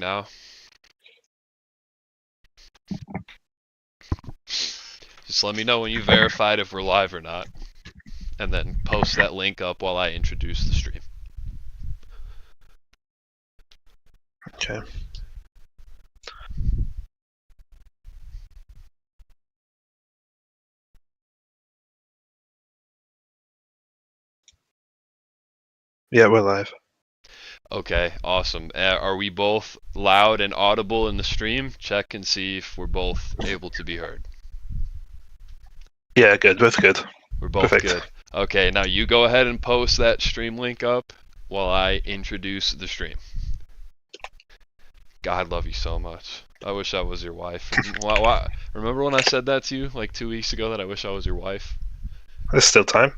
now. Just let me know when you verified if we're live or not. And then post that link up while I introduce the stream. Okay. Yeah, we're live. Okay, awesome. Are we both loud and audible in the stream? Check and see if we're both able to be heard. Yeah, good. Both good. We're both Perfect. good. Okay, now you go ahead and post that stream link up while I introduce the stream. God, love you so much. I wish I was your wife. Remember when I said that to you like 2 weeks ago that I wish I was your wife? There's still time.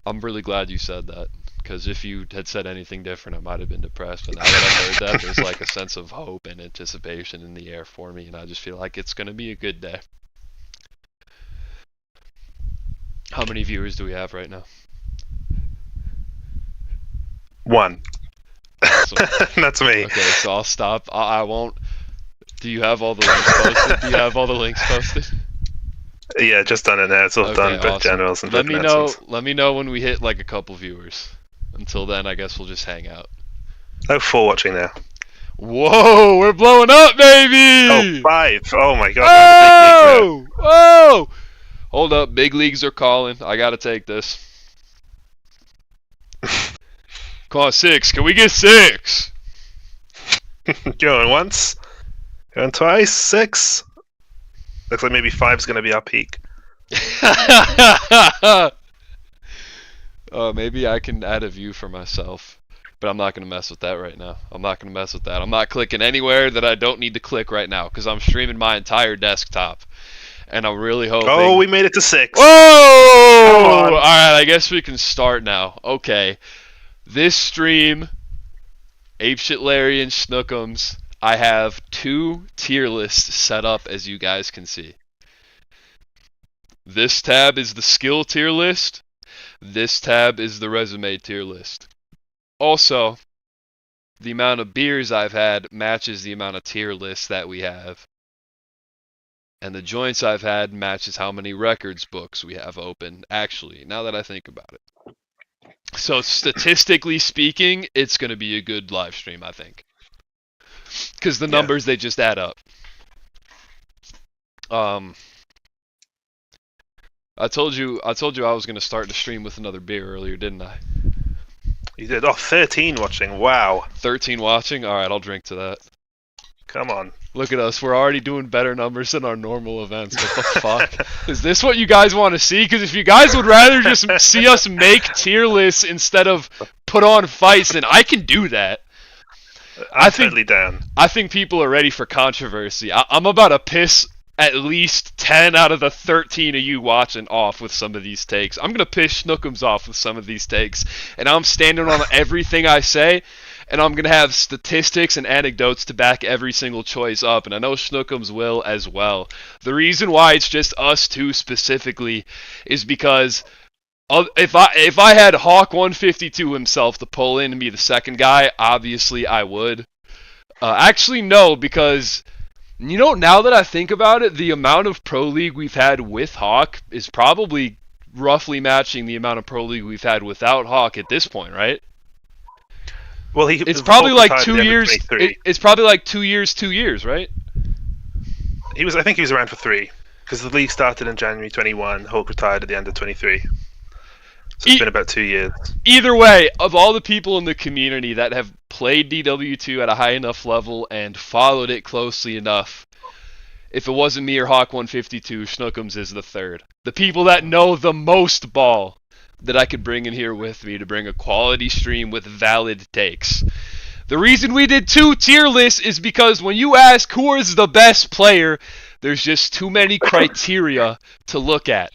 I'm really glad you said that, because if you had said anything different, I might have been depressed. But now that I've heard that, there's like a sense of hope and anticipation in the air for me, and I just feel like it's going to be a good day. How many viewers do we have right now? 1. Awesome. That's me. Okay, so I'll stop. I won't. Do you have all the links posted? Do you have all the links posted? Yeah, just done it now. It's all Okay, done. But awesome. generals and Let me know. announcements. Let me know when we hit like a couple viewers. Until then, I guess we'll just hang out. Oh, 4 watching now. Whoa, we're blowing up, baby! Oh, 5. Oh my god. Oh! Oh! Hold up, big leagues are calling. I gotta take this. Come on, 6. Can we get 6? Going once. Going twice. 6. Looks like maybe 5's going to be our peak. Maybe I can add a view for myself. But I'm not going to mess with that right now. I'm not going to mess with that. I'm not clicking anywhere that I don't need to click right now, because I'm streaming my entire desktop. And I'm really hoping... Oh, we made it to 6. Whoa! Alright, I guess we can start now. Okay. This stream, Apeshit Larry and Snookums, I have 2 tier lists set up, as you guys can see. This tab is the skill tier list. This tab is the resume tier list. Also, the amount of beers I've had matches the amount of tier lists that we have. And the joints I've had matches how many records books we have open, actually, now that I think about it. So statistically speaking, it's going to be a good live stream, I think. Because the numbers, they just add up. I told you I was going to start the stream with another beer earlier, didn't I? You did. Oh, 13 watching. Wow. 13 watching? Alright, I'll drink to that. Come on. Look at us. We're already doing better numbers than our normal events. What the fuck? Is this what you guys want to see? Because if you guys would rather just see us make tier lists instead of put on fights, then I can do that. I'm totally down. I think people are ready for controversy. I'm about to piss at least 10 out of the 13 of you watching off with some of these takes. I'm going to piss Snookums off with some of these takes. And I'm standing on everything I say. And I'm going to have statistics and anecdotes to back every single choice up. And I know Snookums will as well. The reason why it's just us 2 specifically is because if I had Hawk 152 himself to pull in and be the second guy, obviously I would. Actually, no, because, you know, now that I think about it, the amount of Pro League we've had with Hawk is probably roughly matching the amount of Pro League we've had without Hawk at this point, right? Well, it's probably like 2 years. It's probably like 2 years, right? I think he was around for 3, because the league started in January 21. Hulk retired at the end of 23. So it's been about 2 years. Either way, of all the people in the community that have played DW2 at a high enough level and followed it closely enough, if it wasn't me or Hawk 152, Snookums is the third. The people that know the most ball that I could bring in here with me to bring a quality stream with valid takes. The reason we did 2 tier lists is because when you ask who is the best player, there's just too many criteria to look at.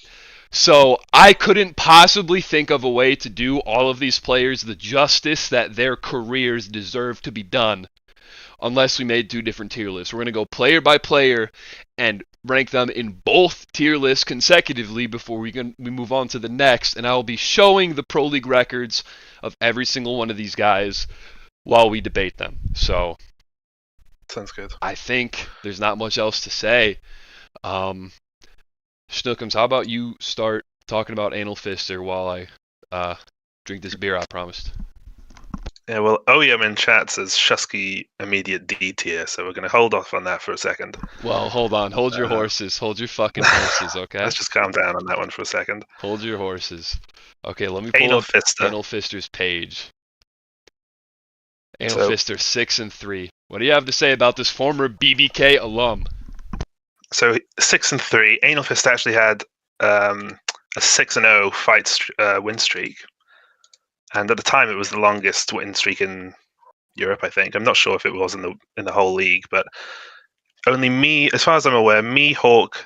So I couldn't possibly think of a way to do all of these players the justice that their careers deserve to be done unless we made 2 different tier lists. We're going to go player by player and rank them in both tier lists consecutively before we move on to the next, and I will be showing the Pro League records of every single one of these guys while we debate them. So Sounds good. I think there's not much else to say. Schnookums, how about you start talking about Anal Fister while I drink this beer I promised? Yeah, well, OEM in chat says Shusky immediate D tier, so we're going to hold off on that for a second. Well, hold on. Hold your horses. Hold your fucking horses, okay? Let's just calm down on that one for a second. Hold your horses. Okay, let me pull Anal up Fister. Anal Fister's page. Anal Fister 6-3. What do you have to say about this former BBK alum? So 6-3. Anal Fister actually had a 6-0 fight win streak, and at the time it was the longest win streak in Europe. I think I'm not sure if it was in the whole league, but only me, as far as I'm aware, me, Hawk,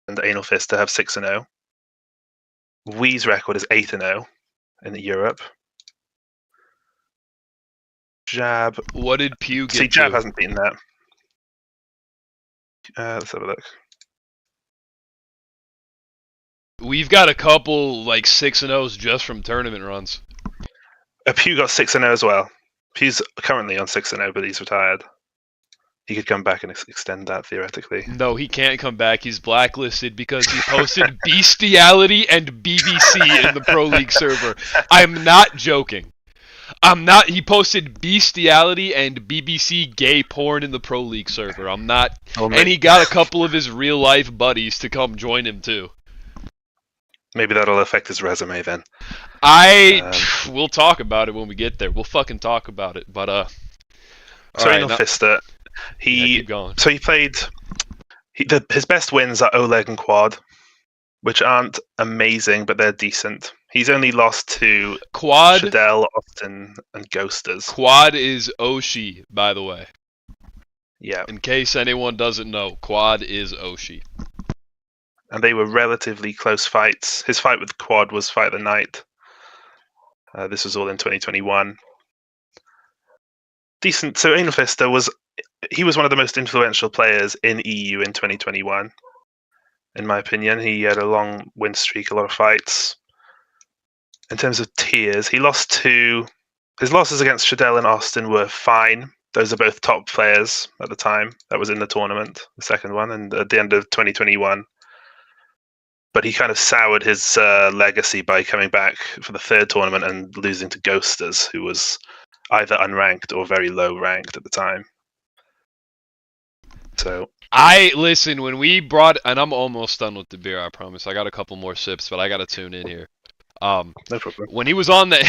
and Anal Fister have 6-0. Wee's record is 8-0 in Europe. Jab. What did Pew get? See, Jab hasn't beaten that. Let's have a look. We've got a couple like 6-0s just from tournament runs. Pew got 6-0 as well. Pew's currently on 6-0, but he's retired. He could come back and extend that theoretically. No, he can't come back. He's blacklisted because he posted bestiality and BBC in the Pro League server. I'm not joking. I'm not. He posted bestiality and BBC gay porn in the Pro League server. I'm not. And he got a couple of his real life buddies to come join him too. Maybe that'll affect his resume then. We'll talk about it when we get there. We'll fucking talk about it. But so Anal Fister, he played. His best wins are Oleg and Quad, which aren't amazing, but they're decent. He's only lost to Quad, Shadell, Austin, and Ghosters. Quad is Oshi, by the way. Yeah. In case anyone doesn't know, Quad is Oshi. And they were relatively close fights. His fight with Quad was Fight of the Night. This was all in 2021. Decent. So Anal Fister was one of the most influential players in EU in 2021. In my opinion, he had a long win streak, a lot of fights. In terms of tiers, his losses against Shadell and Austin were fine. Those are both top players at the time. That was in the tournament, the second one, and at the end of 2021. But he kind of soured his legacy by coming back for the third tournament and losing to Ghosters, who was either unranked or very low ranked at the time. So listen, when we brought, and I'm almost done with the beer, I promise. I got a couple more sips, but I got to tune in here. No problem. When he was on that,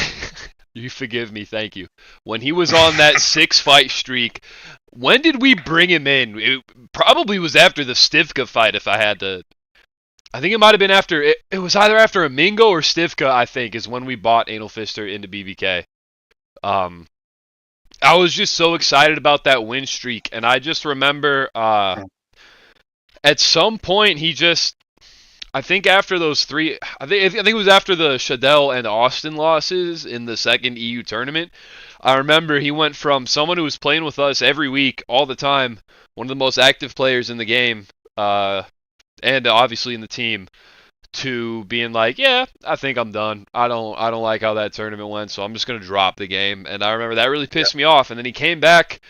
you forgive me, thank you. When he was on that 6-fight streak, when did we bring him in? It probably was after the Stivka fight, if I had to. I think it might have been after, it was either after a Mingo or Stivka, I think, is when we bought Anal Fister into BBK. I was just so excited about that win streak, and I just remember at some point he just, I think after those three, I think it was after the Shadell and Austin losses in the second EU tournament. I remember he went from someone who was playing with us every week, all the time, one of the most active players in the game, and obviously in the team, to being like, yeah, I think I'm done. I don't like how that tournament went, so I'm just gonna drop the game. And I remember that really pissed me off. And then he came back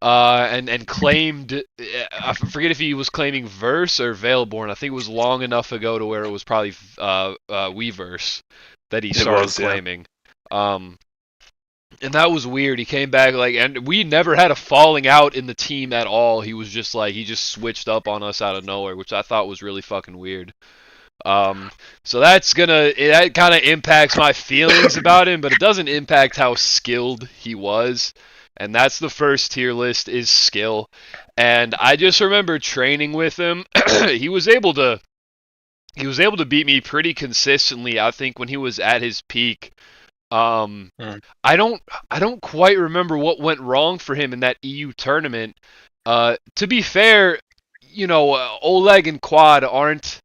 and claimed, I forget if he was claiming Verse or Veilborn. I think it was long enough ago to where it was probably Weverse that he started claiming. And that was weird. He came back and we never had a falling out in the team at all. He was just he just switched up on us out of nowhere, which I thought was really fucking weird. So that kind of impacts my feelings about him, but it doesn't impact how skilled he was. And that's the first tier list, is skill. And I just remember training with him. He was able to beat me pretty consistently, I think, when he was at his peak. I don't quite remember what went wrong for him in that EU tournament. To be fair, Oleg and Quad aren't.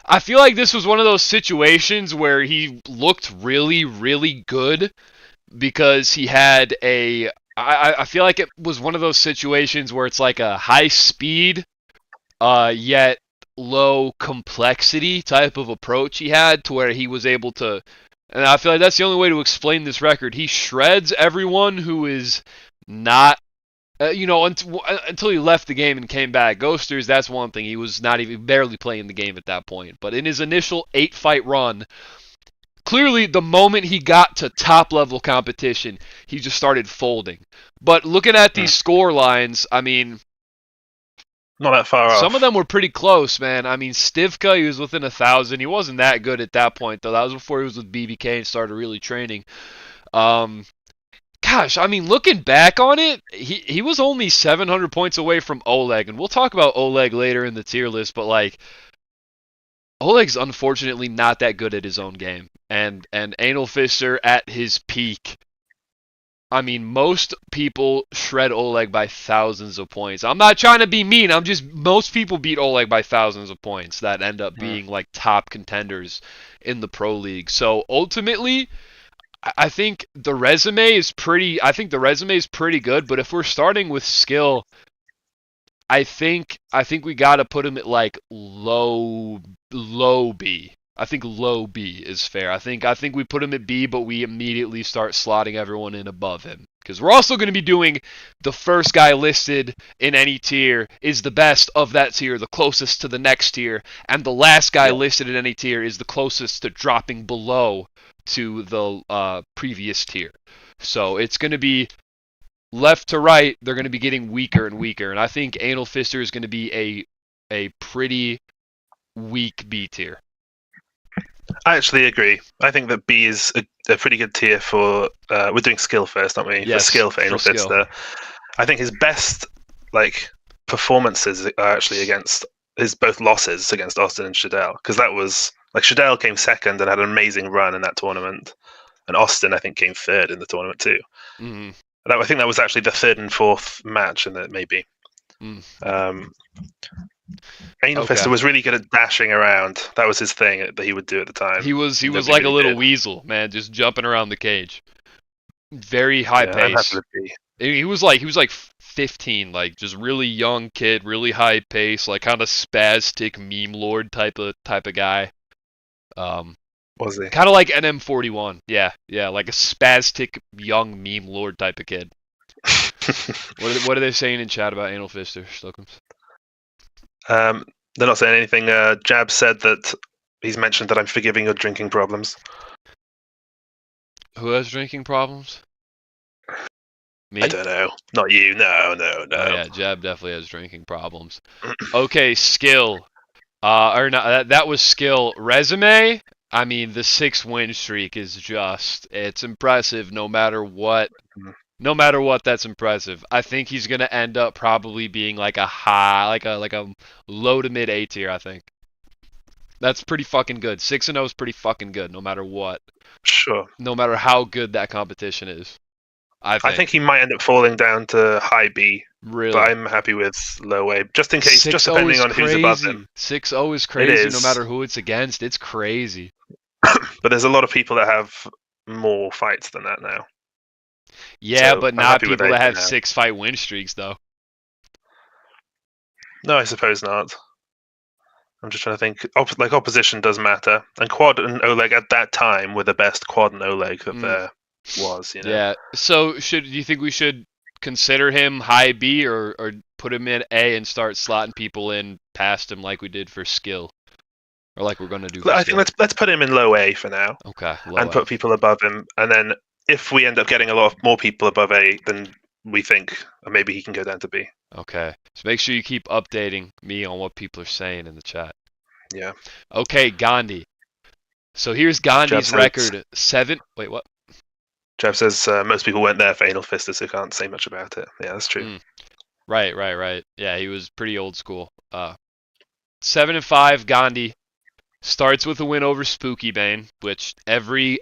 I feel like this was one of those situations where he looked really, really good because he had I feel like it was one of those situations where it's like a high speed, yet low complexity type of approach he had, to where he was able to And I feel like that's the only way to explain this record. He shreds everyone who is not, until he left the game and came back. Ghosters, that's one thing. He was not even barely playing the game at that point. But in his initial 8-fight run, clearly the moment he got to top level competition, he just started folding. But looking at these score lines, I mean, not that far off. Some of them were pretty close, man. I mean, Stivka, he was within 1,000. He wasn't that good at that point, though. That was before he was with BBK and started really training. Gosh, I mean, looking back on it, he was only 700 points away from Oleg, and we'll talk about Oleg later in the tier list, but, like, Oleg's unfortunately not that good at his own game. And Anal Fister at his peak, I mean, most people shred Oleg by thousands of points. I'm not trying to be mean. Most people beat Oleg by thousands of points that end up being like top contenders in the pro league. So ultimately, I think the resume is pretty good, but if we're starting with skill, I think we got to put him at like low B. I think low B is fair. I think we put him at B, but we immediately start slotting everyone in above him. Because we're also going to be doing the first guy listed in any tier is the best of that tier, the closest to the next tier, and the last guy listed in any tier is the closest to dropping below to the previous tier. So it's going to be left to right, they're going to be getting weaker and weaker. And I think Anal Fister is going to be a pretty weak B tier. I actually agree. I think that B is a pretty good tier for. We're doing skill first, aren't we? Yes, for skill for Anal Fister. I think his best performances are actually against his both losses against Austin and Shadell, because that was Shadell came second and had an amazing run in that tournament, and Austin I think came third in the tournament too. Mm-hmm. I think that was actually the third and fourth match in it, maybe. Anal Fister was really good at dashing around. That was his thing that he would do at the time. He was like a little weasel, man, just jumping around the cage. Very high pace. He was like 15, like just really young kid, really high pace, like kind of spastic meme lord type of guy. Was he? Kind of like NM41. Yeah, like a spastic young meme lord type of kid. What are they saying in chat about Anal Fister, Stockums? They're not saying anything. Jab said that he's mentioned that I'm forgiving your drinking problems. Who has drinking problems? Me? I don't know. Not you. No. Oh, yeah, Jab definitely has drinking problems. Okay, skill. Or not, that was skill. Resume? I mean, the 6-win streak is it's impressive no matter what. No matter what, that's impressive. I think he's going to end up probably being like a high, like a low to mid A tier, I think. That's pretty fucking good. 6-0 is pretty fucking good no matter what. Sure. No matter how good that competition is. I think he might end up falling down to high B. Really? But I'm happy with low A, just in case, just depending on who's above him. 6-0 is crazy no matter who it's against. It's crazy. But there's a lot of people that have more fights than that now. Yeah, so but not people that have 6-fight win streaks, though. No, I suppose not. I'm just trying to think. Opposition does matter. And Quad and Oleg at that time were the best Quad and Oleg that there was. You know? Yeah. So, do you think we should consider him high B or put him in A and start slotting people in past him like we did for skill? Or like we're going to do for I think let's put him in low A for now. Okay. And put people above him. And then if we end up getting a lot more people above A, then we think maybe he can go down to B. Okay. So make sure you keep updating me on what people are saying in the chat. Yeah. Okay, Gandhi. So here's Gandhi's record. Wait, what? Jeff says most people weren't there for Anal Fister, so can't say much about it. Yeah, that's true. Right. Yeah, he was pretty old school. 7-5, Gandhi. Starts with a win over Spooky Bane, which every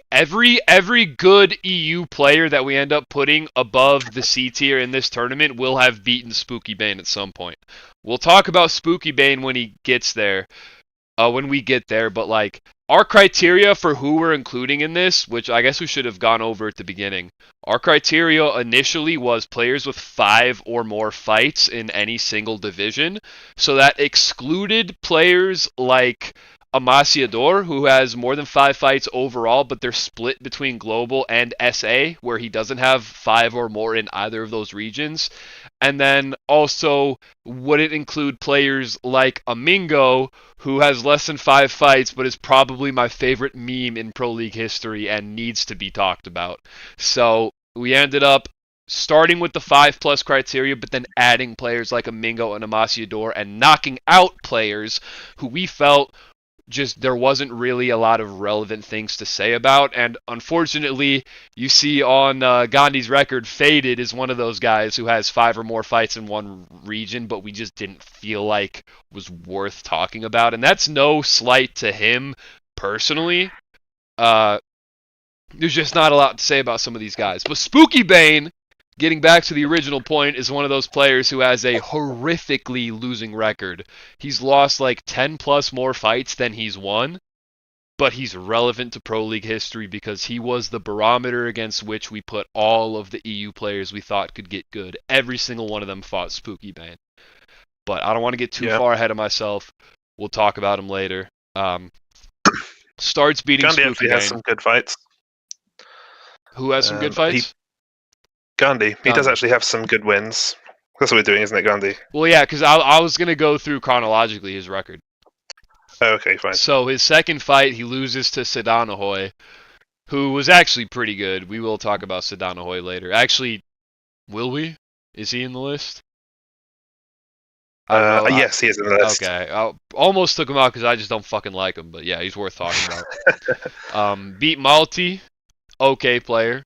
good EU player that we end up putting above the C tier in this tournament will have beaten Spooky Bane at some point. We'll talk about Spooky Bane when he gets there, when we get there, but like our criteria for who we're including in this, which I guess we should have gone over at the beginning. Our criteria initially was players with 5 or more fights in any single division, so that excluded players like Amaciador, who has more than 5 fights overall, but they're split between global and SA, where he doesn't have 5 or more in either of those regions. And then also, would it include players like Amingo, who has less than 5 fights, but is probably my favorite meme in Pro League history and needs to be talked about. So we ended up starting with the 5+ criteria, but then adding players like Amingo and Amaciador and knocking out players who we felt just there wasn't really a lot of relevant things to say about. And unfortunately, you see on Gandhi's record, Faded is one of those guys who has 5 or more fights in one region, but we just didn't feel like was worth talking about. And that's no slight to him personally. There's just not a lot to say about some of these guys. But Spooky Bane, getting back to the original point, is one of those players who has a horrifically losing record. He's lost like 10 plus more fights than he's won, but he's relevant to Pro League history because he was the barometer against which we put all of the EU players we thought could get good. Every single one of them fought Spooky Bane. But I don't want to get too far ahead of myself. We'll talk about him later. Starts beating Gandhi Spooky actually Bane. has some good fights. Who has some good fights? Gandhi. He does actually have some good wins. That's what we're doing, isn't it, Gandhi? Well, yeah, because I was going to go through chronologically his record. Oh, okay, fine. So his second fight, he loses to Sedanahoy, who was actually pretty good. We will talk about Sedanahoy later. Actually, will we? Is he in the list? I don't know. Yes, he is in the list. Okay. I almost took him out because I just don't fucking like him. But yeah, he's worth talking about. Beat Malti. Okay player.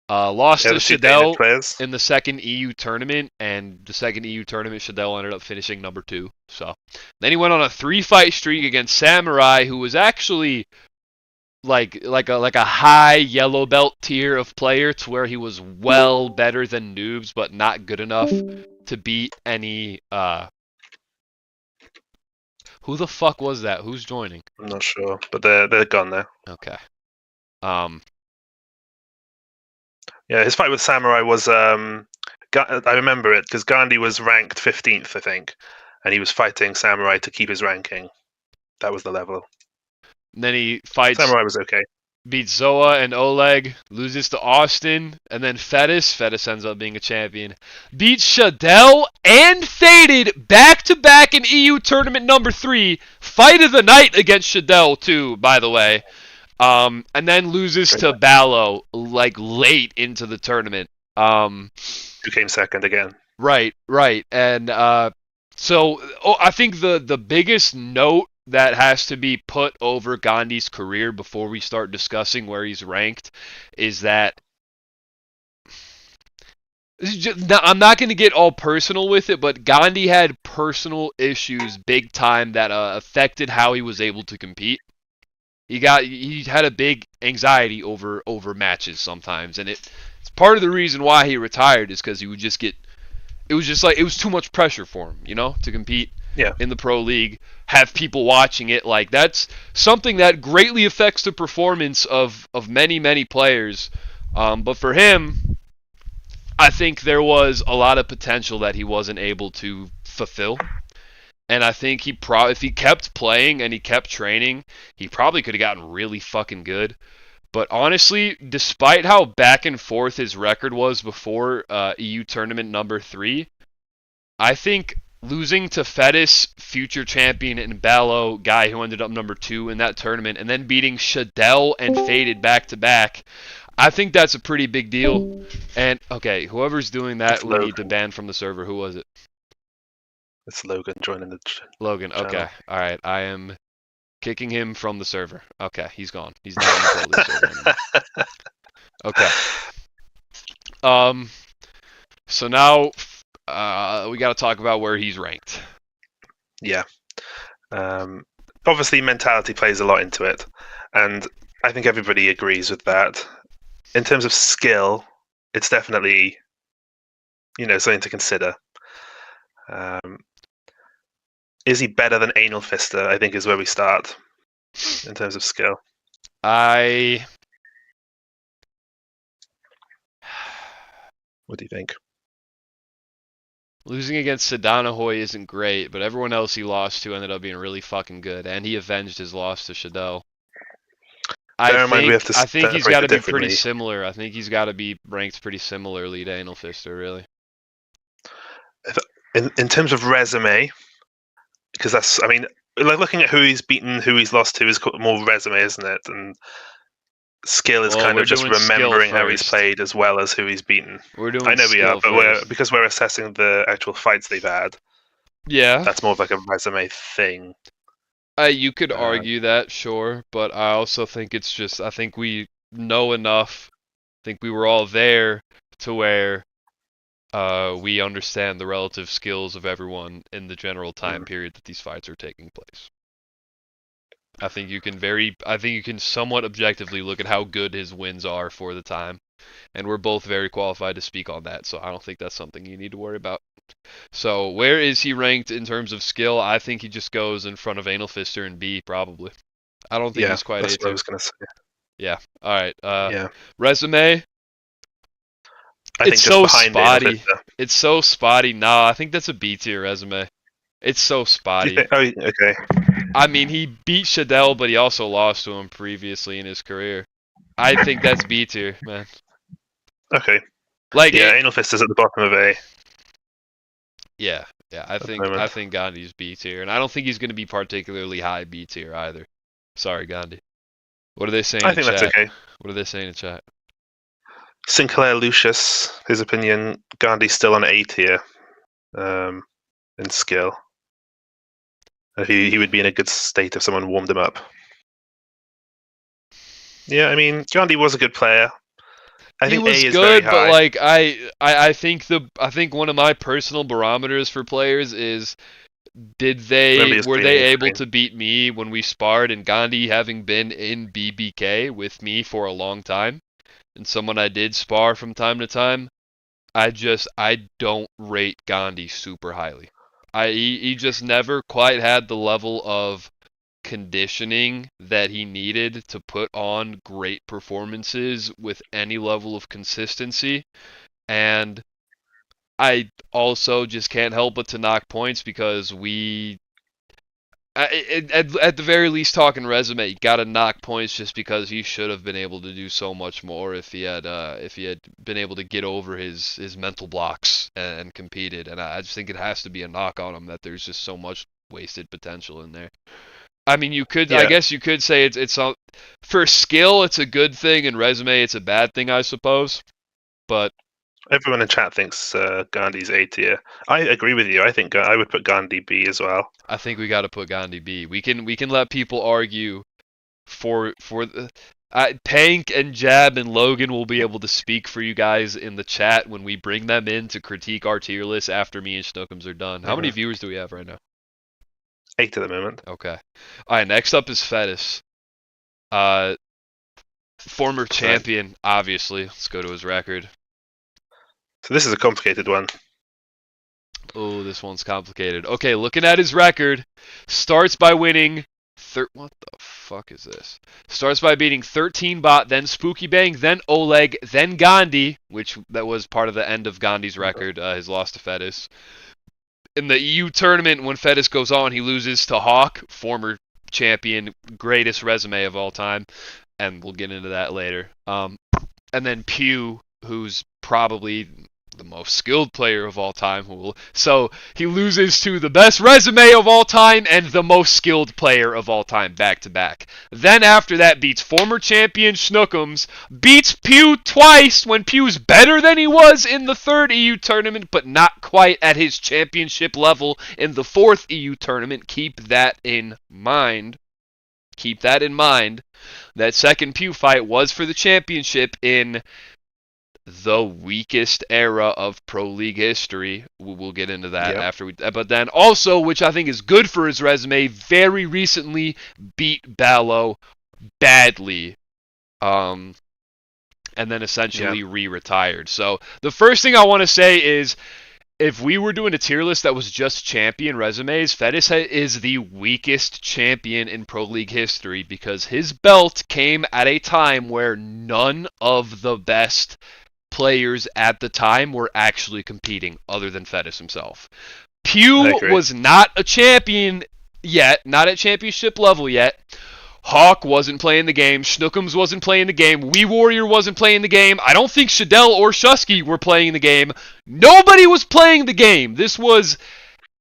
Lost to Shadell in the second EU tournament, and the second EU tournament, Shadell ended up finishing number 2. So then he went on a 3-fight streak against Samurai, who was actually like a high yellow belt tier of player, to where he was well better than noobs, but not good enough to beat any. Who the fuck was that? Who's joining? I'm not sure, but they're gone now. Okay. Yeah, his fight with Samurai was. I remember it because Gandhi was ranked 15th, I think, and he was fighting Samurai to keep his ranking. That was the level. And then he fights. Samurai was okay. Beats Zoa and Oleg, loses to Austin, and then Fettis. Fettis ends up being a champion. Beats Shadell and Faded back-to-back in EU tournament number 3. Fight of the night against Shadell, too, by the way. And then loses to Ballo, like, late into the tournament. Who came second again. Right. And so I think the biggest note that has to be put over Gandhi's career before we start discussing where he's ranked is that I'm not going to get all personal with it, but Gandhi had personal issues big time that affected how he was able to compete. He had a big anxiety over matches sometimes, and it's part of the reason why he retired is because he would just get. It was too much pressure for him, to compete in the pro league, have people watching it. Like, that's something that greatly affects the performance of many players. But for him, I think there was a lot of potential that he wasn't able to fulfill. And I think if he kept playing and he kept training, he probably could have gotten really fucking good. But honestly, despite how back and forth his record was before EU tournament number 3, I think losing to Fettis, future champion, and Ballo, guy who ended up number 2 in that tournament, and then beating Shadell and Faded back-to-back, I think that's a pretty big deal. And, okay, whoever's doing that, we need to ban from the server. Who was it? It's Logan joining the Logan, channel. Okay. All right, I am kicking him from the server. Okay, he's gone. He's not on the server anymore. Okay. So now we got to talk about where he's ranked. Yeah. Obviously, mentality plays a lot into it, and I think everybody agrees with that. In terms of skill, it's definitely, something to consider. Is he better than Anal Fister? I think is where we start in terms of skill. What do you think? Losing against Sadanahoy isn't great, but everyone else he lost to ended up being really fucking good, and he avenged his loss to Shadell. Bear in mind, we have to I think he's got separate to it be pretty differently. similar. I think he's got to be ranked pretty similarly to Anal Fister, really. In terms of resume, because that's, I mean, like looking at who he's beaten, who he's lost to is more resume, isn't it? And skill is Well, kind we're of just doing skill remembering how he's first. played as well as who he's beaten. We're I doing know we are, skill but first. because we're assessing the actual fights they've had, Yeah. that's more of like a resume thing. You could Uh, argue that, sure, but I also think it's just, I think we know enough. I think we were all there to where we understand the relative skills of everyone in the general time period that these fights are taking place. I think you can somewhat objectively look at how good his wins are for the time, and we're both very qualified to speak on that, so I don't think that's something you need to worry about. So where is he ranked in terms of skill? I think he just goes in front of Anal Fister and B, probably. I don't think yeah, he's quite that's A what I tier. was going to say. Yeah. All right. Yeah, Resume. I It's think just so behind Anal spotty. Fister. It's so spotty. Nah, I think that's a B tier resume. It's so Do you spotty. think? Oh, okay. I mean, he beat Shadell, but he also lost to him previously in his career. I think that's B tier, man. Okay. Like, Yeah, Anal Fister's at the bottom of A yeah. I at the think moment. Gandhi's B tier, and I don't think he's going to be particularly high B tier either. Sorry, Gandhi. What are they saying I in think that's chat? okay. What are they saying in chat? Sinclair Lucius, his opinion, Gandhi's still on A tier in skill. He would be in a good state if someone warmed him up. Yeah, I mean, Gandhi was a good player. I He think A was is very good, but high. like I think one of my personal barometers for players is Remember his were green on they the able screen. to beat me when we sparred, and Gandhi having been in BBK with me for a long time and someone I did spar from time to time, I don't rate Gandhi super highly. He just never quite had the level of conditioning that he needed to put on great performances with any level of consistency. And I also just can't help but to knock points because at the very least, talking resume, you got to knock points just because he should have been able to do so much more if he had been able to get over his mental blocks and competed. And I just think it has to be a knock on him that there's just so much wasted potential in there. I mean, I Yeah, guess you could say for skill, it's a good thing, and resume, it's a bad thing, I suppose. But everyone in chat thinks Gandhi's A tier. I agree with you. I think I would put Gandhi B as well. I think we got to put Gandhi B. We can let people argue for the. Tank and Jab and Logan will be able to speak for you guys in the chat when we bring them in to critique our tier list after me and Schnookums are done. How many viewers do we have right now? 8 at the moment. Okay. All right. Next up is Fettis. Former champion, obviously. Let's go to his record. So this is a complicated one. Oh, this one's complicated. Okay, looking at his record, starts by winning. What the fuck is this? Starts by beating 13 Bot, then Spooky Bang, then Oleg, then Gandhi, which that was part of the end of Gandhi's record, his loss to Fettis. In the EU tournament, when Fettis goes on, he loses to Hawk, former champion, greatest resume of all time, and we'll get into that later. And then Pew, who's probably the most skilled player of all time. So he loses to the best resume of all time and the most skilled player of all time back to back. Then after that beats former champion Schnookums, beats Pew twice when Pew's better than he was in the third EU tournament, but not quite at his championship level in the fourth EU tournament. Keep that in mind. Keep that in mind. That second Pew fight was for the championship in the weakest era of Pro League history. We'll get into that after we. But then also, which I think is good for his resume, very recently beat Ballo badly. And then essentially re-retired. So the first thing I want to say is, if we were doing a tier list that was just champion resumes, Fettis is the weakest champion in Pro League history because his belt came at a time where none of the best players at the time were actually competing other than Fettis himself. Pew was not a champion yet, not at championship level yet. Hawk wasn't playing the game. Schnookums wasn't playing the game. Wee Warrior wasn't playing the game. I don't think Shadell or Shusky were playing the game. Nobody was playing the game. This was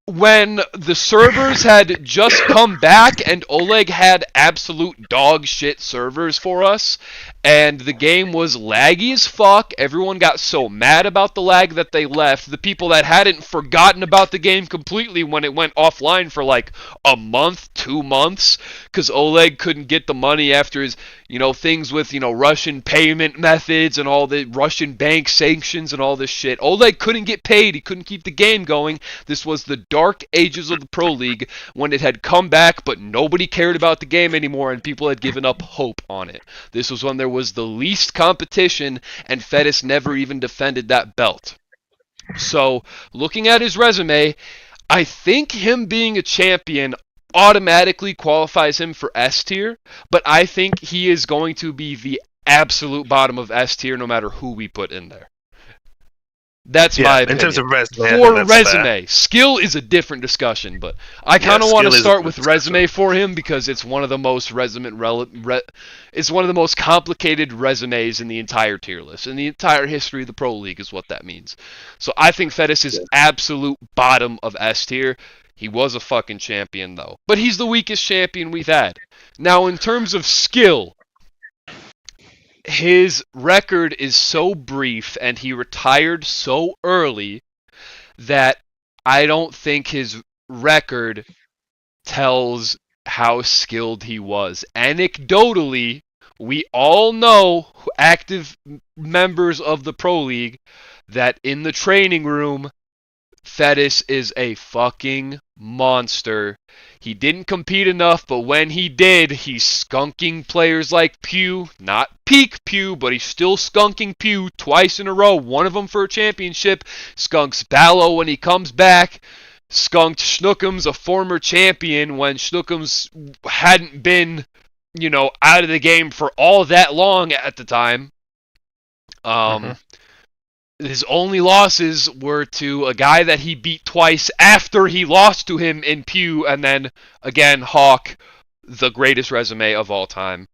when the servers had just come back and Oleg had absolute dog shit servers for us, and the game was laggy as fuck. Everyone got so mad about the lag that they left. The people that hadn't forgotten about the game completely when it went offline for like a month, 2 months, because Oleg couldn't get the money after his, things with, Russian payment methods and all the Russian bank sanctions and all this shit. Oleg couldn't get paid. He couldn't keep the game going. This was the dark ages of the Pro League when it had come back, but nobody cared about the game anymore and people had given up hope on it. This was when there was the least competition and Fettis never even defended that belt. So, looking at his resume, I think him being a champion automatically qualifies him for S tier, but I think he is going to be the absolute bottom of S tier no matter who we put in there. That's my opinion. In terms of resume, for resume, skill is a different discussion, but I kind of want to start with resume for him because it's one of the most it's one of the most complicated resumes in the entire tier list. In the entire history of the Pro League is what that means. So I think Fettis is absolute bottom of S tier. He was a fucking champion though, but he's the weakest champion we've had. Now in terms of skill, his record is so brief and he retired so early that I don't think his record tells how skilled he was. Anecdotally, we all know, active members of the Pro League, that in the training room, Fettis is a fucking monster. He didn't compete enough, but when he did, he's skunking players like Pew. Not peak Pew, but he's still skunking Pew twice in a row. One of them for a championship. Skunks Ballo when he comes back. Skunked Schnookums, a former champion, when Schnookums hadn't been, out of the game for all that long at the time. His only losses were to a guy that he beat twice after he lost to him in Pew, and then, again, Hawk, the greatest resume of all time.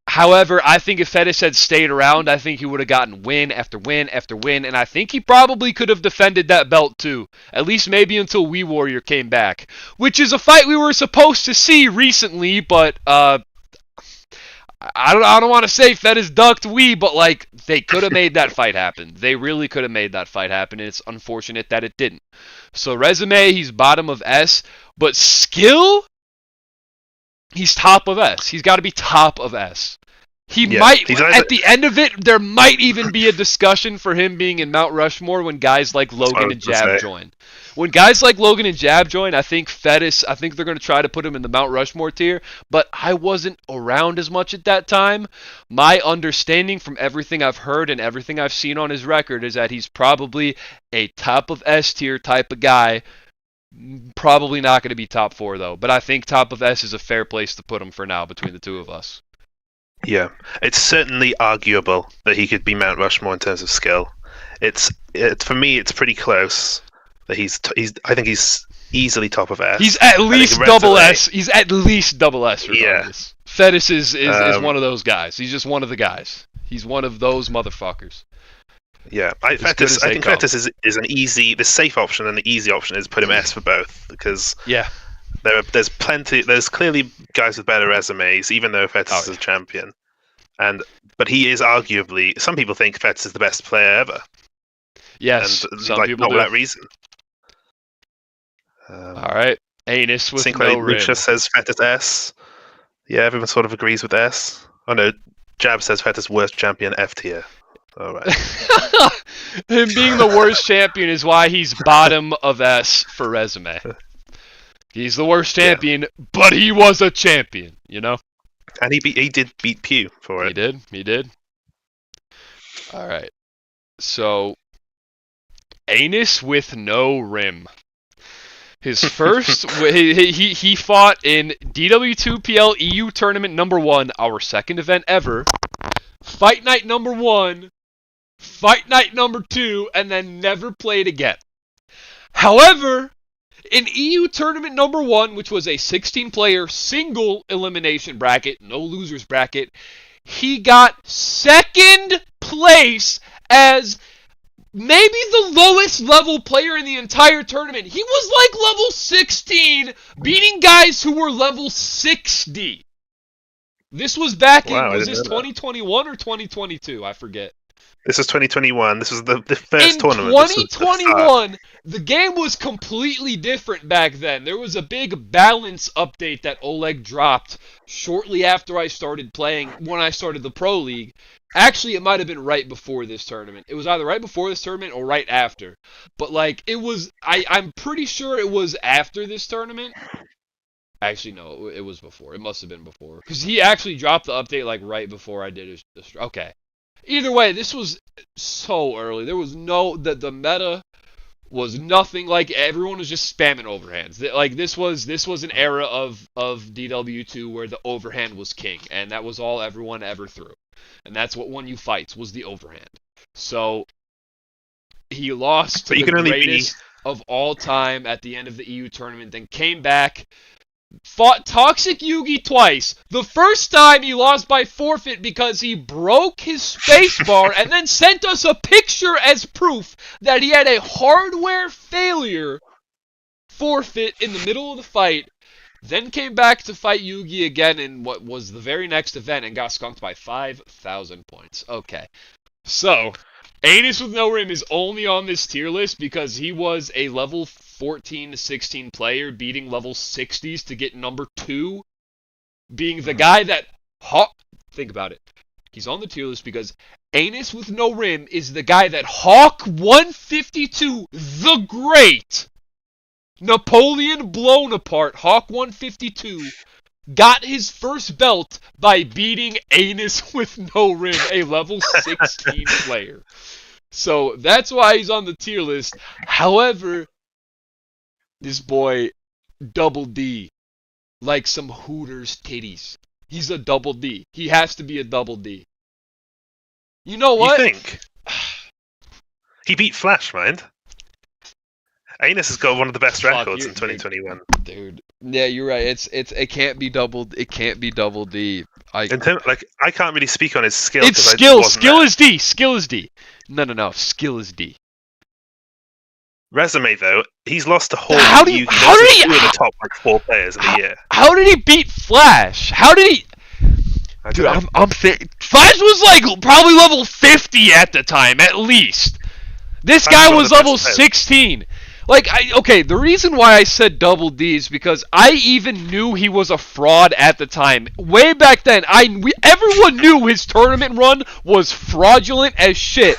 However, I think if Fettis had stayed around, I think he would have gotten win after win after win, and I think he probably could have defended that belt too. At least maybe until Wee Warrior came back. Which is a fight we were supposed to see recently, but, I don't want to say Fettis ducked Wee, but they could have made that fight happen. They really could have made that fight happen, and it's unfortunate that it didn't. So resume, he's bottom of S, but skill, he's top of S. He's got to be top of S. He might, at the end of it, there might even be a discussion for him being in Mount Rushmore when guys like Logan and Jab join. When guys like Logan and Jab join, I think Fettis, they're going to try to put him in the Mount Rushmore tier, but I wasn't around as much at that time. My understanding from everything I've heard and everything I've seen on his record is that he's probably a top of S tier type of guy. Probably not going to be top 4 though, but I think top of S is a fair place to put him for now between the two of us. Yeah, it's certainly arguable that he could be Mount Rushmore in terms of skill. It's for me, it's pretty close. That I think he's easily top of S. He's at least double S. He's at least double S regardless. Yeah. Fettis is one of those guys. He's just one of the guys. He's one of those motherfuckers. Yeah, I think Fettis is an easy, the safe option, and the easy option is put him S for both because there's clearly guys with better resumes, even though Fettis is a champion, but he is arguably, some people think Fettis is the best player ever. Yes, and some people not do. for that reason. All right, Anus with Sinclair no rim. Lucha says Fettis S. Yeah, everyone sort of agrees with S. Oh no, Jab says Fettis worst champion F tier. All right. Him being the worst champion is why he's bottom of S for resume. He's the worst champion, but he was a champion, And he did beat Pew for it. He did. All right. So, Anus with no rim. His first, he fought in DW2PL EU Tournament number 1, our second event ever. Fight night number 1. Fight night number 2, and then never played again. However, in EU tournament number 1, which was a 16-player single elimination bracket, no losers bracket, he got second place as maybe the lowest level player in the entire tournament. He was like level 16, beating guys who were level 60. This was back in, was this 2021 or 2022? I forget. This was 2021. This was the first tournament. In 2021, the game was completely different back then. There was a big balance update that Oleg dropped shortly after I started playing, when I started the Pro League. Actually, it might have been right before this tournament. It was either right before this tournament or right after. But, like, it was... I'm pretty sure it was after this tournament. Actually, no, it was before. It must have been before. Because he actually dropped the update, like, right before I did his... Okay. Either way, this was so early. There was no... The meta was nothing like... Everyone was just spamming overhands. Like, this was an era of DW2 where the overhand was king. And that was all everyone ever threw. And that's what won you fights, was the overhand. So, he lost to the greatest of all time at the end of the EU tournament, then came back, fought Toxic Yugi twice. The first time he lost by forfeit because he broke his spacebar and then sent us a picture as proof that he had a hardware failure forfeit in the middle of the fight. Then came back to fight Yugi again in what was the very next event and got skunked by 5,000 points. Okay. So, Anus with no rim is only on this tier list because he was a level 14 to 16 player beating level 60s to get number 2. Being the guy that... Think about it. He's on the tier list because Anus with no rim is the guy that Hawk 152, the Great... Napoleon blown apart, Hawk 152, got his first belt by beating Anus with no rim, a level 16 player. So that's why he's on the tier list. However, this boy, double D, like some Hooters titties. He's a double D. He has to be a double D. You know what? You think? He beat Flash, mind. Anus has got one of the best records in 2021. Dude, yeah, you're right. It can't be double. It can't be double D. I can't really speak on his skill. It's skill. Skill is D. Skill is D. No. Skill is D. Resume though, he's lost to Hall. How did he? Two of the top 4 players in the year. How did he beat Flash? How did he? Dude, I'm thinking Flash was like probably level 50 at the time, at least. This guy was level 16. Like, okay, the reason why I said double D is because I even knew he was a fraud at the time. Way back then, everyone knew his tournament run was fraudulent as shit.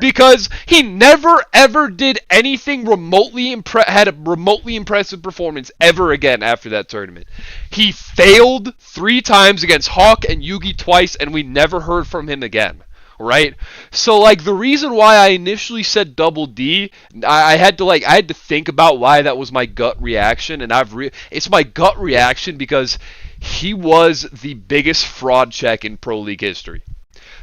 Because he never, ever did anything had a remotely impressive performance ever again after that tournament. He failed 3 times against Hawk and Yugi twice, and we never heard from him again. Right? So, like, the reason why I initially said double D, I had to think about why that was my gut reaction, and it's my gut reaction because he was the biggest fraud check in Pro League history.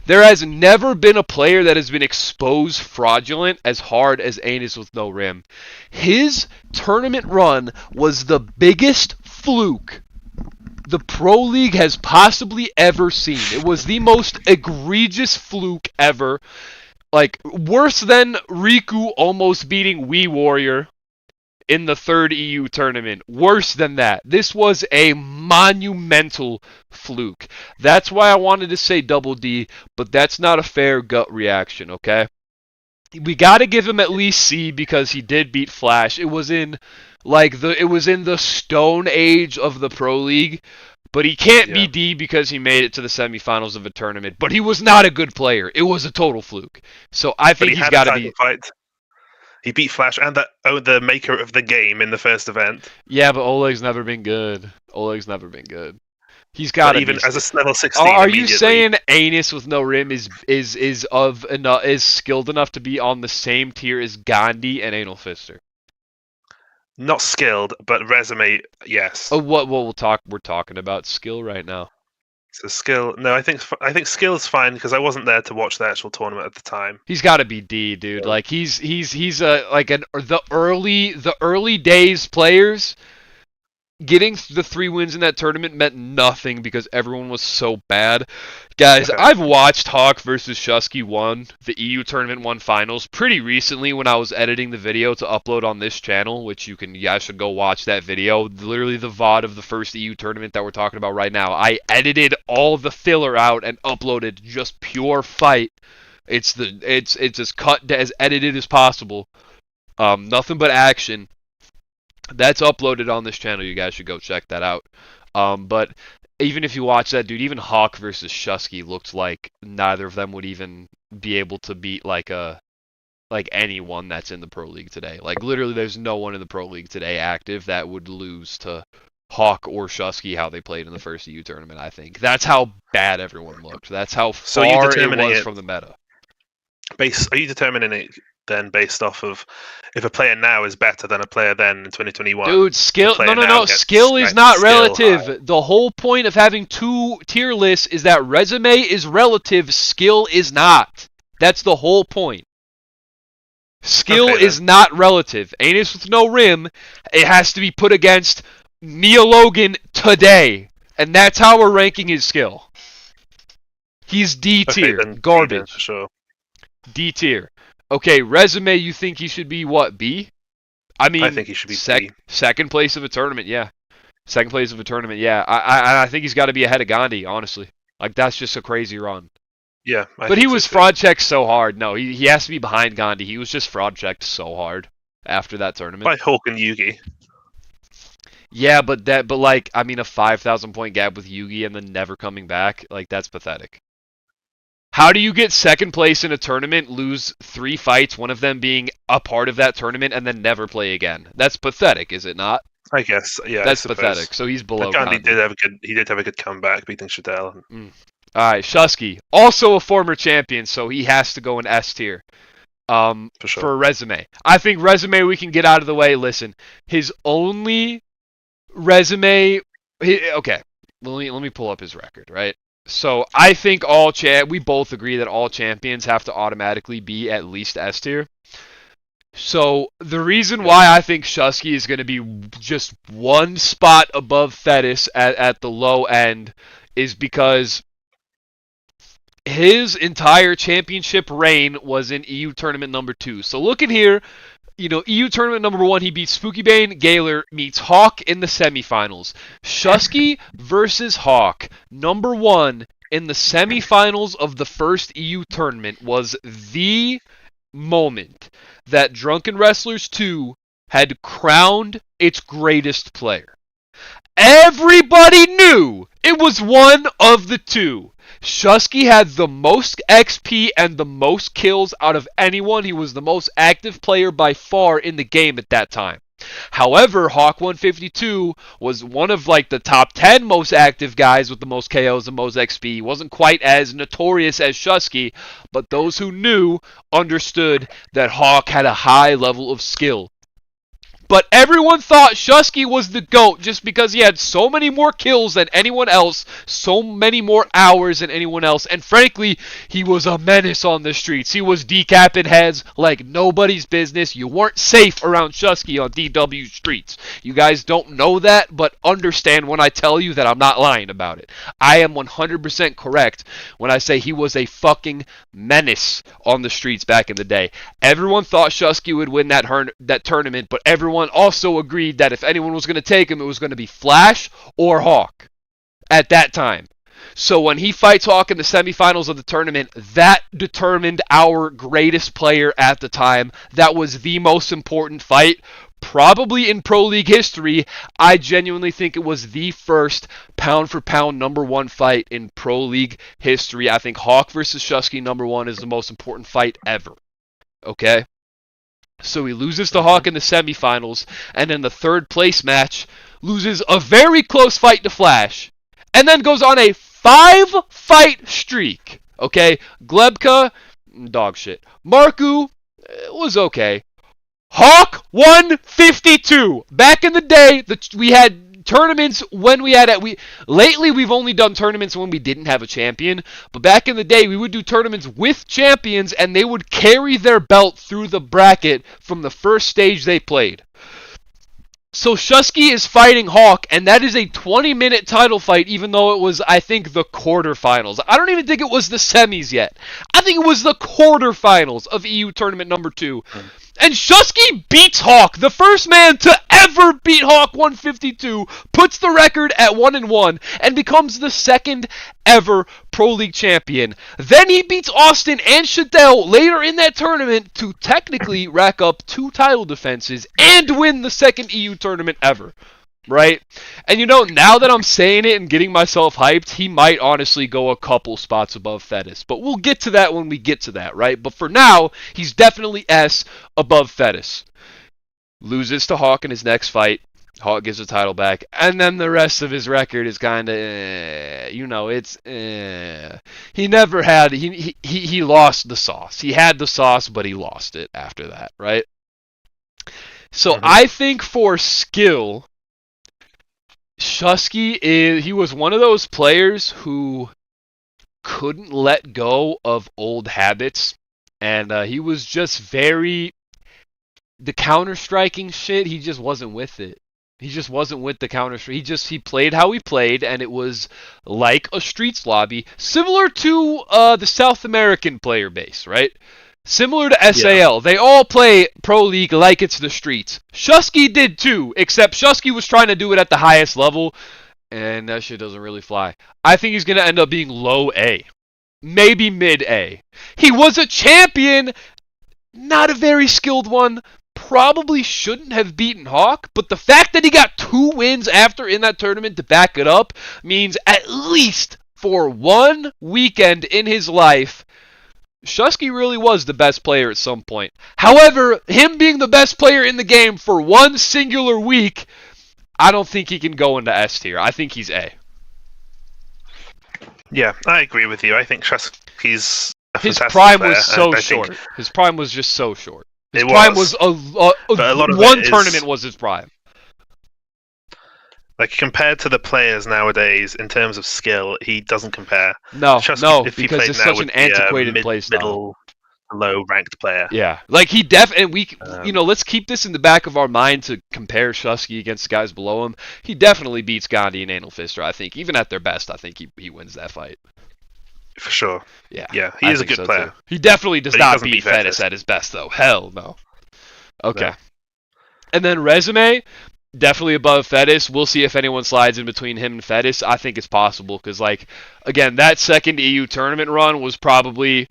There has never been a player that has been exposed fraudulent as hard as Anus with no rim. His tournament run was the biggest fluke the Pro League has possibly ever seen. It was the most egregious fluke ever. Like, worse than Riku almost beating Wii Warrior in the 3rd EU tournament. Worse than that. This was a monumental fluke. That's why I wanted to say double D, but that's not a fair gut reaction, okay? We gotta give him at least C because he did beat Flash. It was in the Stone Age of the Pro League, but he can't be D because he made it to the semifinals of a tournament. But he was not a good player. It was a total fluke. So I think he's got to be. Fight. He beat Flash and the maker of the game in the first event. Yeah, but Oleg's never been good. He's got to even as a level 16. Are you saying Anus with no rim is skilled enough to be on the same tier as Gandhi and Anal Fister? Not skilled, but resume, yes. Oh, we're talking about skill right now. So skill, no, I think skill is fine because I wasn't there to watch the actual tournament at the time. He's got to be D, dude. Like he's like the early days players. Getting the 3 wins in that tournament meant nothing because everyone was so bad. Guys, Okay. I've watched Hawk versus Shusky 1, the EU Tournament 1 finals, pretty recently when I was editing the video to upload on this channel, which you guys should go watch that video. Literally the VOD of the first EU tournament that we're talking about right now. I edited all the filler out and uploaded just pure fight. It's as cut as edited as possible. Nothing but action. That's uploaded on this channel. You guys should go check that out. But even if you watch that, dude, even Hawk versus Shusky looked like neither of them would even be able to beat like anyone that's in the Pro League today. Like literally, there's no one in the Pro League today active that would lose to Hawk or Shusky how they played in the first EU tournament. I think that's how bad everyone looked. That's how far it was from the meta. Are you determining it then based off of if a player now is better than a player then in 2021? Dude, skill. No. Skill is not relative. The whole point of having 2 tier lists is that resume is relative, skill is not. That's the whole point. Skill is not relative. Anus with no rim, it has to be put against Nia Logan today. And that's how we're ranking his skill. He's D tier. Garbage. For sure. D tier. Okay, resume, you think he should be what, B? I think he should be B. Second place of a tournament, yeah. Second place of a tournament, yeah. I think he's got to be ahead of Gandhi, honestly. Like, that's just a crazy run. Yeah. But he was fraud checked so hard. No, he has to be behind Gandhi. He was just fraud checked so hard after that tournament. By Hawk and Yugi. Yeah, but like, I mean, a 5,000 point gap with Yugi and then never coming back, like, that's pathetic. How do you get second place in a tournament, lose 3 fights, one of them being a part of that tournament, and then never play again? That's pathetic, is it not? I guess, yeah. That's pathetic. So he's below. Gandhi did have a good comeback, beating Shadell. All right, Shusky, also a former champion, so he has to go in S tier. For sure. For a resume, I think resume we can get out of the way. Listen, his only resume. Okay, let me pull up his record, right? So I think we both agree that all champions have to automatically be at least S tier. So the reason why I think Shusky is going to be just 1 spot above Thetis at the low end is because his entire championship reign was in EU tournament number 2. So looking here, EU tournament number 1, he beats Spooky Bane. Gaylor meets Hawk in the semifinals. Shusky versus Hawk, number 1 in the semifinals of the first EU tournament, was the moment that Drunken Wrestlers 2 had crowned its greatest player. Everybody knew it was one of the two. Shusky had the most XP and the most kills out of anyone. He was the most active player by far in the game at that time. However, Hawk 152 was one of like the top 10 most active guys with the most KOs and most XP. He wasn't quite as notorious as Shusky, but those who knew understood that Hawk had a high level of skill. But everyone thought Shusky was the GOAT just because he had so many more kills than anyone else, so many more hours than anyone else, and frankly, he was a menace on the streets. He was decapping heads like nobody's business. You weren't safe around Shusky on DW streets. You guys don't know that, but understand when I tell you that I'm not lying about it. I am 100% correct when I say he was a fucking menace on the streets back in the day. Everyone thought Shusky would win that tournament, but everyone also agreed that if anyone was going to take him, it was going to be Flash or Hawk at that time. So when he fights Hawk in the semifinals of the tournament, that determined our greatest player at the time. That was the most important fight, probably in Pro League history. I genuinely think it was the first pound-for-pound number 1 fight in Pro League history. I think Hawk versus Shusky number 1 is the most important fight ever. Okay? So he loses to Hawk in the semifinals, and in the third place match, loses a very close fight to Flash, and then goes on a 5-fight streak. Okay, Glebka, dog shit. Marku was okay. Hawk 152. Back in the day, we had tournaments when lately we've only done tournaments when we didn't have a champion, but back in the day we would do tournaments with champions and they would carry their belt through the bracket from the first stage they played. So Shusky is fighting Hawk, and that is a 20-minute title fight, even though it was, I think, the quarterfinals. I don't even think it was the semis yet. I think it was the quarterfinals of EU Tournament number 2. And Shusky beats Hawk, the first man to ever beat Hawk 152, puts the record at 1-1, and becomes the second ever Pro League champion. Then he beats Austin and Shadell later in that tournament to technically rack up 2 title defenses and win the second EU tournament ever. Right? And now that I'm saying it and getting myself hyped, he might honestly go a couple spots above Fettis. But we'll get to that when we get to that, right? But for now, he's definitely S above Fettis. Loses to Hawk in his next fight. Hawk gives the title back. And then the rest of his record is kind of, He never had, he lost the sauce. He had the sauce, but he lost it after that, right? So I think for skill, Shusky he was one of those players who couldn't let go of old habits, and he was just the counter-striking shit, he just wasn't with it. He just wasn't with the counter-strike. He played how he played, and it was like a streets lobby, similar to the South American player base, right? Similar to SAL, they all play Pro League like it's the streets. Shusky did too, except Shusky was trying to do it at the highest level, and that shit doesn't really fly. I think he's going to end up being low A. Maybe mid A. He was a champion, not a very skilled one, probably shouldn't have beaten Hawk, but the fact that he got 2 wins after in that tournament to back it up means at least for one weekend in his life, Shusky really was the best player at some point. However, him being the best player in the game for one singular week, I don't think he can go into S tier. I think he's A. Yeah, I agree with you. I think Shusky's a his fantastic prime player, was so short. His prime was just so short. His it prime was one tournament is, was his prime. Like, compared to the players nowadays, in terms of skill, he doesn't compare. No, if he because it's such an antiquated play style. Middle, low-ranked player. Yeah, like let's keep this in the back of our mind to compare Shusky against guys below him. He definitely beats Gandhi and Anal Fister, I think. Even at their best, I think he wins that fight. For sure. Yeah, he is a good player. Too. He definitely does not beat Fettis at his best, though. Hell no. Okay. No. And then Resume, definitely above Fettis. We'll see if anyone slides in between him and Fettis. I think it's possible because, again, that second EU tournament run was probably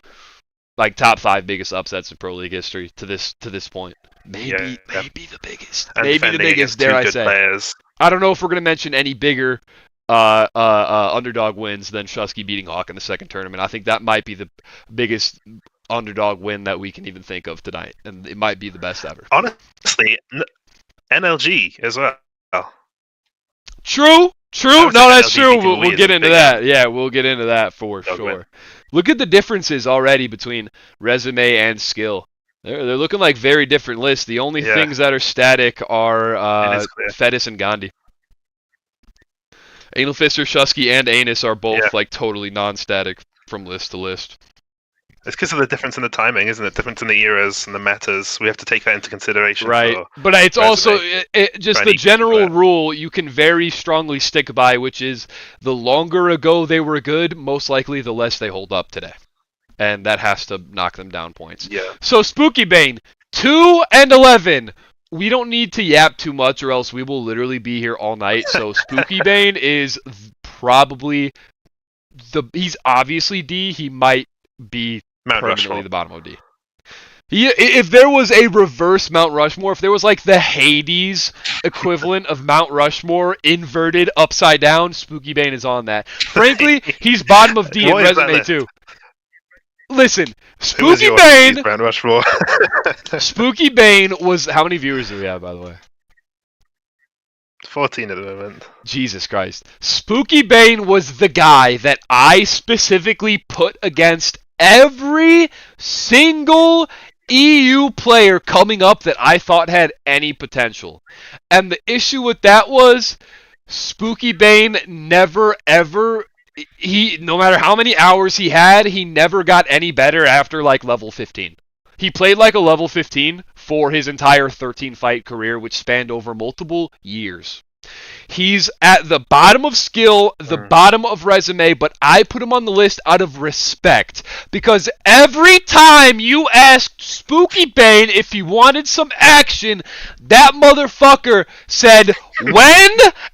top 5 biggest upsets in Pro League history to this point. Maybe the biggest. And maybe the biggest. Dare I say? Players. I don't know if we're gonna mention any bigger underdog wins than Shusky beating Hawk in the second tournament. I think that might be the biggest underdog win that we can even think of tonight, and it might be the best ever. Honestly, NLG as well. True. No, that's true. We'll get into that. Yeah, we'll get into that for sure. Look at the differences already between Resume and Skill. They're looking like very different lists. The only things that are static are Fettis and Gandhi. Anal Fister, Shusky, and Anus are both totally non-static from list to list. It's because of the difference in the timing, isn't it? Difference in the eras and the metas. We have to take that into consideration. Right. But it's also just the general rule you can very strongly stick by, which is the longer ago they were good, most likely the less they hold up today. And that has to knock them down points. Yeah. So Spooky Bane, 2-11. We don't need to yap too much or else we will literally be here all night. So Spooky Bane is probably he's obviously D. He might be Mount permanently Rushmore. The bottom of D. If there was a reverse Mount Rushmore, if there was the Hades equivalent of Mount Rushmore inverted upside down, Spooky Bane is on that. Frankly, he's bottom of D in Resume too. Listen, Spooky Bane. Mount Rushmore. Spooky Bane was. How many viewers do we have, by the way? 14 at the moment. Jesus Christ. Spooky Bane was the guy that I specifically put against every single EU player coming up that I thought had any potential. And the issue with that was Spooky Bane never ever no matter how many hours he had, he never got any better after like level 15. He played like a level 15 for his entire 13 fight career, which spanned over multiple years. He's at the bottom of skill, the bottom of resume, but I put him on the list out of respect. Because every time you asked Spooky Bane if he wanted some action, that motherfucker said, when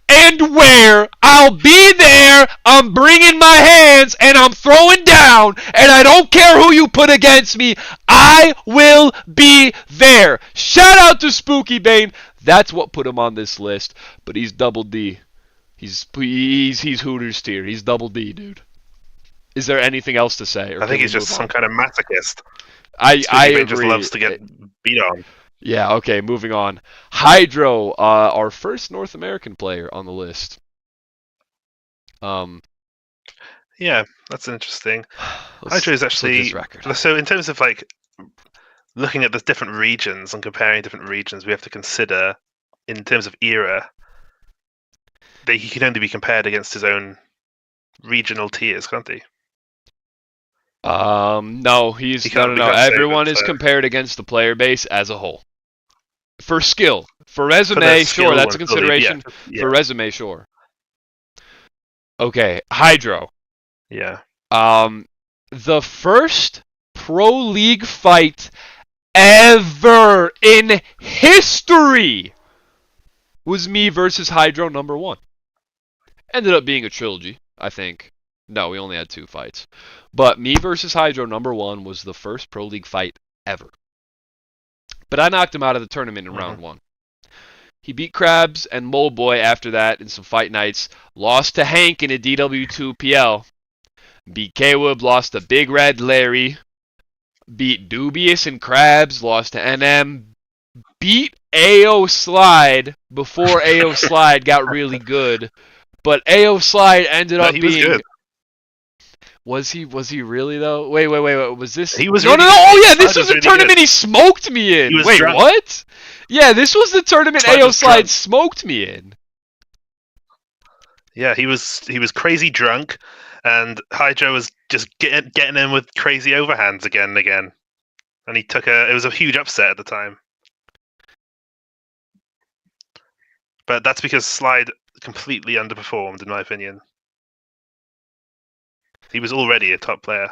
and where, I'll be there, I'm bringing my hands, and I'm throwing down, and I don't care who you put against me, I will be there. Shout out to Spooky Bane. That's what put him on this list, but he's double D. He's Hooters tier. He's double D, dude. Is there anything else to say? I think he's just some kind of masochist. I agree. Just loves to get beat on. Yeah, okay, moving on. Hydro, our first North American player on the list. Yeah, that's interesting. Hydro is actually so in terms of like looking at the different regions and comparing different regions, we have to consider in terms of era that he can only be compared against his own regional tiers, can't he? No, no. Everyone is compared against the player base as a whole. For skill, for resume, sure, that's a consideration. Yeah. For resume, sure. Okay, Hydro. Yeah. The first pro league fight ever in history was me versus Hydro #1. Ended up being a trilogy, I think. No, we only had 2 fights. But me versus Hydro #1 was the first pro league fight ever. But I knocked him out of the tournament in round 1. He beat Krabs and Mole Boy after that in some fight nights. Lost to Hank in a DW2PL. Beat K-Wib, lost to Big Red Larry. Beat Dubious and Krabs, lost to NM. Beat AO Slide before AO Slide got really good. But AO Slide ended up being... good. Was he really though? Wait. Was this? He was. No. Oh yeah, this was the tournament really he smoked me in. Wait, drunk. What? Yeah, this was the tournament AO Slide smoked me in. Yeah, he was crazy drunk, and Hydro was just getting in with crazy overhands again and again, and he took it was a huge upset at the time. But that's because Slide completely underperformed, in my opinion. He was already a top player.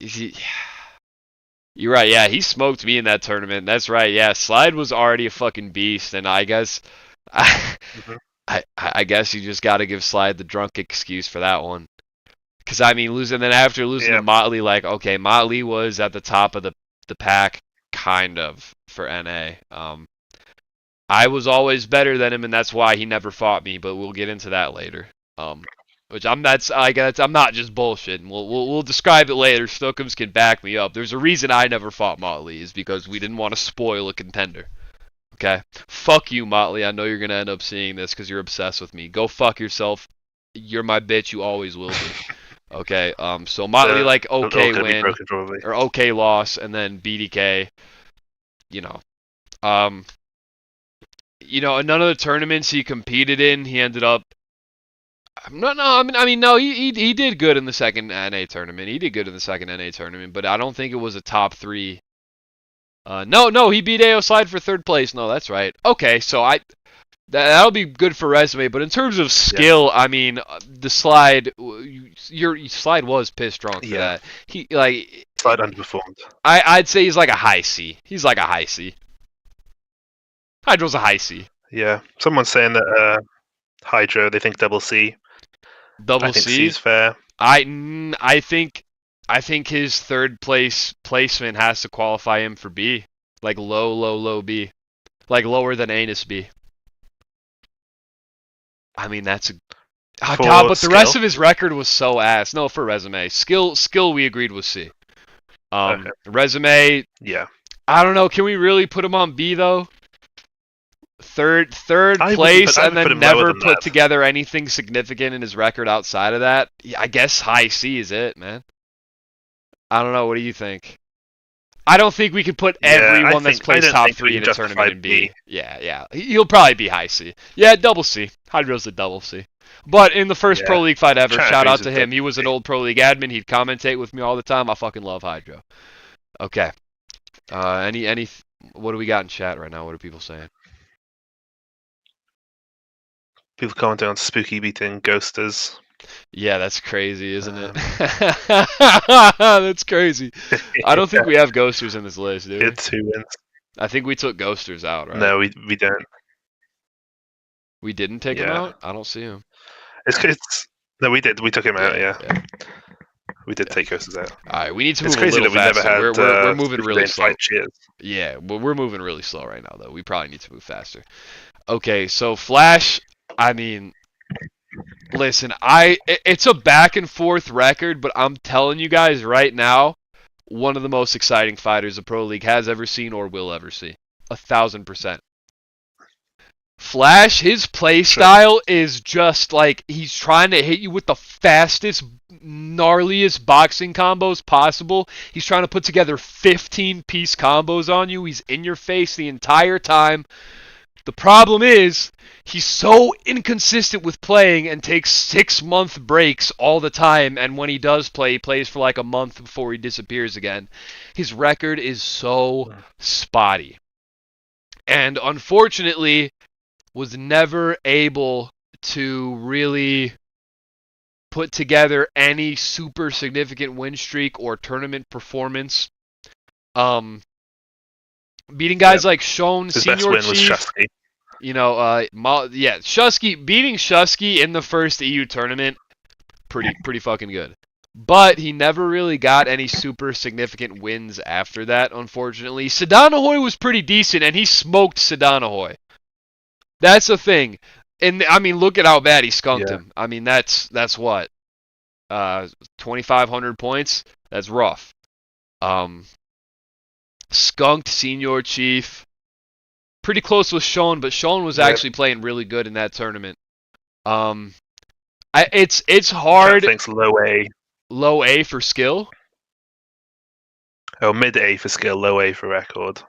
You're right, yeah, he smoked me in that tournament. That's right, yeah. Slide was already a fucking beast, and I guess I guess you just gotta give Slide the drunk excuse for that one. Because, I mean, losing to Motley, like, okay, Motley was at the top of the pack, kind of, for NA. I was always better than him, and that's why he never fought me, but we'll get into that later. Which I'm not just bullshitting. We'll describe it later. Snookums can back me up. There's a reason I never fought Motley, is because we didn't want to spoil a contender. Okay? Fuck you, Motley. I know you're gonna end up seeing this because you're obsessed with me. Go fuck yourself. You're my bitch. You always will be. Okay. So Motley okay win or okay loss, and then BDK. None of the tournaments he competed in, he ended up. No. He did good in the second NA tournament. He did good in the second NA tournament, but I don't think it was a top 3. No, he beat AO Slide for 3rd place. No, that's right. Okay, so that'll be good for resume, but in terms of skill, yeah. I mean, the Slide, your Slide was pissed drunk for that. Slide underperformed. I'd say he's like a high C. He's like a high C. Hydro's a high C. Yeah, someone's saying that Hydro, they think double C. Double I think C? C is fair. I think his 3rd place placement has to qualify him for B. Like low B. Like lower than Anus B. I mean, that's but the rest of his record was so ass. No, for resume. Skill we agreed was C. Okay. Resume, yeah. I don't know, can we really put him on B though? Third place, and then never put together anything significant in his record outside of that. I guess high C is it, man. I don't know. What do you think? I don't think we could put everyone that's placed top 3 in a tournament in B. Yeah. He'll probably be high C. Yeah, double C. Hydro's a double C. But in the first Pro League fight ever, shout out to him. He was an old Pro League admin. He'd commentate with me all the time. I fucking love Hydro. Okay. What do we got in chat right now? What are people saying? People commenting on Spooky beating Ghosters. Yeah, that's crazy, isn't it? That's crazy. I don't think we have Ghosters in this list, do we? Had 2 wins. I think we took Ghosters out, right? No, we don't. We didn't take him out? I don't see him. No, we did. We took him out, yeah. We did take Ghosters out. Alright, we need to move a little faster. We're moving really slow. Yeah, but we're moving really slow right now, though. We probably need to move faster. Okay, so Flash, I mean... Listen, it's a back and forth record, but I'm telling you guys right now, one of the most exciting fighters the Pro League has ever seen or will ever see. 1,000%. Flash, his play style is just like he's trying to hit you with the fastest, gnarliest boxing combos possible. He's trying to put together 15-piece combos on you. He's in your face the entire time. The problem is, he's so inconsistent with playing and takes 6-month breaks all the time, and when he does play, he plays for like a month before he disappears again. His record is so spotty. And unfortunately, was never able to really put together any super significant win streak or tournament performance. Beating guys like Sean, his Senior best win Chief, was Shusky. You know, Shusky, beating Shusky in the first EU tournament, pretty fucking good. But he never really got any super significant wins after that, unfortunately. Sedanahoy was pretty decent, and he smoked Sedanahoy. That's the thing. And, I mean, look at how bad he skunked him. I mean, that's what? 2,500 points? That's rough. Skunked Senior Chief. Pretty close with Sean, but Sean was actually playing really good in that tournament. It's hard. Thanks, low A. Low A for skill? Oh, mid A for skill, low A for record.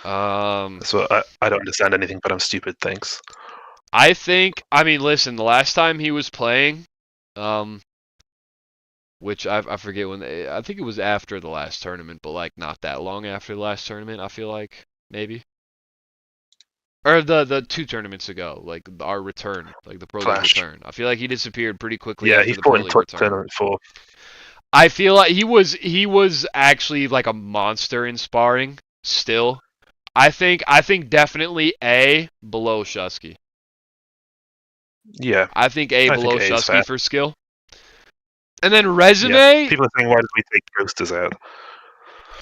So I don't understand anything, but I'm stupid, thanks. I mean, listen, the last time he was playing, which I forget when, I think it was after the last tournament, but like not that long after the last tournament, I feel like, maybe. Or the 2 tournaments ago, like our return, like the Pro League return. I feel like he disappeared pretty quickly after the Pro League return. Tournament 4. I feel like he was actually like a monster in sparring still. I think definitely A below Shusky. Yeah. I think A below Shusky for skill. And then resume. Yeah. People are saying, why did we take Ghosters out?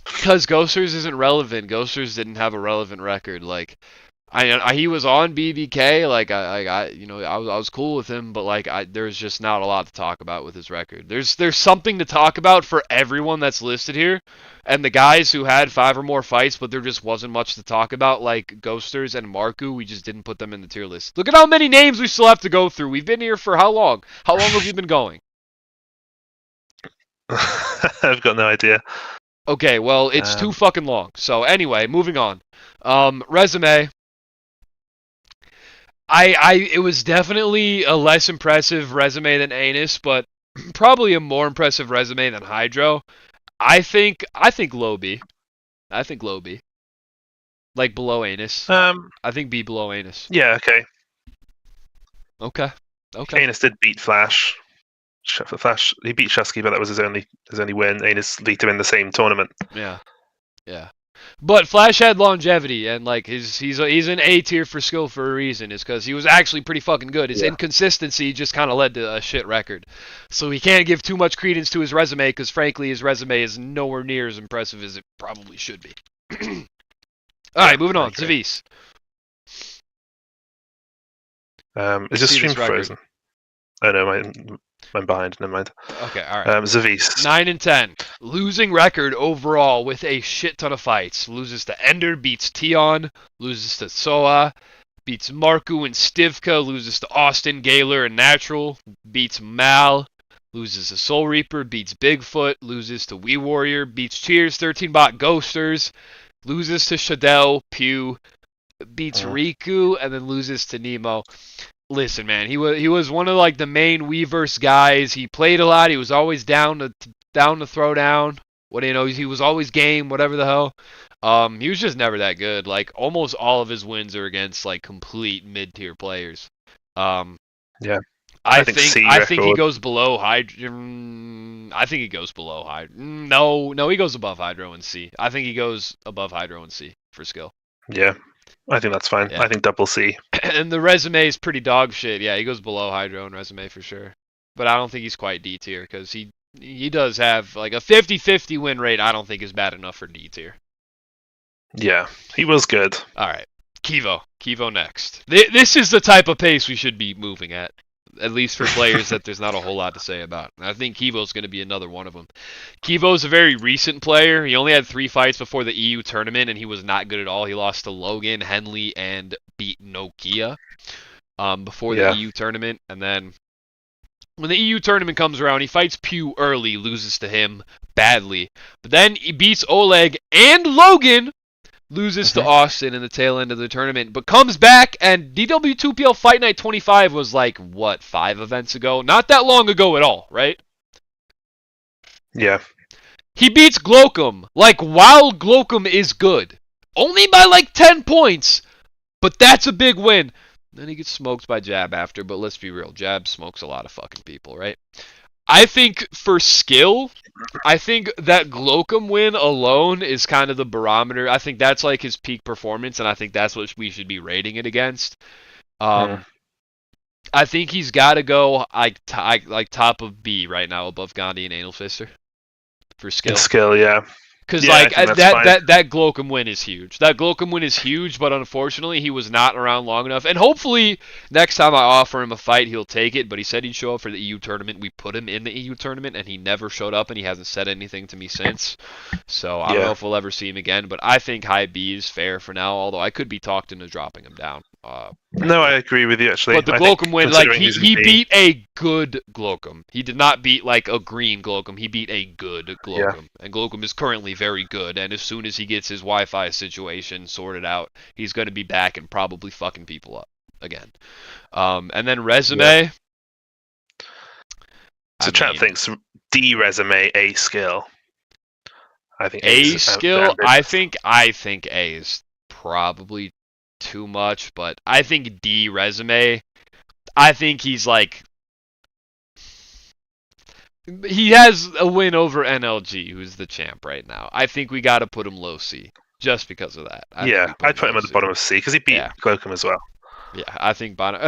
Because Ghosters isn't relevant. Ghosters didn't have a relevant record. Like, he was on BBK. Like, I was cool with him, but like, there's just not a lot to talk about with his record. There's something to talk about for everyone that's listed here, and the guys who had 5 or more fights, but there just wasn't much to talk about. Like Ghosters and Marku, we just didn't put them in the tier list. Look at how many names we still have to go through. We've been here for how long? How long have you been going? I've got no idea. Okay, well, it's too fucking long. So anyway, moving on. Resume. It was definitely a less impressive resume than Anus, but probably a more impressive resume than Hydro. I think low B. I think low B. Like below Anus. I think B below Anus. Yeah, okay. Okay. Anus did beat Flash. Flash, he beat Shusky, but that was his only win. Anus beat him in the same tournament. Yeah. But Flash had longevity, and like he's an A tier for skill for a reason. Is because he was actually pretty fucking good. His inconsistency just kind of led to a shit record. So he can't give too much credence to his resume, because frankly his resume is nowhere near as impressive as it probably should be. All right, moving on. Zavis. Is this stream frozen? Oh no, I'm behind. Never mind. Okay, all right. Zavis. 9 and 10. Losing record overall with a shit ton of fights. Loses to Ender, beats Tion, loses to Soa, beats Marku and Stivka, loses to Austin, Gaylor, and Natural, beats Mal, loses to Soul Reaper, beats Bigfoot, loses to Wee Warrior, beats Cheers, 13-bot Ghosters, loses to Shadell, Pew, beats Riku, and then loses to Nemo. Listen, man, he was one of like the main Weverse guys. He played a lot. He was always down to throw down. What he was always game, whatever the hell. He was just never that good. Like almost all of his wins are against like complete mid-tier players. Yeah. I think think he goes below Hydro. I think he goes below Hydro. No, he goes above Hydro and C. I think he goes above Hydro and C for skill. Yeah, I think that's fine. Yeah. I think double C. And the resume is pretty dog shit. Yeah, he goes below Hydro and resume for sure. But I don't think he's quite D tier because he does have like a 50-50 win rate. I don't think is bad enough for D tier. Yeah, he was good. All right, Kivo next. This is the type of pace we should be moving at least for players that there's not a whole lot to say about. And I think Kivo's going to be another one of them. Kivo's a very recent player. He only had 3 fights before the EU tournament, and he was not good at all. He lost to Logan, Henley, and beat Nokia before the EU tournament. And then when the EU tournament comes around, he fights Pew early, loses to him badly. But then he beats Oleg and Logan, loses to Austin in the tail end of the tournament, but comes back, and DW2PL Fight Night 25 was like, 5 events ago? Not that long ago at all, right? Yeah. He beats Glocum, like, while Glocum is good. Only by like 10 points, but that's a big win. Then he gets smoked by Jab after, but let's be real, Jab smokes a lot of fucking people, right? I think for skill, I think that Glocum win alone is kind of the barometer. I think that's like his peak performance, and I think that's what we should be rating it against. I think he's got to go like top of B right now, above Gandhi and Anal Fister for skill. In skill, yeah. Because that Glocum win is huge. That Glocum win is huge, but unfortunately he was not around long enough. And hopefully next time I offer him a fight, he'll take it. But he said he'd show up for the EU tournament. We put him in the EU tournament, and he never showed up, and he hasn't said anything to me since. So I don't know if we'll ever see him again. But I think high B is fair for now, although I could be talked into dropping him down. No, I agree with you, actually. But the Glocum win, like, he beat a good Glocum. He did not beat, like, a green Glocum. He beat a good Glocum. Yeah. And Glocum is currently very good, and as soon as he gets his Wi-Fi situation sorted out, he's going to be back and probably fucking people up again. And then resume. Yeah. So Trap thinks D resume, A skill. I think A skill. I think A is probably too much, but I think D resume. I think he's like, he has a win over NLG, who's the champ right now. I think we got to put him low C just because of that. I'd put him at the bottom of C because he beat Glocum as well. Yeah, I think bottom.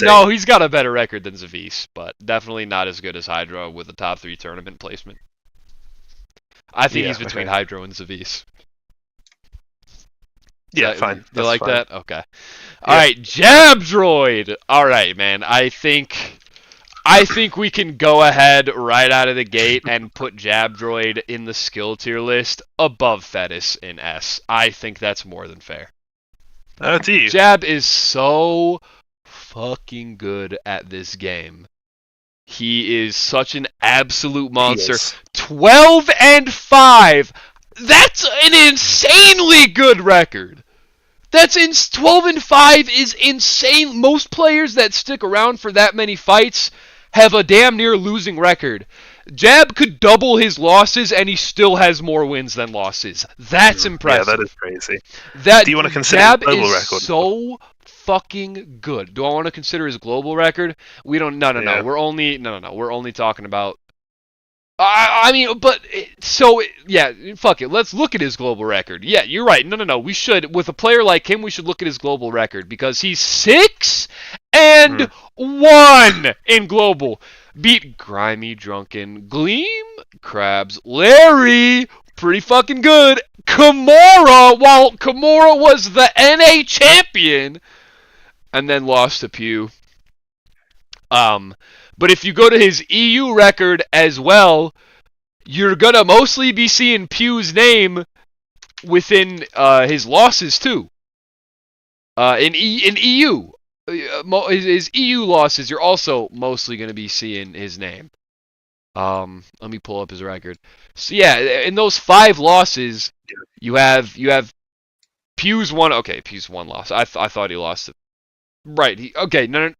No, he's got a better record than Zavis, but definitely not as good as Hydro with a top 3 tournament placement. I think he's between Hydro and Zavis. Yeah, fine. You like fine. That? Okay. All right, Jab Droid. All right, man. I think we can go ahead right out of the gate and put Jab Droid in the skill tier list above Fetus in S. I think that's more than fair. Oh, do you? Jab is so fucking good at this game. He is such an absolute monster. 12-5. That's an insanely good record. 12-5 is insane. Most players that stick around for that many fights have a damn near losing record. Jab could double his losses, and he still has more wins than losses. That's impressive. Yeah, that is crazy. Do you want to consider Jab his global is record? So fucking good. Do I want to consider his global record? We don't. No. We're only talking about. I mean, but fuck it. Let's look at his global record. Yeah, you're right. No. We should, with a player like him, we should look at his global record because he's 6-1 in global. Beat Grimy, Drunken, Gleam, Krabs, Larry, pretty fucking good. Kimura, while Kimura was the NA champion, and then lost to Pew. But if you go to his EU record as well, you're gonna mostly be seeing Pew's name within his losses too. In EU, his EU losses, you're also mostly gonna be seeing his name. Let me pull up his record. So yeah, in those 5 losses, you have Pugh's one. Okay, Pugh's one loss. I thought he lost it. Right. Okay. No.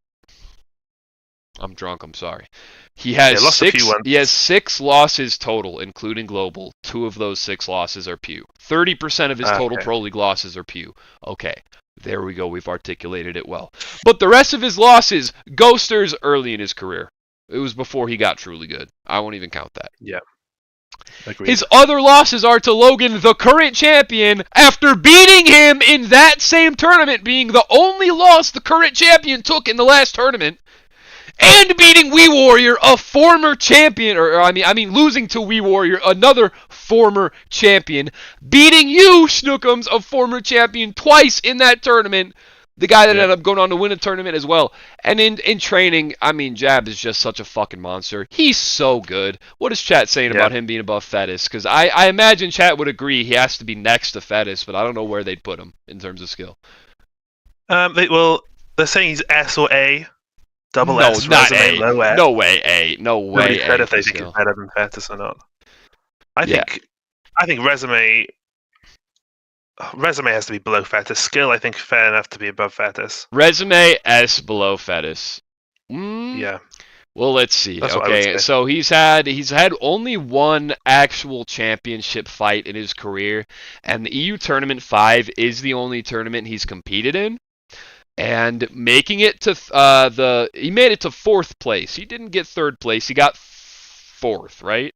I'm drunk. I'm sorry. He has lost a few 6. ones. He has 6 losses total, including global. 2 of those 6 losses are Pugh. 30% of his total pro league losses are Pugh. Okay. There we go. We've articulated it well. But the rest of his losses, ghosters early in his career. It was before he got truly good. I won't even count that. Yeah. Agreed. His other losses are to Logan, the current champion, after beating him in that same tournament, being the only loss the current champion took in the last tournament, and beating Wii Warrior, a former champion, or I mean losing to Wii Warrior, another former champion, beating you, Schnookums, a former champion, twice in that tournament. The guy that ended up going on to win a tournament as well. And in training, I mean, Jab is just such a fucking monster. He's so good. What is chat saying about him being above Fettis? Because I imagine chat would agree he has to be next to Fettis, but I don't know where they'd put him in terms of skill. They're saying he's S or A. Double no, S, not resume, A. low S. No way A. No way Nobody said A if they think skill. it's better than Fettis or not. I think resume has to be below Fettis. Skill, I think, fair enough to be above Fettis. Resume S below Fettis. Yeah. Well, let's see. That's what I would Okay, say. so he's had only one actual championship fight in his career, and the EU Tournament 5 is the only tournament he's competed in. And making it to he made it to 4th place. He didn't get 3rd place. He got 4th, right?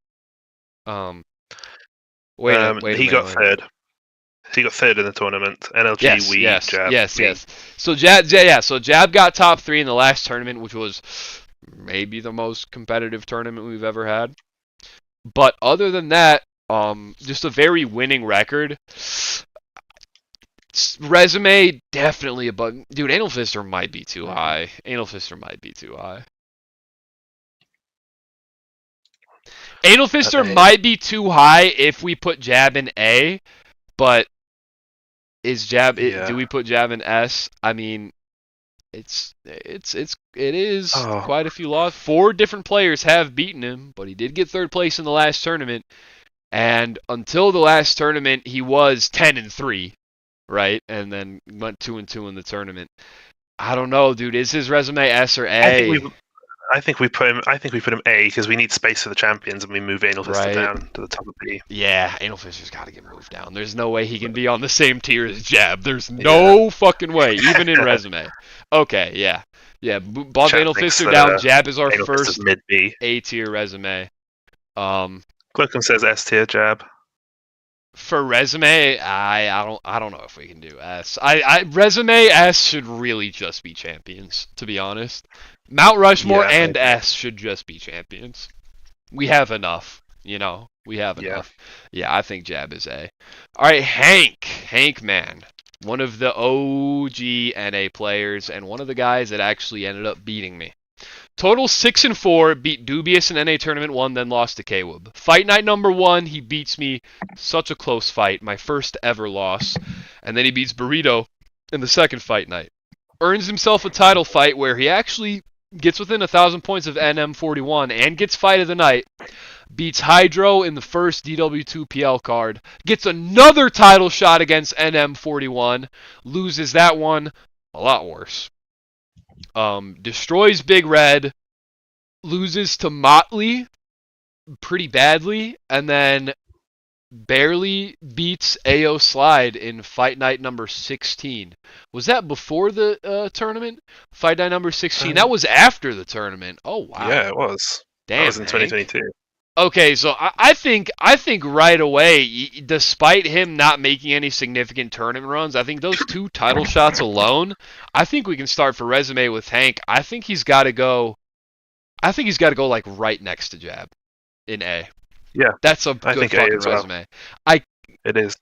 Wait. He got 3rd. He got 3rd in the tournament. NLG, Jab. Yes. So Jab got top 3 in the last tournament, which was maybe the most competitive tournament we've ever had. But other than that, just a very winning record. Resume definitely above. Dude, Anal Fister might be too high. Anal Fister might be too high if we put Jab in A, but is Jab? Do we put Jab in S? I mean, it is quite a few losses. 4 different players have beaten him, but he did get 3rd place in the last tournament, and until the last tournament, he was 10-3. Right, and then went 2-2 in the tournament. I don't know, dude. Is his resume S or A? I think we put him A because we need space for the champions, and we move Anal Fister down to the top of B. Yeah, Anal Fister's got to get moved down. There's no way he can be on the same tier as Jab. There's no fucking way, even in resume. Okay, yeah. Bump Anal Fister down. Jab is our first mid B A tier resume. Cloakum says S tier Jab. For resume, I don't know if we can do S. Resume S should really just be champions, to be honest. Mount Rushmore and S should just be champions. We have enough, We have enough. Yeah, I think Jab is A. All right, Hank man, one of the OG NA players and one of the guys that actually ended up beating me. Total 6-4, beat Dubious in NA Tournament 1, then lost to Kwub. Fight night number 1, he beats me. Such a close fight, my first ever loss. And then he beats Burrito in the second fight night. Earns himself a title fight where he actually gets within 1,000 points of NM41 and gets fight of the night. Beats Hydro in the first DW2PL card. Gets another title shot against NM41. Loses that one a lot worse. Destroys Big Red, loses to Motley pretty badly, and then barely beats AO Slide in fight night number 16. Was that before the tournament? Fight night number 16. That was after the tournament. Oh wow. Yeah, it was. Damn. That was in 2022. Okay, so I think right away, despite him not making any significant tournament runs, I think those 2 title shots alone, I think we can start for resume with Hank. I think he's got to go like right next to Jab in A. Yeah. That's a good fucking resume. It is.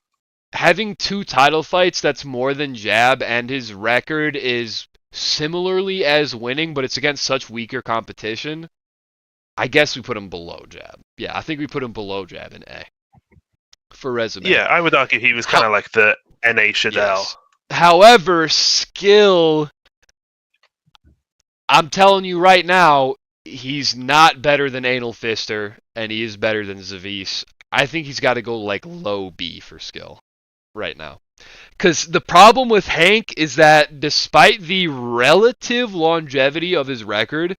Having 2 title fights, that's more than Jab, and his record is similarly as winning, but it's against such weaker competition. I guess we put him below Jab. Yeah, I think we put him below Jab in A. For resume. Yeah, I would argue he was kind of like the NA Shadell. Yes. However, skill, I'm telling you right now, he's not better than Anal Fister, and he is better than Zavis. I think he's got to go like low B for skill right now. Because the problem with Hank is that despite the relative longevity of his record,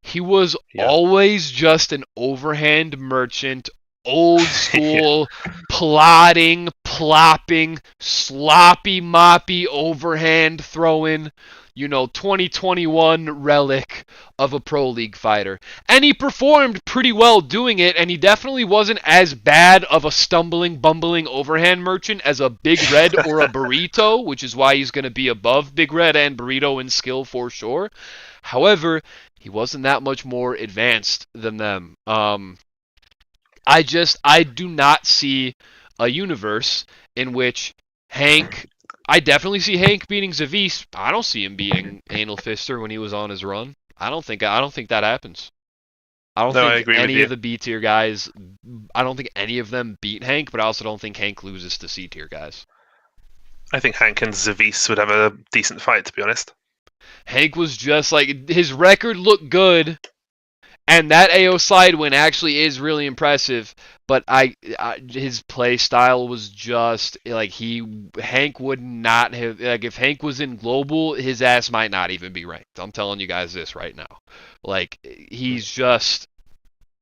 he was always just an overhand merchant, old school, plotting, plopping, sloppy moppy overhand throwing, 2021 relic of a pro league fighter. And he performed pretty well doing it, and he definitely wasn't as bad of a stumbling, bumbling overhand merchant as a Big Red or a Burrito, which is why he's going to be above Big Red and Burrito in skill for sure. However, he wasn't that much more advanced than them. I do not see a universe in which I definitely see Hank beating Zavis. I don't see him beating Anal Fister when he was on his run. I don't think that happens. I don't think any of the B tier guys. I don't think any of them beat Hank, but I also don't think Hank loses to C tier guys. I think Hank and Zavis would have a decent fight, to be honest. Hank was just like, his record looked good, and that AO slide win actually is really impressive, but his play style was just like Hank would not have, like, if Hank was in global, his ass might not even be ranked. I'm telling you guys this right now. Like, he's just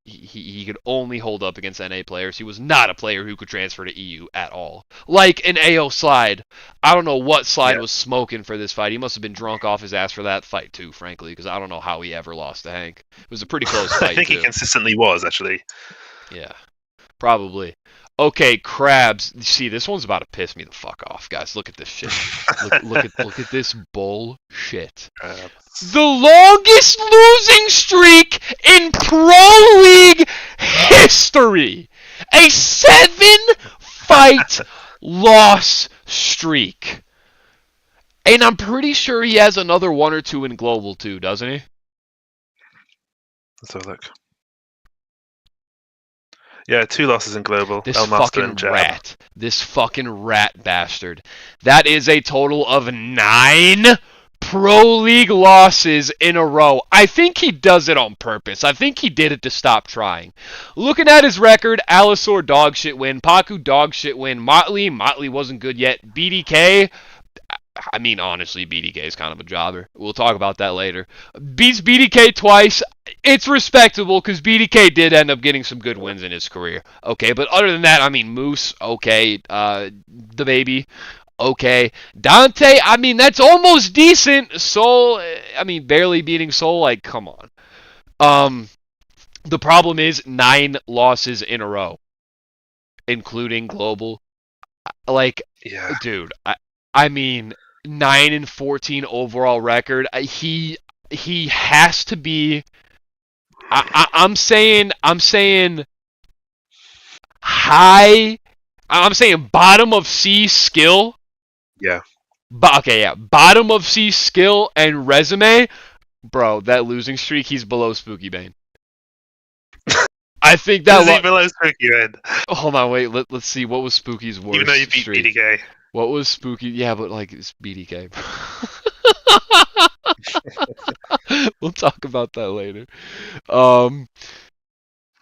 he could only hold up against NA players. He was not a player who could transfer to EU at all. Like an AO slide. I don't know what slide was smoking for this fight. He must have been drunk off his ass for that fight too, frankly, because I don't know how he ever lost to Hank. It was a pretty close fight. I think he consistently was, actually. Yeah, probably. Okay, Krabs. See, this one's about to piss me the fuck off, guys. Look at this shit. Look at this bullshit. The longest losing streak in Pro League history. A 7-fight loss streak. And I'm pretty sure he has another 1 or 2 in global too, doesn't he? Let's have a look. Yeah, 2 losses in global. This fucking rat. This fucking rat bastard. That is a total of 9 Pro League losses in a row. I think he does it on purpose. I think he did it to stop trying. Looking at his record, Alisor dogshit win, Paku dogshit win, Motley wasn't good yet, BDK, I mean, honestly, BDK is kind of a jobber. We'll talk about that later. Beats BDK twice. It's respectable because BDK did end up getting some good wins in his career. Okay, but other than that, I mean, Moose, okay. The baby, okay. Dante, I mean, that's almost decent. Soul, I mean, barely beating Soul, like, come on. The problem is 9 losses in a row, including global. Like, dude, I mean, 9-14 overall record. He has to be. I'm saying high. I'm saying bottom of C skill. Yeah. Bottom of C skill and resume, bro. That losing streak, he's below Spooky Bane. I think that. Is he below Spooky Bane? Hold on, wait. Let's see. What was Spooky's worst? Even though you beat streak? BDK. What was Spooky? Yeah, but like it's BDK. We'll talk about that later.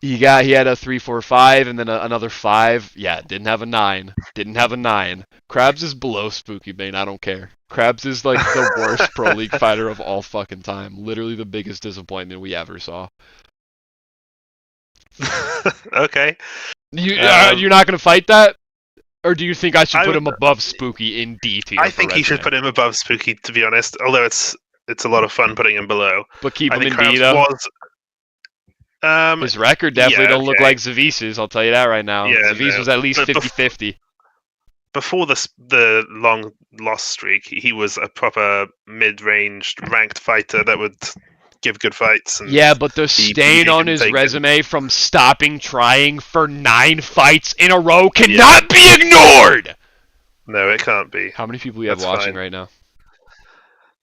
He had a 3-4-5 and then another 5. Yeah, didn't have a 9. Krabs is below Spooky Bane. I don't care. Krabs is like the worst Pro League fighter of all fucking time. Literally the biggest disappointment we ever saw. Okay. You're not gonna fight that? Or do you think I should put him above Spooky in D tier? I think you should put him above Spooky, to be honest. Although it's a lot of fun putting him below. But keep him in D though. His record definitely don't look like Zavis's. I'll tell you that right now. Yeah, Zavis was at least 50-50. Before the long loss streak, he was a proper mid-range ranked fighter that would give good fights. And yeah, but the stain on his resume from stopping trying for 9 fights in a row cannot be ignored! No, it can't be. How many people you have watching right now?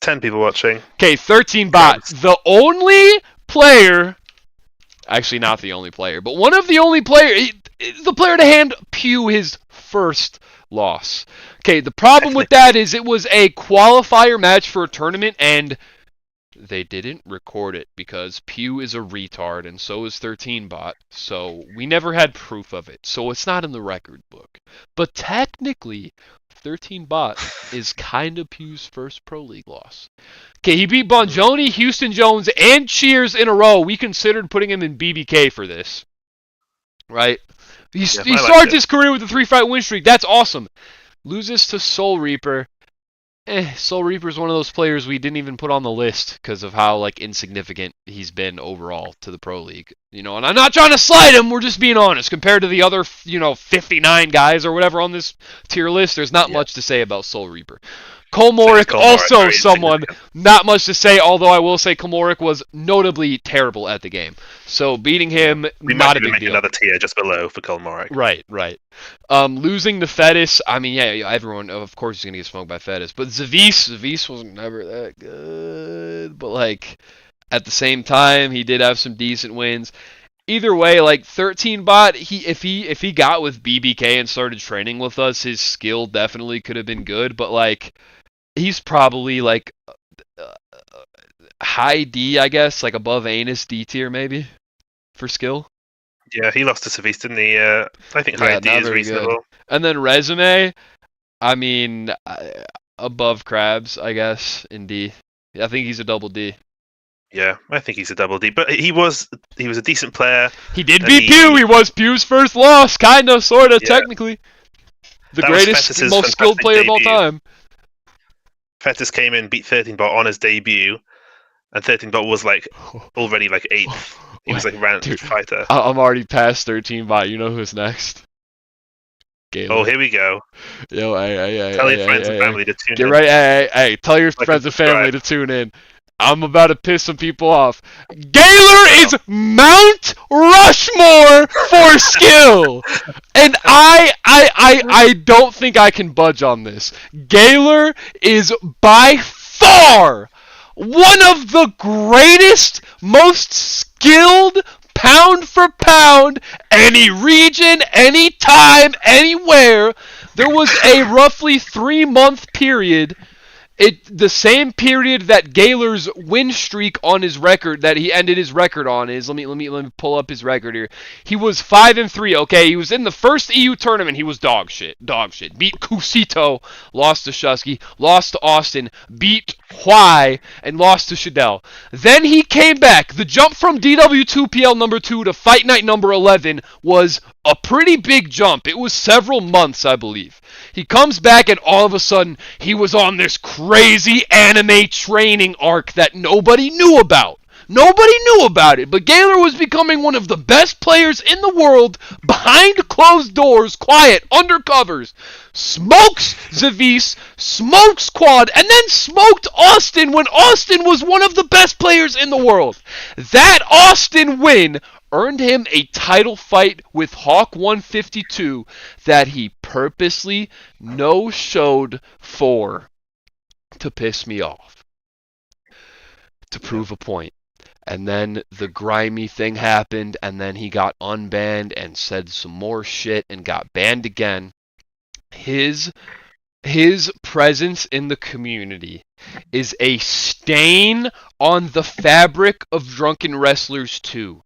10 people watching. Okay, 13 bots. The only player... Actually, not the only player, but one of the only players... The player to hand Pew his first loss. Okay, the problem with that is it was a qualifier match for a tournament, and... they didn't record it because Pew is a retard and so is 13bot, so we never had proof of it. So it's not in the record book. But technically, 13bot is kind of Pew's first Pro League loss. Okay, he beat Bonjoni, Houston Jones, and Cheers in a row. We considered putting him in BBK for this. Right? He starts his career with a 3-fight win streak. That's awesome. Loses to Soul Reaper. Soul Reaper is one of those players we didn't even put on the list because of how insignificant he's been overall to the Pro League. And I'm not trying to slide him, we're just being honest. Compared to the other, 59 guys or whatever on this tier list, there's not much to say about Soul Reaper. Kolmoric, also someone, not much to say, although I will say Kolmoric was notably terrible at the game. So beating him, not a big deal. Another tier just below for Kolmoric. Right. Losing to Fettis, everyone, of course, is going to get smoked by Fettis. But Zavis was never that good. But, at the same time, he did have some decent wins. Either way, 13bot, if he got with BBK and started training with us, his skill definitely could have been good. But, he's probably high D, I guess, above Anus D tier maybe for skill. Yeah, he lost to Savis, didn't he? I think high D is reasonable. Good. And then resume, above Krabs, I guess, in D. I think he's a double D. Yeah, I think he's a double D, but he was a decent player. He did beat Pew. He was Pew's first loss, kind of, sort of, technically. The greatest, most skilled player of all time. Fettis came in, beat 13bot on his debut, and 13bot was already 8th. He was ranked fighter. I'm already past 13bot. You know who's next? Gaylor. Oh, here we go. Yo, tell your friends and family to tune in. Get right, hey, tell your friends and family to tune in. I'm about to piss some people off. Gaylor is Mount Rushmore for skill, and I don't think I can budge on this. Gaylor is by far one of the greatest, most skilled, pound for pound, any region, any time, anywhere. There was a roughly 3-month period. The same period that Gaylor's win streak on his record that he ended his record on is, let me pull up his record here. He was 5-3. Okay, he was in the first EU tournament. He was dog shit. Beat Cusito, lost to Shusky, lost to Austin, beat Hwai, and lost to Shadell. Then he came back. The jump from DW2PL number 2 to Fight Night number 11 was a pretty big jump. It was several months, I believe. He comes back and all of a sudden he was on this crazy anime training arc that nobody knew about. Nobody knew about it, but Gaylor was becoming one of the best players in the world behind closed doors, quiet, under covers. Smokes Zavis, smokes Quad, and then smoked Austin when Austin was one of the best players in the world. That Austin win earned him a title fight with Hawk 152 that he purposely no-showed for to piss me off, to prove a point. And then the grimy thing happened, and then he got unbanned and said some more shit and got banned again. His presence in the community is a stain on the fabric of Drunken Wrestlers 2.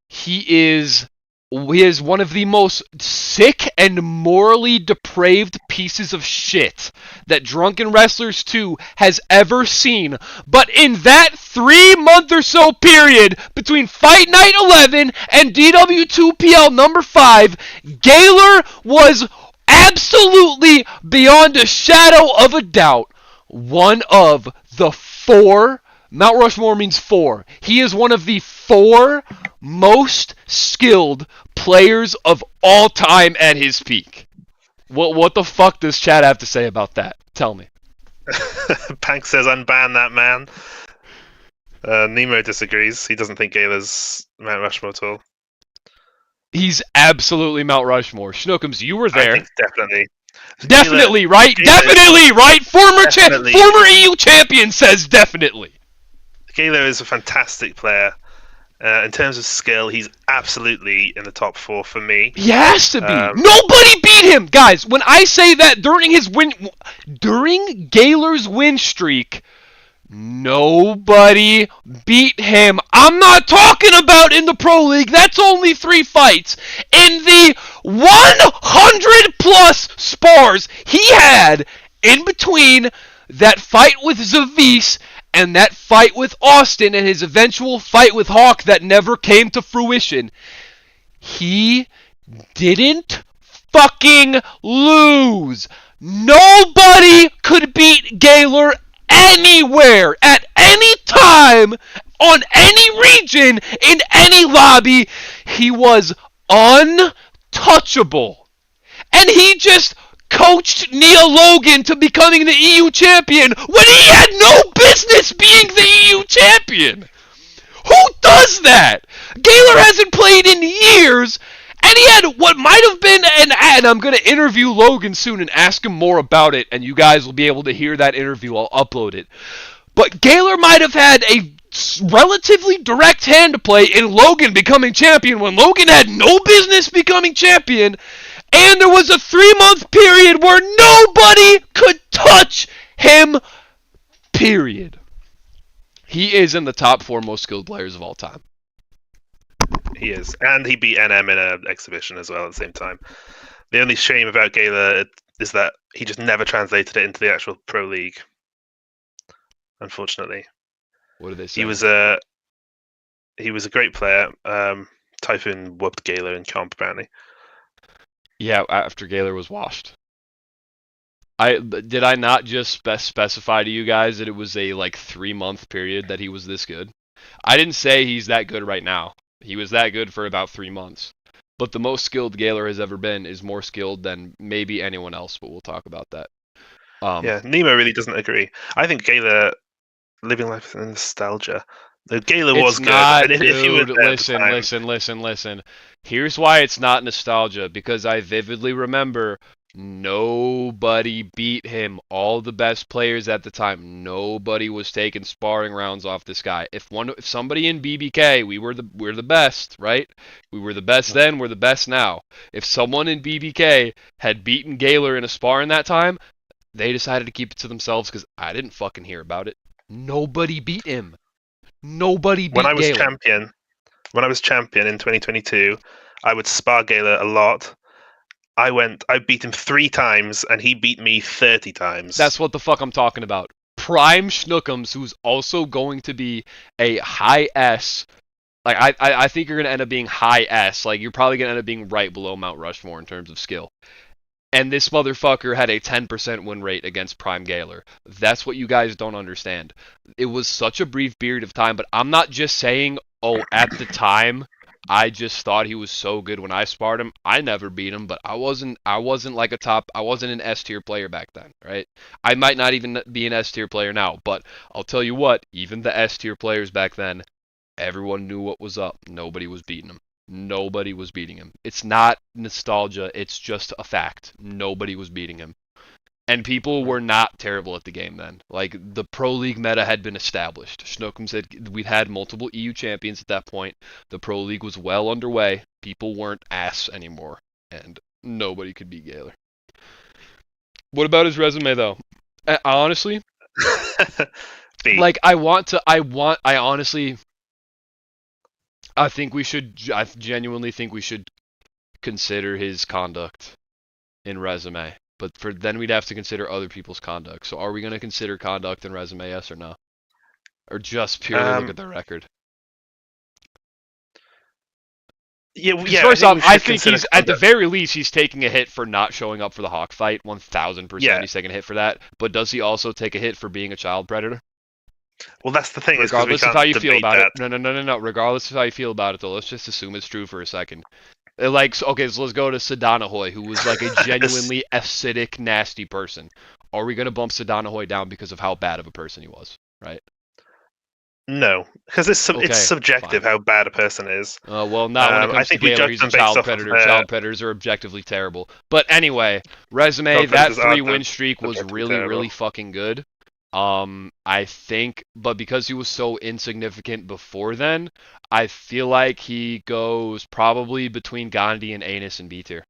He is one of the most sick and morally depraved pieces of shit that Drunken Wrestlers 2 has ever seen. But in that 3-month or so period between Fight Night 11 and DW2PL number 5, Gaylor was absolutely, beyond a shadow of a doubt, one of the 4. Mount Rushmore means 4. He is one of the 4 most skilled players of all time at his peak. What the fuck does Chad have to say about that? Tell me. Pank says unban that man. Nemo disagrees. He doesn't think Gaylor's Mount Rushmore at all. He's absolutely Mount Rushmore. Schnookums, you were there. I think definitely. Definitely, right? Definitely, right? Former EU champion says definitely. Gaylor is a fantastic player. In terms of skill, he's absolutely in the top 4 for me. He has to be. Nobody beat him, guys. When I say that during Gaylor's win streak, Nobody beat him. I'm not talking about in the Pro League. That's only 3 fights. In the 100 plus spars he had in between that fight with Zavis and that fight with Austin and his eventual fight with Hawk that never came to fruition, he didn't fucking lose. Nobody could beat Gaylor anywhere, at any time, on any region, in any lobby. He was untouchable. And he just coached Neil Logan to becoming the EU champion when he had no business being the EU champion. Who does that? Gaylor hasn't played in years, and he had what might have been an ad. I'm going to interview Logan soon and ask him more about it, and you guys will be able to hear that interview. I'll upload it. But Gaylor might have had a relatively direct hand to play in Logan becoming champion when Logan had no business becoming champion, and there was a 3-month period where nobody could touch him, period. He is in the top 4 most skilled players of all time. He is. And he beat NM in an exhibition as well at the same time. The only shame about Gaylor is that he just never translated it into the actual Pro League. Unfortunately. What did they say? He was a great player. Typhoon whooped Gaylor in comp, apparently. Yeah, after Gaylor was washed. Did I not just specify to you guys that it was a 3-month period that he was this good? I didn't say he's that good right now. He was that good for about 3 months. But the most skilled Gaylor has ever been is more skilled than maybe anyone else, but we'll talk about that. Yeah, Nemo really doesn't agree. I think Gaylor, living life in nostalgia. Gaylor was good. Not, dude, listen. Here's why it's not nostalgia. Because I vividly remember nobody beat him. All the best players at the time, nobody was taking sparring rounds off this guy. If somebody in BBK, we're the best, right? We were the best then, we're the best now. If someone in BBK had beaten Gaylor in a spar in that time, they decided to keep it to themselves because I didn't fucking hear about it. Nobody beat him. Nobody beat Gaylor. When I was champion in 2022, I would spar Gaylor a lot. I beat him 3 times, and he beat me 30 times. That's what the fuck I'm talking about. Prime Schnookums, who's also going to be a high S. I think you're going to end up being high S. You're probably going to end up being right below Mount Rushmore in terms of skill. And this motherfucker had a 10% win rate against Prime Gaylor. That's what you guys don't understand. It was such a brief period of time, but I'm not just saying, at the time, I just thought he was so good when I sparred him. I never beat him, but I wasn't I wasn't an S tier player back then, right? I might not even be an S tier player now, but I'll tell you what, even the S tier players back then, everyone knew what was up. Nobody was beating him. Nobody was beating him. It's not nostalgia, it's just a fact. Nobody was beating him. And people were not terrible at the game then. The Pro League meta had been established. Schnookums said we'd had multiple EU champions at that point. The Pro League was well underway. People weren't ass anymore. And nobody could beat Gaylor. What about his resume, though? Honestly, I genuinely think we should consider his conduct in resume. But then we'd have to consider other people's conduct. So are we going to consider conduct in resume, yes or no? Or just purely look at the record? First off, I think he's, at the very least, he's taking a hit for not showing up for the Hawk fight. 1,000% he's taking a hit for that. But does he also take a hit for being a child predator? Well, that's the thing. Regardless of how you feel about it. No. Regardless of how you feel about it, though, let's just assume it's true for a second. So let's go to Sadanahoy, who was a genuinely acidic, nasty person. Are we going to bump Sadanahoy down because of how bad of a person he was, right? No, because it's subjective how bad a person is. Well, not when it comes to Gaylor, he's a child predator. Child predators are objectively terrible. But anyway, resume, that 3-win streak was really fucking good. I think, but because he was so insignificant before then, I feel like he goes probably between Gandhi and Anus and B tier.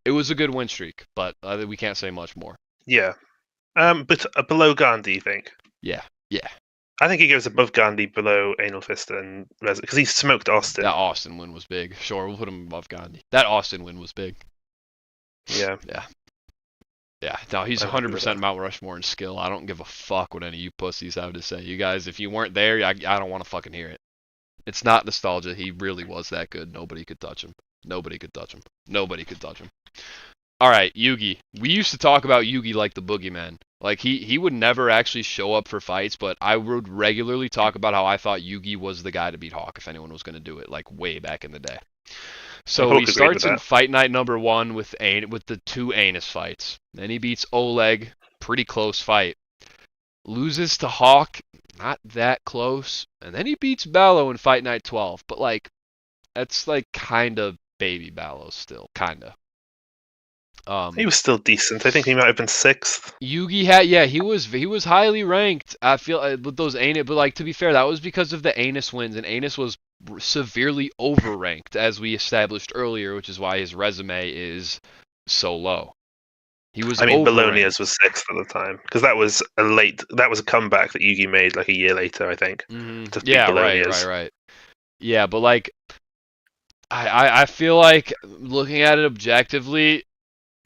It was a good win streak, but we can't say much more. Yeah. But below Gandhi, you think? Yeah, yeah. I think he goes above Gandhi, below Anal Fist and because he smoked Austin. That Austin win was big. Sure, we'll put him above Gandhi. That Austin win was big. Yeah. Yeah. Yeah, no, he's I'm happy with 100% that. Mount Rushmore in skill. I don't give a fuck what any of you pussies have to say. You guys, if you weren't there, I don't want to fucking hear it. It's not nostalgia. He really was that good. Nobody could touch him. Nobody could touch him. Nobody could touch him. All right, Yugi. We used to talk about Yugi like the boogeyman. Like he would never actually show up for fights, but I would regularly talk about how I thought Yugi was the guy to beat Hawk if anyone was going to do it, like way back in the day. So he Hulk agreed with starts in that. fight night number 1 with the 2 Anus fights. Then he beats Oleg, pretty close fight. Loses to Hawk, not that close. And then he beats Ballo in fight night 12. But like, that's like kind of baby Ballo still, kind of. He was still decent. I think he might have been 6th. Yugi had, yeah, he was highly ranked. I feel with those Anus, but like to be fair, that was because of the Anus wins, and Anus was severely overranked, as we established earlier, which is why his resume is so low. He was I mean, overranked. Bologna's was 6th at the time because that was a comeback that Yugi made like a year later, I think. To beat Yeah, Bologna's. right. Yeah, but like, I feel like looking at it objectively,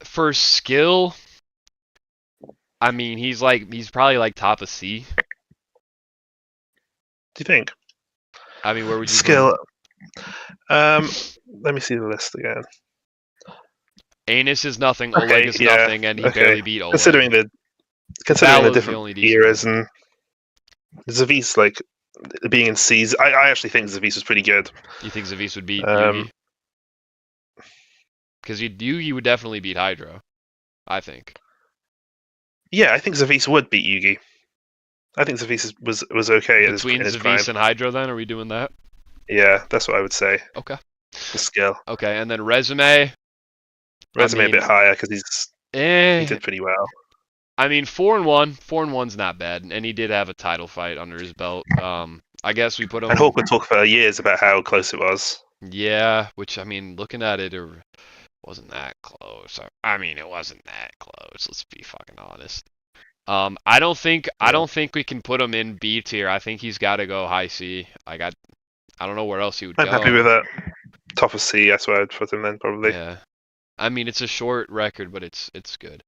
for skill, I mean, he's probably like top of C. Do you think? I mean, where would you Skill. put Let me see the list again. Anus is nothing, Okay, Oleg is yeah, nothing, and he okay. barely beat Oleg. Considering the Ballo's the different only decent eras and Zavis like being in C's, I actually think Zavis was pretty good. You think Zavis would beat Yugi? Because Yugi would definitely beat Hydra, I think. Yeah, I think Zavis would beat Yugi. I think Zavis was okay Between in his Zavis prime. and Hydra, then, are we doing that? Yeah, that's what I would say. Okay. The skill. Okay, and then resume. Resume a bit higher because he did pretty well. I mean, 4-1. 4-1's not bad, and he did have a title fight under his belt. I guess we put him. And Hawk would talk for years about how close it was. Yeah, which I mean, looking at it, it wasn't that close. I mean, it wasn't that close. Let's be fucking honest. I don't think we can put him in B tier. I think he's got to go high C. I don't know where else he would go. I'm happy with that. Top of C, that's where I'd put him then probably. Yeah. I mean, it's a short record, but it's good.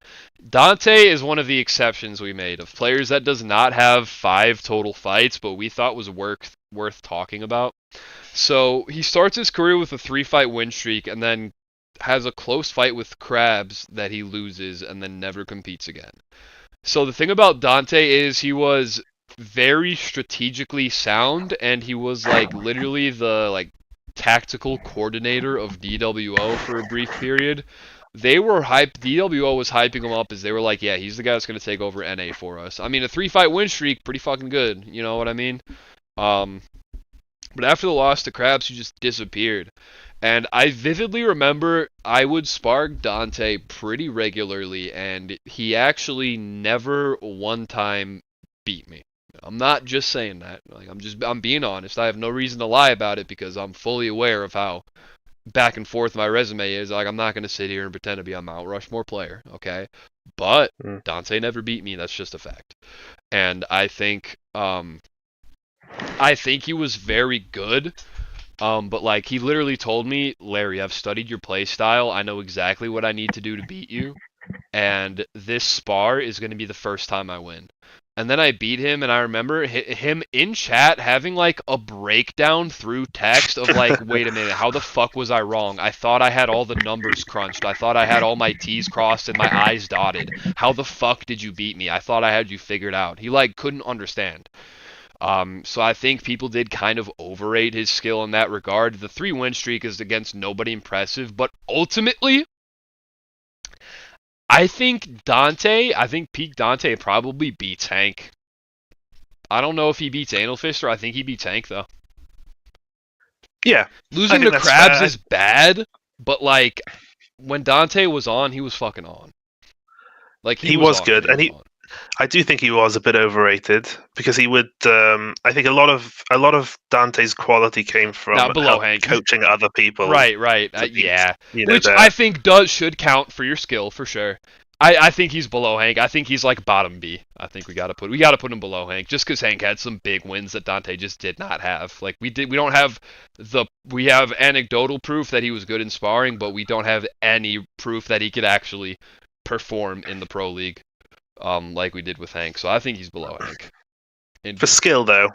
Dante is one of the exceptions we made of players that does not have 5 total fights, but we thought was worth talking about. So he starts his career with a 3-fight win streak, and then has a close fight with Krabs that he loses, and then never competes again. So the thing about Dante is he was very strategically sound, and he was like literally the like tactical coordinator of DWO for a brief period. They were DWO was hyping him up as they were like, yeah, he's the guy that's going to take over NA for us. I mean, a 3-fight win streak, pretty fucking good. You know what I mean? But after the loss to Krabs, he just disappeared. And I vividly remember I would spark Dante pretty regularly, and he actually never one time beat me. I'm not just saying that. Like I'm being honest. I have no reason to lie about it because I'm fully aware of how back and forth my resume is. Like I'm not going to sit here and pretend to be a Mount Rushmore player, okay? But Dante never beat me. That's just a fact. And I think he was very good. But like he literally told me, Larry, I've studied your play style. I know exactly what I need to do to beat you. And this spar is going to be the first time I win. And then I beat him, and I remember him in chat having like a breakdown through text of like, wait a minute, how the fuck was I wrong? I thought I had all the numbers crunched. I thought I had all my T's crossed and my I's dotted. How the fuck did you beat me? I thought I had you figured out. He like couldn't understand. So I think people did kind of overrate his skill in that regard. The 3-win streak is against nobody impressive, but ultimately, I think peak Dante probably beats Hank. I don't know if he beats Anal Fist, or I think he beats Hank, though. Yeah. Losing to Krabs is bad, but like, when Dante was on, he was fucking on. Like he was good, and I do think he was a bit overrated because he would. I think a lot of Dante's quality came from coaching other people. Right. Yeah, which I think should count for your skill for sure. I think he's below Hank. I think he's like bottom B. I think we gotta put him below Hank just because Hank had some big wins that Dante just did not have. Like we don't have we have anecdotal proof that he was good in sparring, but we don't have any proof that he could actually perform in the pro league, like we did with Hank. So I think he's below Hank. For skill though,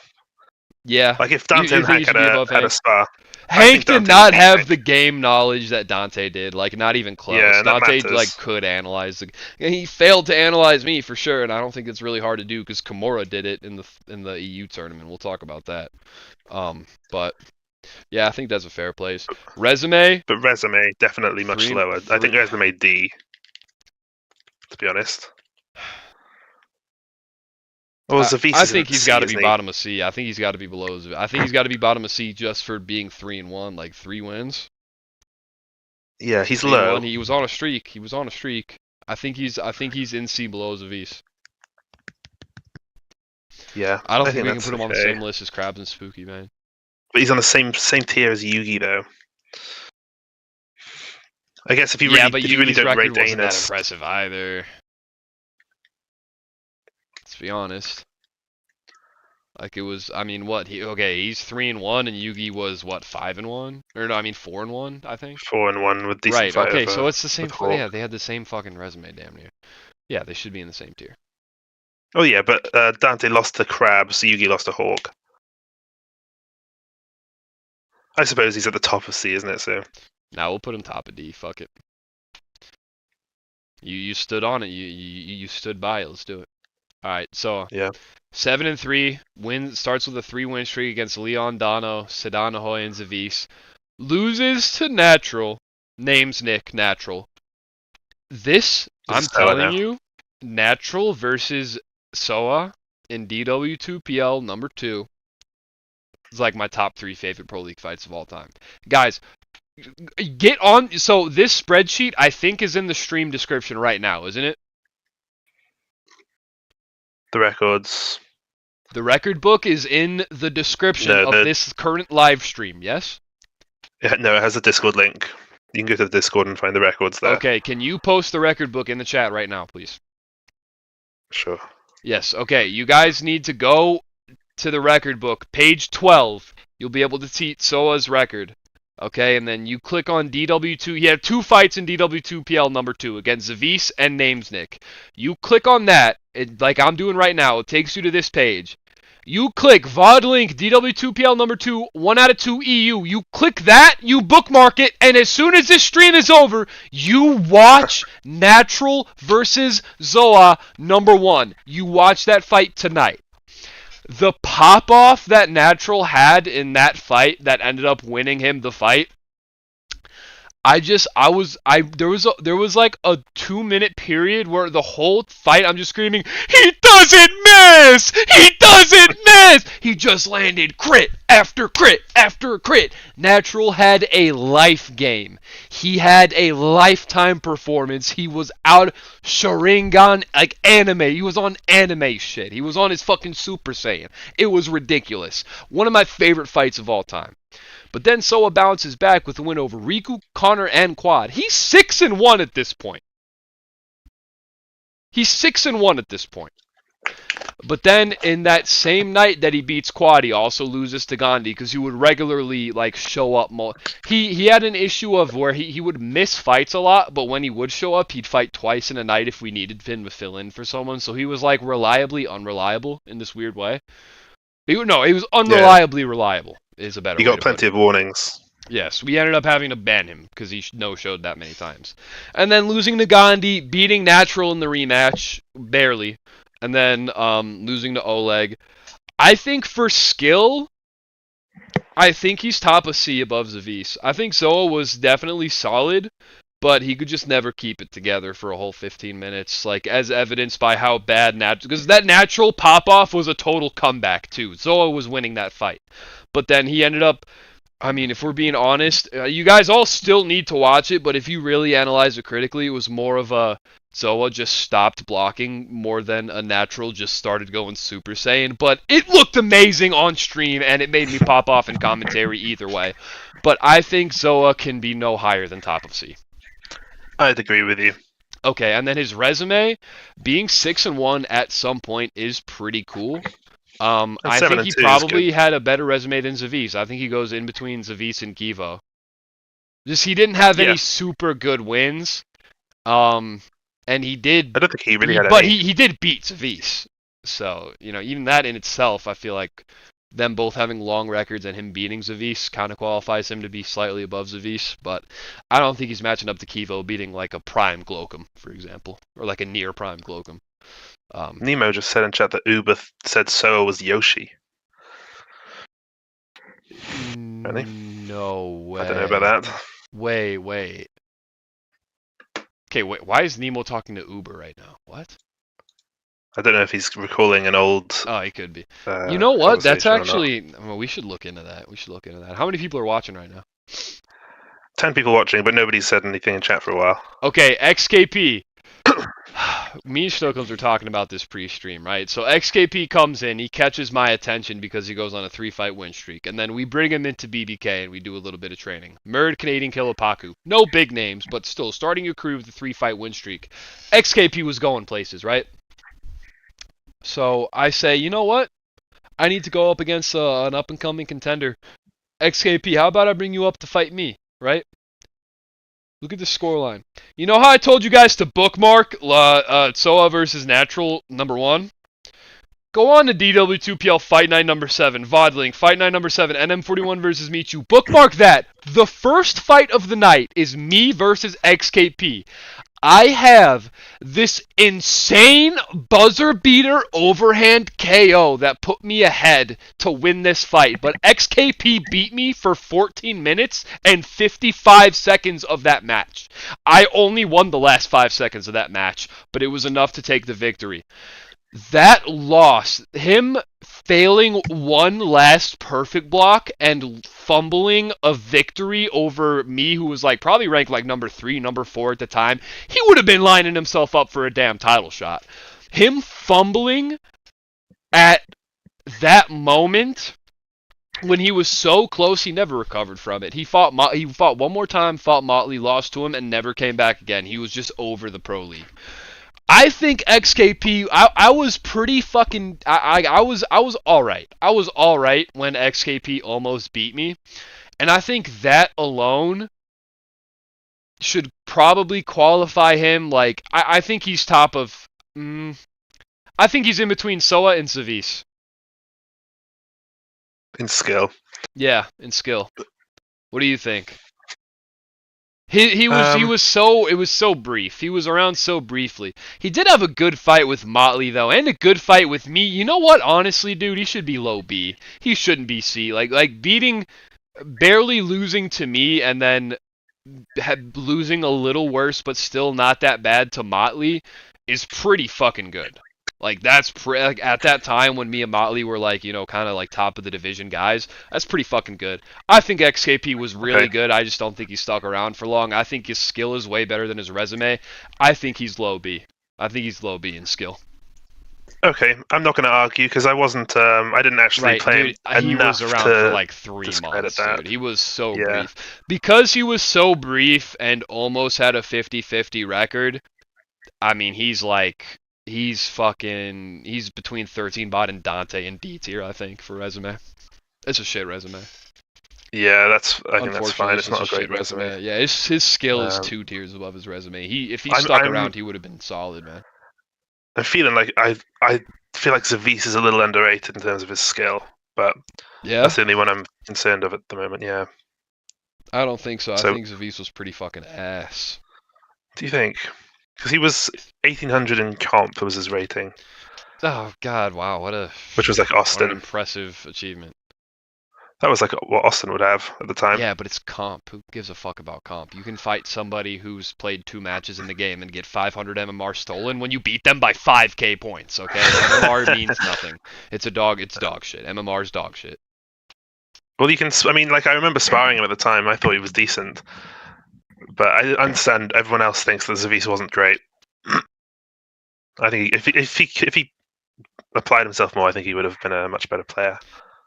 yeah. like if Dante and Hank had a spar. Hank did not have the game knowledge that Dante did, like not even close. Yeah, Dante matters. like could analyze and he failed to analyze me for sure, and I don't think it's really hard to do because Kimura did it in the EU tournament. We'll talk about that. But yeah, I think that's a fair place. Resume, but resume definitely much lower. I think resume D. To be honest. Well, I think he's got to be bottom of C. I think he's got to be below. I think he's got to be bottom of C just for being 3-1, like 3 wins. Yeah, he's low. He was on a streak. I think he's in C below Zavis. Yeah, I don't think we can put him on the same list as Krabs and Spooky, man. But he's on the same tier as Yugi, though. I guess if you really don't rate wasn't that impressive either. Let's be honest. Like it was, I mean, what he's 3-1, and Yugi was what 5-1, or no, I mean 4-1, I think. 4-1 with decent. Right. Okay, so it's the same. Yeah, they had the same fucking resume, damn near. Yeah, they should be in the same tier. Oh yeah, but Dante lost to Crab, so Yugi lost to Hawk. I suppose he's at the top of C, isn't it? So. Now we'll put him top of D. Fuck it. You stood on it. You stood by it. Let's do it. All right. So yeah. 7-3. Starts with a 3-win streak against Leon Dono, Sedan Ahoy, and Zavis. Loses to Natural. Names Nick Natural. I'm telling you, Natural versus Soa in DW2PL number 2 is like my top 3 favorite Pro League fights of all time. Guys, get on. So this spreadsheet, I think, is in the stream description right now, isn't it? The records. The record book is in the description of this current live stream, yes? Yeah, no, it has a Discord link. You can go to the Discord and find the records there. Okay, can you post the record book in the chat right now, please? Sure. Yes, okay. You guys need to go to the record book, page 12. You'll be able to see Soa's record. Okay, and then you click on DW2. He had 2 fights in DW2PL number 2 against Zavis and Namesnick. You click on that, like I'm doing right now. It takes you to this page. You click VOD link DW2PL number 2, 1 out of 2 EU. You click that, you bookmark it, and as soon as this stream is over, you watch Natural versus Zoa number 1. You watch that fight tonight. The pop-off that Natural had in that fight that ended up winning him the fight, there was like a 2-minute period where the whole fight I'm just screaming, he doesn't miss! He doesn't miss! He just landed crit after crit after crit. Natural had a life game. He had a lifetime performance. He was out Sharingan like anime. He was on anime shit. He was on his fucking Super Saiyan. It was ridiculous. One of my favorite fights of all time. But then Soa bounces back with a win over Riku, Connor, and Quad. He's 6-1 at this point. He's 6-1 at this point. But then in that same night that he beats Quad, he also loses to Gandhi because he would regularly like show up. He had an issue of where he would miss fights a lot, but when he would show up, he'd fight twice in a night if we needed him to fill in for someone. So he was like reliably unreliable in this weird way. He was unreliably reliable. Is a better. He got plenty of warnings. Yes, we ended up having to ban him because he no-showed that many times. And then losing to Gandhi, beating Natural in the rematch, barely. And then losing to Oleg. I think for skill, I think he's top of C above Zavis. I think Zoa was definitely solid, but he could just never keep it together for a whole 15 minutes, like as evidenced by how bad because that Natural pop-off was a total comeback too. Zoa was winning that fight. But then he ended up, I mean, if we're being honest, you guys all still need to watch it, but if you really analyze it critically, it was more of a Zoa just stopped blocking more than a Natural just started going Super Saiyan. But it looked amazing on stream, and it made me pop off in commentary either way. But I think Zoa can be no higher than top of C. I'd agree with you. Okay, and then his resume, being 6-1 at some point is pretty cool. And I seven think and he two is good. probably had a better resume than Zavis. I think he goes in between Zavis and Kivo. Just he didn't have Yeah, any super good wins. Um, and he did I don't think he really he had but any. he did beat Zavis. So, even that in itself, I feel like them both having long records and him beating Zavis kind of qualifies him to be slightly above Zavis, but I don't think he's matching up to Kivo beating like a prime Glocum, for example, or like a near prime Glocum. Um, Nemo just said in chat that Uber said Soa was Yoshi. Really? no I don't know about way. that. Wait. Okay, wait. Why is Nemo talking to Uber right now? What? I don't know if he's recalling an old Oh, he could be. You know what? That's conversation or not. actually. Well, we should look into that. We should look into that. How many people are watching right now? 10 people watching, but nobody's said anything in chat for a while. Okay, XKP. Me and Stookums were talking about this pre-stream, right? So XKP comes in, he catches my attention because he goes on a 3-fight win streak, and then we bring him into BBK and we do a little bit of training. Murd, Canadian Killapaku. No big names, but still, starting your career with a 3-fight win streak. XKP was going places, right? So I say, you know what? I need to go up against an up-and-coming contender. XKP, how about I bring you up to fight me, right? Look at the scoreline. You know how I told you guys to bookmark Soa versus Natural #1? Go on to DW2PL Fight Night #7, VOD link, Fight Night #7, NM41 versus Michu. Bookmark that. The first fight of the night is me versus XKP. I have this insane buzzer beater overhand KO that put me ahead to win this fight. But XKP beat me for 14 minutes and 55 seconds of that match. I only won the last 5 seconds of that match, but it was enough to take the victory. That loss, him failing one last perfect block and fumbling a victory over me, who was like probably ranked like #3, #4 at the time, he would have been lining himself up for a damn title shot. Him fumbling at that moment when he was so close, he never recovered from it. He fought one more time, fought Motley, lost to him, and never came back again. He was just over the pro league. I think XKP. I was pretty fucking. I was all right. I was all right when XKP almost beat me, and I think that alone should probably qualify him. Like I think he's top of. I think he's in between Soa and Zavis. In skill. Yeah, in skill. What do you think? It was so brief. He was around so briefly. He did have a good fight with Motley though, and a good fight with me. You know what? Honestly, dude, he should be low B. He shouldn't be C. Like beating, barely losing to me, and then losing a little worse, but still not that bad to Motley is pretty fucking good. Like that's like at that time when me and Motley were like, kind of like top of the division guys. That's pretty fucking good. I think XKP was really good. I just don't think he stuck around for long. I think his skill is way better than his resume. I think he's low B. I think he's low B in skill. Okay, I'm not going to argue because I wasn't. I didn't actually play dude, he enough was around to for like 3 months, that. dude. He was so Yeah. brief. Because he was so brief and almost had a 50-50 record, I mean, he's between 13 bot and Dante in D tier, I think, for resume. It's a shit resume. Yeah, I think that's fine. It's not a great resume. Yeah, his skill is 2 tiers above his resume. If he stuck around, he would have been solid, man. I'm feeling like I feel like Zavis is a little underrated in terms of his skill, but that's the only one I'm concerned of at the moment. Yeah. I don't think so. I think Zavis was pretty fucking ass. Do you think? Because he was 1800 in comp was his rating. Oh God! Wow, which was like Austin. What an impressive achievement. That was like what Austin would have at the time. Yeah, but it's comp. Who gives a fuck about comp? You can fight somebody who's played 2 matches in the game and get 500 MMR stolen when you beat them by 5k points, okay? MMR means nothing. It's dog shit. MMR's dog shit. Well, I mean, like, I remember sparring him at the time. I thought he was decent. But I understand everyone else thinks that Zavis wasn't great. I think if he applied himself more, I think he would have been a much better player.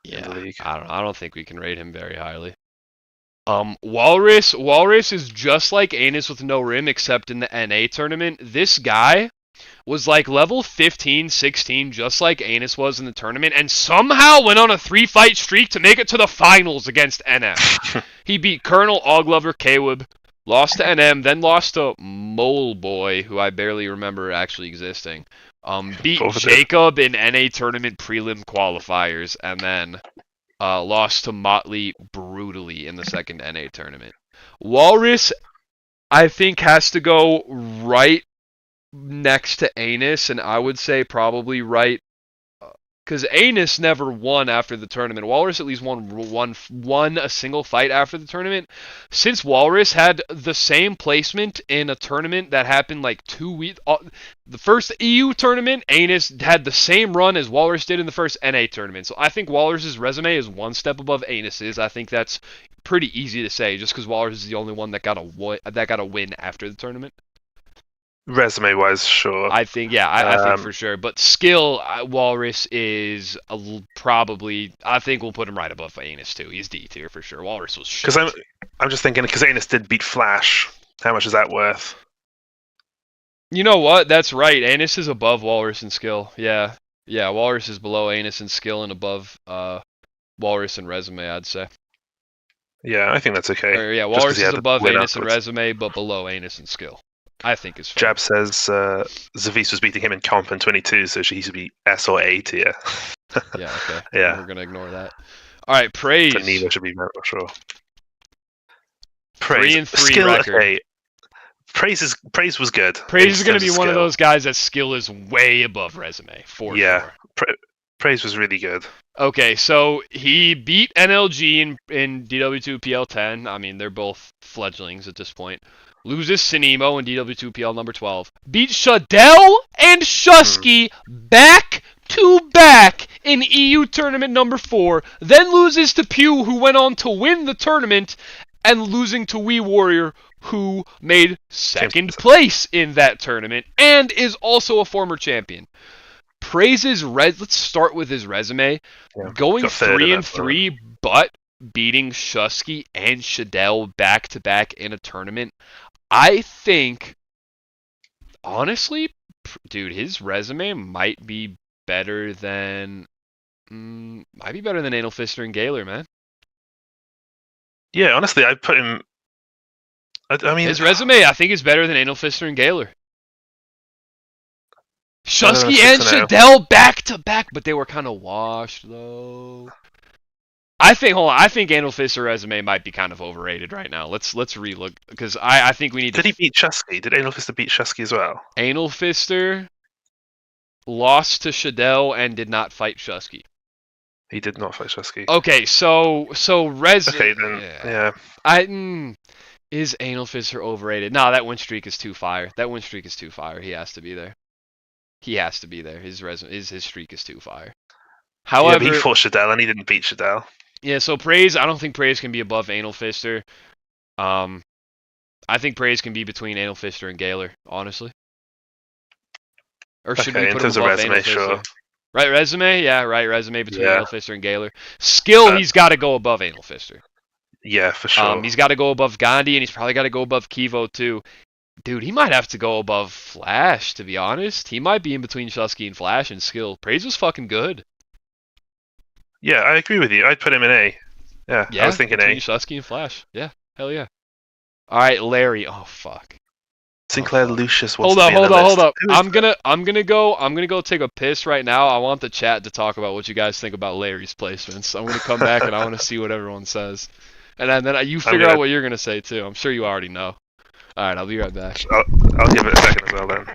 Yeah, I don't think we can rate him very highly. Walrus is just like Anus with no rim, except in the NA tournament. This guy was like level 15, 16, just like Anus was in the tournament, and somehow went on a 3-fight streak to make it to the finals against NM. He beat Colonel, Oglover, Kwib, lost to NM, then lost to Mole Boy, who I barely remember actually existing. Beat Jacob in NA tournament prelim qualifiers, and then lost to Motley brutally in the second NA tournament. Walrus, I think, has to go right next to Anus, and I would say probably right, because Anus never won after the tournament. Walrus at least won a single fight after the tournament. Since Walrus had the same placement in a tournament that happened like 2 weeks, the first EU tournament, Anus had the same run as Walrus did in the first NA tournament. So I think Walrus's resume is one step above Anus's. I think that's pretty easy to say, just because Walrus is the only one that got a win after the tournament. Resume-wise, sure. I think, yeah, I think for sure. But skill, Walrus is probably, I think we'll put him right above Anus too. He's D tier for sure. Walrus was shit. Because I'm just thinking, because Anus did beat Flash, how much is that worth? You know what? That's right. Anus is above Walrus in skill. Yeah. Yeah, Walrus is below Anus in skill and above Walrus in resume, I'd say. Yeah, I think that's okay. Or, yeah, Walrus is above Anus in resume, but below Anus in skill. I think it's fair. Jab says Zavis was beating him in comp in 22, so she used to be S or A tier. Yeah, okay. Yeah. We're going to ignore that. All right, Praise. So Neva should be more sure. Praise. 3-3 skill, record. Okay. Praise was good. Praise is going to be one of those guys that skill is way above resume, for sure. Praise was really good. Okay, so he beat NLG in DW2PL 10. I mean, they're both fledglings at this point. Loses Sinemo in DW2PL number 12. Beat Shadell and Shusky back to back in EU tournament number 4. Then loses to Pew, who went on to win the tournament, and losing to Wii Warrior, who made second place in that tournament and is also a former champion. Praises let's start with his resume. Yeah, going 3-3, but beating Shusky and Shadell back to back in a tournament. I think, honestly, dude, his resume might be better than Anal Fister and Gaylor, man. Yeah, honestly, I'd put him. I mean, his resume, I think, is better than Anal Fister and Gaylor. Shusky and Shadell back to back, but they were kind of washed though. I think Anal Fister resume might be kind of overrated right now. Let's relook, because I think we need to... Did he beat Shusky? Did Anal Fister beat Shusky as well? Anal Fister lost to Shadell and did not fight Shusky. He did not fight Shusky. Okay, so Okay, then, yeah. Is Anal Fister overrated? No, that win streak is too fire. He has to be there. His streak is too fire. However, yeah, but he fought Shadell and he didn't beat Shadell. Yeah, so Praise, I don't think Praise can be above Anal Fister. I think Praise can be between Anal Fister and Gaylor, honestly. Or should we put him above resume, Anal Fister? Sure. Right resume? Yeah, right resume between Anal Fister and Gaylor. Skill, he's got to go above Anal Fister. Yeah, for sure. He's got to go above Gandhi, and he's probably got to go above Kivo, too. Dude, he might have to go above Flash, to be honest. He might be in between Shusky and Flash in skill. Praise was fucking good. Yeah, I agree with you. I'd put him in A. Yeah, I was thinking between Shusky and Flash. Yeah, hell yeah. All right, Larry. Oh fuck. Sinclair Lucius. Hold up. I'm gonna go take a piss right now. I want the chat to talk about what you guys think about Larry's placements. I'm gonna come back and I want to see what everyone says, and then you figure out what you're gonna say too. I'm sure you already know. All right, I'll be right back. I'll give it a second as well then.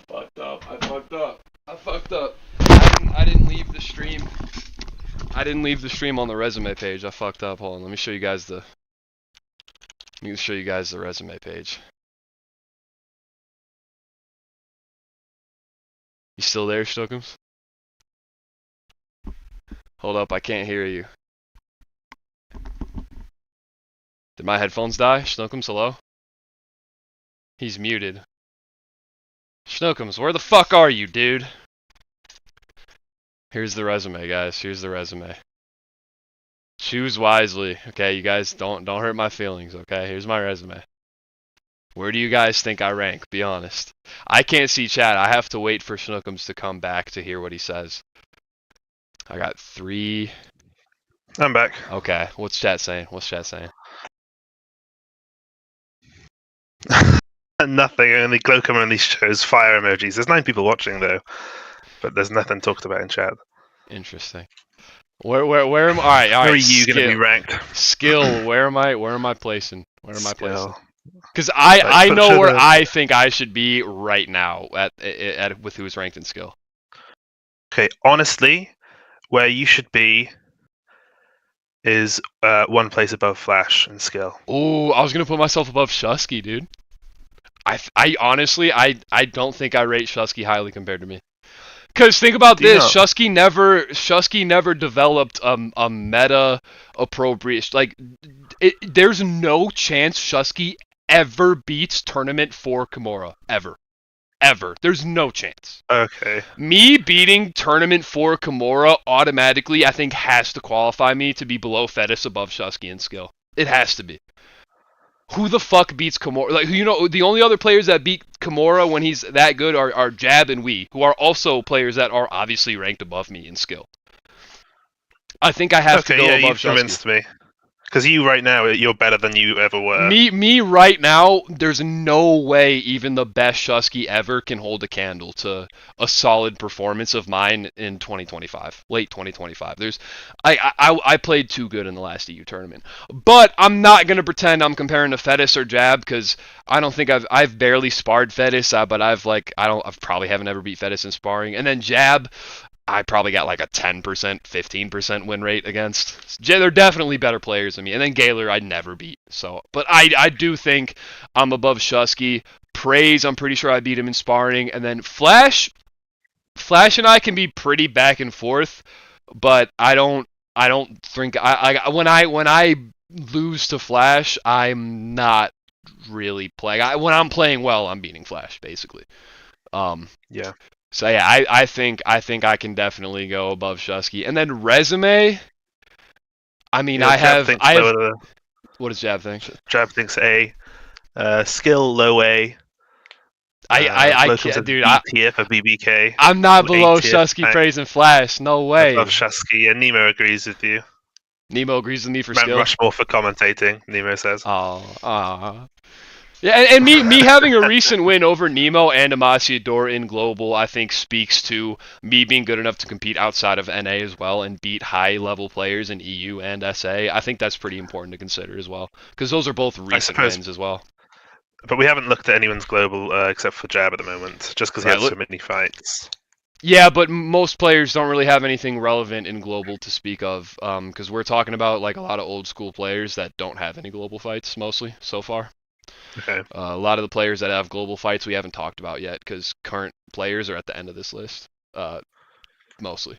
fucked up. I fucked up. I didn't leave the stream. I didn't leave the stream on the resume page. I fucked up. Hold on. Let me show you guys the resume page. You still there, Stookums? Hold up, I can't hear you. Did my headphones die? Schnookums, hello? He's muted. Schnookums, where the fuck are you, dude? Here's the resume, guys. Here's the resume. Choose wisely. Okay, you guys don't hurt my feelings, okay? Here's my resume. Where do you guys think I rank? Be honest. I can't see chat. I have to wait for Schnookums to come back to hear what he says. I got 3. I'm back. Okay, what's chat saying? Nothing. Only Glowcom only shows fire emojis. There's 9 people watching though, but there's nothing talked about in chat. Interesting. Where am I? All right. Where are you going to be ranked? Skill. Where am I placing? Skill. Because I know where I think I should be right now at with who's ranked in skill. Okay, honestly, where you should be is 1 place above Flash in skill. Ooh, I was gonna put myself above Shusky, dude. I honestly don't think I rate Shusky highly compared to me. Because think about this, Shusky never developed a meta appropriate, like, there's no chance Shusky ever beats Tournament 4 Kimura. Ever. There's no chance. Okay. Me beating Tournament 4 Kimura automatically, I think, has to qualify me to be below Fettis, above Shusky in skill. It has to be. Who the fuck beats Kimura? Like, you know, the only other players that beat Kimura when he's that good are Jab and Wii, who are also players that are obviously ranked above me in skill. I think I have to go above Shusky. Convinced me. Because you right now, you're better than you ever were. Me right now, there's no way even the best Shusky ever can hold a candle to a solid performance of mine in 2025, late 2025. I played too good in the last EU tournament, but I'm not gonna pretend I'm comparing to Fettis or Jab, because I don't think I've barely sparred Fettis, but I've probably haven't ever beat Fettis in sparring, and then Jab, I probably got like a 10%, 15% win rate against. They're definitely better players than me. And then Gaylor, I'd never beat. So, but I do think I'm above Shusky. Praise, I'm pretty sure I beat him in sparring. And then Flash and I can be pretty back and forth, but I don't think when I lose to Flash, I'm not really playing. When I'm playing well, I'm beating Flash basically. Yeah. So yeah, I think I can definitely go above Shusky. And then resume, I mean, yeah, I have. What does Jab think? Jab thinks A. Skill low A. I can't, dude. Tier for BBK. I'm not below Shusky, Praise, and Flash. No way. Above Shusky, and Nemo agrees with you. Nemo agrees with me for Mount skill. Rushmore for commentating. Nemo says. Oh. Yeah, and me having a recent win over Nemo and Amaciador in Global, I think speaks to me being good enough to compete outside of NA as well and beat high-level players in EU and SA. I think that's pretty important to consider as well, because those are both recent wins as well. But we haven't looked at anyone's Global except for Jab at the moment, just because he had so many fights. Yeah, but most players don't really have anything relevant in Global to speak of, because we're talking about like a lot of old-school players that don't have any Global fights, mostly, so far. Okay. A lot of the players that have global fights we haven't talked about yet, because current players are at the end of this list. Mostly.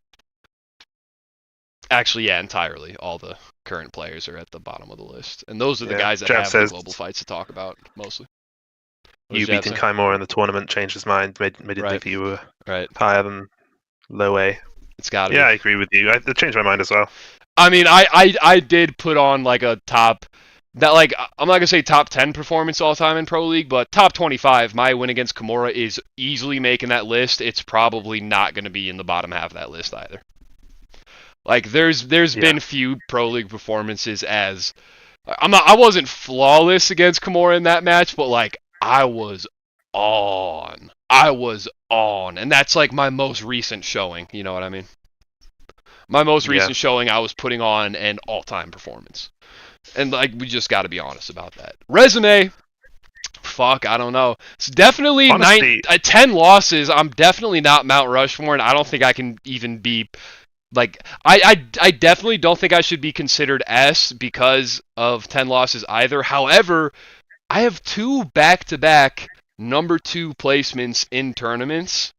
Actually, yeah, entirely. All the current players are at the bottom of the list. And those are the guys that have the global fights to talk about, mostly. You beating Kaimura in the tournament changed his mind, made it think you were higher than low A. It's gotta be. Yeah, I agree with you. It changed my mind as well. I mean, I did put on like a top... That, like, I'm not going to say top 10 performance all time in Pro League, but top 25. My win against Kimura is easily making that list. It's probably not going to be in the bottom half of that list either. Like, there's been few Pro League performances as... I wasn't flawless against Kimura in that match, but, like, I was on. And that's, like, my most recent showing. You know what I mean? My most recent showing, I was putting on an all-time performance. And, like, we just got to be honest about that. Resume, fuck, I don't know. It's definitely Honestly, 10 losses. I'm definitely not Mount Rushmore, and I don't think I can even be like I definitely don't think I should be considered S because of 10 losses either. However, I have 2 back-to-back number 2 placements in tournaments,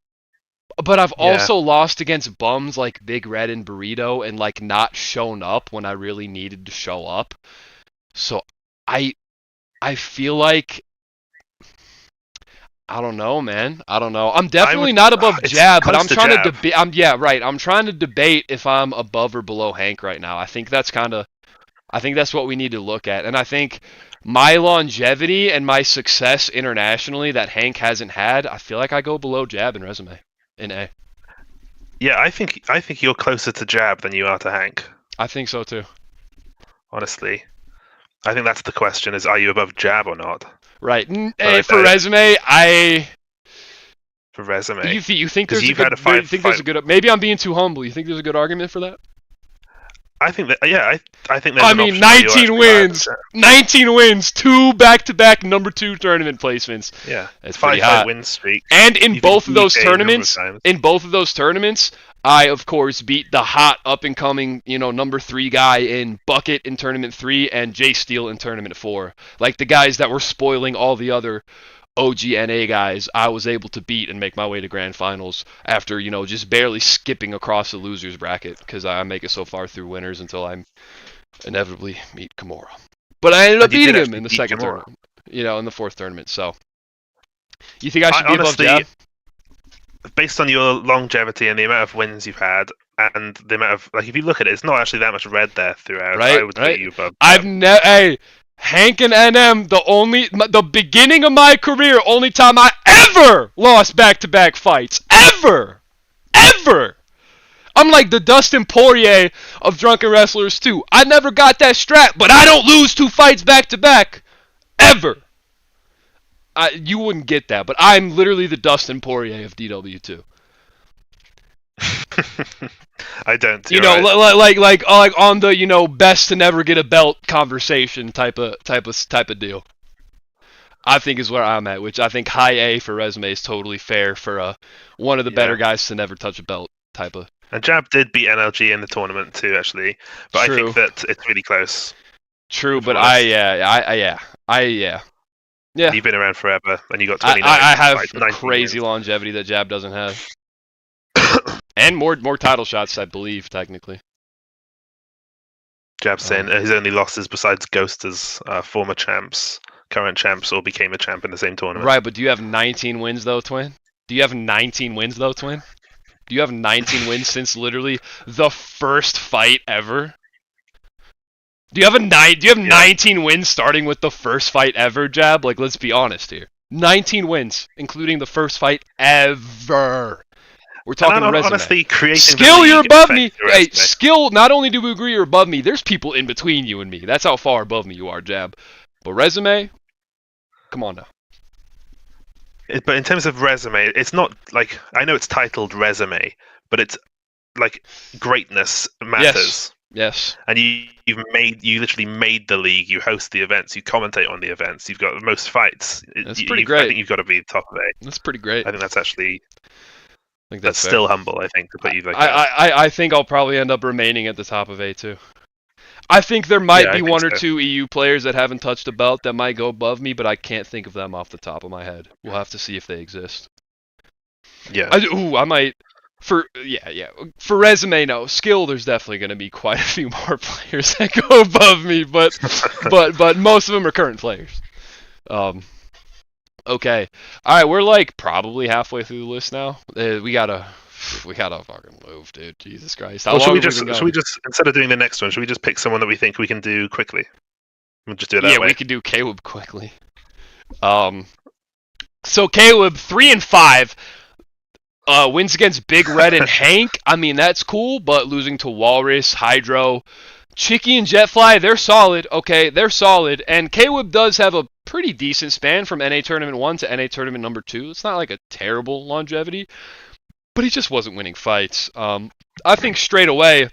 but I've yeah. also lost against bums like Big Red and Burrito and like not shown up when I really needed to show up. So I I feel like I don't know, man. I don't know. I'm definitely not above It's Jab, but close I'm to trying to Jab. debate. I'm trying to debate if I'm above or below Hank right now. I think that's what we need to look at, and I think my longevity and my success internationally that Hank hasn't had. I feel like I go below Jab in resume in A. Yeah, I think you're closer to Jab than you are to Hank. I think so too. Honestly, I think that's the question: is are you above Jab or not? Right. But For resume, for resume, you think because there's a you've had a good five, five. maybe I'm being too humble. You think there's a good argument for that? I think that I think there's I an mean, option where you're actually higher than Jab. 19 wins, 2 back-to-back number 2 tournament placements. Yeah, That's pretty 5 fight hot. win streak. And in You've been both of those DJ a number of tournaments, I of course beat the hot up and coming, number 3 guy in Bucket in tournament 3 and Jay Steele in tournament 4. Like the guys that were spoiling all the other OGNA guys, I was able to beat and make my way to grand finals after, just barely skipping across the losers bracket because I make it so far through winners until I inevitably meet Kimura. But I ended up And you did beating him actually in the beat second Kimura. tournament, in the 4th tournament. So, you think I should be Honestly, above Jab? based on your longevity and the amount of wins you've had, and the amount of if you look at it, it's not actually that much red there throughout. I would put you above Jab. Hey, Hank and NM, the beginning of my career, only time I ever lost back-to-back fights. Ever! Ever! I'm like the Dustin Poirier of Drunken Wrestlers too. I never got that strap, but I don't lose 2 fights back-to-back. Ever! You wouldn't get that, but I'm literally the Dustin Poirier of DW2. I don't. Right. like on the best to never get a belt conversation type of deal. I think is where I'm at, which I think high A for resume is totally fair for one of the better guys to never touch a belt type of. And Jab did beat NLG in the tournament too, actually, but True. I think that it's really close. True, but yeah. You've been around forever, and you got 29. I have crazy wins. longevity that Jab doesn't have. And more title shots, I believe, technically. Jab saying his only losses besides Ghosters, former champs, current champs, or became a champ in the same tournament. Right, but do you have 19 wins though, Twin? Do you have 19 wins since literally the first fight ever? Do you have 19 wins starting with the first fight ever, Jab? Like, let's be honest here. 19 wins, including the first fight ever. We're talking resume. Honestly, creating skill, you're above me. Hey, skill, not only do we agree you're above me, there's people in between you and me. That's how far above me you are, Jab. But resume, come on now. But in terms of resume, it's not like, I know it's titled resume, but it's like greatness matters. Yes. And you literally made the league. You host the events. You commentate on the events. You've got the most fights. That's pretty great. I think you've got to be top of A. That's pretty great. I think that's actually. I think that's still humble. I think to put you like. I think I'll probably end up remaining at the top of A too. I think there might be one or two EU players that haven't touched a belt that might go above me, but I can't think of them off the top of my head. We'll have to see if they exist. Yeah. I might. For resume, no. Skill, there's definitely going to be quite a few more players that go above me, but most of them are current players. Okay. All right, we're like probably halfway through the list now. We gotta fucking move, dude. Jesus Christ. Should we just instead of doing the next one, should we just pick someone that we think we can do quickly? We'll just do it that way. Yeah, we could do Caleb quickly. So Caleb 3-5. Wins against Big Red and Hank. I mean, that's cool, but losing to Walrus, Hydro, Chicky, and Jetfly, they're solid. Okay, they're solid. And Caleb does have a pretty decent span from NA Tournament 1 to NA Tournament number 2. It's not like a terrible longevity, but he just wasn't winning fights. I think straight away,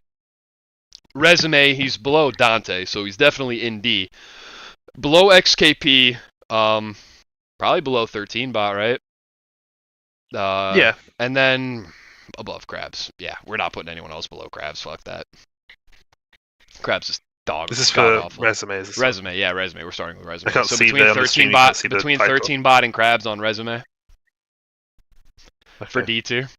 resume, he's below Dante, so he's definitely in D. Below XKP, Probably below 13 bot, right? Yeah. And then above Krabs. Yeah, we're not putting anyone else below Krabs. Fuck that. Krabs is This is god for awful. resumes. Resume, yeah, resume. We're starting with I resume. can't So see between the on the stream. 13 You can't bot, see the between title. 13 bot and Krabs on resume for Okay. D tier.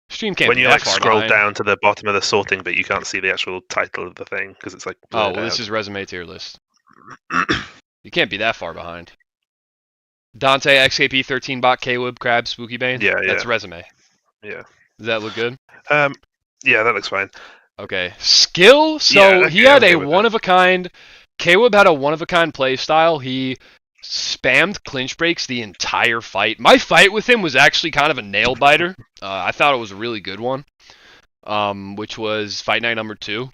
Stream can't When be you that like far scroll behind. down to the bottom of the sorting bit, you can't see the actual title of the thing because it's like Oh, blurred well, this out. is resume tier list. You can't be that far behind. Dante, XKP, 13 bot, K-Wib, Krabs, Spooky Bane. Yeah, That's resume. yeah. Does that look good? Yeah, that looks fine. Okay. Skill. So Yeah, he okay, had I'm a good with one that. of a kind. K-Wib had a one of a kind play style. He spammed clinch breaks the entire fight. My fight with him was actually kind of a nail biter. I thought it was a really good one. Which was fight night number 2.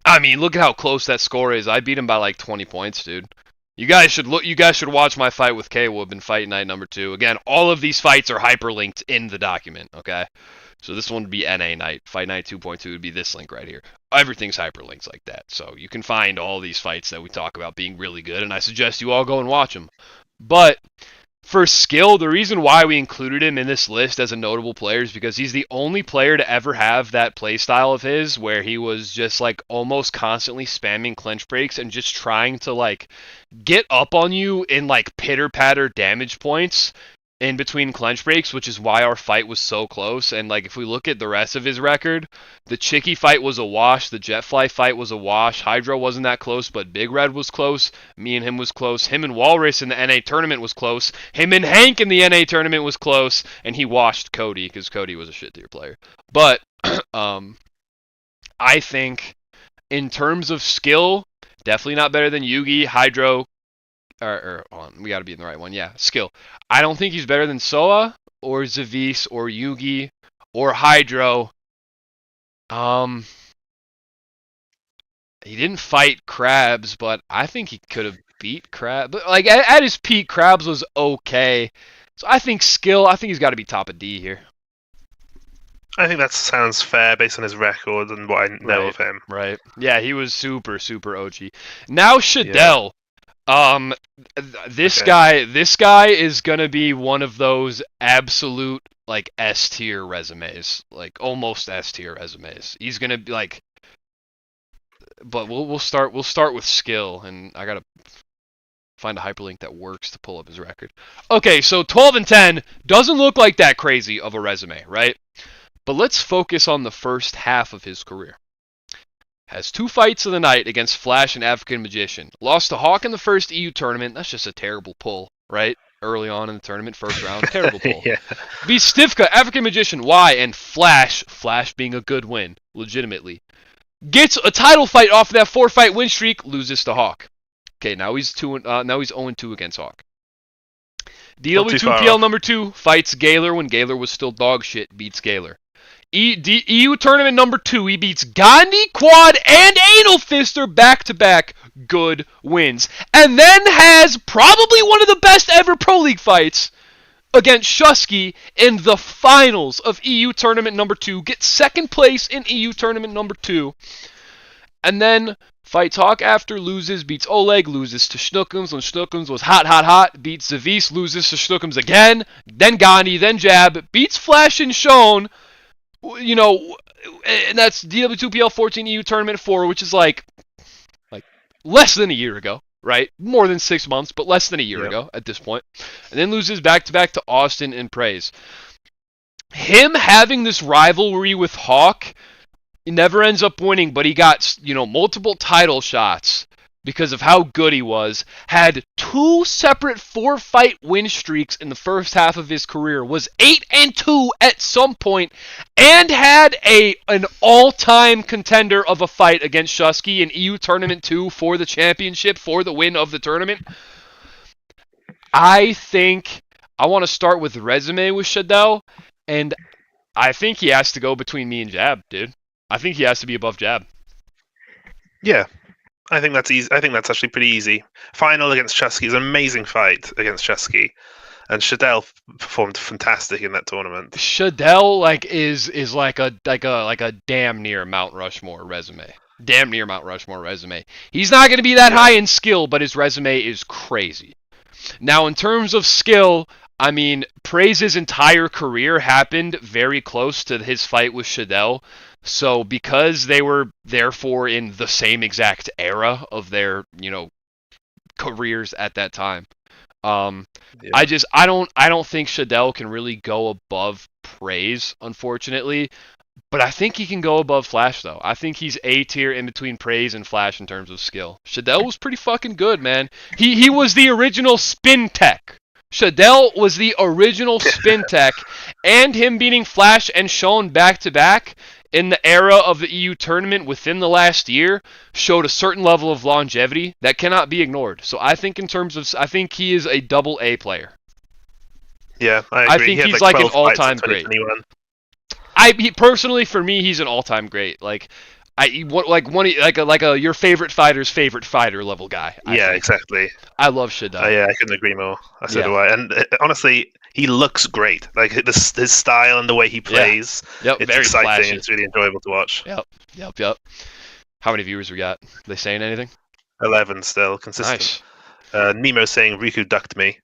I mean, look at how close that score is. I beat him by like 20 points, dude. You guys should look. You guys should watch my fight with K-Wub in fight night number 2. Again, all of these fights are hyperlinked in the document. Okay, so this one would be NA night. Fight night 2.2 would be this link right here. Everything's hyperlinked like that, so you can find all these fights that we talk about being really good, and I suggest you all go and watch them. But for skill, the reason why we included him in this list as a notable player is because he's the only player to ever have that play style of his where he was just like almost constantly spamming clinch breaks and just trying to like get up on you in like pitter patter damage points in between clinch breaks, which is why our fight was so close. And like if we look at the rest of his record, the Chicky fight was a wash, the Jetfly fight was a wash, Hydra wasn't that close, but Big Red was close, me and him was close, him and Walrus in the NA tournament was close, him and Hank in the NA tournament was close, and he washed Cody because Cody was a shit tier player. But I think in terms of skill, definitely not better than Yugi, Hydro, hold on, we got to be in the right one. Yeah, skill. I don't think he's better than Soa or Zavis or Yugi or Hydro. He didn't fight Krabs, but I think he could have beat Krabs. But like at his peak, Krabs was okay. So I think skill. I think he's got to be top of D here. I think that sounds fair based on his record and what I know of him. Right. Yeah, he was super OG. Now Shadell. This guy is gonna be one of those absolute like S tier resumes, like almost S tier resumes. He's gonna be like, but we'll start with skill, and I gotta find a hyperlink that works to pull up his record. Okay, so 12 and 10 doesn't look like that crazy of a resume, right? But let's focus on the first half of his career. Has 2 fights of the night against Flash and African Magician. Lost to Hawk in the first EU tournament. That's just a terrible pull, right? Early on in the tournament, first round, terrible pull. Yeah. Beats Stivka, African Magician, Y, and Flash. Flash being a good win, legitimately. Gets a title fight off of that 4-fight win streak. Loses to Hawk. Okay, now he's 0-2 against Hawk. DW2PL number 2 fights Gaylor when Gaylor was still dog shit. Beats Gaylor. EU tournament number 2, he beats Gandhi, Quad, and Anal Fister back-to-back good wins. And then has probably one of the best ever Pro League fights against Shusky in the finals of EU tournament number 2. Gets second place in EU tournament number 2. And then fights Hawk after, loses, beats Oleg, loses to Schnookums when Schnookums was hot, beats Zavis, loses to Schnookums again, then Gandhi, then Jab, beats Flash and Shone. You know, and that's DW2PL 14 EU Tournament 4, which is like less than a year ago, right? More than 6 months, but less than a year ago at this point. And then loses back-to-back to Austin and Praise. Him having this rivalry with Hawk, he never ends up winning, but he got, multiple title shots because of how good he was, had 2 separate 4-fight win streaks in the first half of his career, was 8-2 at some point, and had an all-time contender of a fight against Shusky in EU Tournament 2 for the championship, for the win of the tournament. I think I want to start with resume with Shadell, and I think he has to go between me and Jab, dude. I think he has to be above Jab. Yeah. I think that's easy. I think that's actually pretty easy. Final against Chusky is an amazing fight against Chusky, and Shadell performed fantastic in that tournament. Shadell is like a damn near Mount Rushmore resume. damn near Mount Rushmore resume. He's not going to be that high in skill, but his resume is crazy. Now, in terms of skill, I mean, Praise's entire career happened very close to his fight with Shadell. So because they were therefore in the same exact era of their, careers at that time, I don't think Shadell can really go above Praise, unfortunately. But I think he can go above Flash, though. I think he's A tier in between Praise and Flash in terms of skill. Shadell was pretty fucking good, man. He was the original spin tech. Shadell was the original spin tech, and him beating Flash and Sean back to back in the era of the EU tournament within the last year showed a certain level of longevity that cannot be ignored. So I think I think he is a double A player. Yeah, I agree. think he's like an all-time great. Personally, for me, he's an all-time great. Like, your favorite fighter's favorite fighter level guy. Exactly. I love Shadell. Yeah, I couldn't agree more. So do I. And honestly, he looks great. Like his style and the way he plays. Yep, it's very exciting. flashy. It's really enjoyable to watch. Yep. How many viewers we got? They saying anything? 11 still consistent. Nice. Nemo saying Riku ducked me.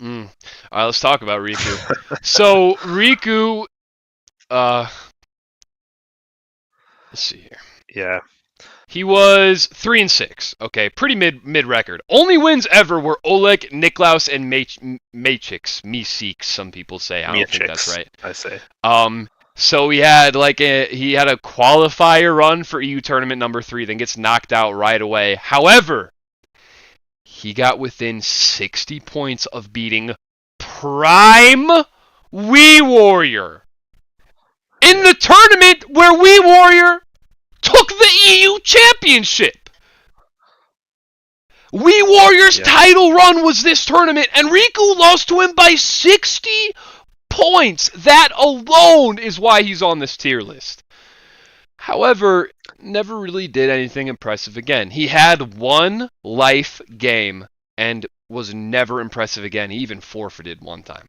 All right, let's talk about Riku. So Riku. Let's see here. Yeah. He was 3-6. Okay, pretty mid record. Only wins ever were Oleg, Niklaus, and Machix. Some people say. I don't think that's right. I say. So he had a qualifier run for EU tournament number 3, then gets knocked out right away. However, he got within 60 points of beating Prime Wii Warrior in the tournament where Wii Warrior took the EU championship. Wii Warrior's title run was this tournament, and Riku lost to him by 60 points. That alone is why he's on this tier list. However, never really did anything impressive again. He had one life game and was never impressive again. He even forfeited one time.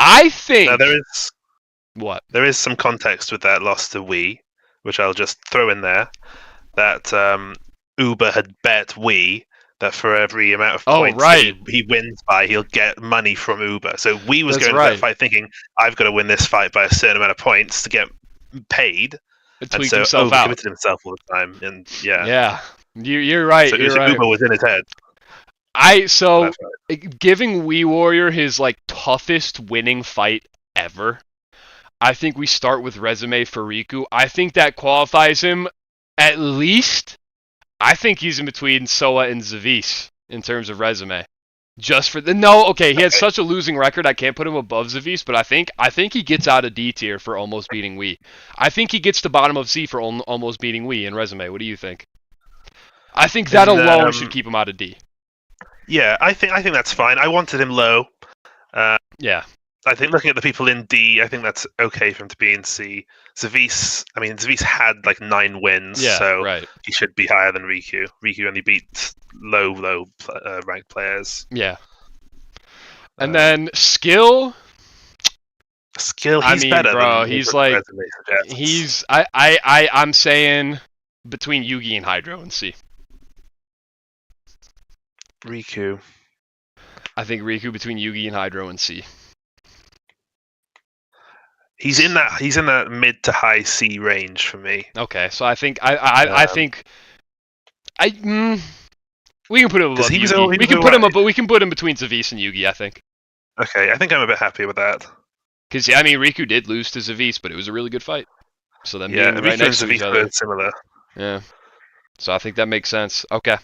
I think... Now there is... What? There is some context with that loss to Wii, which I'll just throw in there, that Uber had bet Wii that for every amount of points he wins by, he'll get money from Uber. So Wii was going to that fight thinking, I've got to win this fight by a certain amount of points to get paid. And so Uber committed himself all the time. And yeah, you're right. So you're right. Uber was in his head. Giving Wii Warrior his toughest winning fight ever. I think we start with resume for Riku. I think that qualifies him at least. I think he's in between Soa and Zavis in terms of resume. He had such a losing record, I can't put him above Zavis, but I think he gets out of D tier for almost beating Wii. I think he gets to bottom of C for almost beating Wii in resume. What do you think? I think that alone should keep him out of D. Yeah, I think that's fine. I wanted him low. Yeah. I think looking at the people in D, I think that's okay for him to be in C. Zavis had 9 wins, he should be higher than Riku. Riku only beat low ranked players. Yeah. And then skill, he's better. Bro, I'm saying between Yugi and Hydro and C. Riku. I think Riku between Yugi and Hydro and C. He's in that mid to high C range for me. Okay, so I think we can put him above Yugi. We can put him between Zavis and Yugi, I think. Okay, I think I'm a bit happy with that. Because Riku did lose to Zavis, but it was a really good fight. So then being right next to each other, similar. Yeah. So I think that makes sense. Okay.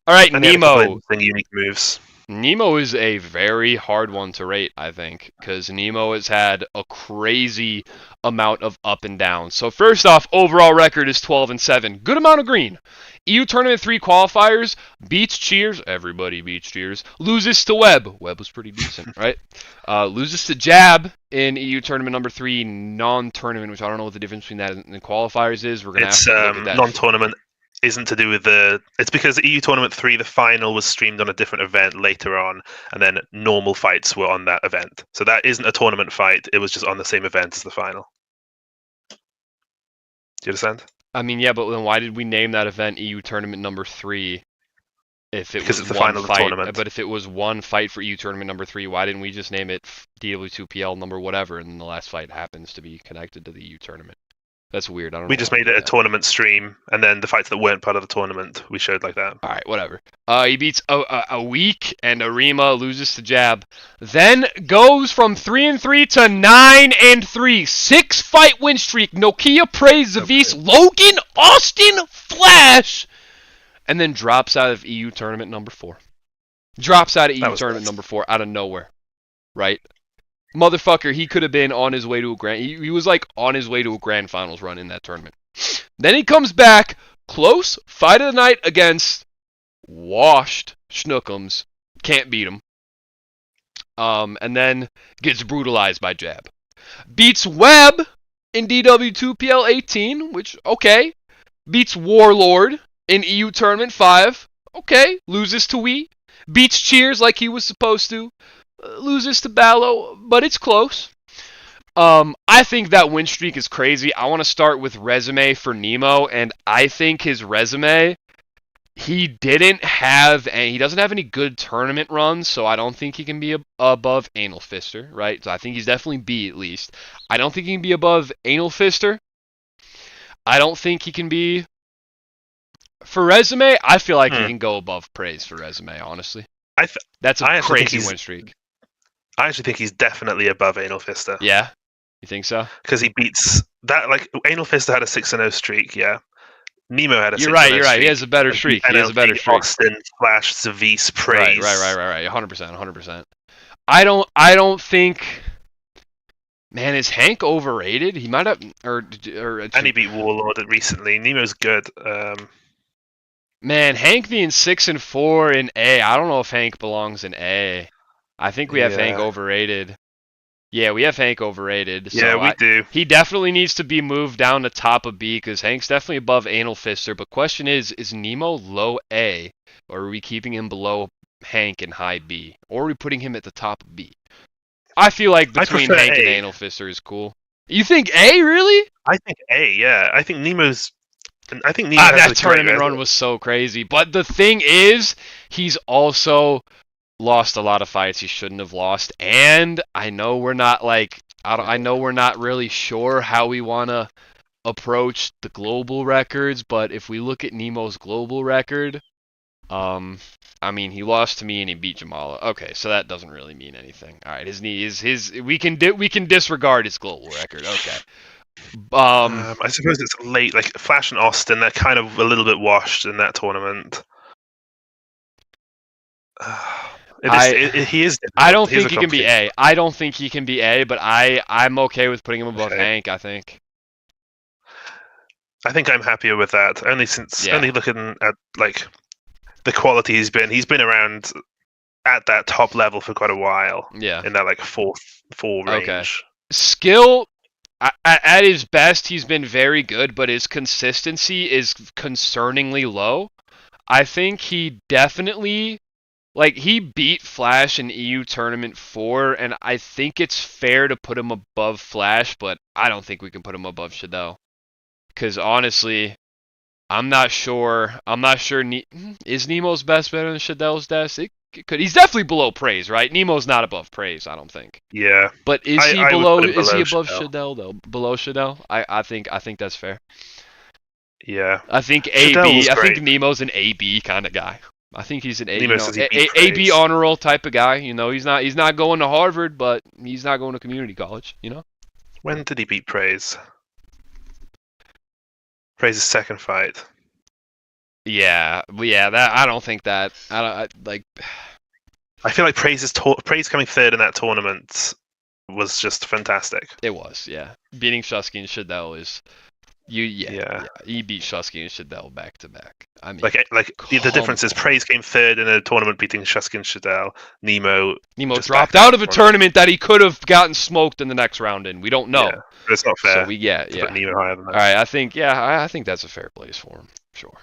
All right, and Nemo. Unique moves. Nemo is a very hard one to rate, I think, because Nemo has had a crazy amount of up and down. So first off, overall record is 12-7. Good amount of green. EU Tournament 3 qualifiers, beats Cheers. Everybody beats Cheers. Loses to Webb. Webb was pretty decent, right? Loses to Jab in EU Tournament number 3 non-tournament, which I don't know what the difference between that and the qualifiers is. We're going to have to look at that. Non-tournament isn't to do with it's because EU Tournament 3, the final was streamed on a different event later on, and then normal fights were on that event. So that isn't a tournament fight, it was just on the same event as the final. Do you understand? I mean, yeah, but then why did we name that event EU Tournament number 3 if it because was it's the one final of the fight? tournament. But if it was one fight for EU Tournament number 3, why didn't we just name it DW2PL number whatever, and then the last fight happens to be connected to the EU Tournament? That's weird. I don't know. We just made it a tournament stream, and then the fights that weren't part of the tournament we showed like that. All right, whatever. He beats a weak, and Arima loses to Jab. Then goes from 3-3 to 9-3. 6-fight win streak. Nokia Praise Zavis, Logan Austin Flash, and then drops out of EU tournament number 4. Drops out of EU tournament number 4 out of nowhere, right? Motherfucker, he could have been on his way to a grand. He was like on his way to a grand finals run in that tournament. Then he comes back, close fight of the night against washed Schnookums. Can't beat him. And then gets brutalized by Jab. Beats Webb in DW2PL 18, which, okay. Beats Warlord in EU Tournament 5. Okay. Loses to Wii. Beats Cheers like he was supposed to. Loses to Ballo, but it's close. I think that win streak is crazy. I want to start with resume for Nemo, and I think his resume, he doesn't have any good tournament runs, so I don't think he can be above Anal Fister, right? So I think he's definitely B at least. I don't think he can be above Anal Fister. I don't think he can be... For resume, I feel like he can go above Praise for resume, honestly. That's a crazy win streak. I actually think he's definitely above Anal Fister. Yeah? You think so? Because he beats... that. Like, Anal Fister had a 6-0 streak, yeah. Nemo had a 6-0 streak. You're right. Streak. He has a better streak. Austin, Flash, Zavis, Praise. Right. 100%. I don't think... Man, is Hank overrated? He might have... And he beat Warlord recently. Nemo's good. Man, Hank being 6-4 in A. I don't know if Hank belongs in A. I think we have Hank overrated. Yeah, we have Hank overrated. So yeah, we do. He definitely needs to be moved down to top of B because Hank's definitely above Anal Fister. But question is Nemo low A, or are we keeping him below Hank in high B, or are we putting him at the top of B? I feel like between Hank and Anal Fister is cool. You think A, really? I think A, yeah. I think Nemo that tournament run was so crazy. But the thing is, he's also lost a lot of fights he shouldn't have lost, and I know we're not really sure how we want to approach the global records, but if we look at Nemo's global record, I mean, he lost to me and he beat Jamala. Okay, so that doesn't really mean anything. All right, we can disregard his global record. Okay. I suppose it's late. Like Flash and Austin, they're kind of a little bit washed in that tournament. He is. I don't think he can be A. I don't think he can be A, but I'm okay with putting him above Hank. I think I'm happier with that. Only looking at like the quality he's been around at that top level for quite a while. Yeah. In that like 4 range. Okay. Skill. At his best, he's been very good, but his consistency is concerningly low. I think he definitely, he beat Flash in EU Tournament 4, and I think it's fair to put him above Flash, but I don't think we can put him above Shadell. Because honestly, I'm not sure. Is Nemo's best better than Shadell's best? He's definitely below Praise, right? Nemo's not above Praise, I don't think. Yeah. But is he below? Is he above Shadell though? Below Shadell? I think that's fair. Yeah. I think AB. I think Nemo's an AB kind of guy. I think he's an AB honor roll type of guy. You know, he's not going to Harvard, but he's not going to community college. You know. When did he beat Praise? Praise's second fight. Yeah. That I don't think that. I feel like Praise coming third in that tournament was just fantastic. It was, yeah. Beating Shusky and Shadell is he beat Shusky and Shadell back to back. I mean, the difference is Praise came third in a tournament beating Shusky and Shadell. Nemo dropped out of a tournament that he could have gotten smoked in the next round in. We don't know. Yeah, but it's not fair. So put Nemo higher than that. All right, I think that's a fair place for him. Sure.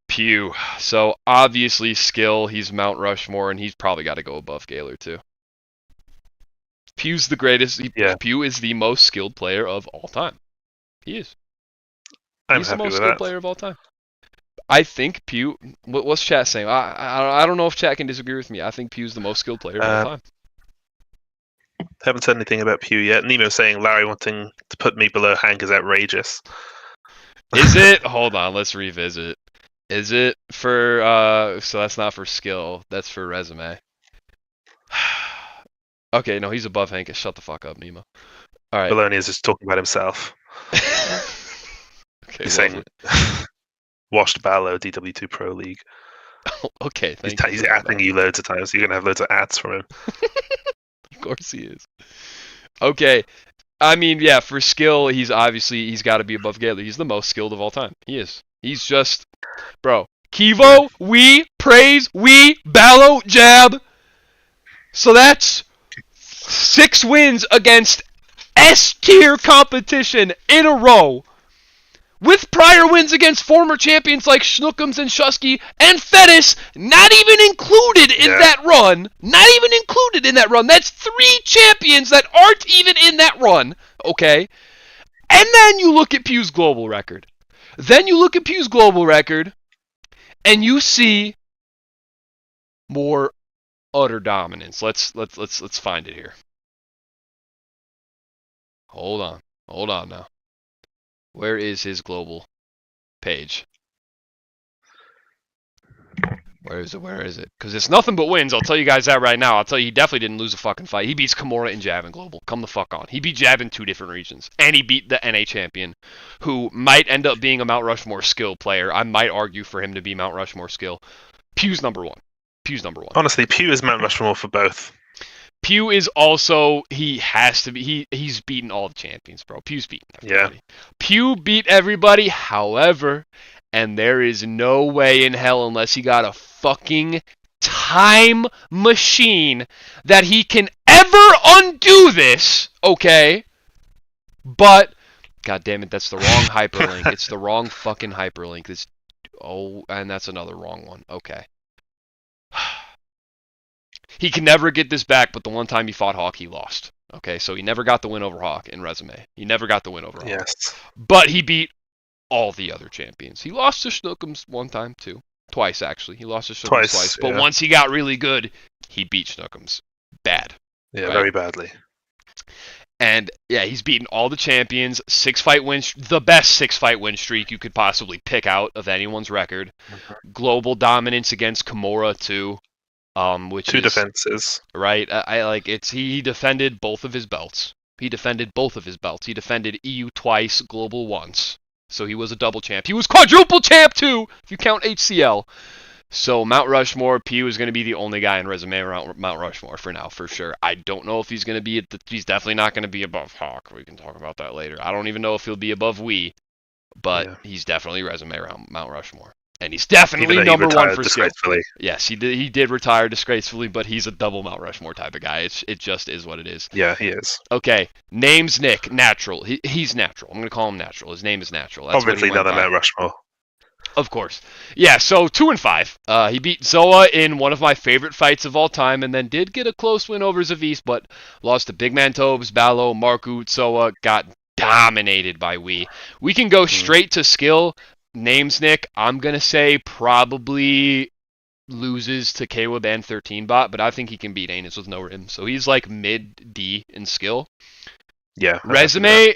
Pew. So obviously skill, he's Mount Rushmore, and he's probably got to go above Gaylor too. Pew's the greatest. Pew is the most skilled player of all time. He is. I'm He's the happy most with skilled that. player of all time. I think Pew. What's chat saying? I don't know if chat can disagree with me. I think Pew's the most skilled player of all time. Haven't said anything about Pew yet. Nemo saying Larry wanting to put me below Hank is outrageous. Is it? Hold on, let's revisit. Is it for so that's not for skill, that's for resume. Okay, no, he's above Hank. Shut the fuck up, Nemo. Alright. Baloney is just talking about himself. Okay, He's lovely. saying washed Ballo, DW2 Pro League. Okay, thank you. He's atting you loads of times. You're gonna have loads of ads from him. Of course he is. Okay. I mean, yeah, for skill, he's got to be above Gaylor. He's the most skilled of all time. He is. He's just, bro. Kivo, we praise, we Ballo jab. So that's 6 wins against S tier competition in a row. With prior wins against former champions like Schnookums and Shusky and Fettis not even included in that run. Not even included in that run. That's 3 champions that aren't even in that run. Okay? And then you look at Pew's global record. And you see more utter dominance. Let's find it here. Hold on now. Where is his global page? Where is it? Because it's nothing but wins. I'll tell you guys that right now. I'll tell you, he definitely didn't lose a fucking fight. He beats Kimura in Jab and Global. Come the fuck on. He beat Jab in 2 different regions. And he beat the NA champion, who might end up being a Mount Rushmore skill player. I might argue for him to be Mount Rushmore skill. Pew's number one. Honestly, Pew is Mount Rushmore for both. Pew is also, he has to be, he's beaten all the champions, bro. Pew's beaten everybody. Yeah. Pew beat everybody, however, and there is no way in hell, unless he got a fucking time machine, that he can ever undo this, okay? But, god damn it, that's the wrong hyperlink. It's the wrong fucking hyperlink. And that's another wrong one. Okay. He can never get this back, but the one time he fought Hawk, he lost. Okay, so he never got the win over Hawk in resume. He never got the win over Hawk. Yes. But he beat all the other champions. He lost to Schnookums one time, too. Twice, actually. He lost to Schnookums twice. But once he got really good, he beat Schnookums. Bad. Yeah, right? Very badly. And, yeah, he's beaten all the champions. 6-fight win, the best 6-fight win streak you could possibly pick out of anyone's record. Mm-hmm. Global dominance against Kimura, too. Which 2 defenses. Right. He defended both of his belts. He defended EU twice, Global once. So he was a double champ. He was quadruple champ too, if you count HCL. So Mount Rushmore, Pew is going to be the only guy in resume around Mount Rushmore for now, for sure. I don't know if he's going to be he's definitely not going to be above Hawk. We can talk about that later. I don't even know if he'll be above Wii, but he's definitely resume around Mount Rushmore. And he's definitely number 1 for skill. Yes, he did retire disgracefully, but he's a double Mount Rushmore type of guy. It just is what it is. Yeah, he is. Okay, name's Nick. Natural. He's natural. I'm going to call him Natural. His name is Natural. That's obviously not a Mount Rushmore. Of course. Yeah, so 2-5. He beat Zoa in one of my favorite fights of all time, and then did get a close win over Zavis, but lost to Big Man Tobes, Ballo, Marku, Zoa, got dominated by Wii. We can go straight to skill. Names Nick, I'm going to say probably loses to Kwib and 13-bot, but I think he can beat Anus with no rim. So he's like mid-D in skill. Yeah. Resume,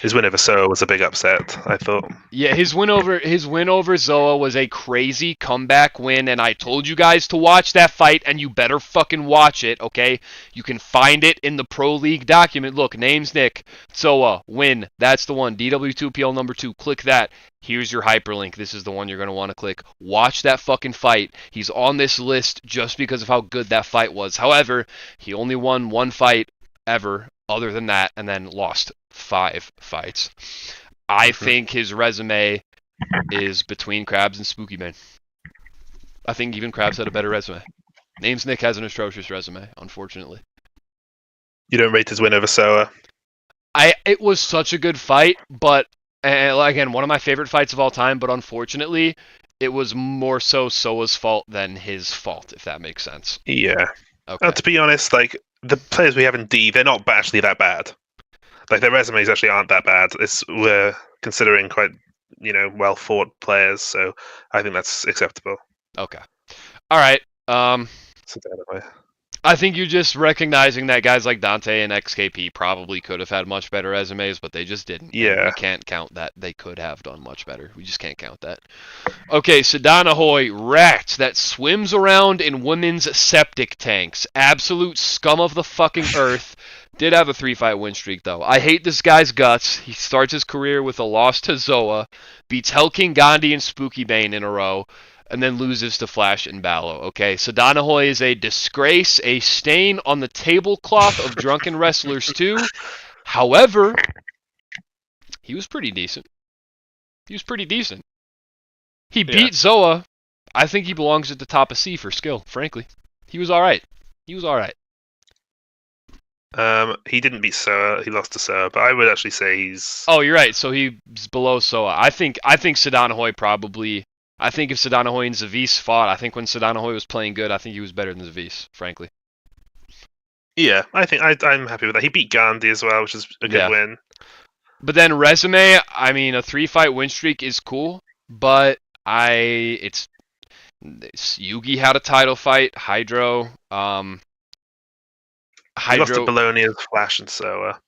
his win over Zoa was a big upset, I thought. Yeah, his win over Zoa was a crazy comeback win, and I told you guys to watch that fight, and you better fucking watch it, okay? You can find it in the Pro League document. Look, name's Nick. Zoa, win. That's the one. DW2PL number 2. Click that. Here's your hyperlink. This is the one you're going to want to click. Watch that fucking fight. He's on this list just because of how good that fight was. However, he only won 1 fight ever other than that, and then lost 5 fights. I think his resume is between Krabs and Spooky Man. I think even Krabs had a better resume. Names Nick has an atrocious resume, unfortunately. You don't rate his win over Zoa? It was such a good fight, but again, one of my favorite fights of all time, but unfortunately, it was more so Soa's fault than his fault, if that makes sense. Yeah. Okay. To be honest, like, the players we have in D, they're not actually that bad. Like, their resumes actually aren't that bad. It's where considering quite well fought players. So I think that's acceptable. Okay. All right. So anyway. I think you're just recognizing that guys like Dante and XKP probably could have had much better resumes, but they just didn't. And Yeah. we can't count that they could have done much better. We just can't count that. Okay, Sedana Hoy, rat that swims around in women's septic tanks. Absolute scum of the fucking earth. Did have a 3-fight win streak, though. I hate this guy's guts. He starts his career with a loss to Zoa, beats Hellking Gandhi and Spooky Bane in a row, and then loses to Flash and Ballo. Okay, Sedana Hoy is a disgrace, a stain on the tablecloth of drunken wrestlers too. However, he was pretty decent. He beat Zoa. I think he belongs at the top of C for skill, frankly. He was alright. He didn't beat Soa. He lost to Soa, but I would actually say he's. Oh, you're right. So he's below Soa. I think Sedana Hoy probably. I think if Sedana Hoy and Zavis fought, I think when Sedana Hoy was playing good, I think he was better than Zavis, frankly. Yeah, I think I'm happy with that. He beat Gandhi as well, which is a good win. But then resume, I mean, a 3-fight win streak is cool, but Yugi had a title fight, Hydro He lost to Bologna's Flash and Soa.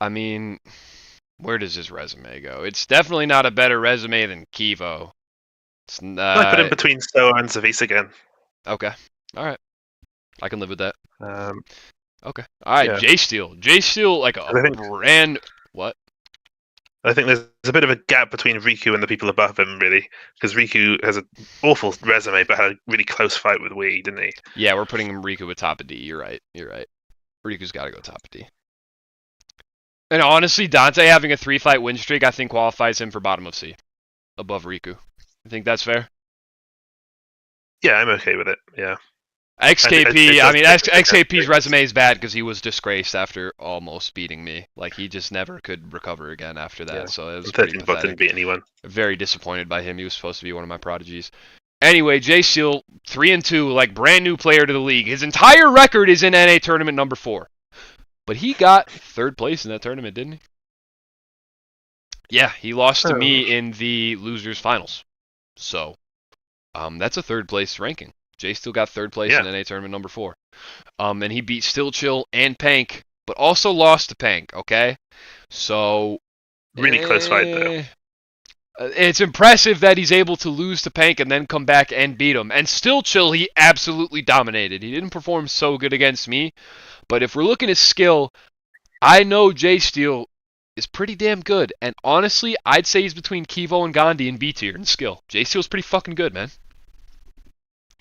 I mean, where does his resume go? It's definitely not a better resume than Kivo. I put him between Soa and Zavis again. Okay. All right. I can live with that. Okay. All right. Yeah. J-Steel, like a brand. What? I think there's a bit of a gap between Riku and the people above him, really, because Riku has an awful resume, but had a really close fight with Wii, didn't he? Yeah, we're putting Riku at top of D. You're right. Riku's got to go top of D. And honestly, Dante having a 3-fight win streak, I think qualifies him for bottom of C, above Riku. I think that's fair. Yeah, I'm okay with it. Yeah. XKP, XKP's resume is bad because he was disgraced after almost beating me. Like, he just never could recover again after that. Yeah. So it was pretty pathetic. Didn't beat anyone. Very disappointed by him. He was supposed to be one of my prodigies. Anyway, J-Steel, 3-2, like brand new player to the league. His entire record is in NA tournament number 4. But he got 3rd place in that tournament, didn't he? Yeah, he lost to me in the losers finals. So, that's a 3rd place ranking. Jay still got 3rd place in NA tournament number 4. And he beat Still Chill and Pank, but also lost to Pank, okay? So... Really close fight, though. It's impressive that he's able to lose to Pank and then come back and beat him. And Still Chill, he absolutely dominated. He didn't perform so good against me, but if we're looking at skill, I know J-Steel is pretty damn good. And honestly, I'd say he's between Kivo and Gandhi in B tier in skill. J-Steel's pretty fucking good, man.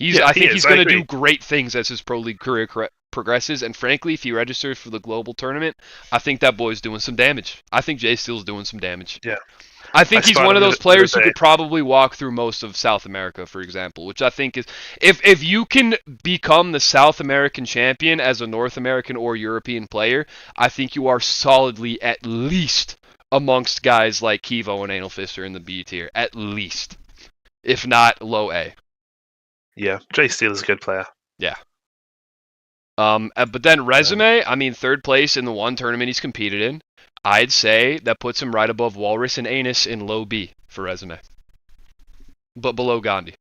I think he's going to do great things as his pro league career progresses. And frankly, if he registers for the global tournament, I think that boy's doing some damage. I think J-Steel's doing some damage. Yeah. I think he's one of those players who could probably walk through most of South America, for example, which I think is... If you can become the South American champion as a North American or European player, I think you are solidly at least amongst guys like Kivo and Anal Fister in the B tier. At least. If not low A. Yeah, J-Steel is a good player. Yeah. But then resume, I mean, 3rd place in the one tournament he's competed in. I'd say that puts him right above Walrus and Anus in low B for resume. But below Gandhi.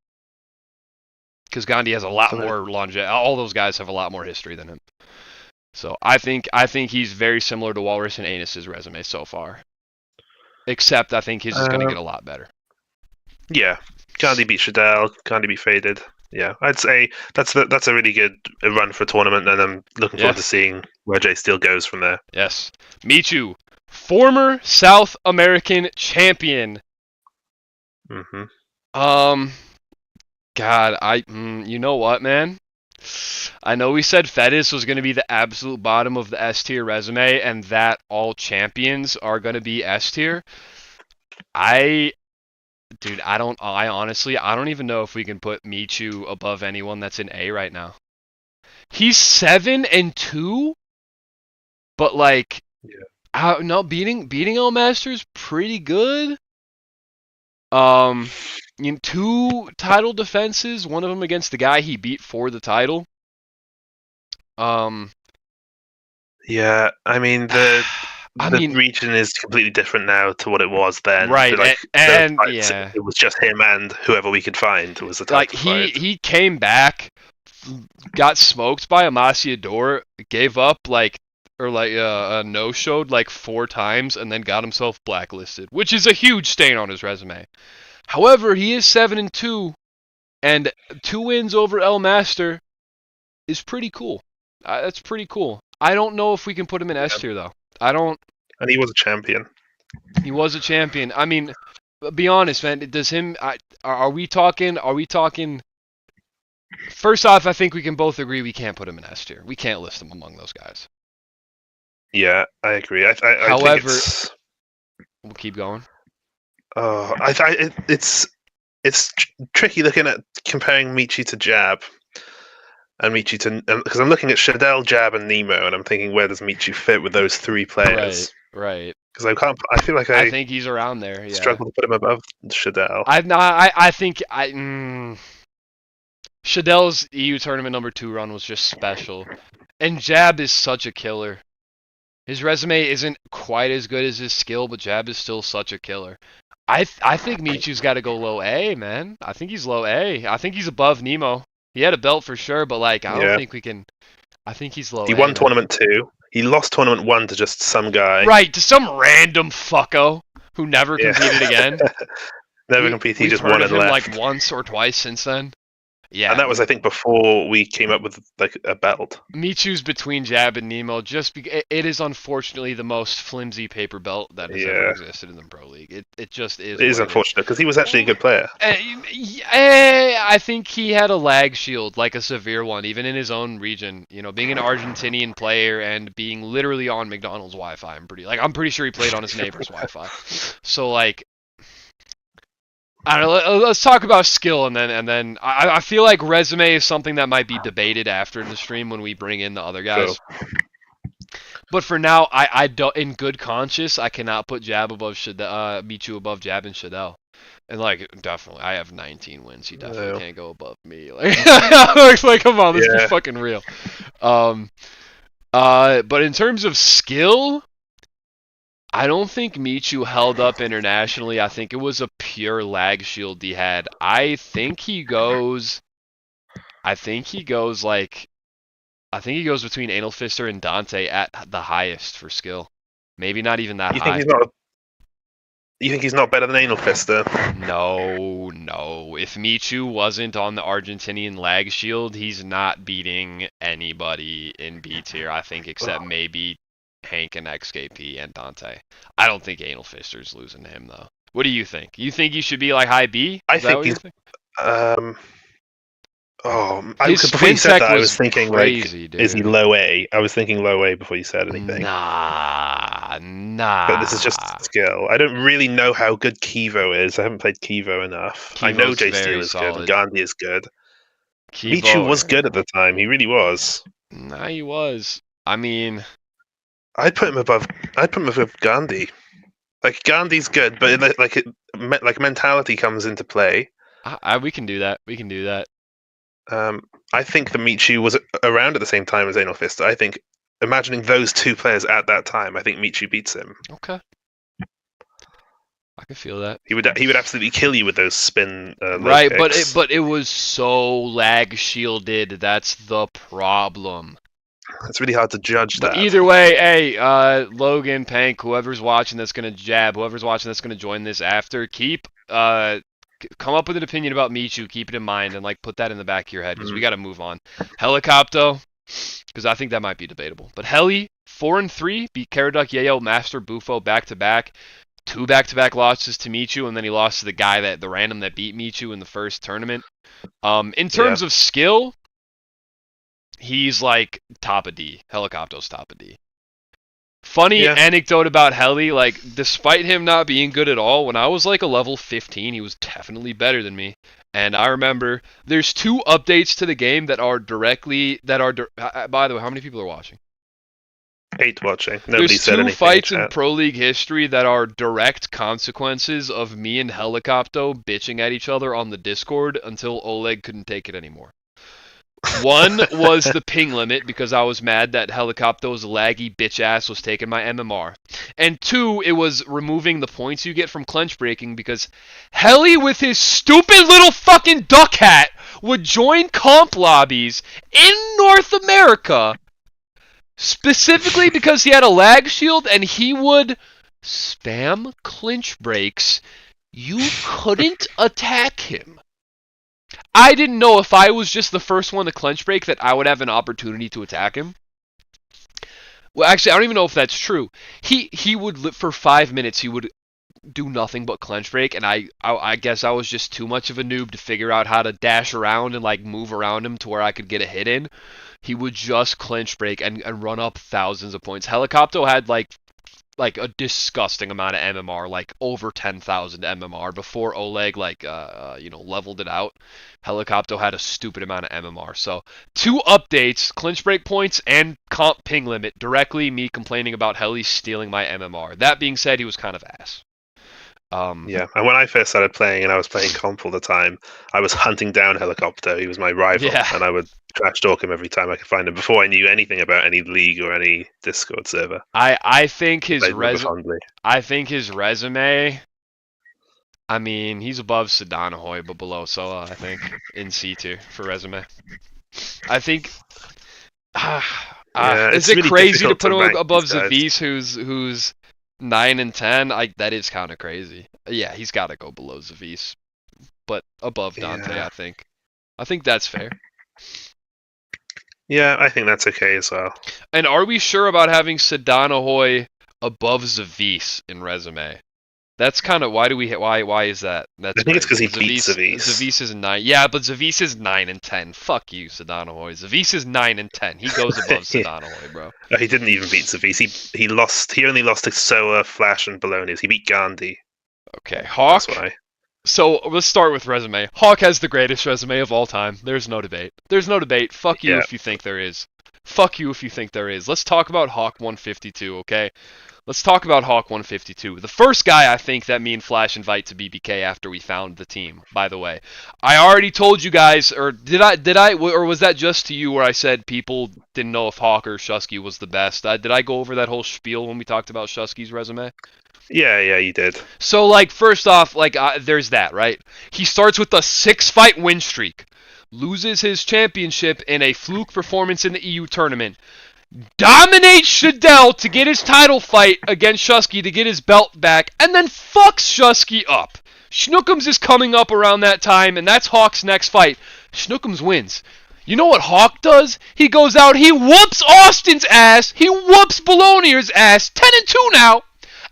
Because Gandhi has a lot more longevity. All those guys have a lot more history than him. So I think he's very similar to Walrus and Anus's resume so far. Except I think his is going to get a lot better. Yeah. Gandhi beat Shadell. Gandhi beat Faded. Yeah, I'd say that's a really good run for a tournament, and I'm looking forward to seeing where J-Steel goes from there. Yes. Michu, former South American champion. Mm-hmm. God, you know what, man? I know we said Fedis was going to be the absolute bottom of the S tier resume, and that all champions are going to be S tier. Dude, I honestly don't even know if we can put Michu above anyone that's in A right now. He's 7-2, but like, no, beating El Master's pretty good. 2 title defenses, one of them against the guy he beat for the title. Yeah, I mean I the mean, region is completely different now to what it was then. right, Like those and fights, yeah, it was just him and whoever we could find was the like title fight. he came back, got smoked by Amasiador, gave up no showed like 4 times, and then got himself blacklisted, which is a huge stain on his resume. However, he is 7-2, and 2 wins over El Master is pretty cool. That's pretty cool. I don't know if we can put him in S tier though. I don't. And he was a champion. He was a champion. I mean, be honest, man. Does him? Are we talking? Are we talking? First off, I think we can both agree we can't put him in S tier. We can't list him among those guys. Yeah, I agree. I However, think it's. we'll keep going. Oh, it's tricky looking at comparing Michi to Jab and Michi to because I'm looking at Shadell, Jab, and Nemo, and I'm thinking where does Michi fit with those 3 players? Right. Because I can't. I feel like I think he's around there. Yeah. struggle to put him above Shadell. I think Shadell's EU tournament #2 run was just special, and Jab is such a killer. His resume isn't quite as good as his skill, but Jab is still such a killer. I think Michu's got to go low A, man. I think he's low A. I think he's above Nemo. He had a belt for sure, but like I don't think we can. I think he's low. He A, won man. tournament 2. He lost tournament 1 to just some guy. Right, to some random fucko who never competed again. Never competed. He just won and him left. Like once or twice since then. Yeah, and that was, I think, before we came up with like a belt. Michu's between Jab and Nemo. It is unfortunately the most flimsy paper belt that has ever existed in the Pro League. It just is. It is unfortunate because he was actually a good player. I think he had a lag shield, like a severe one, even in his own region. You know, being an Argentinian player and being literally on McDonald's Wi-Fi. I'm pretty sure he played on his neighbor's Wi-Fi. So like. I don't know, let's talk about skill, and then I feel like resume is something that might be debated after the stream when we bring in the other guys. Sure. But for now, I don't, in good conscience, I cannot put Jab above Michu above Jab and Shadell. And like, definitely, I have 19 wins. He definitely can't go above me. Like, come on, let's be fucking real. But in terms of skill, I don't think Michu held up internationally. I think it was a pure lag shield he had. I think he goes between Anal Fister and Dante at the highest for skill. Maybe not even that high. You think he's not better than Anal Fister? No. If Michu wasn't on the Argentinian lag shield, he's not beating anybody in B tier, I think, except maybe Hank and XKP and Dante. I don't think Anal Fister's losing to him though. What do you think? You think he should be like high B? I think he's. Before you said that, I was thinking crazy, dude. Is he low A? I was thinking low A before you said anything. Nah. But this is just skill. I don't really know how good Kivo is. I haven't played Kivo enough. I know J Steel is good and Gandhi is good. Michu was good at the time. He really was. Nah, he was. I mean, I'd put him above Gandhi. Like Gandhi's good, but like mentality comes into play. We can do that. I think the Michu was around at the same time as Anal Fister. I think, imagining those 2 players at that time, I think Michu beats him. Okay. I can feel that. He would absolutely kill you with those spin. Right, but it was so lag shielded. That's the problem. It's really hard to judge that. But either way, hey, Logan, Pank, whoever's watching that's gonna jab, whoever's watching that's gonna join this after, come up with an opinion about Michu, keep it in mind, and like put that in the back of your head because we got to move on. Helicopter, because I think that might be debatable. But Heli 4-3 beat Karaduk, Yayo, Master, Bufo back to back. 2 back-to-back losses to Michu, and then he lost to the random that beat Michu in the first tournament. In terms of skill, he's like top of D. Helicopter's top of D. Funny anecdote about Heli, like, despite him not being good at all, when I was like a level 15, he was definitely better than me. And I remember there's 2 updates to the game by the way, how many people are watching? 8 watching. Nobody there's said 2 anything fights in Pro League history that are direct consequences of me and Helicopter bitching at each other on the Discord until Oleg couldn't take it anymore. One was the ping limit because I was mad that Helicopter's laggy bitch ass was taking my MMR. And two, it was removing the points you get from clench breaking because Heli with his stupid little fucking duck hat would join comp lobbies in North America specifically because he had a lag shield and he would spam clinch breaks. You couldn't attack him. I didn't know if I was just the first one to clench break that I would have an opportunity to attack him. Well, actually, I don't even know if that's true. He would for 5 minutes. He would do nothing but clench break, and I guess I was just too much of a noob to figure out how to dash around and like move around him to where I could get a hit in. He would just clench break and run up thousands of points. Helicopter had like a disgusting amount of MMR, like over 10,000 MMR before Oleg leveled it out. Helicopter had a stupid amount of MMR. So 2 updates, clinch break points and comp ping limit, directly me complaining about Heli stealing my MMR. That being said, he was kind of ass. Yeah, and when I first started playing, and I was playing comp all the time, I was hunting down Helicopter. He was my rival, and I would trash talk him every time I could find him before I knew anything about any league or any Discord server. I think his resume. I mean, he's above Sedanahoy, but below Soa, I think, in C tier for resume. I think. Is it really crazy to put him above Zavis, who's 9 and 10? That is kind of crazy. Yeah, he's got to go below Zavis, but above Dante, yeah. I think that's fair. Yeah, I think that's okay as well. And are we sure about having Sedanahoy above Zavis in resume? That's kind of why is that? I think it's because he beat Zavis. Zavis is 9. Yeah, but Zavis is 9 and 10. Fuck you, Sedanahoy. Zavis is 9 and 10. He goes above Sedanahoy, bro. No, he didn't even beat Zavis. He lost. He only lost to Soa, Flash, and Balonius. He beat Gandhi. Okay, Hawk. That's why. So let's start with resume. Hawk has the greatest resume of all time. There's no debate. Fuck you if you think there is. Fuck you if you think there is. Let's talk about Hawk 152, okay? Let's talk about Hawk 152. The first guy I think that me and Flash invite to BBK after we found the team, by the way. I already told you guys, or did I, or was that just to you where I said people didn't know if Hawk or Shusky was the best? Did I go over that whole spiel when we talked about Shusky's resume? Yeah, you did. So, first off, there's that, right? He starts with a 6-fight win streak, loses his championship in a fluke performance in the EU tournament, dominates Shadell to get his title fight against Shusky to get his belt back, and then fucks Shusky up. Schnookums is coming up around that time, and that's Hawk's next fight. Schnookums wins. You know what Hawk does? He goes out, he whoops Austin's ass, he whoops Bologna's ass, 10-2 now,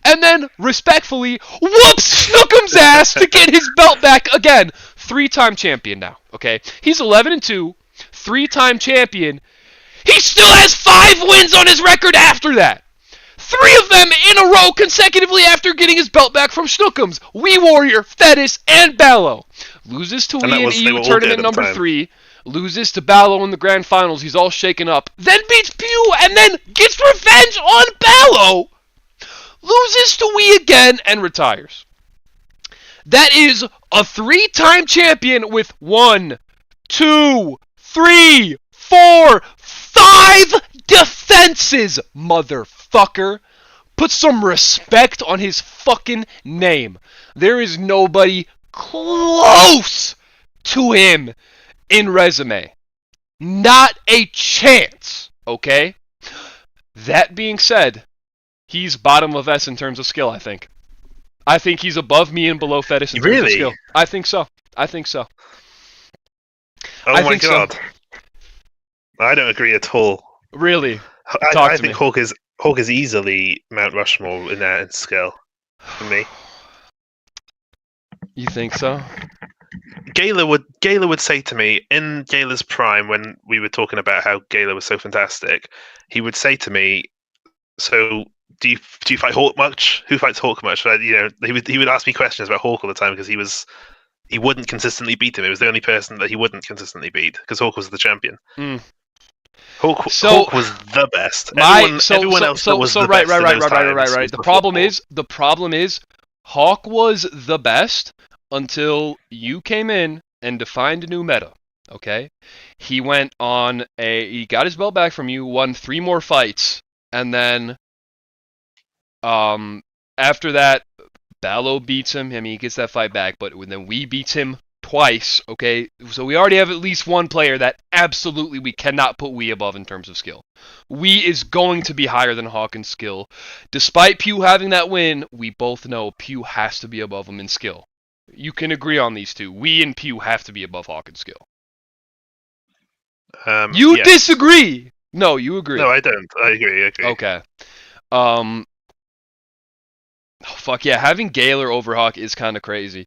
and then, respectfully, whoops Schnookums' ass to get his belt back again. 3-time champion now, okay? He's 11-2, 3-time champion. He still has 5 wins on his record after that. 3 of them in a row consecutively after getting his belt back from Schnookums. Wee Warrior, Fettis, and Ballo. Loses to Wee in EU tournament number 3. Loses to Ballo in the grand finals. He's all shaken up. Then beats Pew and then gets revenge on Ballo. Loses to Wee again and retires. That is a 3-time champion with 1, 2, 3, 4, 5 defenses, motherfucker. Put some respect on his fucking name. There is nobody close to him in resume. Not a chance, okay? That being said, he's bottom of S in terms of skill, I think. I think he's above me and below Fettis in terms of skill. I think so. Oh my god. I don't agree at all. Really? I think Hawk is easily Mount Rushmore in that skill for me. You think so? Gala would say to me in Gala's prime when we were talking about how Gala was so fantastic, he would say to me, "So do you fight Hawk much? Who fights Hawk much?" He would ask me questions about Hawk all the time because he wouldn't consistently beat him. It was the only person that he wouldn't consistently beat because Hawk was the champion. Mm. Hawk was the best. Everyone else was the best. Right. The problem is, Hawk was the best until you came in and defined a new meta. Okay, he he got his belt back from you, won 3 more fights, and then after that, Ballo beats him. I mean, he gets that fight back, but then we beats him twice. Okay, so we already have at least one player that absolutely we cannot put we above in terms of skill. We is going to be higher than Hawk in skill. Despite Pew having that win, we both know Pew has to be above him in skill. You can agree on these two. We and Pew have to be above Hawk in skill. You Yes. disagree? No, you agree. No, I don't. I agree. Okay. Oh, fuck yeah, having Gaylor over Hawk is kind of crazy.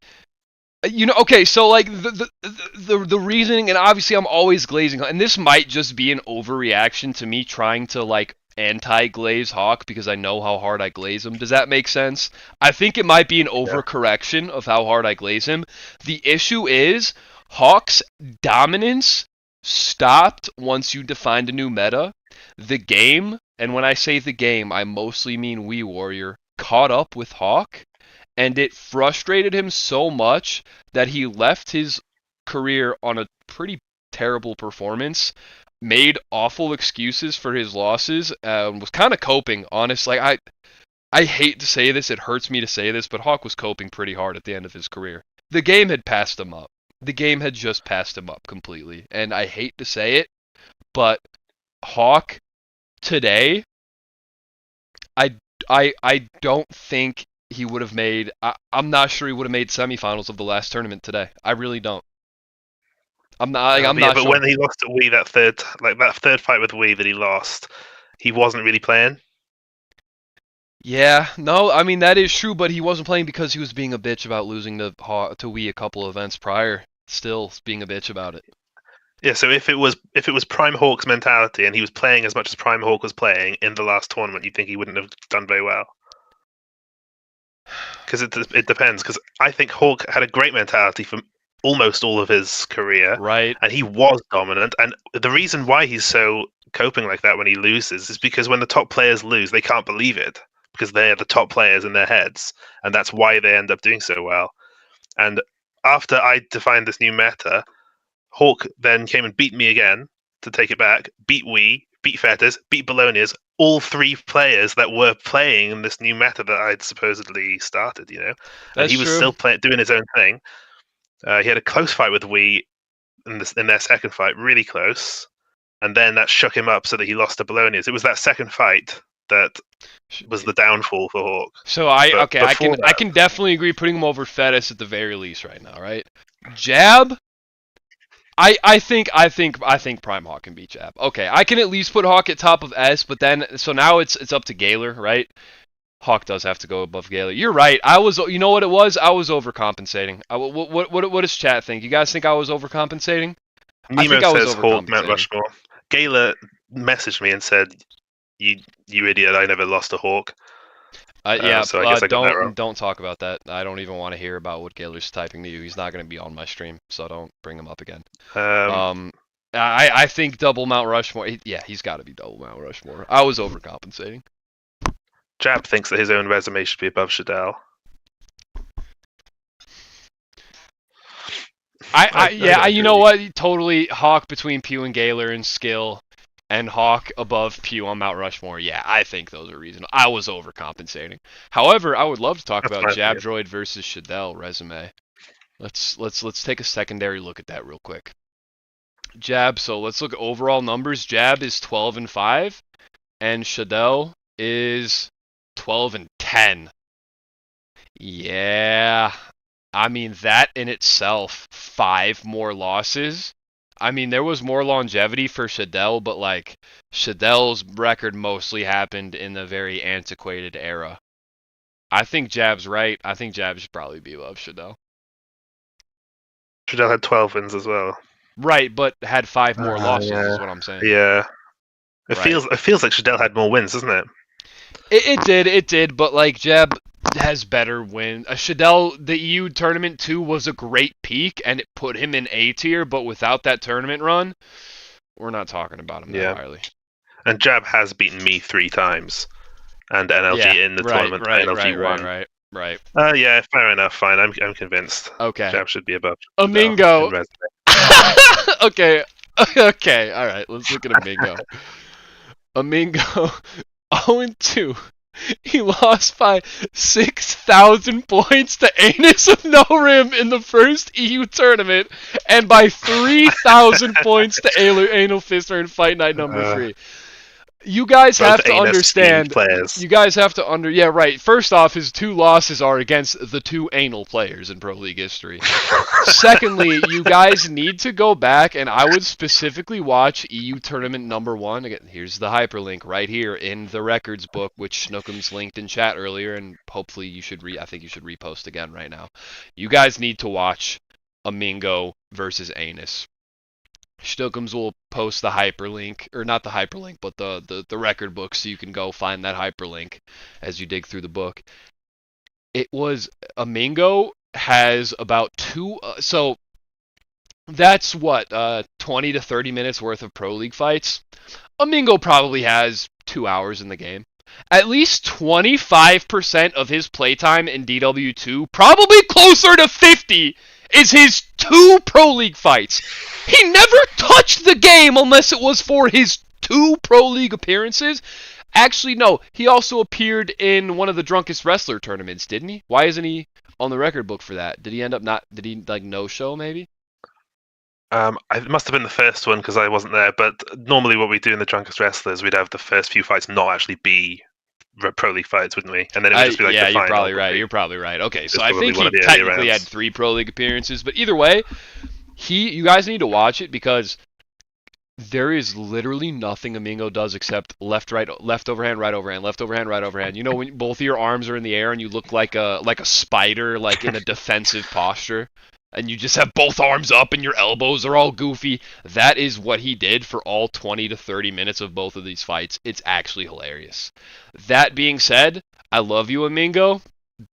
Okay, so like the reasoning, and obviously I'm always glazing, and this might just be an overreaction to me trying to like anti-glaze Hawk because I know how hard I glaze him. Does that make sense? I think it might be an overcorrection of how hard I glaze him. The issue is Hawk's dominance stopped once you defined a new meta. The game, and when I say the game, I mostly mean Wii Warrior, caught up with Hawk, and it frustrated him so much that he left his career on a pretty terrible performance, made awful excuses for his losses, was kind of coping, honestly. I hate to say this, it hurts me to say this, but Hawk was coping pretty hard at the end of his career. The game had passed him up. The game had just passed him up completely, and I hate to say it, but Hawk today, I don't think he would have made. I'm not sure he would have made semifinals of the last tournament today. I really don't. I'm not. I'm not but sure. when he lost to Wii, that third fight with Wii that he lost, he wasn't really playing. Yeah, no, I mean that is true, but he wasn't playing because he was being a bitch about losing to Wii a couple of events prior. Still being a bitch about it. Yeah, so if it was Prime Hawk's mentality and he was playing as much as Prime Hawk was playing in the last tournament, you'd think he wouldn't have done very well. Because it depends. Because I think Hawk had a great mentality for almost all of his career, right? And he was dominant. And the reason why he's so coping like that when he loses is because when the top players lose, they can't believe it because they're the top players in their heads, and that's why they end up doing so well. And after I defined this new meta, Hawk then came and beat me again to take it back, beat Wii, beat Fetters, beat Bologna's, all 3 players that were playing in this new meta that I'd supposedly started, and he was true. still doing his own thing. He had a close fight with Wii in their second fight, really close, and then that shook him up so that he lost to Bologna's. It was that second fight that was the downfall for Hawk. So I can definitely agree putting him over Fettis at the very least right now, right? Jab, I think Prime Hawk can beat Jab. Okay, I can at least put Hawk at top of S, but then so now it's up to Gaylor, right? Hawk does have to go above Gaylor. You're right. You know what it was? I was overcompensating. What does chat think? You guys think I was overcompensating? Nemo says Hawk, Mount Rushmore. Gaylor messaged me and said, "You idiot! I never lost a Hawk." Yeah, so I guess I got that wrong. Don't talk about that. I don't even want to hear about what Gaylor's typing to you. He's not going to be on my stream, so don't bring him up again. I think double Mount Rushmore. Yeah, he's got to be double Mount Rushmore. I was overcompensating. Jab thinks that his own resume should be above Shadell. You know what? Totally Hawk between Pew and Gaylor in skill, and Hawk above Pew on Mount Rushmore. Yeah, I think those are reasonable. I was overcompensating. However, I would love to talk about Jabdroid versus Shadell resume. Let's take a secondary look at that real quick. Jab. So let's look at overall numbers. Jab is 12-5, and Shadell is 12-10. Yeah. I mean, that in itself, 5 more losses. I mean, there was more longevity for Shadell, but like, Shadell's record mostly happened in the very antiquated era. I think Jab's right. I think Jab should probably be above Shadell. Shadell had 12 wins as well. Right, but had 5 more losses, is what I'm saying. Yeah. It feels like Shadell had more wins, doesn't it? It did, but like Jab has better wins. Shadell, the EU tournament 2 was a great peak, and it put him in A tier, but without that tournament run, we're not talking about him that highly. And Jab has beaten me 3 times, and NLG in the tournament. NLG won. Right. Yeah, fair enough. Fine, I'm convinced. Okay. Jab should be above. Amingo. Okay. Okay. All right. Let's look at Amingo. Amingo 0-2. He lost by 6,000 points to Anus of No Rim in the first EU tournament, and by 3,000 points to Anal Fister in Fight Night number 3. You guys have to understand. You guys have to yeah, right. First off, his 2 losses are against the 2 anal players in Pro League history. Secondly, you guys need to go back, and I would specifically watch EU Tournament number 1. Again, here's the hyperlink right here in the records book, which Snookums linked in chat earlier, and hopefully you should I think you should repost again right now. You guys need to watch Amingo versus Anus. Snookums will post the hyperlink, or not the hyperlink, but the record book, so you can go find that hyperlink as you dig through the book. It was, Amingo has about 2, so that's what, 20 to 30 minutes worth of Pro League fights. Amingo probably has 2 hours in the game. At least 25% of his playtime in DW2, probably closer to 50, is his 2 Pro League fights. He never touched the game unless it was for his 2 Pro League appearances. Actually, no. He also appeared in one of the Drunkest Wrestler tournaments, didn't he? Why isn't he on the record book for that? Did he end up not? Did he like no show maybe? It must have been the first one because I wasn't there. But normally, what we do in the Drunkest Wrestlers, we'd have the first few fights not actually be Pro League fights, wouldn't we? And then it would just be like yeah, the final. you're probably right. You're probably right. Okay, so I think he technically had 3 Pro League appearances, but either way, you guys need to watch it because there is literally nothing Amingo does except left overhand, right overhand, left overhand, right overhand. You know, when both of your arms are in the air and you look like a spider, like in a defensive posture, and you just have both arms up and your elbows are all goofy. That is what he did for all 20 to 30 minutes of both of these fights. It's actually hilarious. That being said, I love you, Amingo.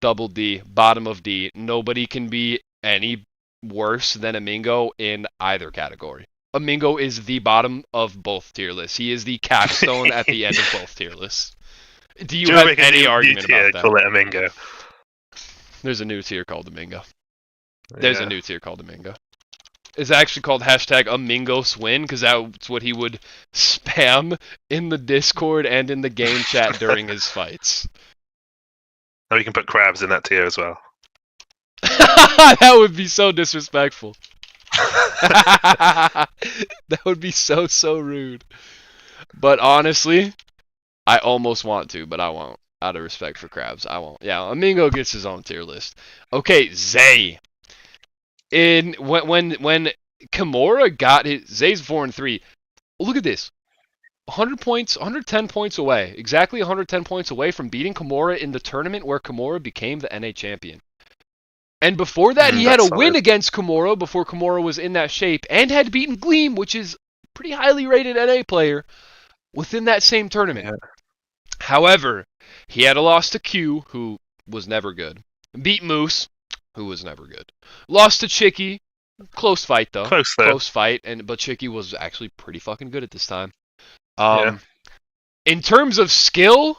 Double D, bottom of D. Nobody can be any worse than Amingo in either category. Amingo is the bottom of both tier lists. He is the capstone at the end of both tier lists. Do you have any argument about that? Call it Amingo. There's a new tier called Amingo. There's a new tier called Amingo. It's actually called #AmingoSwin because that's what he would spam in the Discord and in the game chat during his fights. Now we can put crabs in that tier as well. That would be so disrespectful. That would be so rude. But honestly, I almost want to, but I won't. Out of respect for crabs, I won't. Yeah, Amingo gets his own tier list. Okay, Zay. When Kimura got his Zay's 4-3. Look at this. 100 points, 110 points away. Exactly 110 points away from beating Kimura in the tournament where Kimura became the NA champion. And before that, he had a win against Kimura before Kimura was in that shape, and had beaten Gleam, which is a pretty highly rated NA player, within that same tournament. Yeah. However, he had a loss to Q, who was never good. Beat Moose, who was never good. Lost to Chicky, close fight though. Close fight, but Chicky was actually pretty fucking good at this time. In terms of skill,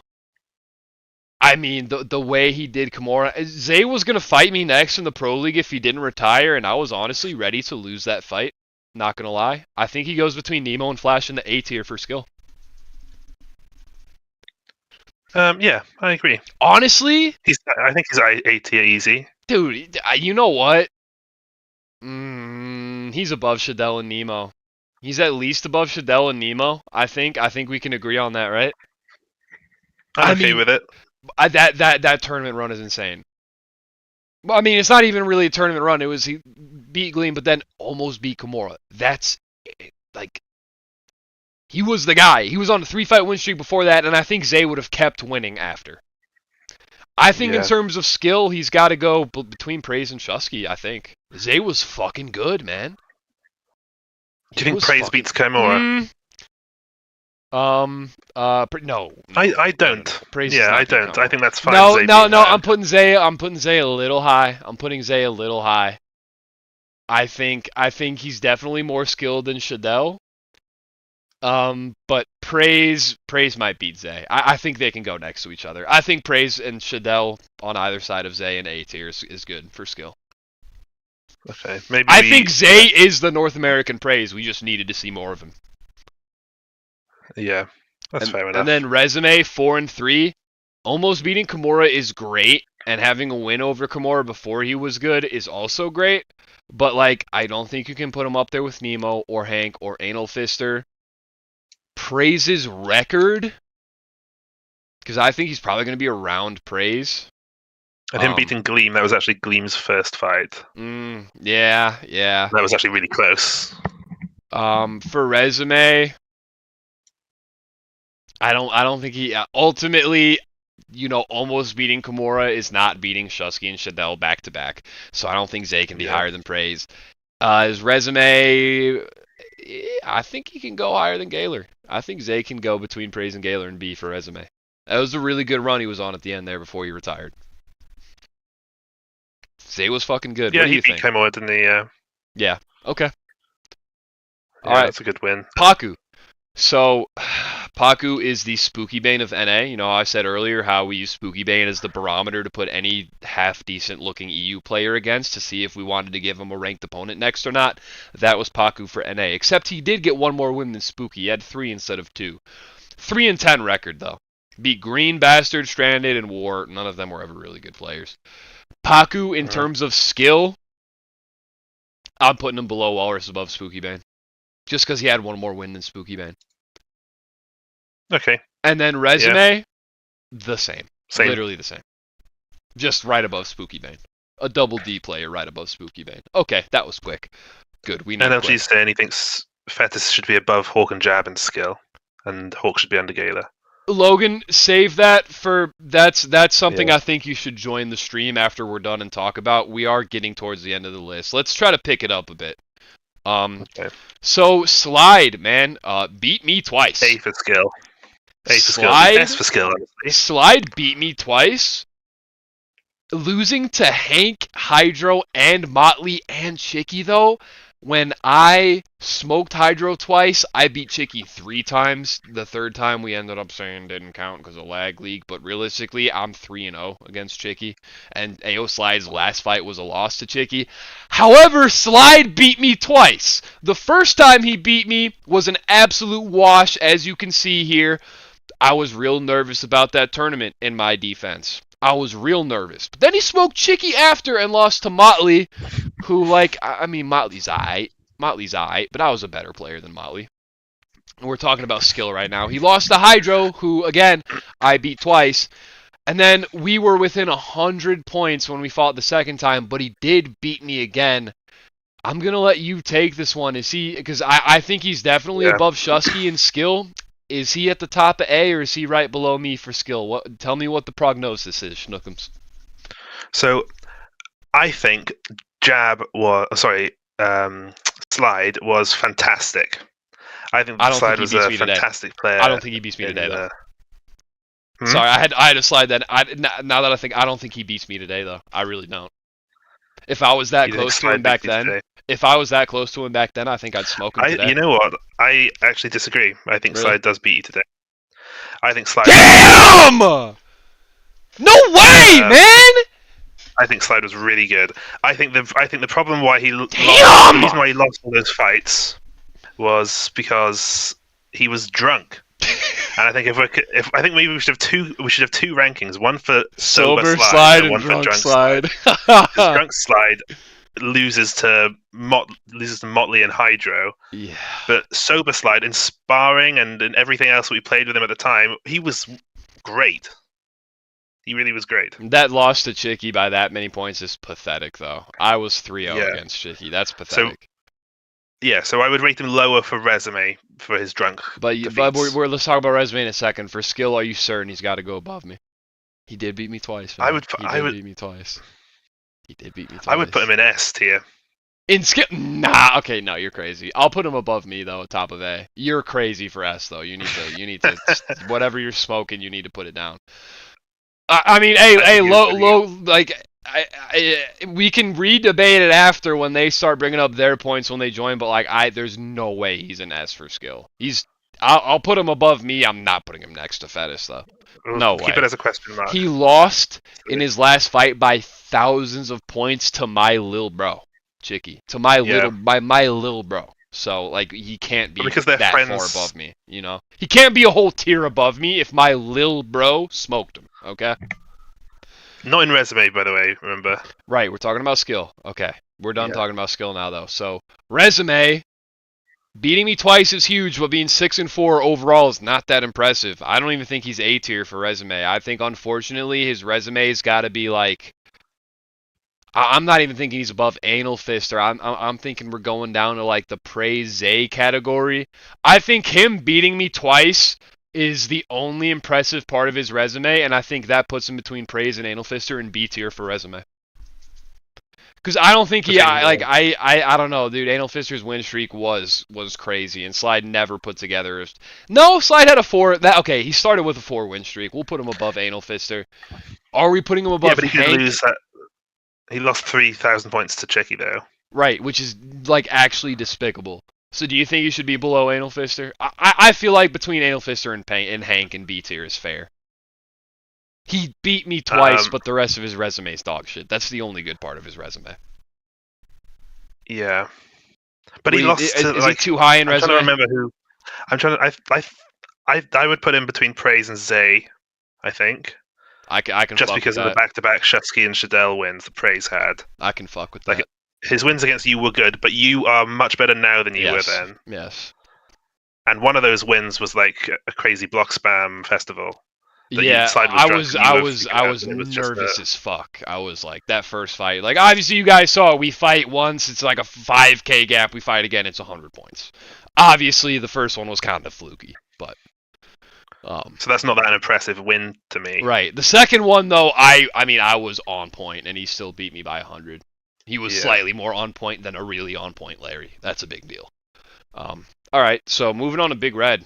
I mean, the way he did Kimura, Zay was going to fight me next in the Pro League if he didn't retire, and I was honestly ready to lose that fight. Not going to lie. I think he goes between Nemo and Flash in the A tier for skill. Yeah, I agree. Honestly? I think he's A tier easy. Dude, you know what? He's above Shadell and Nemo. He's at least above Shadell and Nemo, I think. I think we can agree on that, right? I'm okay with it. That tournament run is insane. Well, I mean, it's not even really a tournament run. It was he beat Gleam, but then almost beat Kimura. That's like he was the guy. He was on a 3-fight win streak before that, and I think Zay would have kept winning after. I think in terms of skill, he's got to go between Praise and Shusky. I think Zay was fucking good, man. Do you think Praise beats Kimura? No. I don't. I don't. I think that's fine. No. I'm putting Zay a little high. I think he's definitely more skilled than Shadell. But Praise might beat Zay. I think they can go next to each other. I think Praise and Shadell on either side of Zay in A tier is good for skill. Okay, maybe I think Zay is the North American praise. We just needed to see more of him. Yeah, that's fair enough. And then resume 4-3. Almost beating Kimura is great, and having a win over Kimura before he was good is also great. But like, I don't think you can put him up there with Nemo or Hank or Anal Fister. Praise's record, because I think he's probably going to be around Praise. And him beating Gleam, that was actually Gleam's first fight. Yeah. That was actually really close. For resume, I don't think he ultimately, almost beating Kimura is not beating Shusky and Shadell back to back. So I don't think Zay can be higher than Praise. His resume, I think he can go higher than Gaylor. I think Zay can go between Praise and Gaylor and B for resume. That was a really good run he was on at the end there before he retired. Zay was fucking good. Yeah, what do he you beat think? Kimura, didn't he? Yeah. Okay. All right, that's a good win. Paku. So, Paku is the Spooky Bane of NA. You know, I said earlier how we use Spooky Bane as the barometer to put any half-decent looking EU player against to see if we wanted to give him a ranked opponent next or not. That was Paku for NA. Except he did get one more win than Spooky. He had 3 instead of 2. 3-10 record, though. Beat Green, Bastard, Stranded, and War. None of them were ever really good players. Paku, in terms of skill, I'm putting him below Walrus, above Spooky Bane. Just because he had one more win than Spooky Bane. Okay. And then resume, the same. Literally the same. Just right above Spooky Bane. A double D player right above Spooky Bane. Okay, that was quick. Good, we know. NLG saying he thinks Fetus should be above Hawk and Jab in skill, and Hawk should be under Gaylor. Logan, save that for that's something I think you should join the stream after we're done and talk about. We are getting towards the end of the list. Let's try to pick it up a bit. Okay. So Slide, man, beat me twice. A for skill. A for Slide, skill. S for skill, honestly. Slide beat me twice. Losing to Hank, Hydro, and Motley and Chicky, though, when I smoked Hydro twice, I beat Chicky 3 times. The third time we ended up saying didn't count because of lag leak, but realistically, I'm 3-0 against Chicky, and AO Slide's last fight was a loss to Chicky. However, Slide beat me twice. The first time he beat me was an absolute wash, as you can see here. I was real nervous about that tournament in my defense. I was real nervous. But then he smoked Chicky after and lost to Motley, who, Motley's aight. Motley's aight, but I was a better player than Motley. And we're talking about skill right now. He lost to Hydro, who, again, I beat twice. And then we were within 100 points when we fought the second time, but he did beat me again. I'm going to let you take this one. Is he, because I think he's definitely above Shusky in skill. Is he at the top of A, or is he right below me for skill? Tell me what the prognosis is, Schnookums. So, I think Slide was fantastic. I think Slide was a fantastic player. I don't think he beats me today, though. Sorry, I had to slide that. Now that I think, I don't think he beats me today, though. I really don't. If I was that close to him back then, I think I'd smoke him today. You know what? I actually disagree. I think Slide does beat you today. I think Slide... Damn! No way, man! I think Slide was really good. I think the problem why the reason why he lost all those fights was because he was drunk. And I think I think maybe we should have two rankings, one for sober slide and one for drunk slide. Drunk Slide loses to Motley and Hydro. Yeah. But sober Slide in sparring and in everything else we played with him at the time, he was great. He really was great. That loss to Chicky by that many points is pathetic, though. I was 3-0 against Chicky. That's pathetic. So I would rate him lower for resume for his drunk. But let's talk about resume in a second. For skill, are you certain he's got to go above me? He did beat me twice. Man. He did beat me twice. I would put him in S tier. In skill? Nah. Okay, no, you're crazy. I'll put him above me though, top of A. You're crazy for S though. You need to whatever you're smoking, you need to put it down. We can re-debate it after when they start bringing up their points when they join, but there's no way he's an S for skill. I'll put him above me. I'm not putting him next to Fetus though. No way. Keep it as a question mark. He lost in his last fight by thousands of points to my lil bro. Chicky, to my Yeah. my little bro. So like he can't But be because they're that far friends, above me, you know. He can't be a whole tier above me if my lil bro smoked him. Okay. not in resume, by the way. Remember? Right. We're talking about skill. Okay. We're done Yeah. talking about skill now though. So resume. Beating me twice is huge, but being 6-4 overall is not that impressive. I don't even think he's A tier for resume. I think unfortunately his resume's got to be like. I'm not even thinking he's above Anal Fister. I'm thinking we're going down to like the Praise A category. I think him beating me twice is the only impressive part of his resume, and I think that puts him between Praise and Anal Fister and B tier for resume. Because I don't think I don't know, dude. Anal Fister's win streak was crazy, and Slide never put together. No, Slide had a 4. Okay, he started with a 4 win streak. We'll put him above Anal Fister. Are we putting him above but he did Hank? lose that. He lost 3,000 points to Chicky though. Right, which is like actually despicable. So do you think you should be below Anal Fister? I feel like between Anal Fister and Hank and B tier is fair. He beat me twice, but the rest of his resume is dog shit. That's the only good part of his resume. Yeah, but he lost to is like. he too high in I'm resume? trying to remember who. I'm trying to. I would put him between Praise and Zay. I think. I can just fuck because with of the back-to-back Shusky and Shadell wins that Praise had. I can fuck with like, that. His wins against you were good, but you are much better now than you were then. Yes. And one of those wins was like a crazy block spam festival. Yeah, I was nervous as fuck. I was like, that first fight, like obviously you guys saw we fight once, it's like a 5k gap, we fight again, it's 100 points. Obviously the first one was kind of fluky, but so that's not that impressive win to me. Right. The second one though, I mean I was on point and he still beat me by 100. He was slightly more on point than a really on point Larry. That's a big deal. All right, so moving on to Big Red.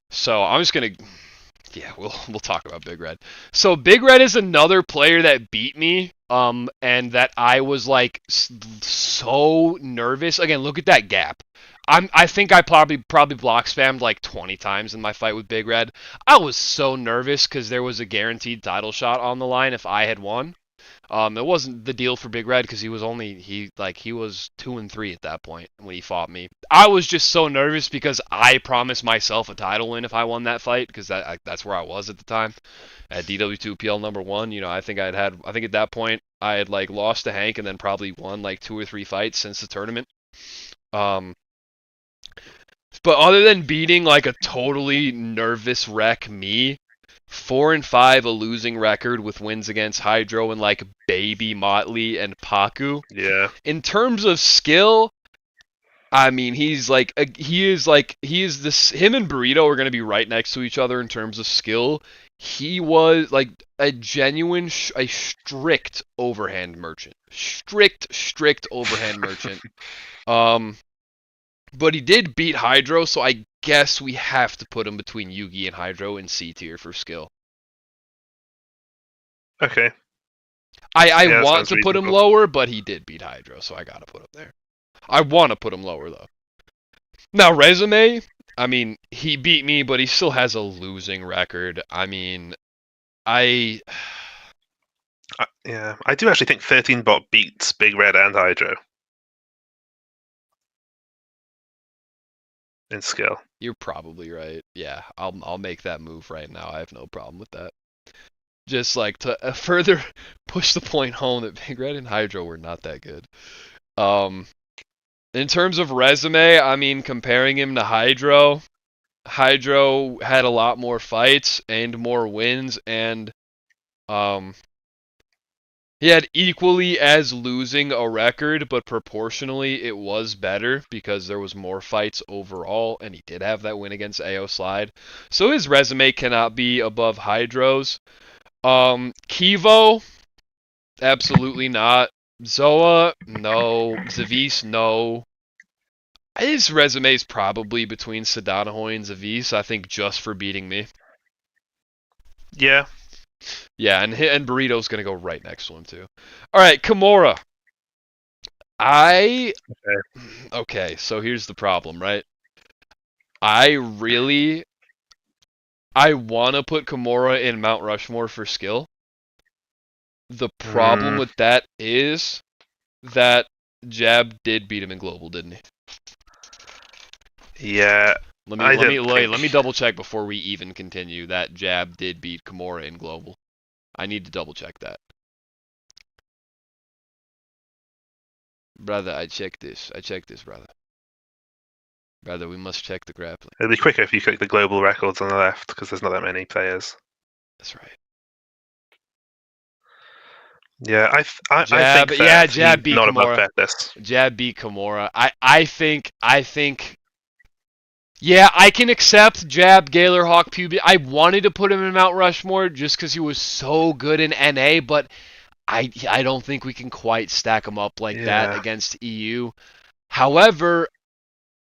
So I'm just gonna. Yeah, we'll talk about Big Red. So Big Red is another player that beat me, and that I was like so nervous. Again, look at that gap. I think I probably block spammed like 20 times in my fight with Big Red. I was so nervous because there was a guaranteed title shot on the line if I had won. It wasn't the deal for Big Red because he was 2-3 at that point when he fought me. I was just so nervous because I promised myself a title win if I won that fight because that's where I was at the time at DW2PL #1. You know, I think at that point I had like lost to Hank and then probably won like 2 or 3 fights since the tournament. But other than beating like a totally nervous wreck me, 4-5, a losing record with wins against Hydro and like Baby Motley and Paku. Yeah. In terms of skill, I mean, him and Burrito are going to be right next to each other in terms of skill. He was like a genuine, a strict overhand merchant. Strict overhand merchant. But he did beat Hydro, so I guess we have to put him between Yugi and Hydro in C tier for skill. Okay. I want to put him lower, but he did beat Hydro, so I gotta put him there. I want to put him lower, though. Now, resume, I mean, he beat me, but he still has a losing record. I mean, I do actually think 13-bot beats Big Red and Hydro. In skill. You're probably right. Yeah, I'll make that move right now. I have no problem with that. Just like to further push the point home that Big Red and Hydro were not that good. In terms of resume, I mean, comparing him to Hydro had a lot more fights and more wins, and he had equally as losing a record, but proportionally it was better because there was more fights overall, and he did have that win against AO Slide. So his resume cannot be above Hydro's. Kivo, absolutely not. Zoa, no. Zavis, no. His resume is probably between Sedanahoy and Zavis, I think, just for beating me. Yeah. Yeah, and Burrito's going to go right next to him, too. All right, Kimura. Okay, so here's the problem, right? I want to put Kimura in Mount Rushmore for skill. The problem with that is that Jab did beat him in global, didn't he? Yeah, Let I me didn't think. let me double check before we even continue. That Jab did beat Kimura in global. I need to double check that. Brother, I checked this. Brother. Brother, we must check the grappling. It'd be quicker if you click the global records on the left because there's not that many players. That's right. Yeah, I Jab, think yeah, that Jab he's beat not above Kimura. Fetis. Jab beat Kimura. I think. Yeah, I can accept Jab, Gaylor, Hawk, Puby. I wanted to put him in Mount Rushmore just because he was so good in NA, but I don't think we can quite stack him up like that Yeah, against EU. However,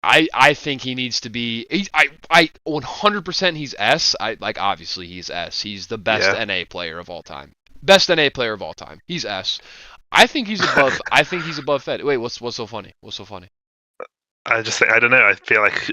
I think he needs to be. I 100% he's S. Obviously he's S. He's the best yeah. NA player of all time. Best NA player of all time. He's S. I think he's above. I think he's above Fed. Wait, what's so funny? What's so funny? I just think I don't know. I feel like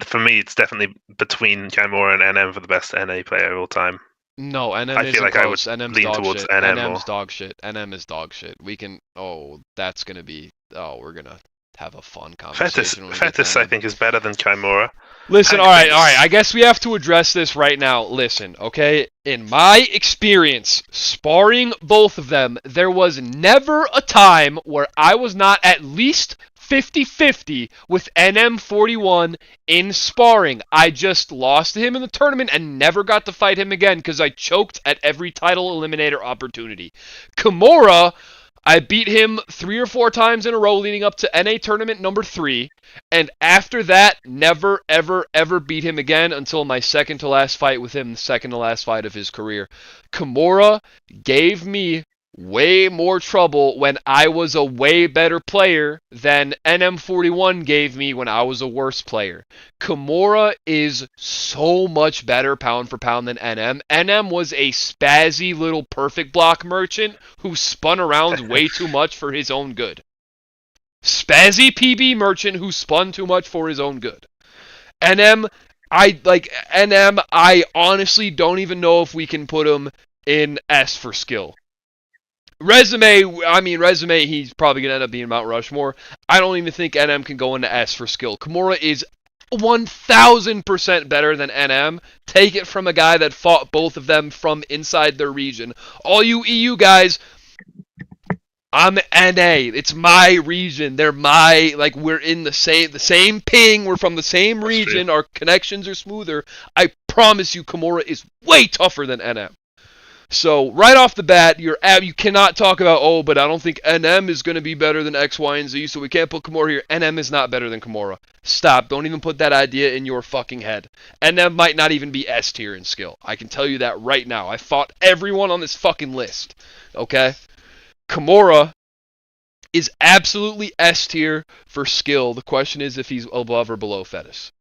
for me, it's definitely between Kimura and NM for the best NA player of all time. No, NM I feel isn't like I would close. NM's lean dog towards shit. NM more. NM's dog shit. NM is dog shit. We can. Oh, that's gonna be. Oh, we're gonna have a fun conversation. Fetis, I think, is better than Kimura. Listen, Hank all right. thinks- I guess we have to address this right now. Listen, okay? In my experience, sparring both of them, there was never a time where I was not at least 50-50 with NM41 in sparring. I just lost to him in the tournament and never got to fight him again because I choked at every title eliminator opportunity. Kimura, I beat him 3 or 4 times in a row leading up to NA tournament number 3. And after that, never, ever, ever beat him again until my second to last fight with him, the second to last fight of his career. Kimura gave me way more trouble when I was a way better player than NM41 gave me when I was a worse player. Kimura is so much better pound for pound than NM. NM was a spazzy little perfect block merchant who spun around way too much for his own good. Spazzy PB merchant who spun too much for his own good. NM, I honestly don't even know if we can put him in S for skill. Resume, he's probably going to end up being Mount Rushmore. I don't even think NM can go into S for skill. Kimura is 1,000% better than NM. Take it from a guy that fought both of them from inside their region. All you EU guys, I'm NA. It's my region. They're my, we're in the same ping. We're from the same region. Our connections are smoother. I promise you, Kimura is way tougher than NM. So right off the bat, you cannot talk about, but I don't think NM is going to be better than X, Y, and Z, so we can't put Kimura here. NM is not better than Kimura. Stop. Don't even put that idea in your fucking head. NM might not even be S tier in skill. I can tell you that right now. I fought everyone on this fucking list. Okay? Kimura is absolutely S tier for skill. The question is if he's above or below Fetis.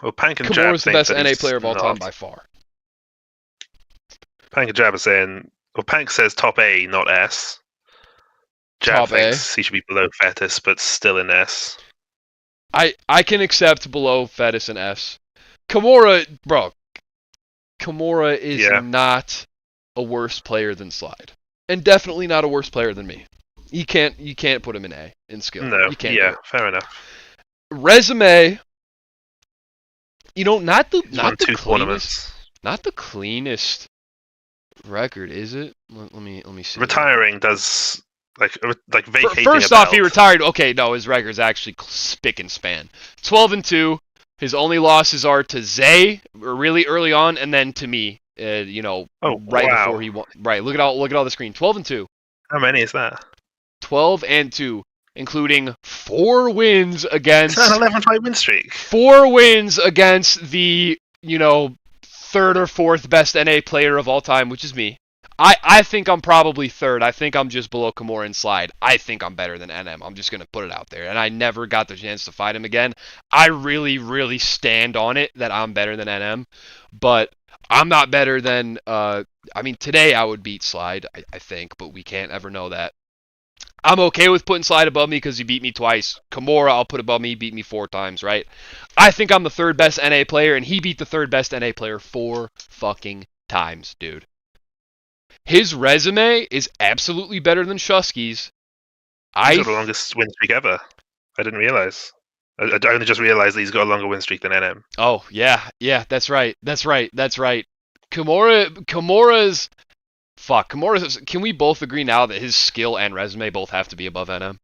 Well, Pank and Kimura is Jab the best think NA player of all time by far. Pank and Jab are saying, well, Pank says top A, not S. Jab Top thinks A. he should be below Fetis, but still in S. I can accept below Fetis and S. Kimura is not a worse player than Slide. And definitely not a worse player than me. You can't put him in A in skill. No, you can't yeah, fair enough. Resume, not the cleanest, tournaments. not the cleanest record, is it? Let me see. Retiring does like vacating. First off, he retired. Okay, no, his record's actually spick and span. 12-2. His only losses are to Zay really early on, and then to me. Before he won. Right, look at all the screen. 12-2. How many is that? 12-2, including 4 wins against. It's an 11-fight win streak. 4 wins against the 3rd or 4th best NA player of all time, which is me. I think I'm probably 3rd. I think I'm just below Kimura and Slide. I think I'm better than NM. I'm just going to put it out there. And I never got the chance to fight him again. I really, really stand on it that I'm better than NM. But I'm not better than... today I would beat Slide, I think. But we can't ever know that. I'm okay with putting Slide above me because he beat me twice. Kimura, I'll put above me. He beat me 4 times, right? I think I'm the 3rd best NA player, and he beat the 3rd best NA player 4 fucking times, dude. His resume is absolutely better than Shusky's. He's got the longest win streak ever. I didn't realize. I only just realized that he's got a longer win streak than NM. Oh yeah, that's right. Kimura's fuck. Kimura's. Can we both agree now that his skill and resume both have to be above NM?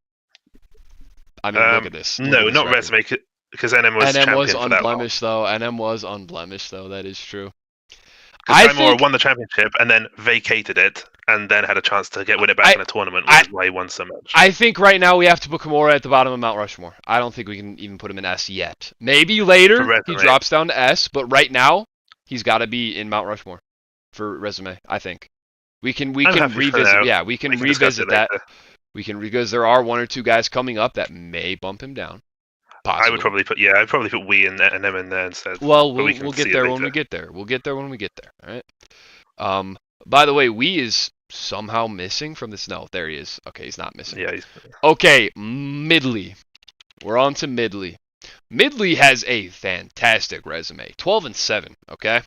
I mean, look at this. No, not resume, because NM was champion was for that unblemished though. NM was unblemished though. That is true. Because Kimura won the championship and then vacated it, and then had a chance to win it back in a tournament, which is why he won so much. I think right now we have to put Kimura at the bottom of Mount Rushmore. I don't think we can even put him in S yet. Maybe later he drops down to S, but right now he's got to be in Mount Rushmore for resume. I think we can revisit. Yeah, we can revisit that. We can, because there are one or two guys coming up that may bump him down. Possibly. I'd probably put Wii and NM in there instead. Well, we'll get there when we get there. We'll get there when we get there. All right. By the way, Wii is somehow missing from this. No, there he is. Okay, he's not missing. Yeah. Okay, Midley. We're on to Midley. Midley has a fantastic resume. 12-7. Okay.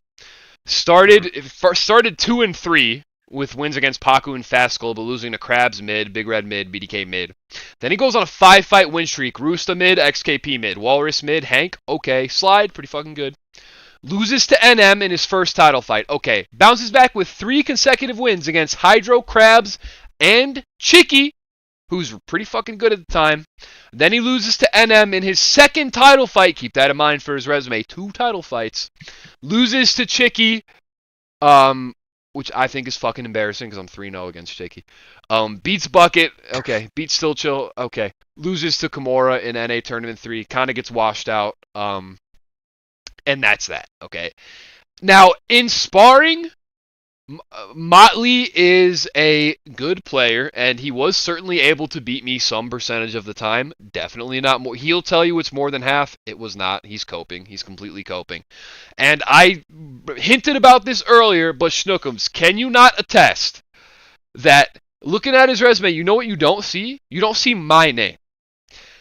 Started 2-3. With wins against Paku and Fascal, but losing to Krabs mid, Big Red mid, BDK mid. Then he goes on a 5-fight win streak. Roosta mid, XKP mid, Walrus mid, Hank, okay. Slide, pretty fucking good. Loses to NM in his first title fight, okay. Bounces back with 3 consecutive wins against Hydro, Krabs, and Chicky, who's pretty fucking good at the time. Then he loses to NM in his second title fight. Keep that in mind for his resume. 2 title fights. Loses to Chicky, which I think is fucking embarrassing because I'm 3-0 against Shaky. Beats Bucket, okay. Beats Still Chill, okay. Loses to Kimura in NA Tournament 3, kind of gets washed out. And that's that, okay. Now, in sparring, Motley is a good player, and he was certainly able to beat me some percentage of the time. Definitely not more. He'll tell you it's more than half. It was not. He's coping. He's completely coping. And I hinted about this earlier, but Schnookums, can you not attest that looking at his resume, you know what you don't see? You don't see my name.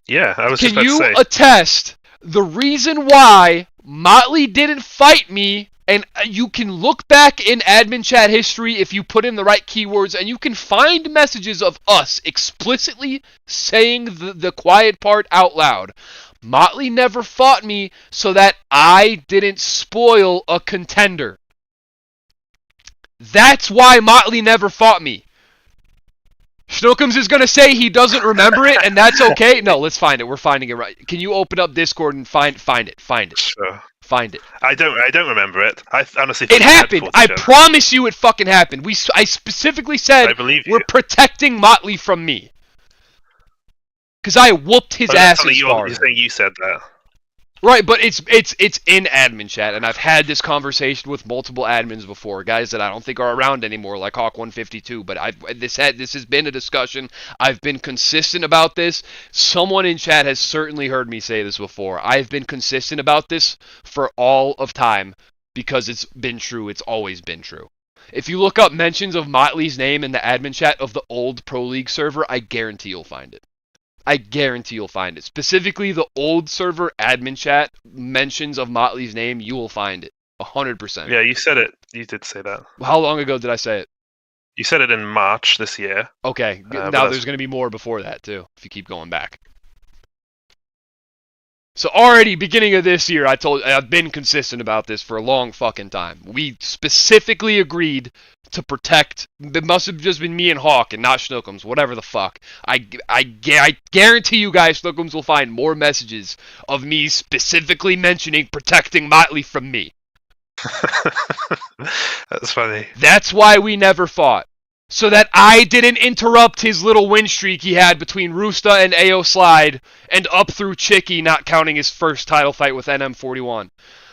Yeah, I was just about to say. Can you attest the reason why Motley didn't fight me? And you can look back in admin chat history if you put in the right keywords, and you can find messages of us explicitly saying the quiet part out loud. Motley never fought me so that I didn't spoil a contender. That's why Motley never fought me. Schnookums is going to say he doesn't remember it, and that's okay. No, let's find it. We're finding it right. Can you open up Discord and find it? Find it. Sure. Find it. I don't remember it. I honestly it happened. I promise you it fucking happened. I specifically said we're protecting Motley from me. Because I whooped his ass in sparring. You're saying you said that. Right, but it's in admin chat, and I've had this conversation with multiple admins before, guys that I don't think are around anymore, like Hawk152. But this has been a discussion. I've been consistent about this. Someone in chat has certainly heard me say this before. I've been consistent about this for all of time because it's been true. It's always been true. If you look up mentions of Motley's name in the admin chat of the old Pro League server, I guarantee you'll find it. I guarantee you'll find it. Specifically, the old server admin chat mentions of Motley's name, you will find it. 100%. Yeah, you said it. You did say that. How long ago did I say it? You said it in March this year. Okay. Now there's going to be more before that, too, if you keep going back. So already, beginning of this year, I've been consistent about this for a long fucking time. We specifically agreed to protect. It must have just been me and Hawk and not Schnookums, whatever the fuck. I guarantee you guys, Schnookums will find more messages of me specifically mentioning protecting Motley from me. That's funny. That's why we never fought. So that I didn't interrupt his little win streak he had between Roosta and AO Slide and up through Chicky, not counting his first title fight with NM41.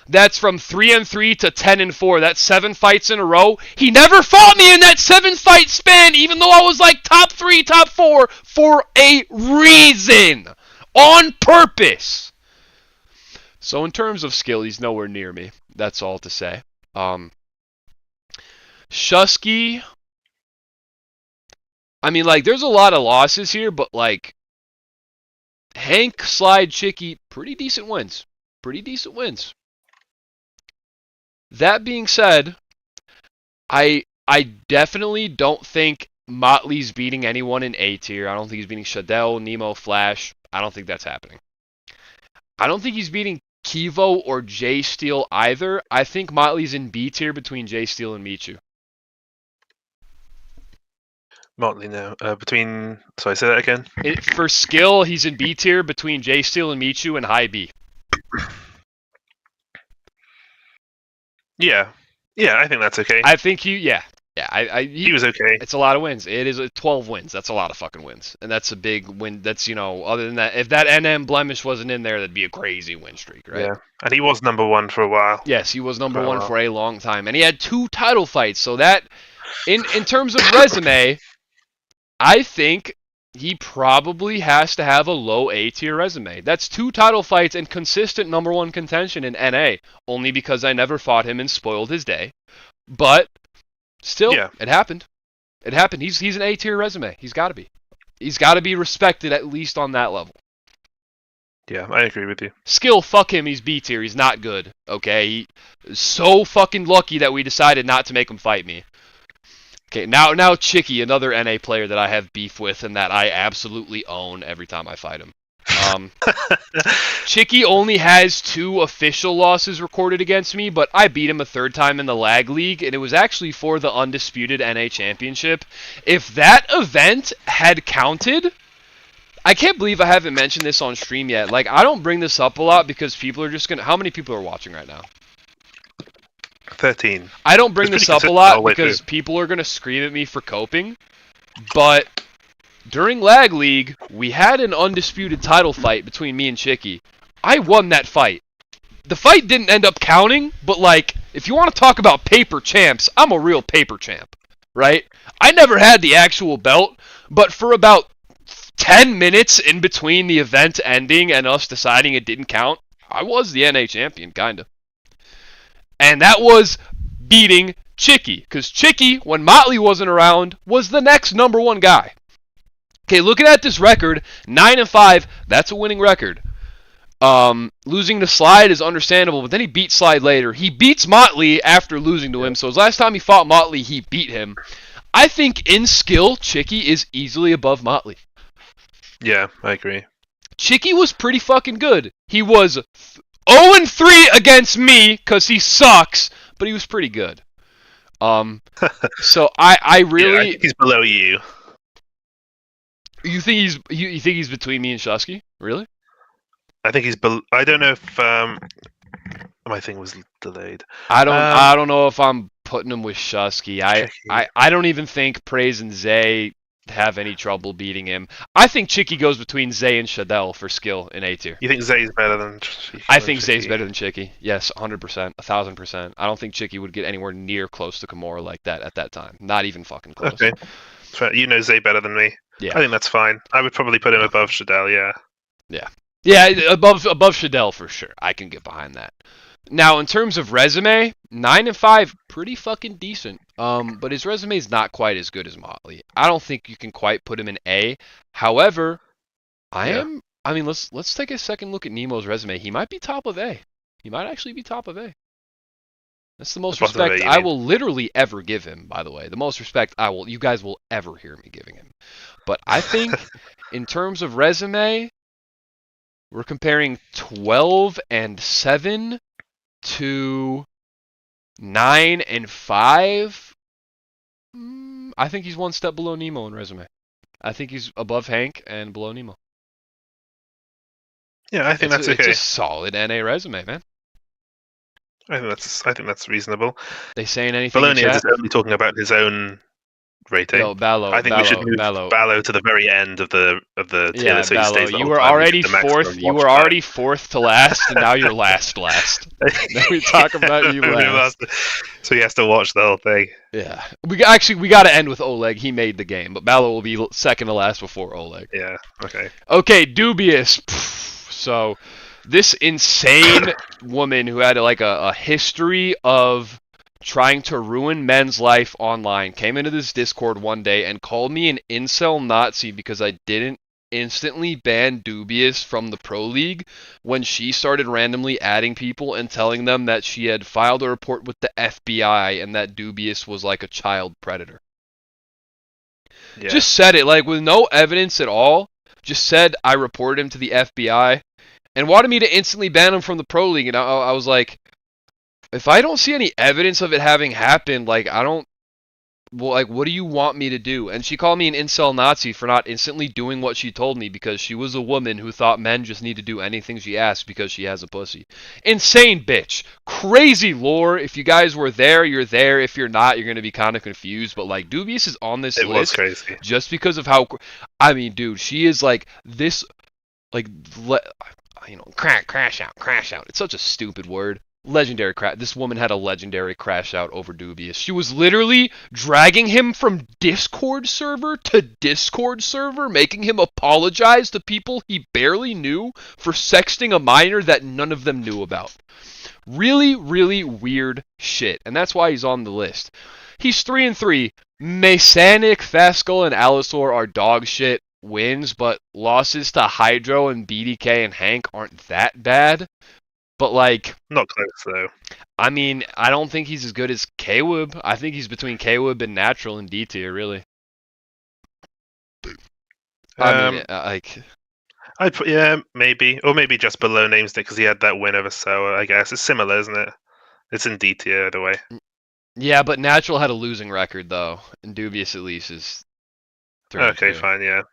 That's from 3-3 to 10-4. That's 7 fights in a row. He never fought me in that 7-fight span, even though I was like top 3, top 4, for a reason. On purpose. So in terms of skill, he's nowhere near me. That's all to say. Shusky... I mean, like, there's a lot of losses here, but, like, Hank, Slide, Chicky, pretty decent wins. Pretty decent wins. That being said, I definitely don't think Motley's beating anyone in A tier. I don't think he's beating Shadell, Nemo, Flash. I don't think that's happening. I don't think he's beating Kivo or J Steel either. I think Motley's in B tier between J Steel and Michu. Motley now. Sorry, say that again. For skill, he's in B tier between J Steel and Michu and high B. Yeah. Yeah, I think that's okay. I think he was okay. It's a lot of wins. It is 12 wins. That's a lot of fucking wins. And that's a big win. That's, other than that, if that NM blemish wasn't in there, that'd be a crazy win streak, right? Yeah. And he was number one for a while. Yes, he was number one for a long time. And he had 2 title fights. So that, in terms of resume, I think he probably has to have a low A tier resume. That's 2 title fights and consistent number 1 contention in NA. Only because I never fought him and spoiled his day. But still, It happened. It happened. He's an A tier resume. He's got to be. He's got to be respected at least on that level. Yeah, I agree with you. Skill, fuck him. He's B tier. He's not good. Okay, so fucking lucky that we decided not to make him fight me. Okay, now Chicky, another NA player that I have beef with and that I absolutely own every time I fight him. Chicky only has 2 official losses recorded against me, but I beat him a 3rd time in the Lag League, and it was actually for the undisputed NA Championship. If that event had counted, I can't believe I haven't mentioned this on stream yet. Like, I don't bring this up a lot because people are just gonna... How many people are watching right now? 13. I don't bring this up a lot because people are gonna scream at me for coping, but... During Lag League, we had an undisputed title fight between me and Chicky. I won that fight. The fight didn't end up counting, but like, if you want to talk about paper champs, I'm a real paper champ, right? I never had the actual belt, but for about 10 minutes in between the event ending and us deciding it didn't count, I was the NA champion, kinda. And that was beating Chicky, because Chicky, when Motley wasn't around, was the next number 1 guy. Okay, looking at this record, 9-5, that's a winning record. Losing to Slide is understandable, but then he beat Slide later. He beats Motley after losing to him, so his last time he fought Motley, he beat him. I think in skill, Chicky is easily above Motley. Yeah, I agree. Chicky was pretty fucking good. He was 0-3 against me, because he sucks, but he was pretty good. So I really... Yeah, I think he's below you. You think he's between me and Shusky? Really? I think he's. I don't know if my thing was delayed. I don't know if I'm putting him with Shusky. I don't even think Praise and Zay have any trouble beating him. I think Chicky goes between Zay and Shadell for skill in A tier. You think Zay's better than? I think Zay's better than Chicky. Yes, 100%, 1,000%. I don't think Chicky would get anywhere near close to Kimura like that at that time. Not even fucking close. Okay. You know Zay better than me. Yeah. I think that's fine. I would probably put him above Shadell, yeah. Yeah. Yeah, above Shadell for sure. I can get behind that. Now, in terms of resume, 9-5, pretty fucking decent. But his resume is not quite as good as Motley. I don't think you can quite put him in A. However, let's take a second look at Nemo's resume. He might be top of A. He might actually be top of A. That's the most respect I will literally ever give him, by the way. The most respect you guys will ever hear me giving him. But I think, in terms of resume, we're comparing 12-7 to 9-5. I think he's one step below Nemo in resume. I think he's above Hank and below Nemo. Yeah, I think that's okay. It's a solid NA resume, man. I think that's reasonable. They saying anything? Balonius is only talking about his own rating. No, Ballo. I think we should move Ballo to the very end of the tier, so he stays. You were already fourth. You were already fourth to last, and now you're last. Then we talk about you last. So he has to watch the whole thing. Yeah, we got to end with Oleg. He made the game, but Ballo will be second to last before Oleg. Yeah. Okay. Okay, dubious. So. This insane woman who had a history of trying to ruin men's life online came into this Discord one day and called me an incel Nazi because I didn't instantly ban Dubious from the Pro League when she started randomly adding people and telling them that she had filed a report with the FBI and that Dubious was like a child predator. Yeah. Just said it, like, with no evidence at all. Just said, I reported him to the FBI. And wanted me to instantly ban him from the Pro League. And I was like, if I don't see any evidence of it having happened, like, I don't... Well, like, what do you want me to do? And she called me an incel Nazi for not instantly doing what she told me because she was a woman who thought men just need to do anything she asked because she has a pussy. Insane bitch. Crazy lore. If you guys were there, you're there. If you're not, you're going to be kind of confused. But, like, Dubious is on this It was list crazy. just because of how... I mean, dude, she is, like, this... Like, crash out. It's such a stupid word. Legendary crash. This woman had a legendary crash out over Dubious. She was literally dragging him from Discord server to Discord server, making him apologize to people he barely knew for sexting a minor that none of them knew about. Really, really weird shit. And that's why he's on the list. He's 3-3. Masanic, Fescal, and Allosaur are dog shit wins, but losses to Hydro and BDK and Hank aren't that bad. But, like... Not close, though. I mean, I don't think he's as good as Kwib. I think he's between Kwib and Natural and D tier, really. I mean, like... I'd put, yeah, maybe. Or maybe just below Namesnick because he had that win over Soa, I guess. It's similar, isn't it? It's in D tier, either way. Yeah, but Natural had a losing record, though. And Dubious, at least, is 3-2. Okay, fine, yeah.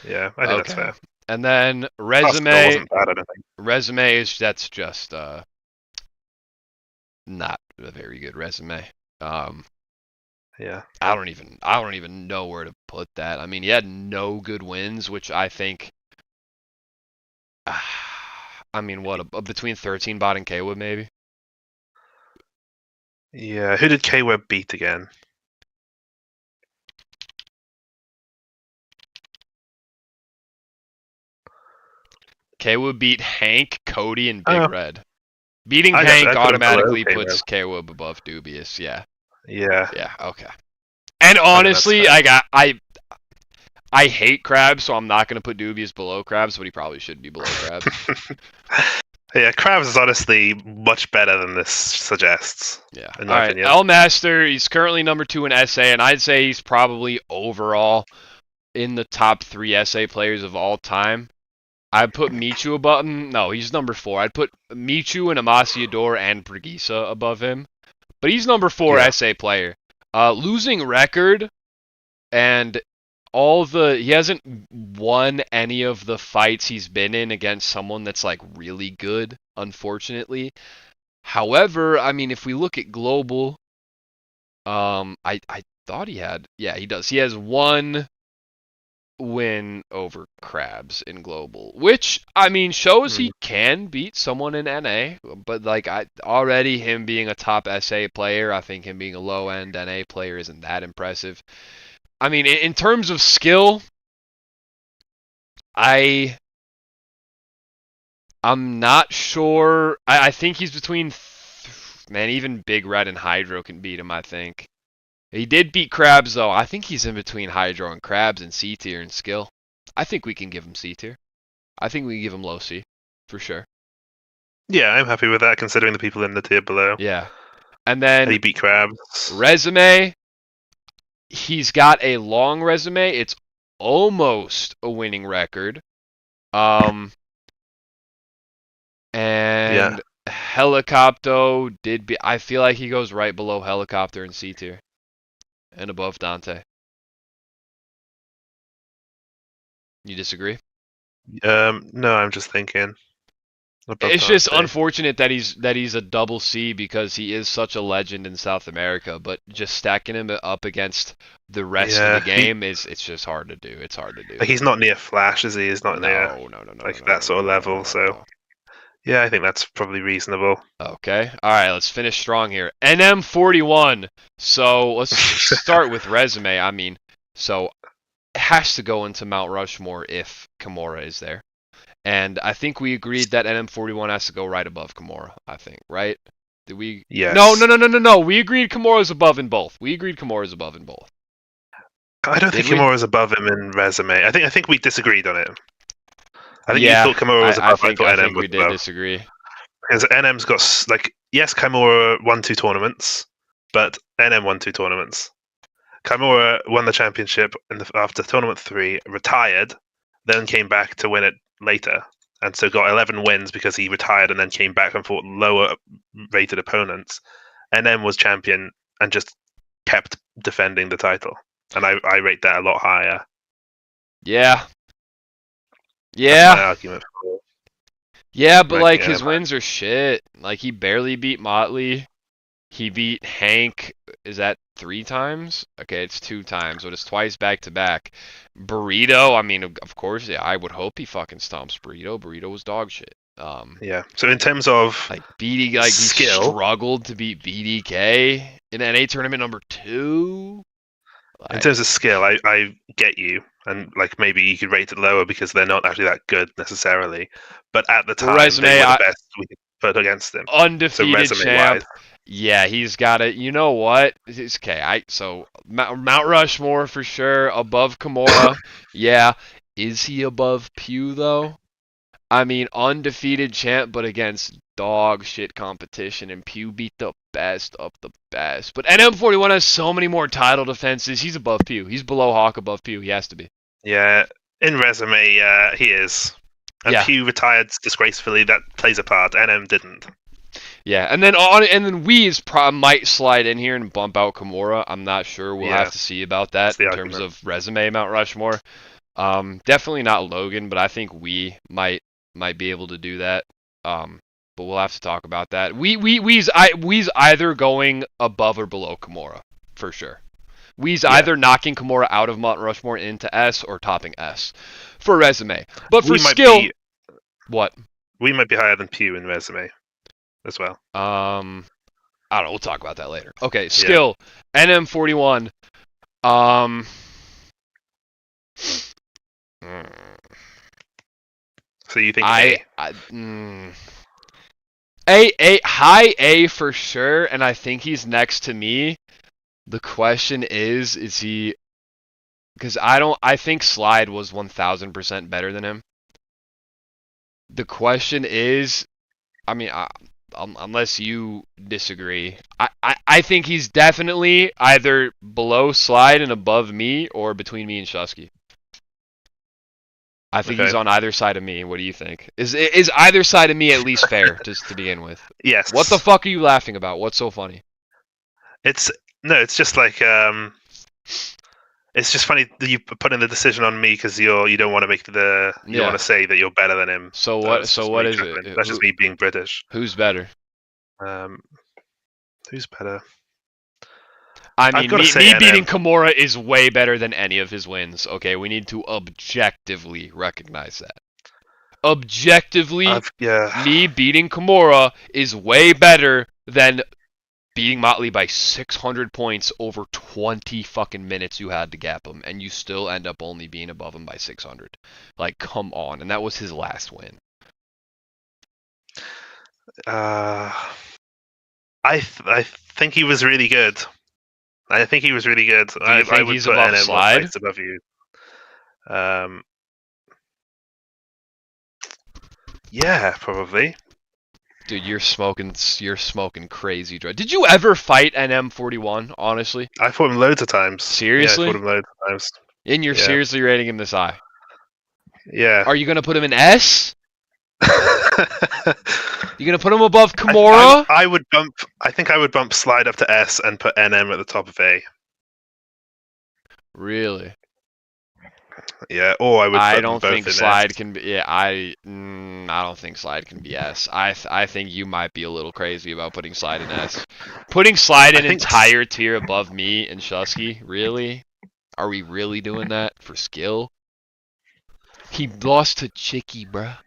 Yeah, I think that's fair. And then Resume... Wasn't bad, I don't think. Resume that's just not a very good resume. Yeah. I don't even know where to put that. I mean, he had no good wins, which I think... I mean, what, between 13 bot and Kwib, maybe? Yeah, who did Kwib beat again? Kwib beat Hank, Cody, and Big Red. Beating I Hank put him automatically below puts Kwib above Dubious, yeah. Yeah. Yeah, okay. And honestly, I hate Krabs, so I'm not going to put Dubious below Krabs, but he probably should be below Krabs. Yeah, Krabs is honestly much better than this suggests. Yeah. In my opinion. L Master, he's currently number 2 in SA, and I'd say he's probably overall in the top 3 SA players of all time. I'd put Michu above him. No, he's number 4. I'd put Michu and Amasiador and Brigisa above him. But he's number 4 SA player. Losing record, and he hasn't won any of the fights he's been in against someone that's like really good, unfortunately. However, I mean, if we look at global, I thought he had, yeah, he does. He has 1 win over Krabs in global, which I mean shows he can beat someone in NA. But like, already him being a top SA player, I think him being a low end NA player isn't that impressive. I mean, in terms of skill, I'm not sure. I think he's between, man, even Big Red and Hydro can beat him, I think. He did beat Krabs, though. I think he's in between Hydro and Krabs and C tier in skill. I think we can give him C tier. I think we can give him low C, for sure. Yeah, I'm happy with that, considering the people in the tier below. Yeah. And then... he beat Krabs. Resume... He's got a long resume. It's almost a winning record. And Helicopter did be... I feel like he goes right below Helicopter in C tier. And above Dante. You disagree? No, I'm just thinking. It's just unfortunate that he's a double C because he is such a legend in South America, but just stacking him up against the rest of the game it's just hard to do. It's hard to do. Like, he's not near Flash, is he? He's not near that sort of level, so yeah, I think that's probably reasonable. Okay. Alright, let's finish strong here. NM41. So let's start with resume. I mean, so it has to go into Mount Rushmore if Kimura is there. And I think we agreed that NM41 has to go right above Kimura, I think, right? Did we? Yes. No. We agreed Kimura's above in both. I don't think Kimura's above him in resume. I think we disagreed on it. I think you thought Kimura was above. I think we did disagree. Because NM's got, like, yes, Kimura won 2 tournaments, but NM won 2 tournaments. Kimura won the championship after tournament 3, retired, then came back to win it later, and so got 11 wins because he retired and then came back and fought lower rated opponents, and then was champion and just kept defending the title. And I rate that a lot higher. Yeah. That's my argument for. Yeah, but like his wins are shit. Like he barely beat Motley. He beat Hank. Is that 3 times? Okay, it's 2 times, but it's twice back to back. Burrito. I mean, of course, yeah. I would hope he fucking stomps Burrito. Burrito was dog shit. Yeah. So in terms of like BD, like skill, he struggled to beat BDK in NA tournament number 2. Like, in terms of skill, I get you, and like maybe you could rate it lower because they're not actually that good necessarily. But at the time, resume, they were the best we could put against him. Undefeated champ. Yeah, he's got it. You know what? It's okay. So Mount Rushmore for sure above Kimura. Yeah, is he above Pew though? I mean, undefeated champ, but against dog shit competition, and Pew beat the best of the best. But NM41 has so many more title defenses. He's above Pew. He's below Hawk, above Pew. He has to be. Yeah, in resume, he is. And yeah. Pew retired disgracefully. That plays a part. NM didn't. Yeah, and then Weez might slide in here and bump out Kimura. I'm not sure. We'll have to see about that in terms of resume Mount Rushmore. Definitely not Logan, but I think we might be able to do that. But we'll have to talk about that. Weez either going above or below Kimura for sure. Weez either knocking Kimura out of Mount Rushmore into S or topping S for resume. But for skill, what? We might be higher than Pew in resume as well. I don't know. We'll talk about that later. Okay, skill. NM41. So you think A, high A for sure, and I think he's next to me. The question is he? Because I think Slide was 1000% better than him. The question is, I mean, unless you disagree, I think he's definitely either below Slide and above me, or between me and Shusky. I think he's on either side of me. What do you think? Is either side of me at least fair, just to begin with? Yes. What the fuck are you laughing about? What's so funny? It's just like it's just funny that you put in the decision on me because you don't want to make you want to say that you're better than him. So what? So what is it? That's just me being British. Who's better? Who's better? I mean, me beating Kimura is way better than any of his wins. Okay, we need to objectively recognize that. Objectively, me beating Kimura is way better than beating Motley by 600 points over 20 fucking minutes you had to gap him, and you still end up only being above him by 600. Like, come on. And that was his last win. I think he was really good. I think he was really good. I would he's put above NM Slide? Above you. Yeah, probably. Dude, you're smoking crazy drugs. Did you ever fight NM41, honestly? I fought him loads of times. Seriously? Yeah, I fought him loads of times. And you're seriously rating him this high? Yeah. Are you going to put him in S? You going to put him above Kimura? I think I would bump Slide up to S and put NM at the top of A. Really? Yeah, or I would. I don't think Slide can be. Yeah, I don't think Slide can be S. I think you might be a little crazy about putting Slide in S. Putting Slide an entire tier above me and Shusky. Really? Are we really doing that for skill? He lost to Chicky, bruh.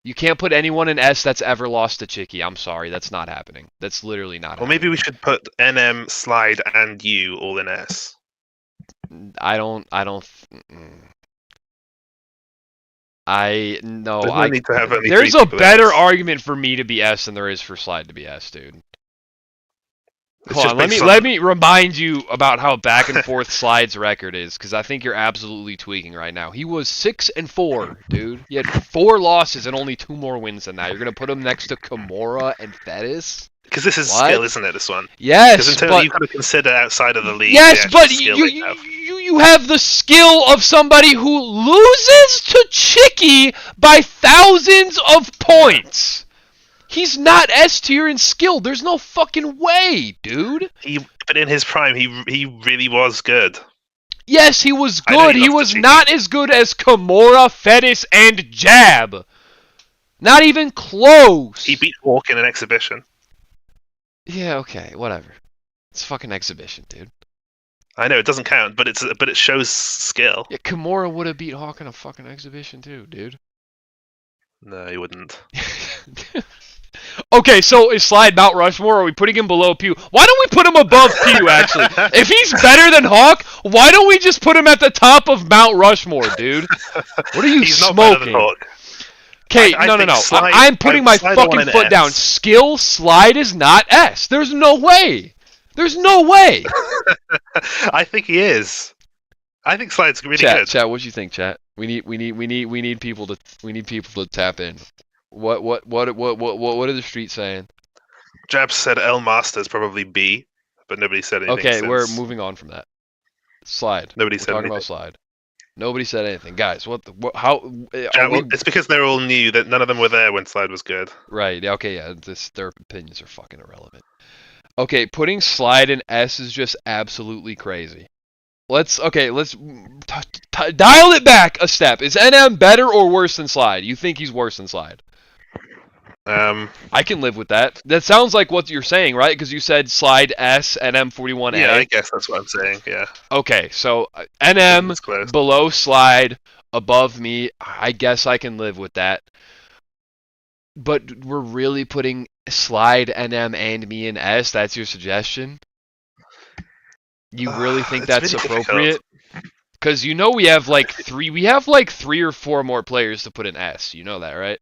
You can't put anyone in S that's ever lost to Chicky. I'm sorry, that's not happening. That's literally not happening. Well, maybe we should put NM, Slide, and you all in S. No. There's a better argument for me to be S than there is for Slide to be S, dude. Hold on, let me remind you about how back and forth Slide's record is, because I think you're absolutely tweaking right now. He was 6-4, dude. He had 4 losses and only 2 more wins than that. You're gonna put him next to Kimura and Fettis? Because this is What? skill, isn't it? This one. Because Yes, in terms but you've got to consider outside of the league. yes, the actual but skill you, they have. you have the skill of somebody who loses to Chicky by thousands of points. He's not S tier in skill. There's no fucking way, dude. But in his prime, he really was good. Yes, he was I know good. he He lost to was Chicky. not as good as Kimura, Fettis, and Jab. Not even close. He beat Hawk in an exhibition. Yeah, okay, whatever. It's a fucking exhibition, dude. I know it doesn't count, but it shows skill. Yeah, Kimura would have beat Hawk in a fucking exhibition too, dude. No, he wouldn't. Okay, so is Slide Mount Rushmore? Are we putting him below Pew? Why don't we put him above Pew, actually? If he's better than Hawk, why don't we just put him at the top of Mount Rushmore, dude? What are you He's smoking? not better than Hawk. Okay, I no. think Slide- I'm putting my Slide fucking on an foot down. S. Skill Slide is not S. There's no way. There's no way. I think he is. I think Slide's really good. Chat, what do you think, chat? We need people to tap in. What are the streets saying? Jab said L Masters probably B, but nobody said anything. Okay, since. we're moving on from that. Slide. Nobody We're said talking anything. about Slide. Nobody said anything, guys. How? Jab, it's because they're all new that none of them were there when Slide was good. Right. Okay. Yeah. Their opinions are fucking irrelevant. Okay, putting Slide in S is just absolutely crazy. Let's dial it back a step. Is NM better or worse than Slide? You think he's worse than Slide? I can live with that. That sounds like what you're saying, right? Because you said Slide S, NM 41A. Yeah, I guess that's what I'm saying. Yeah. Okay, so NM below Slide, above me. I guess I can live with that. But we're really putting Slide, NM, and me in S. That's your suggestion? You really think that's really appropriate? Because you know we have like three or four more players to put in S. You know that, right?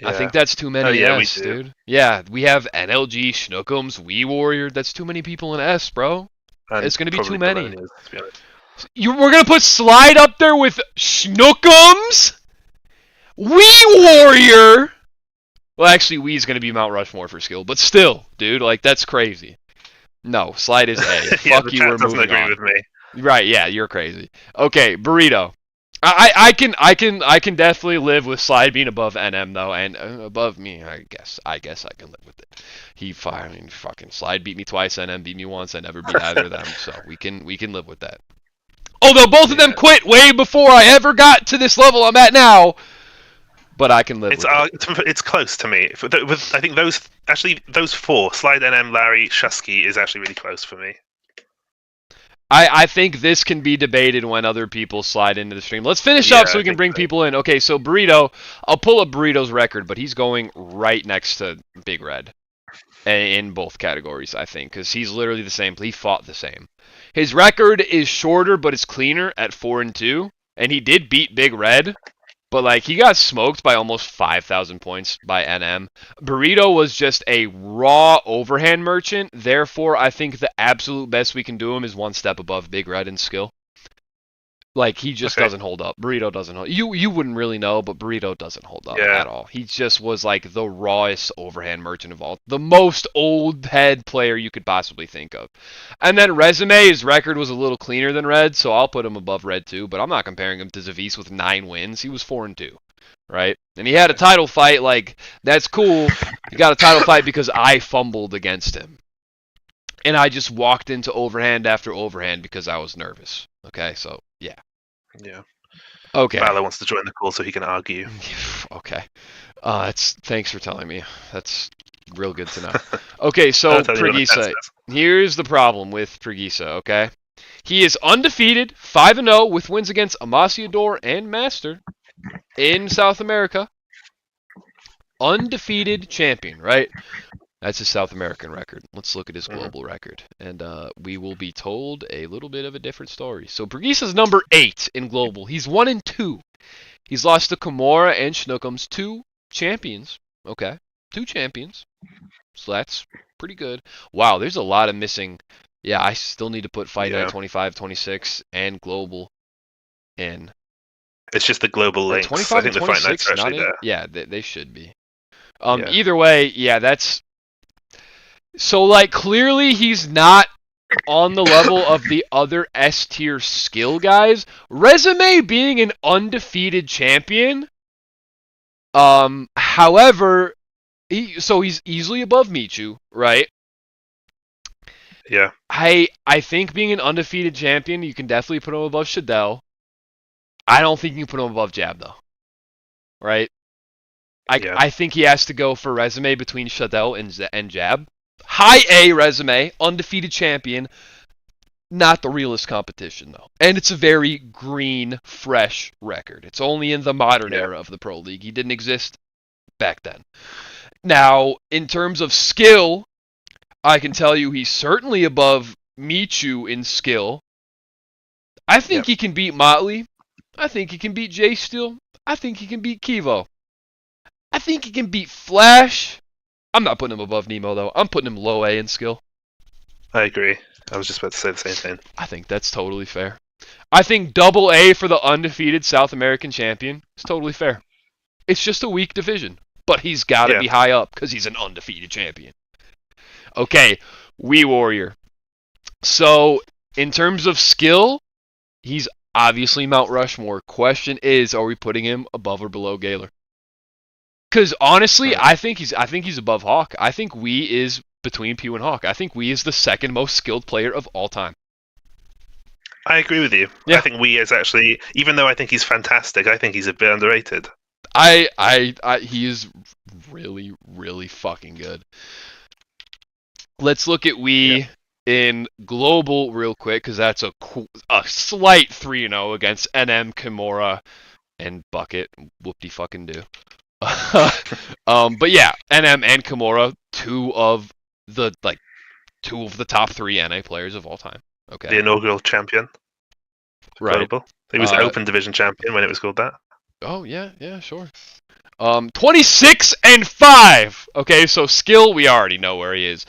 Yeah. I think that's too many S, we do. dude. Yeah, we have NLG, Schnookums, Wii Warrior. That's too many people in S, bro. And It's gonna be too probably many. Polonius, to be honest. We're gonna put Slide up there with Schnookums, Wii Warrior. Well, actually, Wii's gonna be Mount Rushmore for skill, but still, dude, like that's crazy. No, Slide is A. Yeah, Fuck the you. chat We're doesn't moving agree on. with me. Right? Yeah, you're crazy. Okay, Burrito. I can definitely live with Slide being above NM though, and above me. I guess I can live with it. He fucking Slide beat me twice, NM beat me once. I never beat either of them, so we can live with that. Although both of them quit way before I ever got to this level I'm at now, but I can live with it. It's close to me. I think those four, Slide, NM, Larry, Shusky, is actually really close for me. I think this can be debated when other people slide into the stream. Let's finish up so we can bring people in. Okay, so Burrito, I'll pull up Burrito's record, but he's going right next to Big Red in both categories, I think, because he's literally the same. He fought the same. His record is shorter, but it's cleaner at 4-2, and he did beat Big Red, but like he got smoked by almost 5,000 points by NM. Burrito was just a raw overhand merchant. Therefore, I think the absolute best we can do him is one step above Big Red in skill. Like he just doesn't hold up. Burrito doesn't hold. You wouldn't really know, but Burrito doesn't hold up at all. He just was like the rawest overhand merchant of all, the most old head player you could possibly think of. And then resume, his record was a little cleaner than Red, so I'll put him above Red too. But I'm not comparing him to Zavis with 9 wins. He was 4-2, right? And he had a title fight. Like that's cool. He got a title fight because I fumbled against him, and I just walked into overhand after overhand because I was nervous. Okay, so yeah. Yeah. Okay. Valor wants to join the call so he can argue. Okay. Thanks for telling me. That's real good to know. Okay, so Pregisa. Here's the problem with Pregisa, okay? He is undefeated, 5-0 with wins against Amaciador and Master in South America. Undefeated champion, right? That's his South American record. Let's look at his global record. And we will be told a little bit of a different story. So Pregisa's number 8 in global. He's 1-2. He's lost to Kimura and Schnookums, 2 champions. Okay. 2 champions. So that's pretty good. Wow, there's a lot of missing. Yeah, I still need to put Fight Night 25, 26, and global in. It's just the global links. 25 I think and the Fight 26 Nights are not actually in? there. Yeah, they should be. Yeah. Either way, yeah, that's so like clearly he's not on the level of the other S tier skill guys. Resume being an undefeated champion. However, he's easily above Michu, right? Yeah. I think being an undefeated champion, you can definitely put him above Shadell. I don't think you can put him above Jab though, right? Yeah. I think he has to go for resume between Shadell and Jab. High A resume, undefeated champion. Not the realest competition, though. And it's a very green, fresh record. It's only in the modern era of the Pro League. He didn't exist back then. Now, in terms of skill, I can tell you he's certainly above Michu in skill. I think he can beat Motley. I think he can beat J Steel. I think he can beat Kivo. I think he can beat Flash. I'm not putting him above Nemo, though. I'm putting him low A in skill. I agree. I was just about to say the same thing. I think that's totally fair. I think double A for the undefeated South American champion is totally fair. It's just a weak division, but he's got to be high up because he's an undefeated champion. Okay, Wii Warrior. So, in terms of skill, he's obviously Mount Rushmore. Question is, are we putting him above or below Gaylor? Because honestly, I think he's above Hawk. I think Wii is between Pew and Hawk. I think Wii is the second most skilled player of all time. I agree with you. Yeah. I think Wii is actually, even though I think he's fantastic, I think he's a bit underrated. He is really, really fucking good. Let's look at Wii in global real quick, because that's a slight 3-0 against NM, Kimura, and Bucket. Whoop-de-fucking-do. But yeah, NM and Kimura, two of the top 3 NA players of all time. Okay. The inaugural champion. Right. Global. He was Open Division champion when it was called that. Oh yeah, sure. 26-5. Okay, so skill, we already know where he is.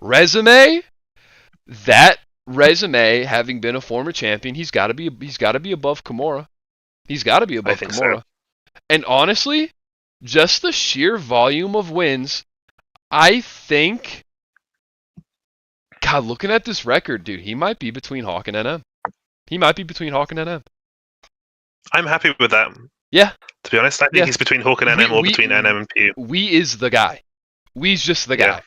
Resume, that resume, having been a former champion, he's got to be above Kimura. He's got to be above Kimura. So. And honestly, just the sheer volume of wins, I think. God, looking at this record, dude, he might be between Hawk and NM. I'm happy with that. Yeah. To be honest, I think he's between Hawk and NM or between NM and Pew. Wii is the guy. Wee's just the guy. Yeah.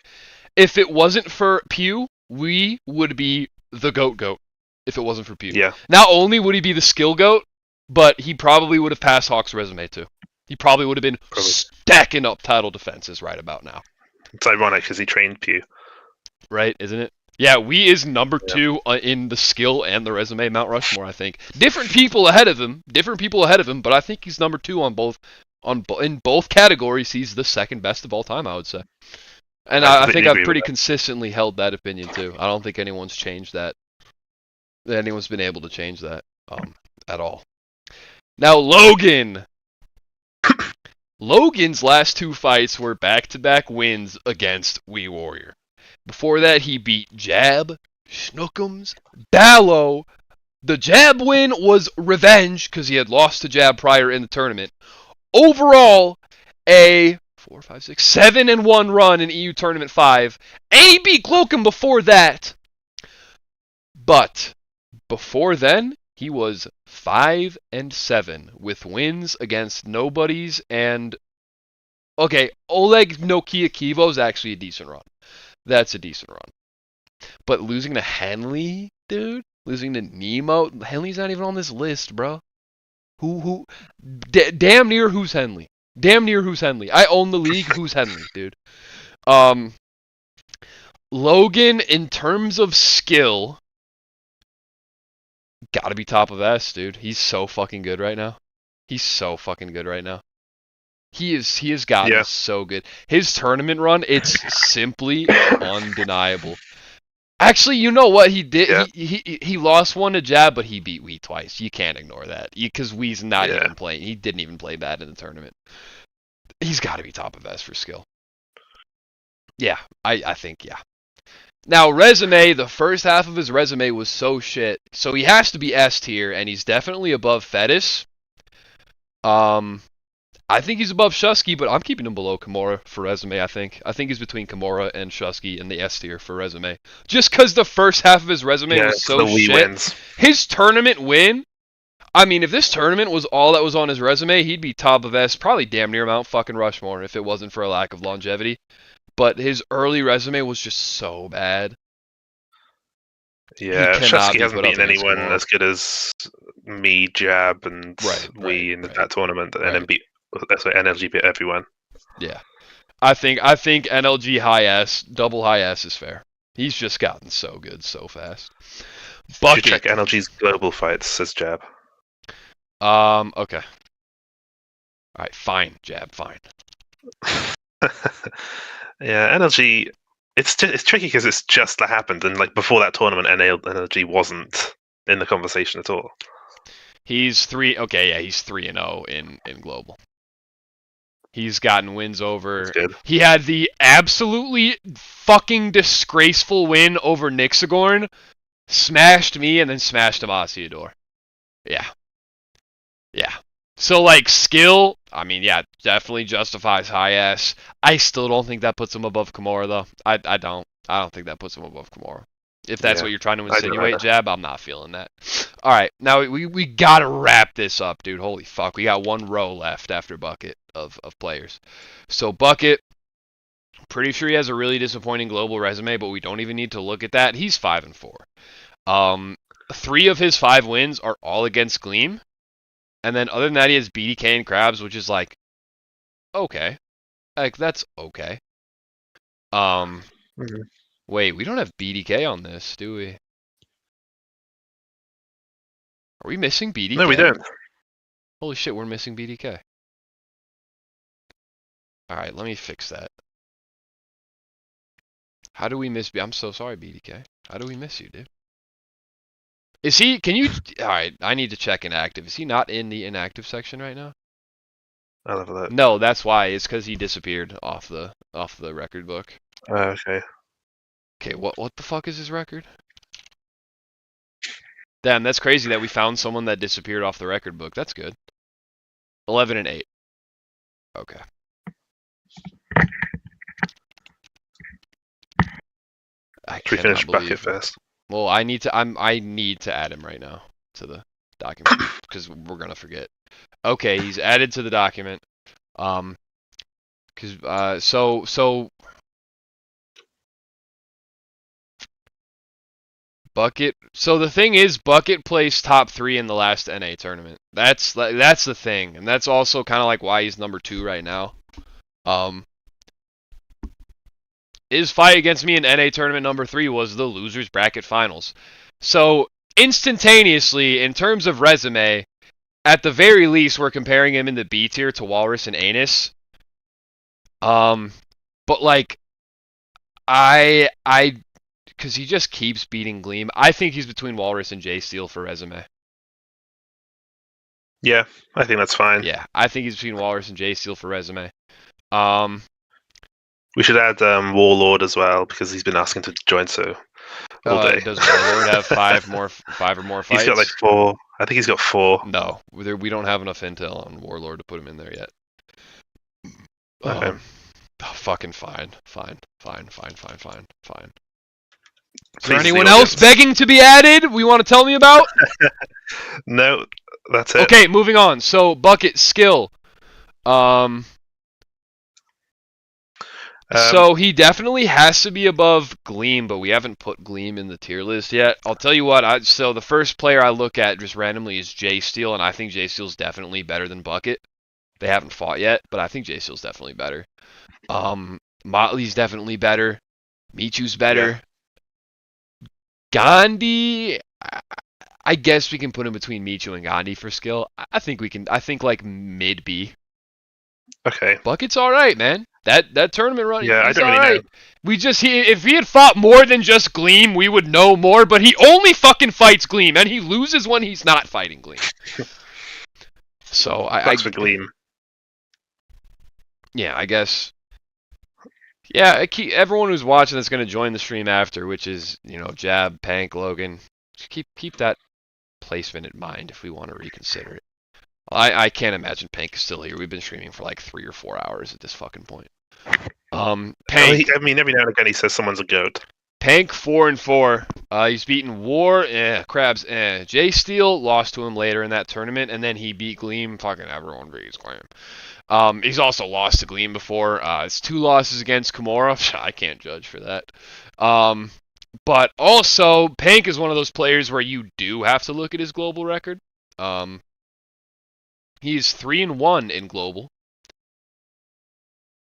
If it wasn't for Pew, Wii would be the GOAT. If it wasn't for Pew. Yeah. Not only would he be the skill GOAT, but he probably would have passed Hawk's resume too. He probably would have been stacking up title defenses right about now. It's ironic because he trained Pew. Right, isn't it? Yeah, Wii is number 2 in the skill and the resume Mount Rushmore, I think. Different people ahead of him, but I think he's number 2 in both categories. He's the second best of all time, I would say. And I think I've pretty consistently held that opinion too. I don't think anyone's changed that. Anyone's been able to change that at all. Now Logan. Logan's last 2 fights were back-to-back wins against Wii Warrior. Before that, he beat Jab, Schnookums, Ballo. The Jab win was revenge because he had lost to Jab prior in the tournament. Overall, a 7-1 run in EU Tournament 5, and he beat Cloakum before that. But before then, he was 5-7 with wins against nobodies and okay, Oleg Nokia Kivo is actually a decent run. That's a decent run. But losing to Henley, dude, losing to Nemo, Henley's not even on this list, bro. Damn near who's Henley? I own the league. Who's Henley, dude? Logan, in terms of skill, gotta be top of S, dude. He's so fucking good right now. He has gotten so good. His tournament run, it's simply undeniable. Actually, you know what he did? Yeah. He lost one to Jab, but he beat Wii twice. You can't ignore that because Wii's not even playing. He didn't even play bad in the tournament. He's got to be top of S for skill. Yeah, I think, yeah. Now, resume, the first half of his resume was so shit. So he has to be S tier, and he's definitely above Fetish. I think he's above Shusky, but I'm keeping him below Kimura for resume, I think. I think he's between Kimura and Shusky in the S tier for resume. Just because the first half of his resume was for the so Wii shit. wins. His tournament win, I mean, if this tournament was all that was on his resume, he'd be top of S, probably damn near Mount fucking Rushmore if it wasn't for a lack of longevity. But his early resume was just so bad. Yeah, He cannot Shusky be hasn't put up beaten against anyone Kimura. as good as me, Jab, and Wii in Right. that tournament, and then Right. beat. That's why NLG beat everyone. Yeah. I think NLG high S, double high S is fair. He's just gotten so good so fast. You should Bucket. check NLG's global fights, says Jab. Okay. Alright, fine, Jab, fine. Yeah, NLG. It's tricky because it's just that happened, and like before that tournament, NLG wasn't in the conversation at all. He's 3-0 in global. He's gotten wins over. That's good. He had the absolutely fucking disgraceful win over Nixagorn, smashed me, and then smashed Amasiador. Yeah. So, like, skill, I mean, yeah, definitely justifies high S. I still don't think that puts him above Kimura, though. I don't. I don't think that puts him above Kimura. If that's what you're trying to insinuate, Jab, I'm not feeling that. All right, now we gotta wrap this up, dude. Holy fuck, we got one row left after Bucket of players. So Bucket, pretty sure he has a really disappointing global resume, but we don't even need to look at that. He's 5-4. 3 of his 5 wins are all against Gleam. And then other than that, he has BDK and Krabs, which is like, okay. Like, that's okay. Wait, we don't have BDK on this, do we? Are we missing BDK? No, we don't. Holy shit, we're missing BDK. Alright, let me fix that. How do we miss... I'm so sorry, BDK. How do we miss you, dude? Is he... Can you... Alright, I need to check inactive. Is he not in the inactive section right now? I'll have a look. No, that's why. It's because he disappeared off the record book. Okay. Okay, what the fuck is his record? Damn, that's crazy that we found someone that disappeared off the record book. That's good. 11-8. Okay. Should we finish Bucket first? Well, I need to add him right now to the document because we're gonna forget. Okay, he's added to the document. So Bucket. So the thing is, Bucket placed top 3 in the last NA tournament. That's the thing, and that's also kind of like why he's number 2 right now. His fight against me in NA tournament number 3 was the losers bracket finals. So instantaneously, in terms of resume, at the very least, we're comparing him in the B tier to Walrus and Anus. But like, because he just keeps beating Gleam. I think he's between Walrus and J Steel for resume. Yeah, I think that's fine. Yeah, I think he's between Walrus and J Steel for resume. We should add Warlord as well because he's been asking to join so all day. Does Warlord have 5 or more fights? He's got like 4. I think he's got 4. No, we don't have enough intel on Warlord to put him in there yet. Okay. Fucking fine. Is Please, there anyone else begging to be added? We want to tell me about? No, that's it. Okay, moving on. So Bucket skill. So he definitely has to be above Gleam, but we haven't put Gleam in the tier list yet. I'll tell you what. So the first player I look at just randomly is J Steel, and I think J Steel's definitely better than Bucket. They haven't fought yet, but I think J Steel's definitely better. Motley's definitely better. Michu's better. Yeah. Gandhi, I guess we can put him between Michu and Gandhi for skill. I think we can. I think like mid B. Okay. Bucket's all right, man. That tournament run, yeah, he's I don't all really right. Know. If he had fought more than just Gleam, we would know more. But he only fucking fights Gleam, and he loses when he's not fighting Gleam. So Thanks for Gleam. Yeah, I guess. Yeah, everyone who's watching that's going to join the stream after, which is Jab, Pank, Logan, just keep that placement in mind if we want to reconsider it. I can't imagine Pank is still here. We've been streaming for like 3 or 4 hours at this fucking point. Pank. I mean, every now and again he says someone's a goat. Pank 4-4. He's beaten War, Krabs, Jay Steele lost to him later in that tournament, and then he beat Gleam. Fucking everyone beats Gleam. He's also lost to Gleam before. It's 2 losses against Kimura. I can't judge for that. But also, Pank is one of those players where you do have to look at his global record. He's 3-1 in global,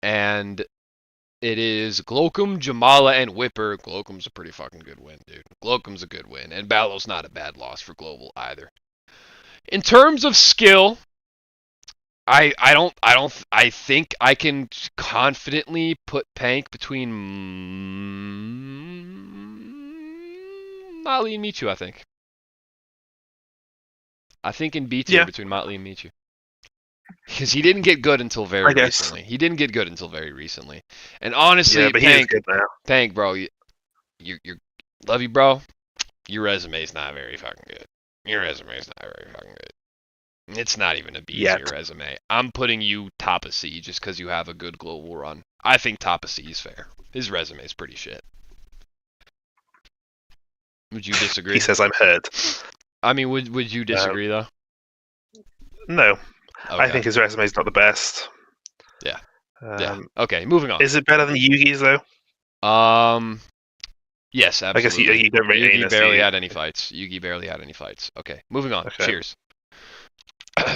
and it is Glocum, Jamala, and Whipper. Glocum's a pretty fucking good win, dude. Glocum's a good win, and Ballow's not a bad loss for global either. In terms of skill, I think I can confidently put Pank between Motley and Michu. I think in B tier between Motley and Michu. Because he didn't get good until very recently. And honestly, but he is good now. Pank, bro, you love you, bro. Your resume's not very fucking good. It's not even a B tier resume. I'm putting you top of C just because you have a good global run. I think top of C is fair. His resume's pretty shit. Would you disagree? He says I'm hurt. I mean, would you disagree though? No. Okay. I think his resume's not the best. Yeah. Okay, moving on. Is it better than Yugi's though? Yes, absolutely. I guess you don't rate Yugi barely had any fights. Okay, moving on. Okay. Cheers.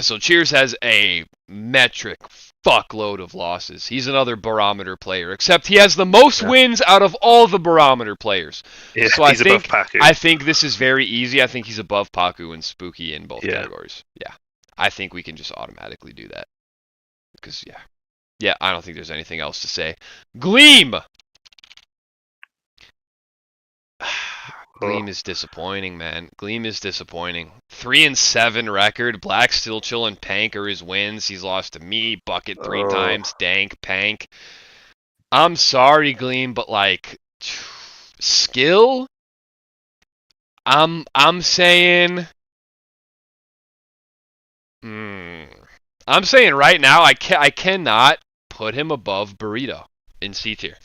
So Cheers has a metric fuckload of losses. He's another barometer player, except he has the most wins out of all the barometer players. Yeah, so he's above Paku. I think this is very easy. I think he's above Paku and Spooky in both categories. Yeah. I think we can just automatically do that. Because, yeah, I don't think there's anything else to say. Gleam! Gleam is disappointing, man. Gleam is disappointing. 3-7 record. Black still chilling. Pank are his wins. He's lost to me. Bucket 3 times. Dank. Pank. I'm sorry, Gleam, but like skill. I'm saying. I'm saying right now I cannot put him above Burrito in C tier.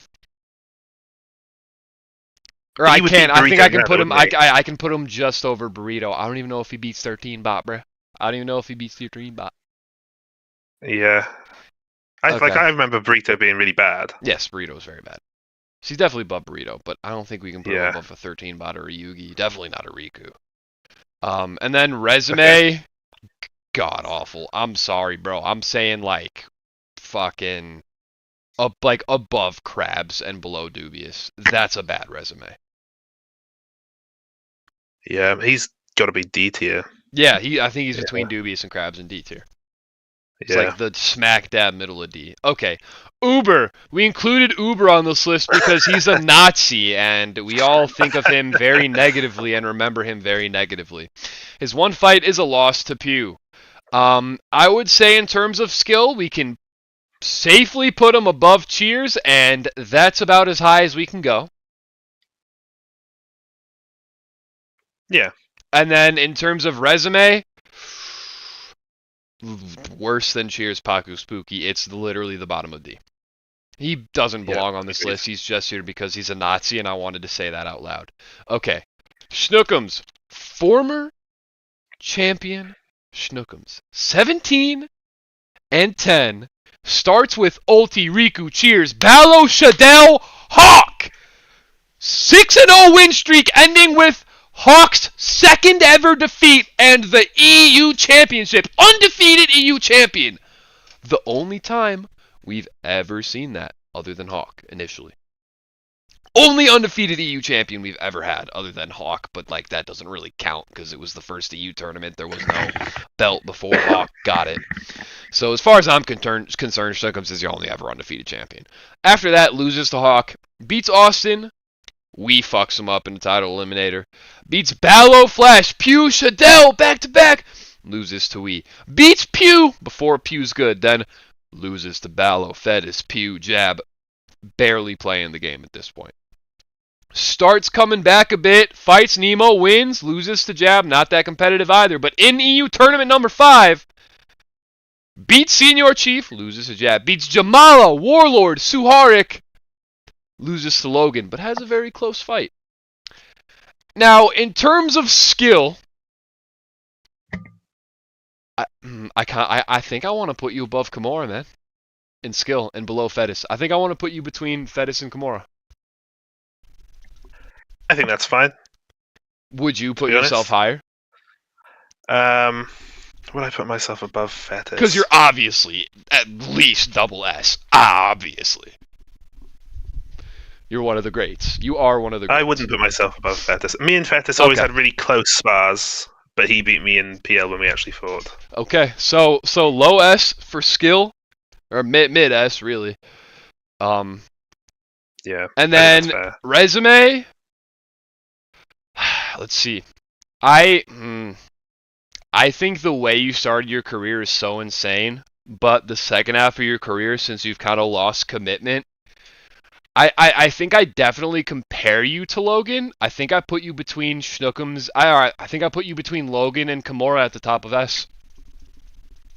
Or I can. I think I can put him. I can put him just over Burrito. I don't even know if he beats 13 bot, bruh. I don't even know if he beats 13 bot. Yeah. I remember Burrito being really bad. Yes, Burrito's very bad. So he's definitely above Burrito, but I don't think we can put him above a 13 bot or a Yugi. Definitely not a Riku. And then resume, god awful. I'm sorry, bro. I'm saying like fucking like above Krabs and below Dubious. That's a bad resume. Yeah, he's got to be D tier. Yeah, I think he's between Dubious and Krabs and D tier. It's like the smack dab middle of D. Okay, Uber. We included Uber on this list because he's a Nazi, and we all think of him very negatively and remember him very negatively. His one fight is a loss to Pew. I would say in terms of skill, we can safely put him above Cheers, and that's about as high as we can go. Yeah. And then in terms of resume, worse than Cheers, Paku, Spooky. It's literally the bottom of D. He doesn't belong on this list. He's just here because he's a Nazi, and I wanted to say that out loud. Okay. Schnookums. Former champion Schnookums. 17-10. Starts with Ulti, Riku, Cheers, Ballo, Shadell, Hawk! 6-0 win streak ending with Hawk's second ever defeat and the EU Championship. Undefeated EU Champion. The only time we've ever seen that other than Hawk initially. Only undefeated EU champion we've ever had other than Hawk, but like that doesn't really count because it was the first EU tournament. There was no belt before Hawk got it. So as far as I'm concerned, Schnookums is the only ever undefeated champion. After that, loses to Hawk, beats Austin, Wee fucks him up in the title eliminator, beats Ballo, Flash, Pew, Shadell, back to back, loses to Wee, beats Pew before Pew's good, then loses to Ballo, Fedis, Pew, Jab, barely playing the game at this point. Starts coming back a bit, fights Nemo, wins, loses to Jab, not that competitive either, but in EU tournament number 5, Beats Senior Chief, loses to Jab. Beats Jamala, Warlord, Suharik, loses to Logan, but has a very close fight. Now, in terms of skill, I think I want to put you above Kimura, man. In skill and below Fettis. I think I want to put you between Fettis and Kimura. I think that's fine. Would you put yourself higher? Would I put myself above Fettis? Because you're obviously at least double S. Obviously. You're one of the greats. You are one of the greats. I wouldn't put myself above Fettis. Me and Fettis always had really close spars, but he beat me in PL when we actually fought. Okay, so low S for skill, or mid S really. Yeah. And then resume. Let's see. I think the way you started your career is so insane, but the second half of your career, since you've kind of lost commitment, I think I definitely compare you to Logan. I think I put you between Schnookums. I think I put you between Logan and Kimura at the top of S.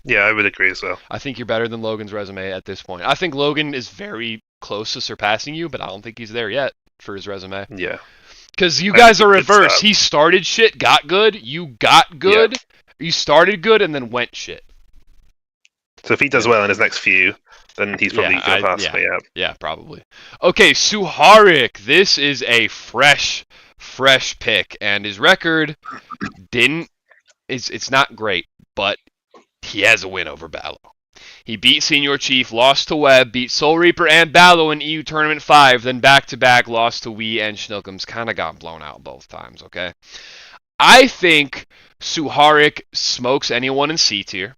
Yeah, I would agree as well. I think you're better than Logan's resume at this point. I think Logan is very close to surpassing you, but I don't think he's there yet for his resume. Yeah. Because you guys are reversed. He started shit, got good. You got good. Yep. You started good and then went shit. So if he does well in his next few, then he's probably going to pass me up. Yeah, probably. Okay, Suharik. This is a fresh pick, and his record it's not great, but he has a win over Ballo. He beat Senior Chief, lost to Webb, beat Soul Reaper and Ballo in EU Tournament 5, then back-to-back lost to Wee and Schnookums. Kind of got blown out both times, okay? I think Suharik smokes anyone in C tier.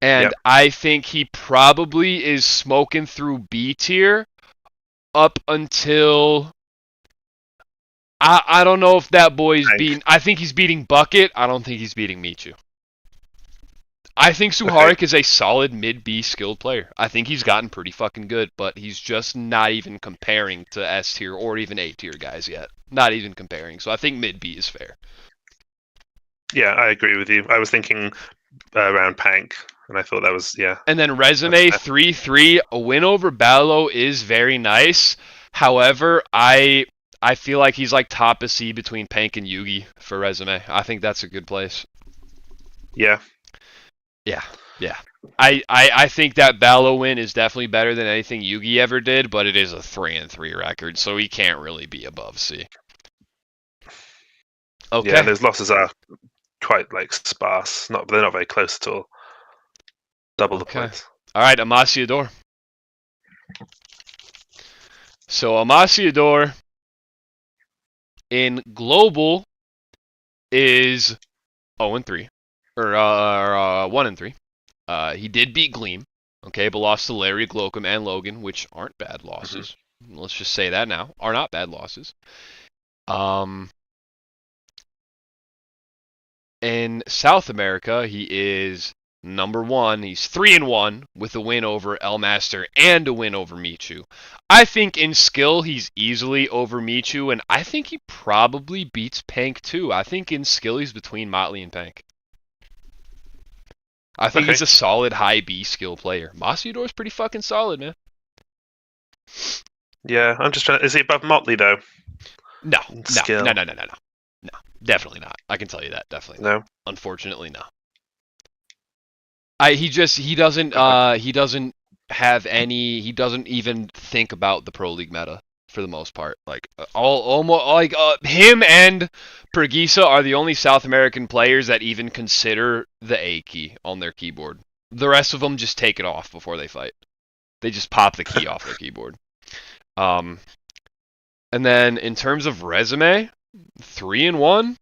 And I think he probably is smoking through B tier up until... I don't know if that boy's beating... I think he's beating Bucket. I don't think he's beating Michu. I think Suharik is a solid mid-B skilled player. I think he's gotten pretty fucking good, but he's just not even comparing to S tier or even A tier guys yet. Not even comparing. So I think mid-B is fair. Yeah, I agree with you. I was thinking around Pank, and I thought that was, And then resume 3-3, a win over Ballo is very nice. However, I feel like he's like top of C between Pank and Yugi for resume. I think that's a good place. Yeah. Yeah. I think that Ballo win is definitely better than anything Yugi ever did, but it is a 3-3 record, so he can't really be above C. Okay. Yeah, those losses are quite sparse. They're not very close at all. Double the points. All right, Amasiador. So Amasiador in global is 0-3 or 1-3. He did beat Gleam, okay, but lost to Larry, Glocum, and Logan, which aren't bad losses. Mm-hmm. Let's just say that now. Are not bad losses. In South America, he is number 1. He's 3-1 with a win over El Master and a win over Michu. I think in skill, he's easily over Michu, and I think he probably beats Pank too. I think in skill, he's between Motley and Pank. I think he's a solid high B skill player. Masiador's pretty fucking solid, man. Yeah, I'm just trying. Is he above Motley though? No, definitely not. I can tell you that, definitely not. No, unfortunately, no. He doesn't have any. He doesn't even think about the Pro League meta for the most part. Him and Pergisa are the only South American players that even consider the A key on their keyboard. The rest of them just take it off before they fight. They just pop the key off their keyboard. And then in terms of resume, 3-1,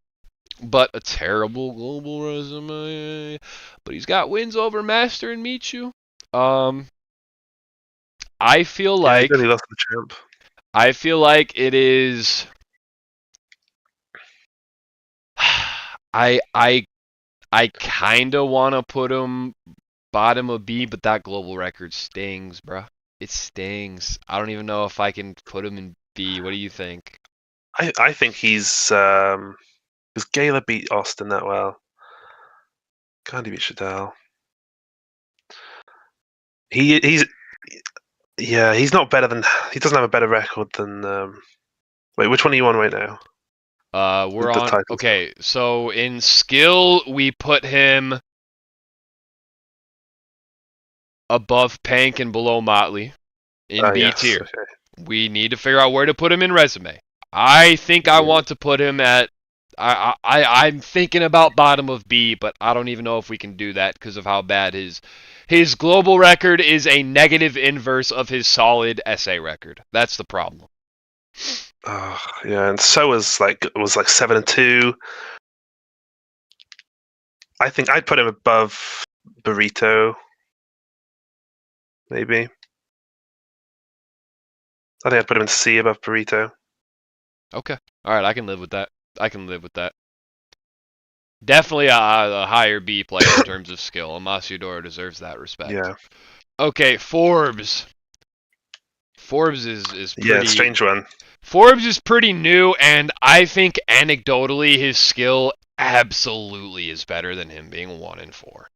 but a terrible global resume. But he's got wins over Master and Michu. I feel like he really lost the champ. I feel like it is. I kind of want to put him bottom of B, but that global record stings, bruh. It stings. I don't even know if I can put him in B. What do you think? I think he's because Gala beat Austin that well. Can't he beat Shadal? he's not better than. He doesn't have a better record than. Wait, which one are you on right now? We're The on. titles. Okay, so in skill, we put him above Pank and below Motley in B Yes. tier. Okay. We need to figure out where to put him in resume. I think I Yeah. want to put him at. I'm thinking about bottom of B, but I don't even know if we can do that because of how bad his global record is a negative inverse of his solid SA record. That's the problem. Yeah, and so was like 7-2. I think I'd put him above Burrito. Maybe. I think I'd put him in C above Burrito. Okay. All right, I can live with that. I can live with that. Definitely a higher B player in terms of skill. Amaciador deserves that respect. Yeah. Okay, Forbes. Forbes is pretty. Strange one. Forbes is pretty new, and I think anecdotally his skill absolutely is better than him being 1-4.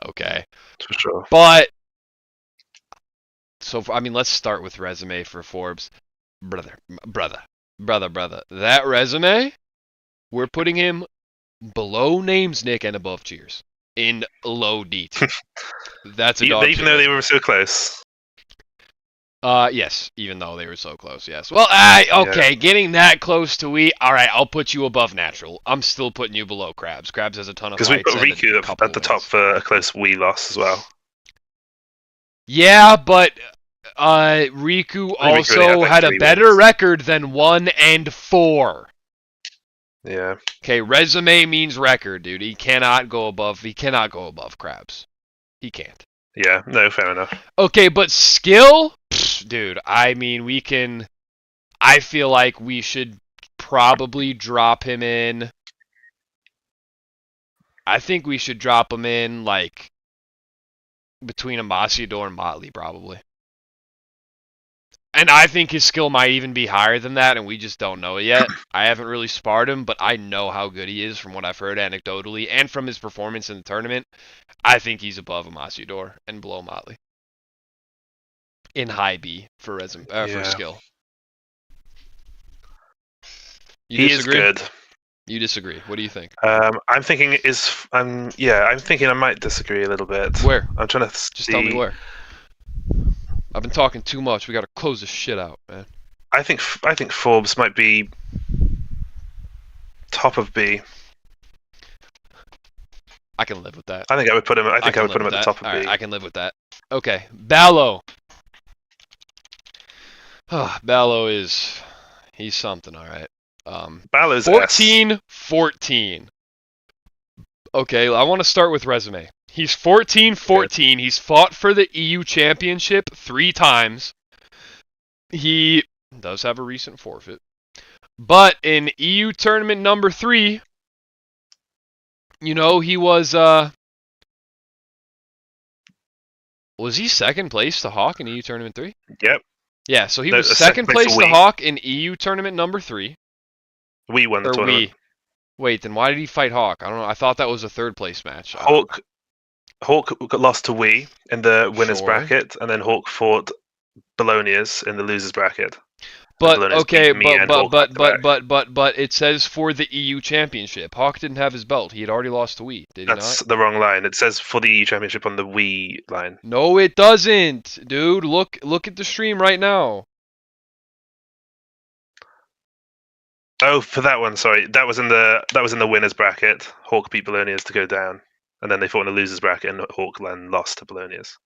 Okay, For sure. but so I mean, let's start with resume for Forbes, brother. That resume, we're putting him below names Nick and above Cheers in low D tier. That's a dog. Even though they were so close. Yes, even though they were so close, yes. Well, okay, getting that close to we. All right, I'll put you above natural. I'm still putting you below Krabs. Krabs has a ton of fights. Because we put Riku at the top for a close Wii loss as well. Yeah, but Riku also had a better record than 1-4. Yeah. Okay, resume means record, dude. He cannot go above Krabs. He can't. Yeah, no, fair enough. Okay, but skill? Pfft, dude, I mean, we can. I feel like we should probably drop him in. I think we should drop him in, like, between Amaciador and Motley, probably. And I think his skill might even be higher than that, and we just don't know it yet. I haven't really sparred him, but I know how good he is from what I've heard anecdotally and from his performance in the tournament. I think he's above Amaciador and below Motley. In high B for for skill. He is good. You disagree. What do you think? I'm thinking I might disagree a little bit. Where? I'm trying to Just tell me where. I've been talking too much. We got to close this shit out, man. I think Forbes might be top of B. I can live with that. I think I would put him. I would put him at the top of B. Right, I can live with that. Okay, Ballo. Ballo he's something, all right. Ballo's 14-14. Okay, I want to start with resume. He's 14-14. He's fought for the EU Championship 3 times. He does have a recent forfeit. But in EU Tournament number 3, he was he second place to Hawk in EU Tournament 3? Yep. Yeah, so he was second place to Hawk in EU Tournament number 3. We won the tournament. Wait, then why did he fight Hawk? I don't know. I thought that was a third place match. Hawk got lost to Wii in the winners bracket, and then Hawk fought Bologna's in the losers bracket. But okay, but it says for the EU Championship. Hawk didn't have his belt. He had already lost to Wii. Did he not? That's the wrong line. It says for the EU Championship on the Wii line. No, it doesn't, dude. Look at the stream right now. Oh, for that one, sorry. That was in the winners bracket. Hawk beat Bologna's to go down, and then they fought in the losers bracket, and Hawk then lost to Bologna's.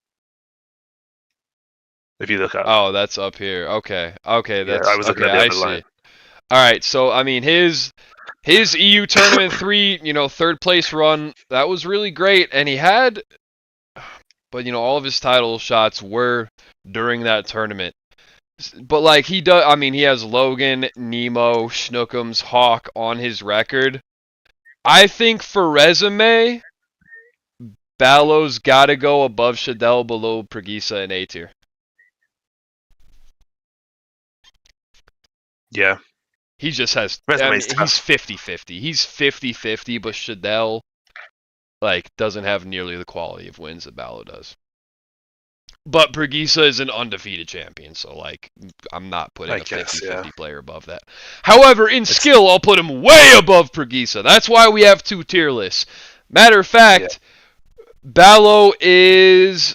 If you look up. Oh, that's up here. Okay, that's. I was looking at the other line. All right, so I mean his EU Tournament 3, third place run, that was really great, and he had, but all of his title shots were during that tournament. But like he does, I mean he has Logan, Nemo, Schnookums, Hawk on his record. I think for resume, Ballo's got to go above Shadell, below Pregisa in A tier. Yeah. He just has. He's 50-50. He's 50-50, but Shadell, doesn't have nearly the quality of wins that Ballo does. But Pregisa is an undefeated champion, so like I'm not putting I a guess, 50-50 player above that. However, in skill, I'll put him way above Pregisa. That's why we have 2 tier lists. Matter of fact, Ballo is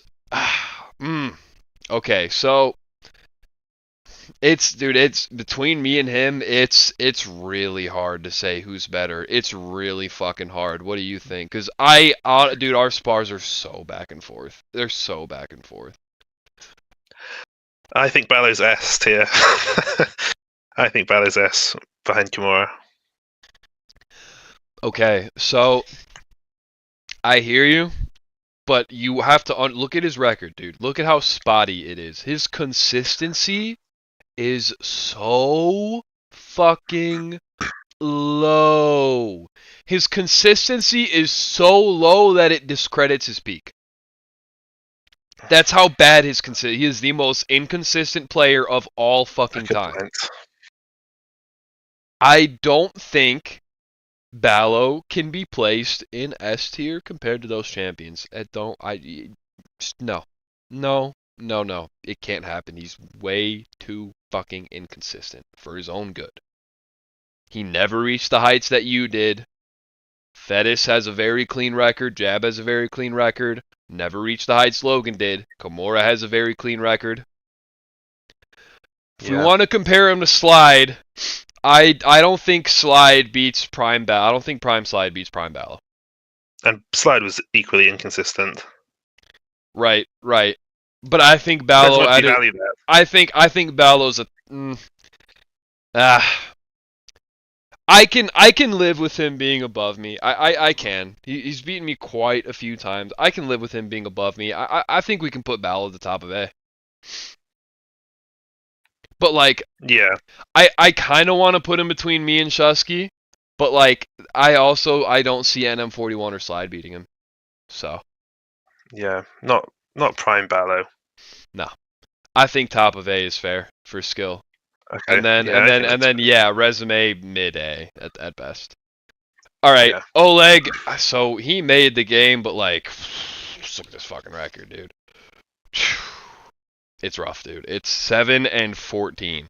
okay, so it's between me and him, it's really hard to say who's better. It's really fucking hard. What do you think? Cuz dude, our spars are so back and forth. They're so back and forth. I think Ballo's S tier. I think Ballo's S behind Kimura. Okay, so I hear you, but you have to look at his record, dude. Look at how spotty it is. His consistency is so fucking low. His consistency is so low that it discredits his peak. That's how bad his consistency. He is the most inconsistent player of all fucking time. I don't think Ballo can be placed in S tier compared to those champions. No. It can't happen. He's way too fucking inconsistent for his own good. He never reached the heights that you did. Fettis has a very clean record. Jab has a very clean record. Never reached the heights Logan did. Kimura has a very clean record. If we want to compare him to Slide, I don't think Slide beats Prime Ballo. I don't think Prime Slide beats Prime Ballo. And Slide was equally inconsistent. Right. But I think Ballo. I think Ballo's a. I can live with him being above me. I can. He's beaten me quite a few times. I can live with him being above me. I think we can put Ballo at the top of A. But like, yeah, I kind of want to put him between me and Shusky, but like, I don't see NM41 or Slide beating him. So. Yeah, not Prime Ballo. No, I think top of A is fair for skill. Okay. And then resume mid A at best. All right, Yeah. Oleg. So he made the game, but like, look at this fucking record, dude. It's rough, dude. It's 7-14.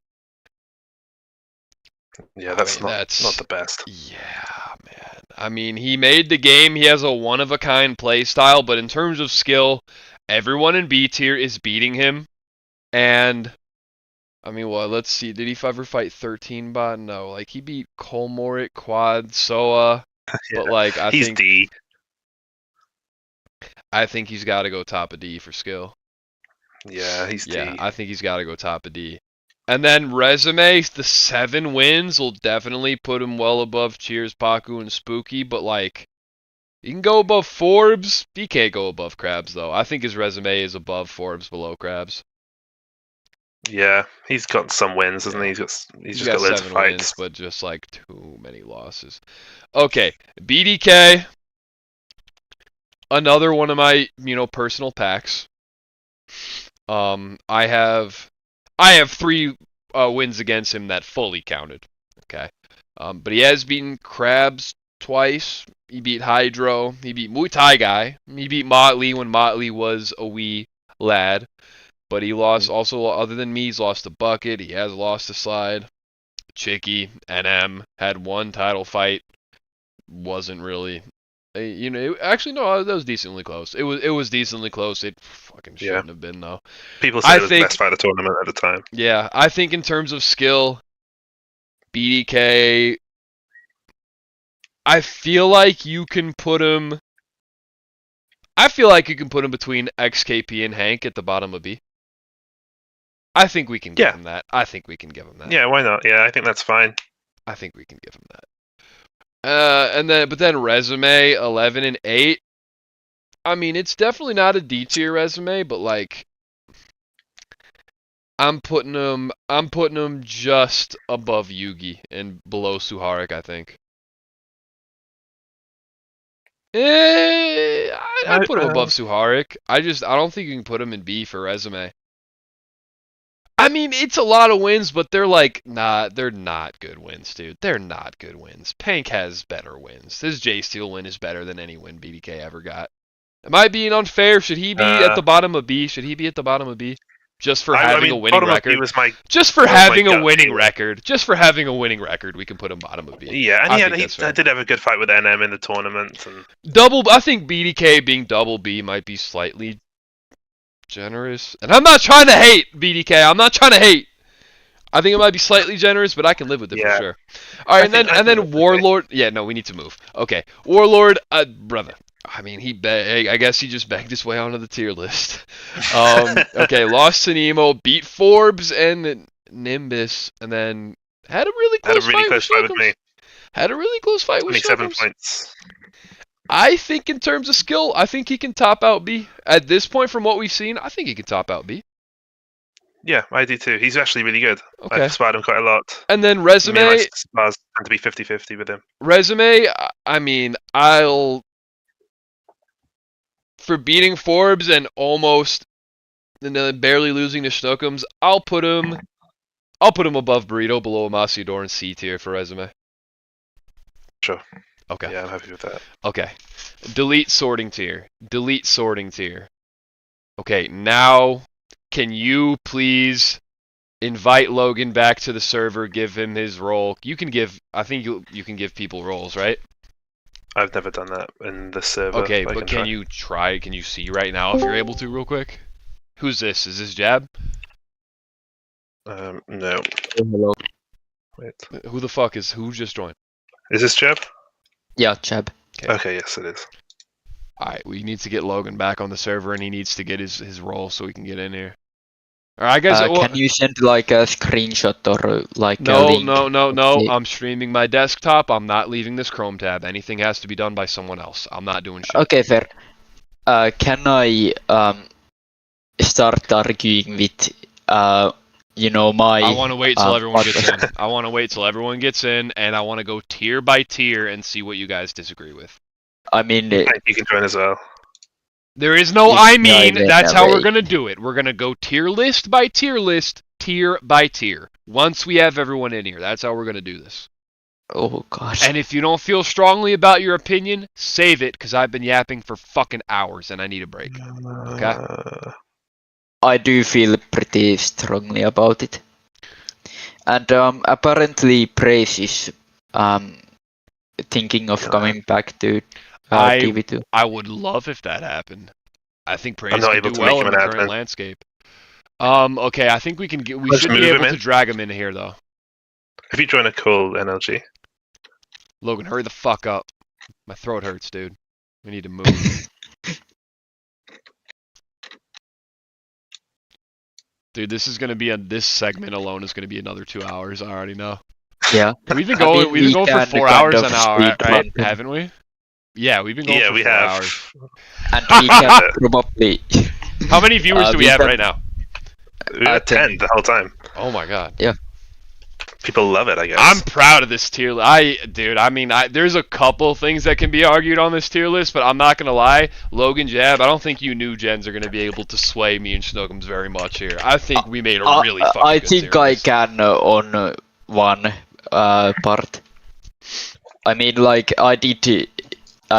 Yeah, that's not the best. Yeah, man. I mean, he made the game. He has a one-of-a-kind play style, but in terms of skill, everyone in B tier is beating him. And I mean, well, let's see. Did he ever fight 13 bot? No. Like, he beat Kolmorik, Quad, Soa. Yeah. But, like, he's D. I think he's got to go top of D for skill. Yeah, he's D. Yeah, I think he's got to go top of D. And then resume, the 7 wins will definitely put him well above Cheers, Paku, and Spooky. But, like, he can go above Forbes. He can't go above Krabs, though. I think his resume is above Forbes, below Krabs. Yeah, he's got some wins, hasn't he? He's just got loads of fights, wins, but just like too many losses. Okay, BDK, another one of my personal packs. I have 3 wins against him that fully counted. Okay, but he has beaten Krabs twice. He beat Hydro. He beat Muay Thai guy. He beat Motley when Motley was a wee lad. But he lost also, other than me, he's lost to Bucket. He has lost to Slide. Chicky, NM, had one title fight. Wasn't really, actually, no, that was decently close. It was decently close. It fucking shouldn't have been, though. People said it was the best fight of the tournament at the time. Yeah, I think in terms of skill, BDK, I feel like you can put him between XKP and Hank at the bottom of B. I think we can give him that. Yeah, why not? Yeah, I think that's fine. I think we can give him that. But then resume 11 and 8. I mean, it's definitely not a D tier resume, but like, I'm putting him just above Yugi and below Suharik, I think. I'd put him above Suharik. I don't think you can put him in B for resume. I mean, it's a lot of wins, but they're like, they're not good wins, dude. They're not good wins. Pank has better wins. His J-Steel win is better than any win BDK ever got. Am I being unfair? Should he be at the bottom of B? Should he be at the bottom of B? Just for having a winning record. Just for having a winning record. Just for having a winning record, we can put him bottom of B. Yeah, and he did have a good fight with NM in the tournament. And... I think BDK being double B might be slightly generous. And I'm not trying to hate BDK. I'm not trying to hate. I think it might be slightly generous, but I can live with it for sure. All right, and then Warlord. Okay. Yeah, no, we need to move. Okay, Warlord, brother. I mean, I guess he just begged his way onto the tier list. Okay, lost to Nemo, beat Forbes and Nimbus, and then had a really close fight with me. Had a really close fight with 27 points. I think in terms of skill, I think he can top out B. At this point, from what we've seen, I think he can top out B. Yeah, I do too. He's actually really good. Okay. I've sparred him quite a lot. And then Resume... I mean, my spars tend to be 50-50 with him. Resume, I mean, for beating Forbes and barely losing to Schnookums, I'll put him above Burrito, below Amaciador, and C tier for Resume. Sure. Okay. Yeah, I'm happy with that. Okay. Delete sorting tier. Delete sorting tier. Okay, now can you please invite Logan back to the server, give him his role? I think you can give people roles, right? I've never done that in the server. Okay, but can you try? Can you see right now if you're able to real quick? Who's this? Is this Jab? No. Hello. Wait. Who the fuck who just joined? Is this Jab? Yeah, Jab. Okay, yes it is. Alright, we need to get Logan back on the server and he needs to get his role so we can get in here. Alright, guys. Can you send like a screenshot or like a link? No. I'm streaming my desktop. I'm not leaving this Chrome tab. Anything has to be done by someone else. I'm not doing shit. Okay, fair. Can I start arguing with my... I want to wait till everyone gets in. I want to wait till everyone gets in, and I want to go tier by tier and see what you guys disagree with. I mean... You can join as well. There is no that's how we're going to do it. We're going to go tier list by tier list, tier by tier. Once we have everyone in here, that's how we're going to do this. Oh, gosh. And if you don't feel strongly about your opinion, save it, because I've been yapping for fucking hours and I need a break. Okay? I do feel pretty strongly about it. And apparently Praise is thinking of coming back to DW2. I would love if that happened. I think Praise could do well in the current landscape. Okay, I think we should be able to drag him in here though. If you join a call, NLG. Logan, hurry the fuck up. My throat hurts, dude. We need to move. Dude, this segment alone is gonna be another 2 hours. I already know. Yeah. We've been going for 4 hours an hour, right? Haven't we? Yeah, we've been going for 4 hours. And we can probably... How many viewers do we have right now? We had 10 the whole time. Oh my god. Yeah. People love it, I guess. I'm proud of this tier list. There's a couple things that can be argued on this tier list, but I'm not going to lie. Logan, Jab, I don't think you new gens are going to be able to sway me and Schnookums very much here. I think we made a really fucking good tier list. I can on one part. I mean, like, I did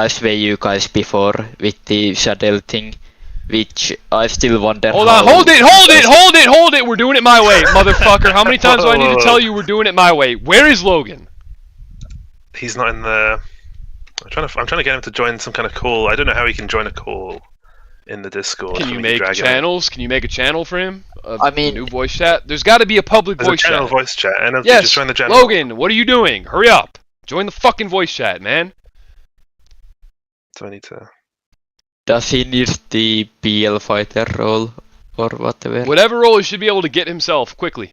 sway you guys before with the Shadow thing, which I still wonder. Hold it! We're doing it my way, motherfucker. How many times do I need to tell you we're doing it my way? Where is Logan? He's not in the... I'm trying to get him to join some kind of call. I don't know how he can join a call in the Discord. Can you make channels? Can you make a channel for him? I mean... new voice chat? There's got to be a public voice chat. There's a channel voice chat. And yes, just join the channel. Logan, what are you doing? Hurry up. Join the fucking voice chat, man. So I need to... Does he need the PL fighter role or whatever? Whatever role, he should be able to get himself quickly.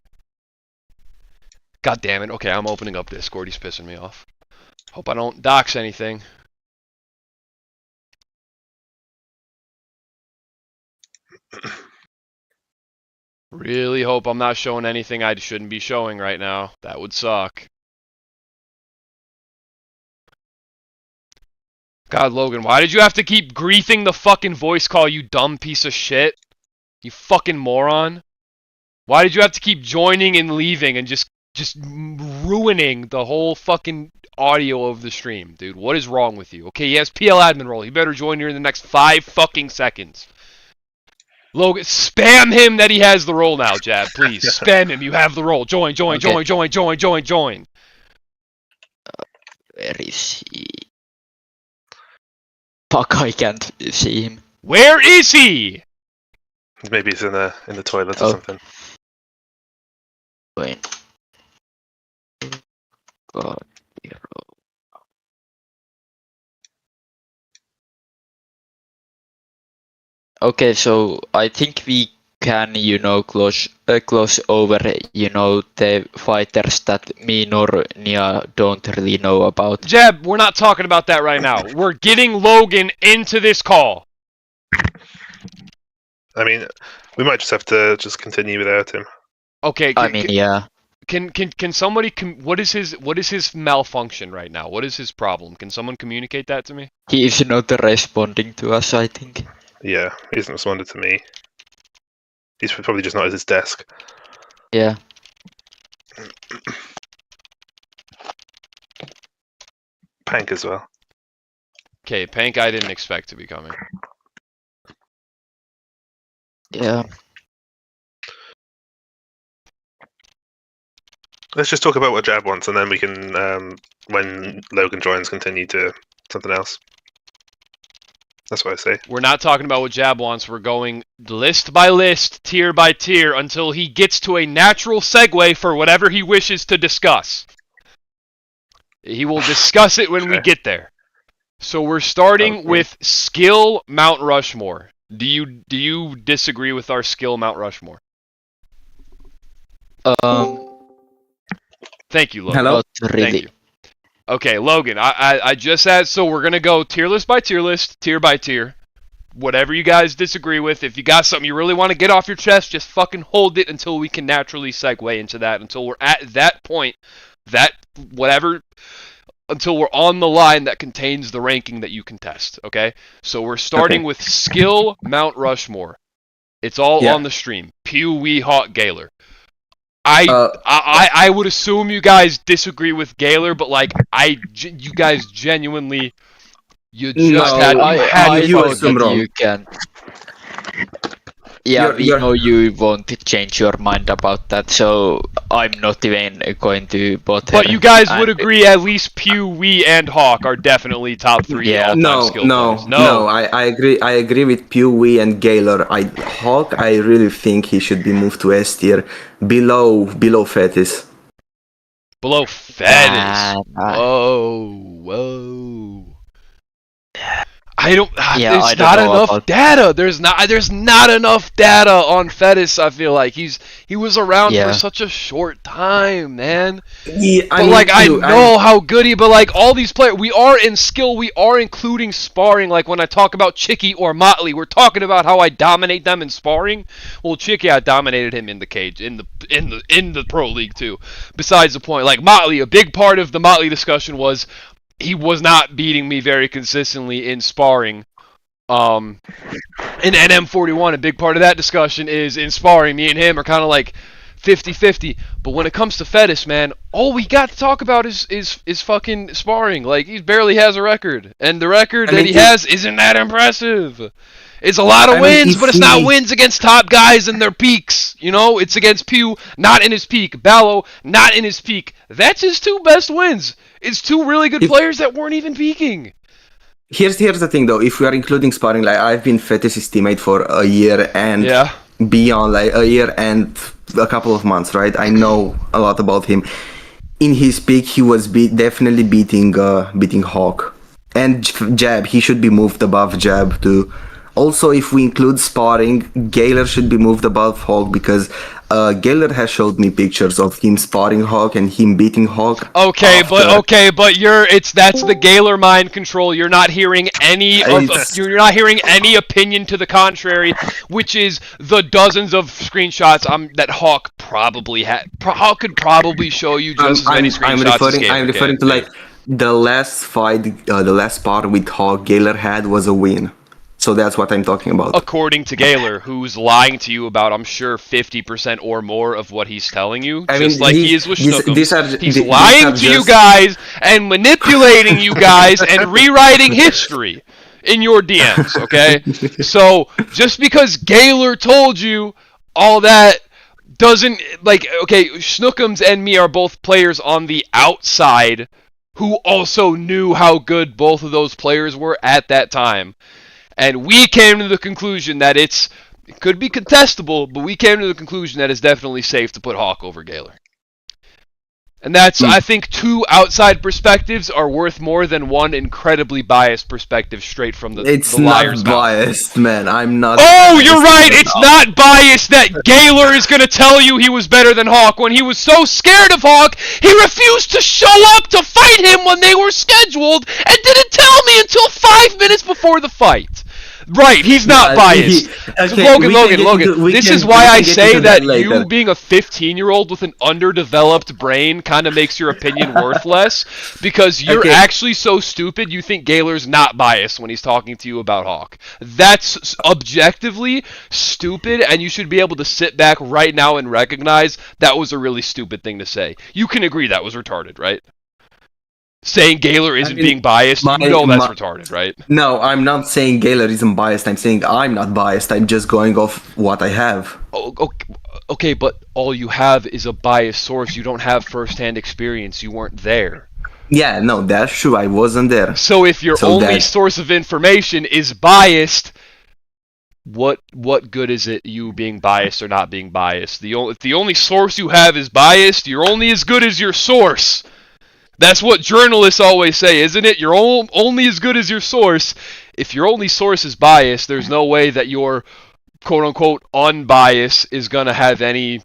God damn it. Okay, I'm opening up Discord. He's pissing me off. Hope I don't dox anything. Really hope I'm not showing anything I shouldn't be showing right now. That would suck. God, Logan, why did you have to keep griefing the fucking voice call, you dumb piece of shit? You fucking moron. Why did you have to keep joining and leaving and just just ruining the whole fucking audio of the stream, dude. What is wrong with you? Okay, he has PL admin role. He better join here in the next 5 fucking seconds. Logan, spam him that he has the role now, Jab. Please, spam him. You have the role. Join. Okay. Join. Where is he? Fuck, I can't see him. Where is he? Maybe he's in the toilet or Oh. something. Wait. God, hero. Okay, so I think we can, close over, the fighters that me nor Nia don't really know about. Jeb, we're not talking about that right now. We're getting Logan into this call. I mean, we might just have to just continue without him. Okay. Yeah. Can somebody what is his malfunction right now? What is his problem? Can someone communicate that to me? He is not responding to us, I think. Yeah, he hasn't responded to me. He's probably just not at his desk. Yeah. Pank as well. Okay, Pank I didn't expect to be coming. Yeah. Let's just talk about what Jab wants, and then we can, when Logan joins, continue to something else. That's what I say. We're not talking about what Jab wants. We're going list by list, tier by tier, until he gets to a natural segue for whatever he wishes to discuss. He will discuss it when we get there. So we're starting with skill Mount Rushmore. Do you disagree with our skill Mount Rushmore? Thank you, Logan. Hello? Not really. Thank you. Okay, Logan, I just said, so we're going to go tier list by tier list, tier by tier. Whatever you guys disagree with, if you got something you really want to get off your chest, just fucking hold it until we can naturally segue into that, until we're at that point, until we're on the line that contains the ranking that you can test, okay? So we're starting with skill Mount Rushmore. It's all on the stream. Pew, Wee, Hawk, Gaylor. I would assume you guys disagree with Gaylor, but like you guys genuinely, you just had you assume wrong. You can. Yeah, we know you won't change your mind about that, so I'm not even going to bother. But you guys would agree at least Pew, Wee, and Hawk are definitely top 3 all-time skill players. No, I agree. I agree with Pew, Wee, and Gaylor. Hawk, I really think he should be moved to S tier, below Fetis. Below Fetis. Whoa. There's not enough data. There's not enough data on Fetis. I feel like he was around for such a short time, man. Yeah, I know how good he. But like all these players, we are in skill. We are including sparring. Like when I talk about Chicky or Motley, we're talking about how I dominate them in sparring. Well, Chicky, I dominated him in the cage, in the pro league too. Besides the point, like Motley, a big part of the Motley discussion was, he was not beating me very consistently in sparring. In NM41, a big part of that discussion is in sparring, me and him are kind of like 50-50. But when it comes to Fetis, man, all we got to talk about is fucking sparring. Like, he barely has a record. And the record that he has isn't that impressive. It's a lot of wins, but it's not wins against top guys in their peaks. You know, it's against Pew, not in his peak. Ballo, not in his peak. That's his 2 best wins. It's 2 really good players that weren't even peaking. Here's the thing, though. If we are including sparring, like I've been Fetis's teammate for a year and beyond, like a year and a couple of months, right? I know a lot about him. In his peak, he was definitely beating Hawk and Jab. He should be moved above Jab too. Also, if we include sparring, Gaylor should be moved above Hawk because Gaylor has showed me pictures of him sparring Hawk and him beating Hawk. But that's the Gaylor mind control. You're not hearing you're not hearing any opinion to the contrary, which is the dozens of screenshots that Hawk probably had. Hawk could probably show you just as many screenshots. I'm referring to like the last fight, the last part with Hawk Gaylor had was a win. So that's what I'm talking about. According to Gaylor, who's lying to you about, I'm sure, 50% or more of what he's telling you, just like he is with Snookums. He's lying to you guys and manipulating you guys and rewriting history in your DMs, okay? So, just because Gaylor told you all that doesn't, like, okay, Snookums and me are both players on the outside who also knew how good both of those players were at that time. And we came to the conclusion that it could be contestable, but we came to the conclusion that it's definitely safe to put Hawk over Gaylor. And that's, I think, two outside perspectives are worth more than one incredibly biased perspective straight from the liar's mouth. Biased, man. I'm not. Oh, you're right. It's not biased that Gaylor is going to tell you he was better than Hawk. When he was so scared of Hawk, he refused to show up to fight him when they were scheduled and didn't tell me until 5 minutes before the fight. Right, he's not biased. Logan, this is why I say that you being a 15-year-old with an underdeveloped brain kind of makes your opinion worthless, because you're actually so stupid you think Gaylor's not biased when he's talking to you about Hawk. That's objectively stupid, and you should be able to sit back right now and recognize that was a really stupid thing to say. You can agree that was retarded, right? Saying Gaylor isn't being biased, that's retarded, right? No, I'm not saying Gaylor isn't biased. I'm saying I'm not biased. I'm just going off what I have. Okay, but all you have is a biased source. You don't have first-hand experience. You weren't there. Yeah, no, that's true. I wasn't there. So if your only source of information is biased, what good is it you being biased or not being biased? If the only source you have is biased, you're only as good as your source. That's what journalists always say, isn't it? You're only as good as your source. If your only source is biased, there's no way that your quote-unquote unbiased is going to have any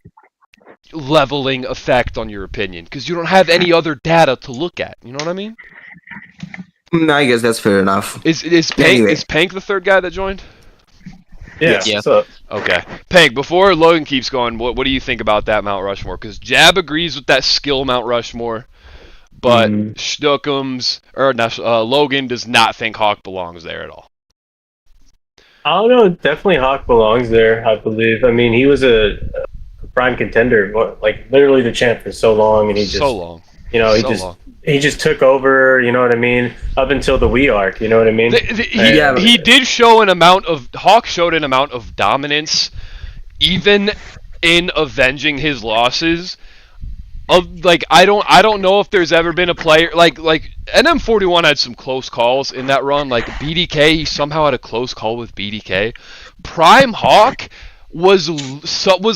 leveling effect on your opinion, because you don't have any other data to look at. You know what I mean? I guess that's fair enough. Is Pank the third guy that joined? Yeah. What's up? Okay. Pank, before Logan keeps going, what do you think about that Mount Rushmore? Because Jab agrees with that skill Mount Rushmore. But Logan does not think Hawk belongs there at all. I don't know. Definitely Hawk belongs there, I believe. I mean, he was a prime contender, literally the champ for so long, and he just he just took over. You know what I mean? Up until the Wii arc. You know what I mean? He did show Hawk showed an amount of dominance, even in avenging his losses. I don't know if there's ever been a player like NM41 had some close calls in that run. Like BDK, he somehow had a close call with BDK. Prime Hawk was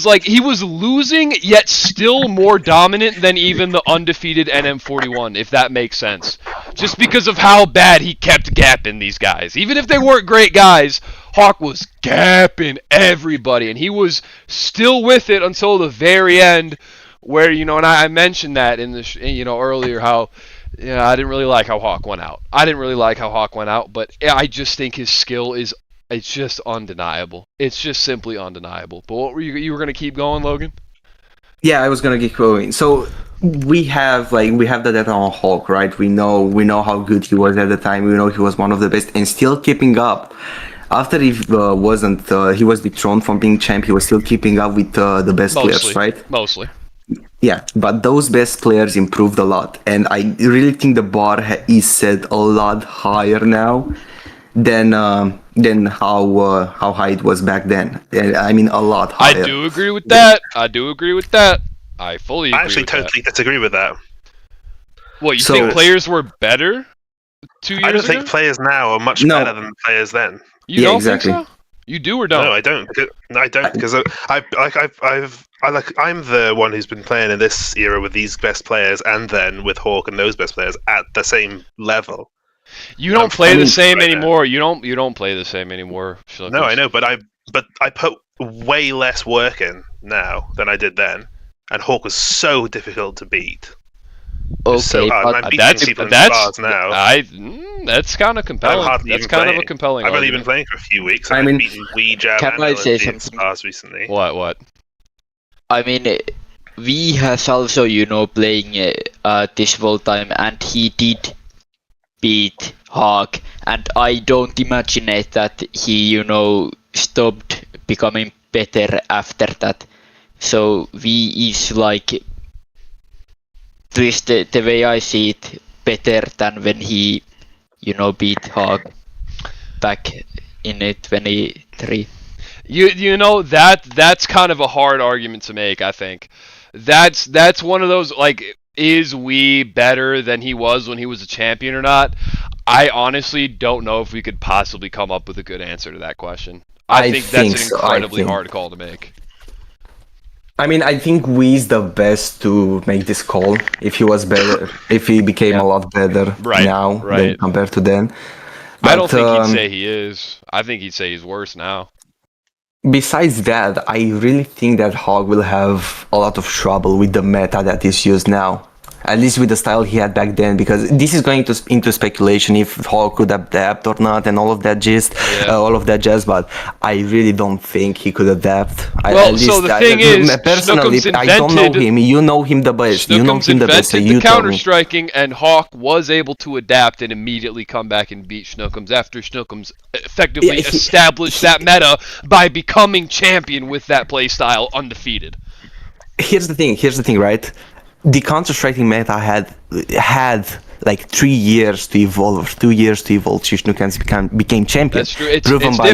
like he was losing yet still more dominant than even the undefeated NM41, if that makes sense. Just because of how bad he kept gapping these guys. Even if they weren't great guys, Hawk was gapping everybody, and he was still with it until the very end. Where, and I mentioned that in the earlier how, I didn't really like how Hawk went out. But I just think his skill it's just undeniable. It's just simply undeniable. But what were you were going to keep going, Logan? Yeah, I was going to keep going. So we have the data on Hawk, right? We know how good he was at the time. We know he was one of the best and still keeping up. After he was dethroned from being champ, he was still keeping up with the best players, right? Mostly. Yeah, but those best players improved a lot, and I really think the bar is set a lot higher now than how high it was back then. I mean, a lot higher. I do agree with that. I fully agree. I actually totally disagree with that. What, you think players were better 2 years ago? I don't think players now are much better than players then. You don't think so? You do or don't? No, I don't. Because I'm the one who's been playing in this era with these best players, and then with Hawk and those best players at the same level. You don't play the same anymore. You don't play the same anymore. No, I know, but I put way less work in now than I did then, and Hawk was so difficult to beat. Okay, so hard. that's kind of compelling. That's kind of a compelling. I've only been playing for a few weeks. I've beaten Wii Jam and Spars recently. What? I mean, we has also playing this whole time, and he did beat Hawk, and I don't imagine that he, stopped becoming better after that. So V is like, at least the way I see it, better than when he, beat Hawk back in 23. That's kind of a hard argument to make. I think that's one of those, like, is we better than he was when he was a champion or not? I honestly don't know if we could possibly come up with a good answer to that question. I think that's an incredibly hard call to make. I mean, I think Wee's the best to make this call. If he was better, if he became a lot better now than compared to then. But, I don't think he'd say he is. I think he'd say he's worse now. Besides that, I really think that Hawk will have a lot of trouble with the meta that is used now. At least with the style he had back then, because this is going into speculation if Hawk could adapt or not and all of that jazz, but I really don't think he could adapt. So the thing is, personally, I don't know him. You know him the best. You know him the best. So you counter-striking, and Hawk was able to adapt and immediately come back and beat Schnookums after Schnookums effectively established that meta by becoming champion with that playstyle undefeated. Here's the thing, right? The counter-striking meta had like 3 years to evolve, 2 years to evolve. Schnookums became champion. That's true. Proven by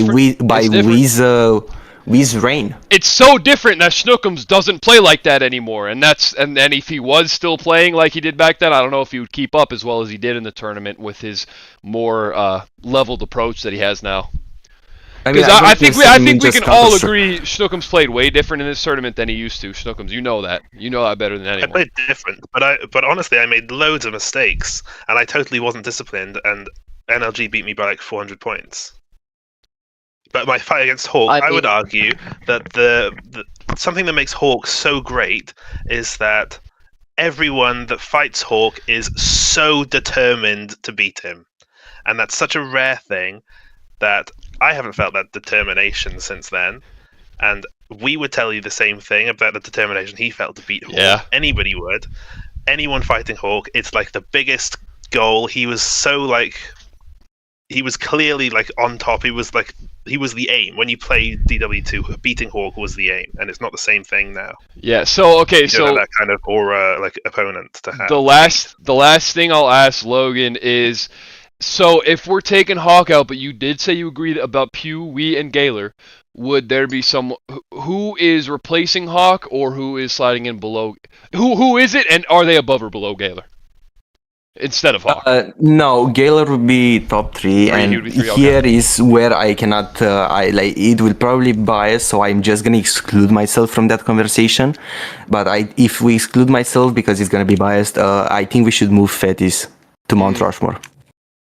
Wee's reign. It's so different that Schnookums doesn't play like that anymore, and then if he was still playing like he did back then, I don't know if he would keep up as well as he did in the tournament with his more leveled approach that he has now. Because I think we can all agree Schnookums played way different in this tournament than he used to. Schnookums, you know that better than anyone. I played different, but honestly, I made loads of mistakes, and I totally wasn't disciplined. And NLG beat me by like 400 points. But my fight against Hawk, I would argue that the something that makes Hawk so great is that everyone that fights Hawk is so determined to beat him, and that's such a rare thing that I haven't felt that determination since then, and we would tell you the same thing about the determination he felt to beat Hawk. Yeah. Anybody would. Anyone fighting Hawk, it's like the biggest goal. He was clearly like on top. He was the aim. When you play DW2, beating Hawk was the aim, and it's not the same thing now. Yeah, so okay, you don't have that kind of aura like opponent to have. The last thing I'll ask Logan is, so if we're taking Hawk out, but you did say you agreed about Pew, Wee, and Gaylor, would there be some who is replacing Hawk or who is sliding in below? Who is it, and are they above or below Gaylor instead of Hawk? No, Gaylor would be top 3, and here is where I cannot. It will probably bias, so I'm just gonna exclude myself from that conversation. But if we exclude myself because it's gonna be biased, I think we should move Fetis to Mount Rushmore.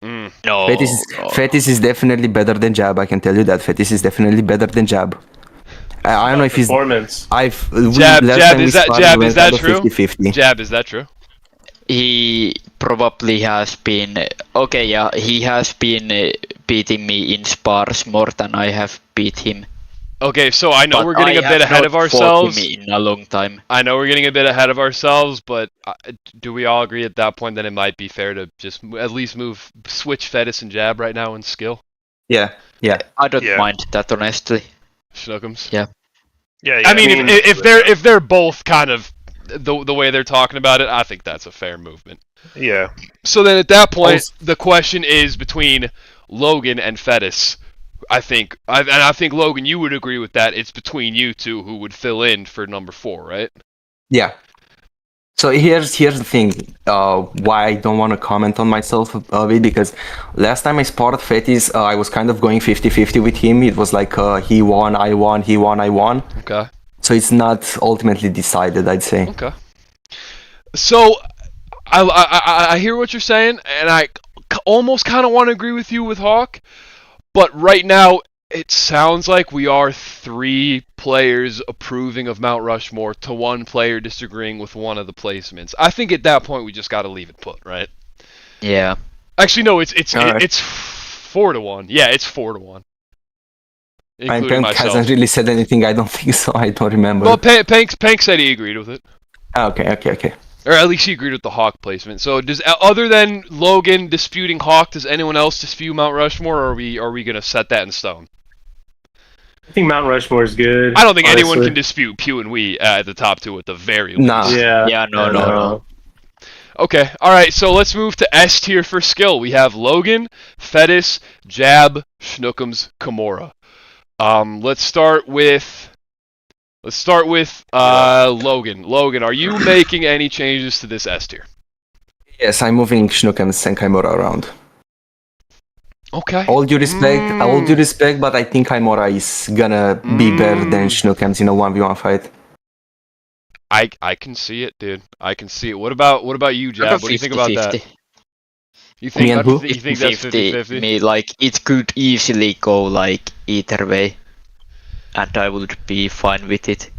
No. Fetis is definitely better than Jab. I can tell you that Fetis is definitely better than Jab. I don't know if he's performance. Jab is that true? 50-50. Jab, is that true? He probably has been he has been beating me in spars more than I have beat him. Okay, so I know we're getting a bit ahead of ourselves. In a long time. I know we're getting a bit ahead of ourselves, but do we all agree at that point that it might be fair to just at least switch Fetis and Jab right now in skill? Yeah. I don't mind that, honestly. Schnookums? Yeah. I mean, if they're both kind of the way they're talking about it, I think that's a fair movement. Yeah. So then at that point, the question is between Logan and Fetis. I think Logan, you would agree with that. It's between you two who would fill in for number 4, right? Yeah. So here's the thing. Why I don't want to comment on myself a bit, because last time I spotted Fetis, I was kind of going 50-50 with him. It was like he won, I won, he won, I won. Okay. So it's not ultimately decided, I'd say. Okay. So I hear what you're saying, and I almost kind of want to agree with you with Hawk. But right now, it sounds like we are 3 players approving of Mount Rushmore to 1 player disagreeing with one of the placements. I think at that point we just got to leave it put, right? Yeah. Actually, no, it's 4-1. Yeah, it's 4-1. Including myself. Hasn't really said anything. I don't think so. I don't remember. Well, Pank said he agreed with it. Okay. Or at least he agreed with the Hawk placement. So does, other than Logan disputing Hawk, does anyone else dispute Mount Rushmore, or are we gonna set that in stone? I think Mount Rushmore is good. I don't think anyone can dispute Pew and Wee at the top two at the very least. Nah. Yeah. No. Okay, alright, so let's move to S tier for skill. We have Logan, Fettis, Jab, Schnookums, Kimura. Let's start with Logan. Logan, are you making any changes to this S tier? Yes, I'm moving Schnookums and Kimura around. Okay. All due respect, but I think Kimura is gonna be better than Schnookums in a 1v1 fight. I can see it, dude. I can see it. What about you, Jab? What do you think about that? You think, Me and who? you think that's 50-50? Me, like, it could easily go, like, either way. And I would be fine with it.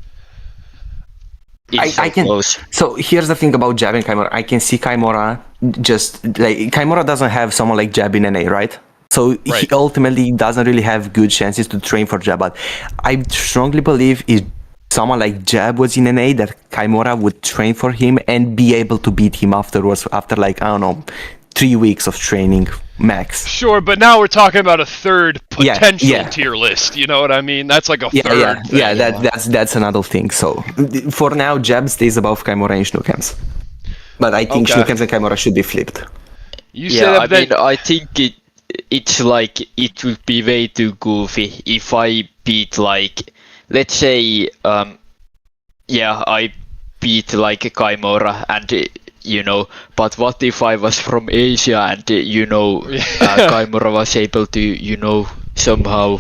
It's I can. close. So here's the thing about Jab and Kimura. I can see Kimura just like Kimura doesn't have someone like Jab in NA, right? So he ultimately doesn't really have good chances to train for Jab. But I strongly believe if someone like Jab was in NA, that Kimura would train for him and be able to beat him afterwards. After like, I don't know, 3 weeks of training max. Sure, but now we're talking about a third potential tier list. You know what I mean? That's like a third. Yeah. That's another thing. So for now, Jab stays above Kimura and Schnookums. But I think Schnookums and Kimura should be flipped. I think it's like it would be way too goofy if I beat like, let's say, I beat like Kimura and but what if I was from Asia and Kimura was able to somehow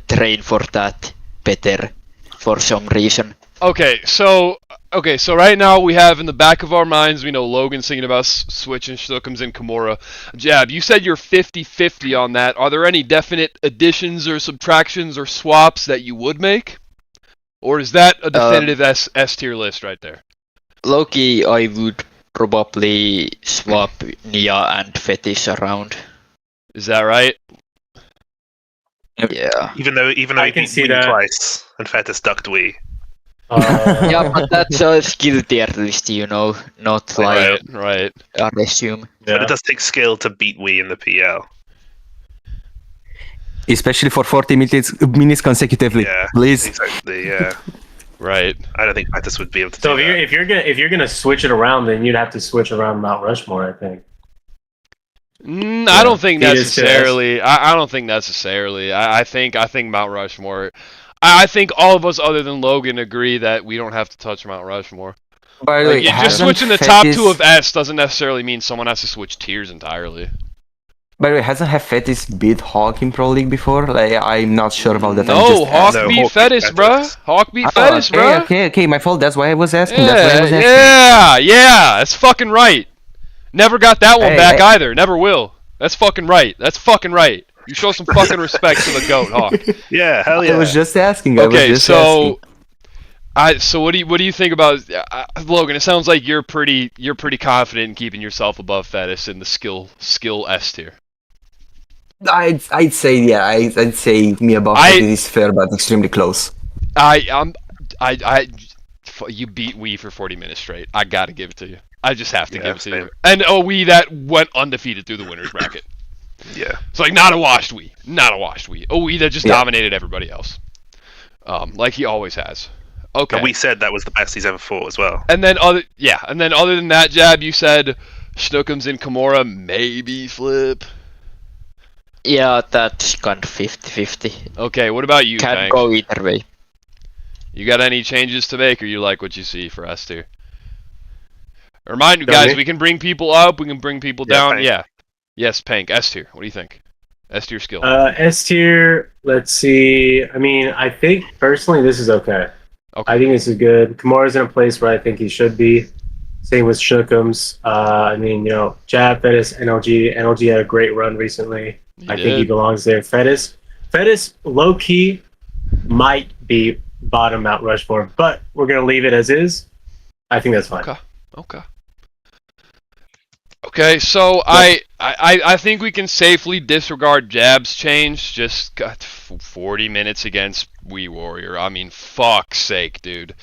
train for that better for some reason. Okay, so right now we have in the back of our minds, we know Logan's thinking about switching Schnookums and Kimura. Jab, you said you're 50-50 on that. Are there any definite additions or subtractions or swaps that you would make? Or is that a definitive S tier list right there? Loki, I would probably swap Nia and Fetish around. Is that right? Yeah. Even though he beat Wii twice and Fetis ducked Wii. Yeah, but that's a skill tier list, not like right. I assume. But it does take skill to beat Wii in the PL. Especially for 40 minutes consecutively. Yeah, please. Exactly. Yeah. Right. I don't think Fetis would be able to. So do that. if you're gonna switch it around, then you'd have to switch around Mount Rushmore, I think. I don't think necessarily. I don't think necessarily. I think Mount Rushmore. I think all of us other than Logan agree that we don't have to touch Mount Rushmore. By the way, just switching the top two of S doesn't necessarily mean someone has to switch tiers entirely. By the way, hasn't Fetis beat Hawk in Pro League before? Like, I'm not sure about that. No, Hawk beat Fetis, bruh. Hawk beat Fetis, bruh. Okay, my fault. That's why I was asking. Yeah, that's fucking right. Never got that one back either. Never will. That's fucking right. You show some fucking respect to the GOAT, Hawk. Yeah, hell yeah. I was just asking. So what do you think about Logan? It sounds like you're pretty confident in keeping yourself above Fetis in the skill S tier. I'd say I'd say me above Fetis is fair, but extremely close. You beat Wii for 40 minutes straight. I gotta give it to you. I just have to give it to you. And Wii that went undefeated through the winners bracket. Yeah. It's like not a washed Wii. Wii that just dominated everybody else. Like he always has. Okay. And we said that was the best he's ever fought as well. And then other than that, Jab, you said Schnookums and Kimura maybe flip. Yeah, that's kind of 50-50. Okay, what about you, Can Tank? go either way. You got any changes to make, or you like what you see for S tier? Remind you guys, we can bring people up, we can bring people down. Pank. Yeah. Yes, Pank, S tier. What do you think? S tier skill. S tier, let's see. I mean, I think personally this is okay. I think this is good. Kimura's in a place where I think he should be. Same with Schnookums. I mean, Jab, Fetis, NLG. NLG had a great run recently. I think he belongs there. Fetis, low key, might be bottom Mount Rushmore, but we're gonna leave it as is. I think that's fine. Okay, so I think we can safely disregard Jab's change. Just got 40 minutes against Wii Warrior. I mean, fuck's sake, dude.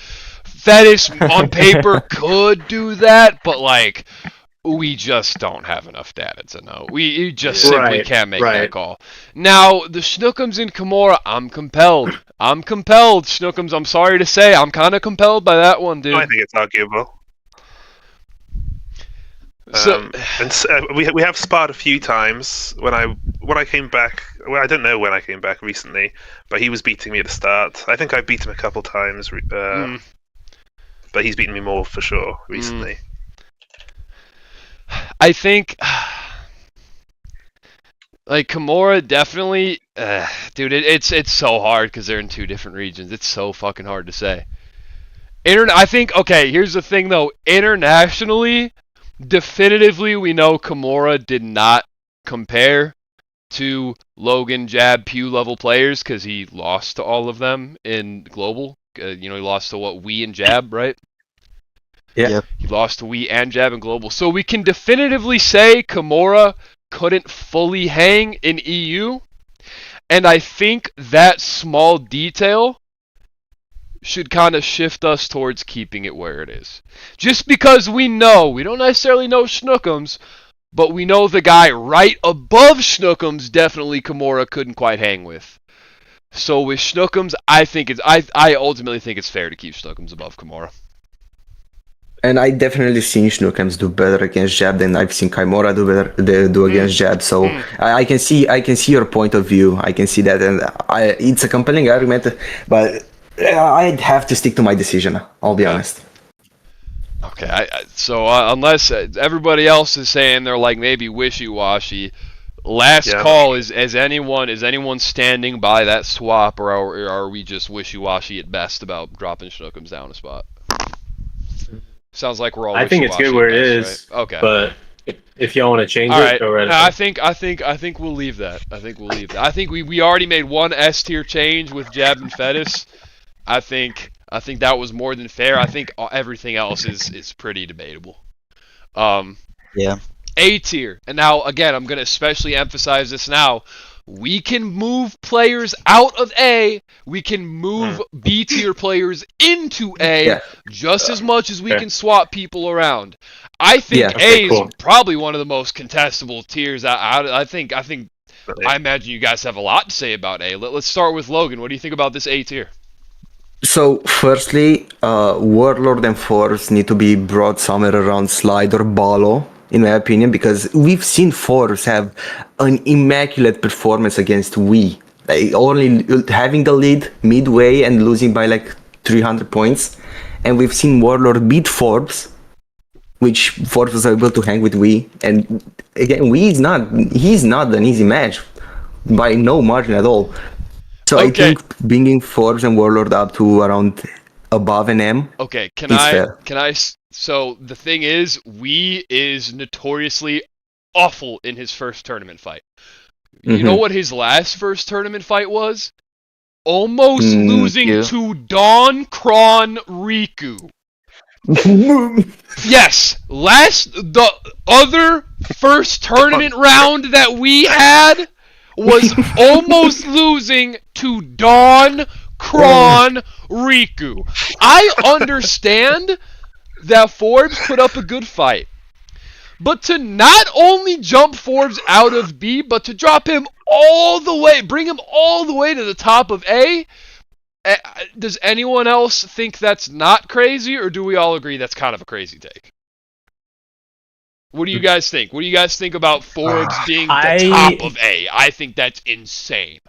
Fettis on paper could do that, but like we just don't have enough data to know. We just simply can't make that call. Now, the Snookums and Kimura, I'm compelled. Snookums, I'm sorry to say, I'm kind of compelled by that one, dude. I think it's arguable. We have sparred a few times. When I came back, well, I don't know when I came back recently, but he was beating me at the start. I think I beat him a couple times, but he's beaten me more for sure recently. I think, like, Kimura definitely, dude, it's so hard because they're in two different regions. It's so fucking hard to say. I think, okay, here's the thing, though. Internationally, definitively, we know Kimura did not compare to Logan, Jab, Pew level players because he lost to all of them in Global. He lost to Wii and Jab, right? Yeah. He lost to Wii and Jab in Global. So we can definitively say Kimura couldn't fully hang in EU. And I think that small detail should kind of shift us towards keeping it where it is. Just because we don't necessarily know Snookums, but we know the guy right above Snookums definitely Kimura couldn't quite hang with. So with Snookums, I ultimately think it's fair to keep Snookums above Kimura. And I definitely seen Snookums do better against Jab than I've seen Kimura do against Jab. So I can see your point of view. I can see that, and it's a compelling argument. But I'd have to stick to my decision. I'll be honest. Okay. So unless everybody else is saying they're like maybe wishy-washy, last call is anyone standing by that swap, or are we just wishy-washy at best about dropping Snookums down a spot? Sounds like we're all. I think it's good where it is. Right? Okay. But if y'all want to change it, go right ahead. I think we'll leave that. I think we already made one S tier change with Jab and Fettis. I think that was more than fair. I think everything else is pretty debatable. Yeah. A tier, and now again, I'm gonna especially emphasize this now. We can move players out of A. We can move B tier players into A just as much as we can swap people around. I think A is probably one of the most contestable tiers. I imagine you guys have a lot to say about A. Let's start with Logan. What do you think about this A tier? So, firstly, Warlord and Forbes need to be brought somewhere around Slide or Balo, in my opinion, because we've seen Forbes have an immaculate performance against Wii. Like, only having the lead midway and losing by like 300 points. And we've seen Warlord beat Forbes, which Forbes was able to hang with Wii. And again, he's not an easy match by no margin at all. So I think bringing Forbes and Warlord up to around above an M. Okay, can I? So the thing is, Wii is notoriously awful in his first tournament fight. You know what his last first tournament fight was? Almost losing to Don Kron Riku. Yes, the other first tournament round that we had was almost losing to Don Kron Riku. I understand that Forbes put up a good fight, but to not only jump Forbes out of B, but to drop him bring him all the way to the top of A, does anyone else think that's not crazy, or do we all agree that's kind of a crazy take? What do you guys think? What do you guys think about Forbes being the top of A? I think that's insane.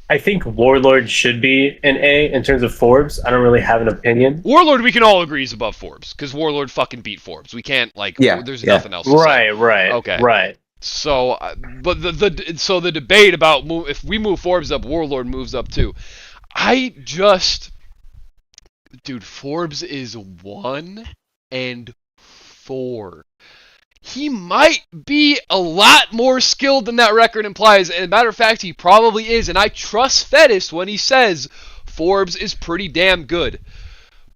I think Warlord should be an A in terms of Forbes. I don't really have an opinion. Warlord, we can all agree is above Forbes, because Warlord fucking beat Forbes. We can't, there's nothing else to say. Right. Okay. Right. So, but the debate about if we move Forbes up, Warlord moves up too. Dude, Forbes is 1 and 4. He might be a lot more skilled than that record implies. And as a matter of fact, he probably is. And I trust Fettis when he says Forbes is pretty damn good.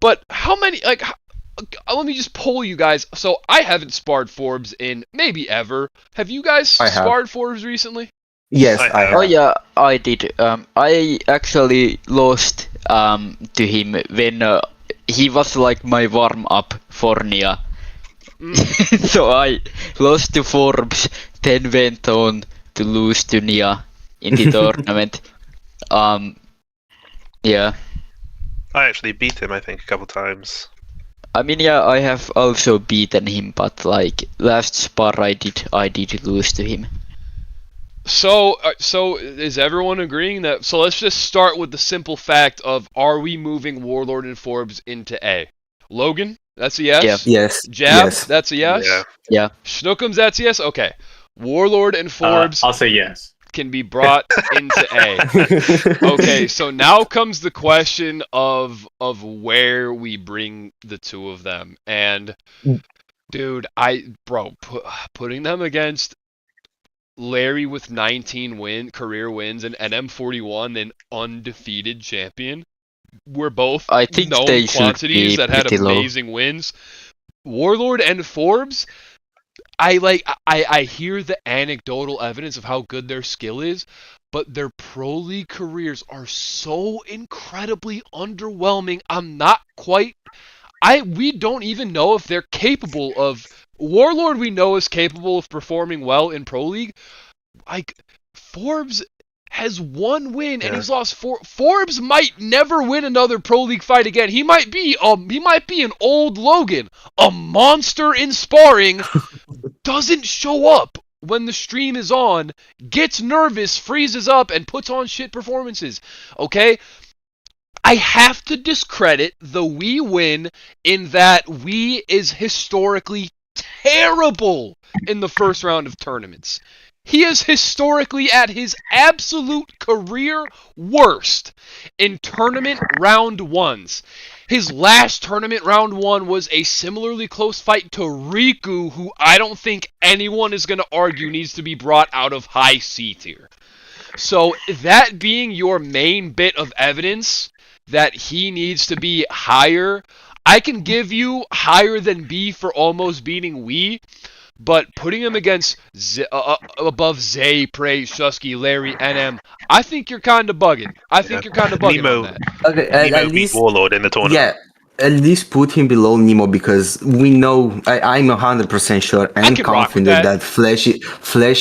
But how many, let me just poll you guys. So I haven't sparred Forbes in maybe ever. Have you guys sparred Forbes recently? Yes, I have. Oh yeah, I did. I actually lost to him when he was like my warm-up for Nia. So I lost to Forbes, then went on to lose to Nia in the tournament. Yeah. I actually beat him, I think, a couple times. I mean, yeah, I have also beaten him, but like last spar I did lose to him. So is everyone agreeing that? So let's just start with the simple fact of: are we moving Warlord and Forbes into A? Logan, that's a yes. Yeah. Yes. Jab, Yes. that's a yes. Yeah. Schnookums, that's a yes. Okay. Warlord and Forbes I'll say yes. can be brought into A. Okay, so now comes the question of where we bring the two of them. And dude, putting them against Larry with 19 career wins and NM41, an undefeated champion. We're both I think known they should quantities be that had pretty low. amazing wins. Warlord and Forbes, I hear the anecdotal evidence of how good their skill is, but their pro league careers are so incredibly underwhelming. We don't even know if they're capable of. Warlord we know is capable of performing well in pro league. Like, Forbes has one win and he's lost four. Forbes might never win another pro league fight again. He might be an old Logan, a monster in sparring, doesn't show up when the stream is on, gets nervous, freezes up, and puts on shit performances. Okay? I have to discredit the we win in that we is historically terrible in the first round of tournaments. He is historically at his absolute career worst in tournament round ones. His last tournament round one was a similarly close fight to Riku, who I don't think anyone is going to argue needs to be brought out of high C tier. So that being your main bit of evidence that he needs to be higher, I can give you higher than B for almost beating Wii, but putting him against above Zay, Prey, Shusky, Larry, NM, I think you're kind of bugging. I think you're kind of bugging Nemo, on that. Okay, Nemo at beat least Warlord in the tournament. yeah. At least put him below Nemo because we know I'm 100% sure and can rock with confident that. Flash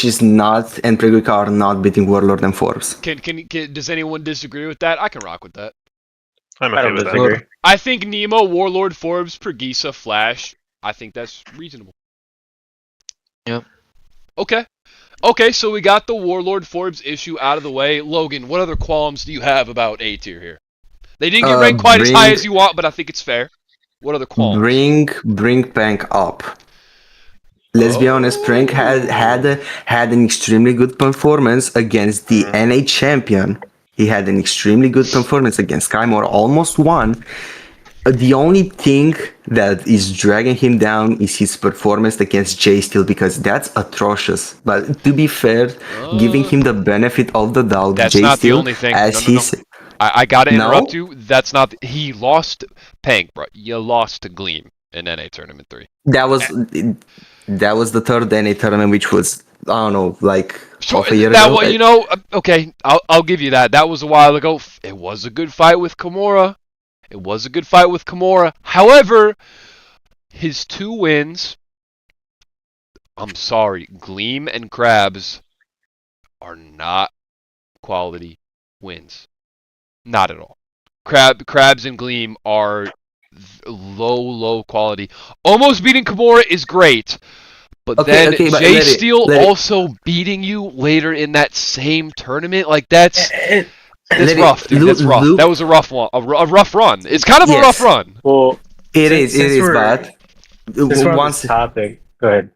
is not and Pregrica are not beating Warlord and Forbes. Does anyone disagree with that? I can rock with that. I'm I okay don't with disagree. that. I think Nemo, Warlord, Forbes, Pregisa, Flash. I think that's reasonable. Yep. Okay, so we got the Warlord Forbes issue out of the way. Logan, what other qualms do you have about A tier here? They didn't get ranked quite as high as you want, but I think it's fair. What other qualms? Bring Pank up. Let's be honest, Prank had an extremely good performance against the NA champion. He had an extremely good performance against Skymore, almost won. The only thing that is dragging him down is his performance against Jay Steel because that's atrocious. But to be fair, giving him the benefit of the doubt, That's Jay not Steel, the only thing. as No. I gotta interrupt No? you. That's not. He lost Pank, bro. You lost to Gleam in NA Tournament 3. that was the third NA tournament, which was I don't know, like half a year that ago. Okay, I'll give you that. That was a while ago. It was a good fight with Kimura. However, his 2 wins, I'm sorry, Gleam and Krabs are not quality wins. Not at all. Krabs and Gleam are low quality. Almost beating Kimura is great. But then Jay Steel also beating you later in that same tournament, like that's rough, dude. That's rough. That was a rough one, a rough run. It's kind of a rough run. Well, It is, but once topic. Go ahead.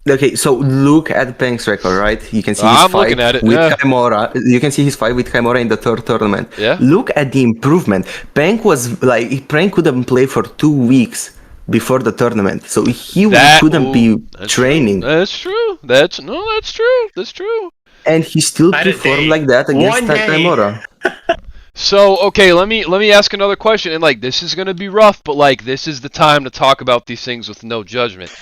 Okay, so look at Pank's record, right? You can see his fight with Kimura. You can see his fight with Kimura in the third tournament. Yeah. Look at the improvement. Pank couldn't play for 2 weeks before the tournament, so he couldn't be training. True. That's true. That's true. And he still performed like that against Kimura. So, okay, let me ask another question, and like this is gonna be rough, but like this is the time to talk about these things with no judgment.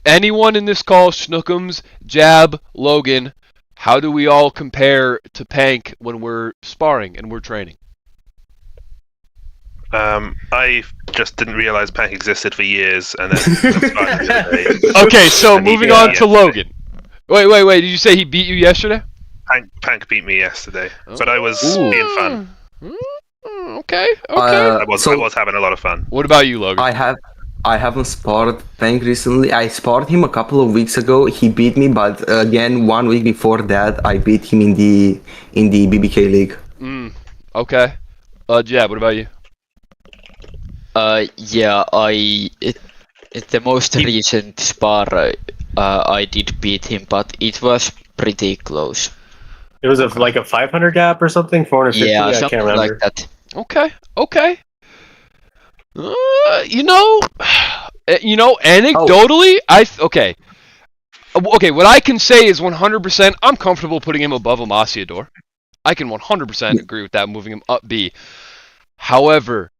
Anyone in this call, Schnookums, Jab, Logan, how do we all compare to Pank when we're sparring and we're training? I just didn't realize Pank existed for years, and then the other day. Okay, so moving on to Logan. Wait. Did you say he beat you yesterday? Pank beat me yesterday, but I was being fun. Okay. I was having a lot of fun. What about you, Logan? I haven't sparred Pank recently. I sparred him a couple of weeks ago. He beat me, but again, 1 week before that, I beat him in the BBK league. Okay. Jab, what about you? Yeah, the most recent spar, I did beat him, but it was pretty close. It was like a 500 gap or something, 450. Yeah, I something can't remember. like that. Okay. Anecdotally, okay. What I can say is 100%. I'm comfortable putting him above Amasiador. I can 100% agree with that, moving him up B. However,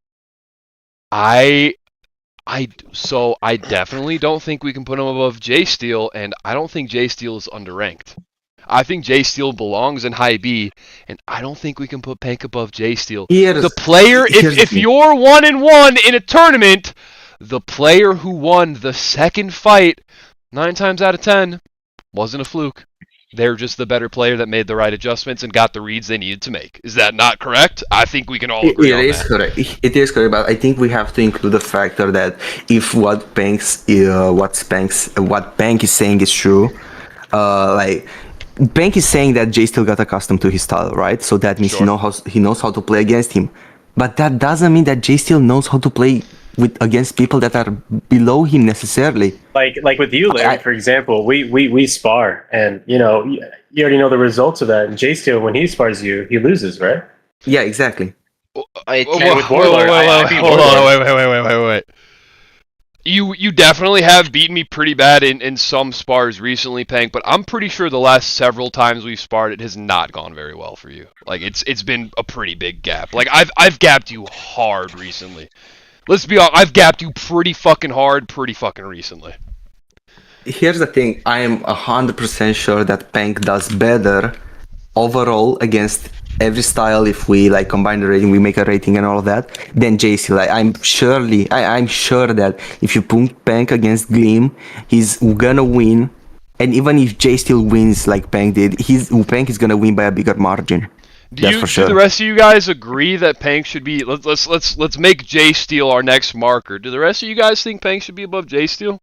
I definitely don't think we can put him above J-Steel, and I don't think J-Steel is underranked. I think J-Steel belongs in high B, and I don't think we can put Pank above J-Steel. The player, if you're 1-1 in a tournament, the player who won the second fight 9 times out of 10 wasn't a fluke. They're just the better player that made the right adjustments and got the reads they needed to make. Is that not correct? I think we can all agree on that. Correct. It is correct, but I think we have to include the factor that if what Pank is saying is true, Pank is saying that Jay still got accustomed to his style, right? So that means he knows how to play against him. But that doesn't mean that Jay still knows how to play against people that are below him necessarily. Like with you, Larry, for example, we spar, and you already know the results of that. And Jay Steele, when he spars you, he loses, right? Yeah, exactly. Wait. You definitely have beaten me pretty bad in some spars recently, Pank, but I'm pretty sure the last several times we've sparred, it has not gone very well for you. Like it's been a pretty big gap. Like I've gapped you hard recently. Let's be honest, I've gapped you pretty fucking hard, pretty fucking recently. Here's the thing, I am 100% sure that Pank does better overall against every style if we combine the rating, we make a rating and all of that, than JC. I'm sure that if you put Pank against Gleam, he's gonna win. And even if Jay still wins like Pank did, Pank is gonna win by a bigger margin. Do the rest of you guys agree that Pank should be? Let's make J Steel our next marker. Do the rest of you guys think Pank should be above J Steel?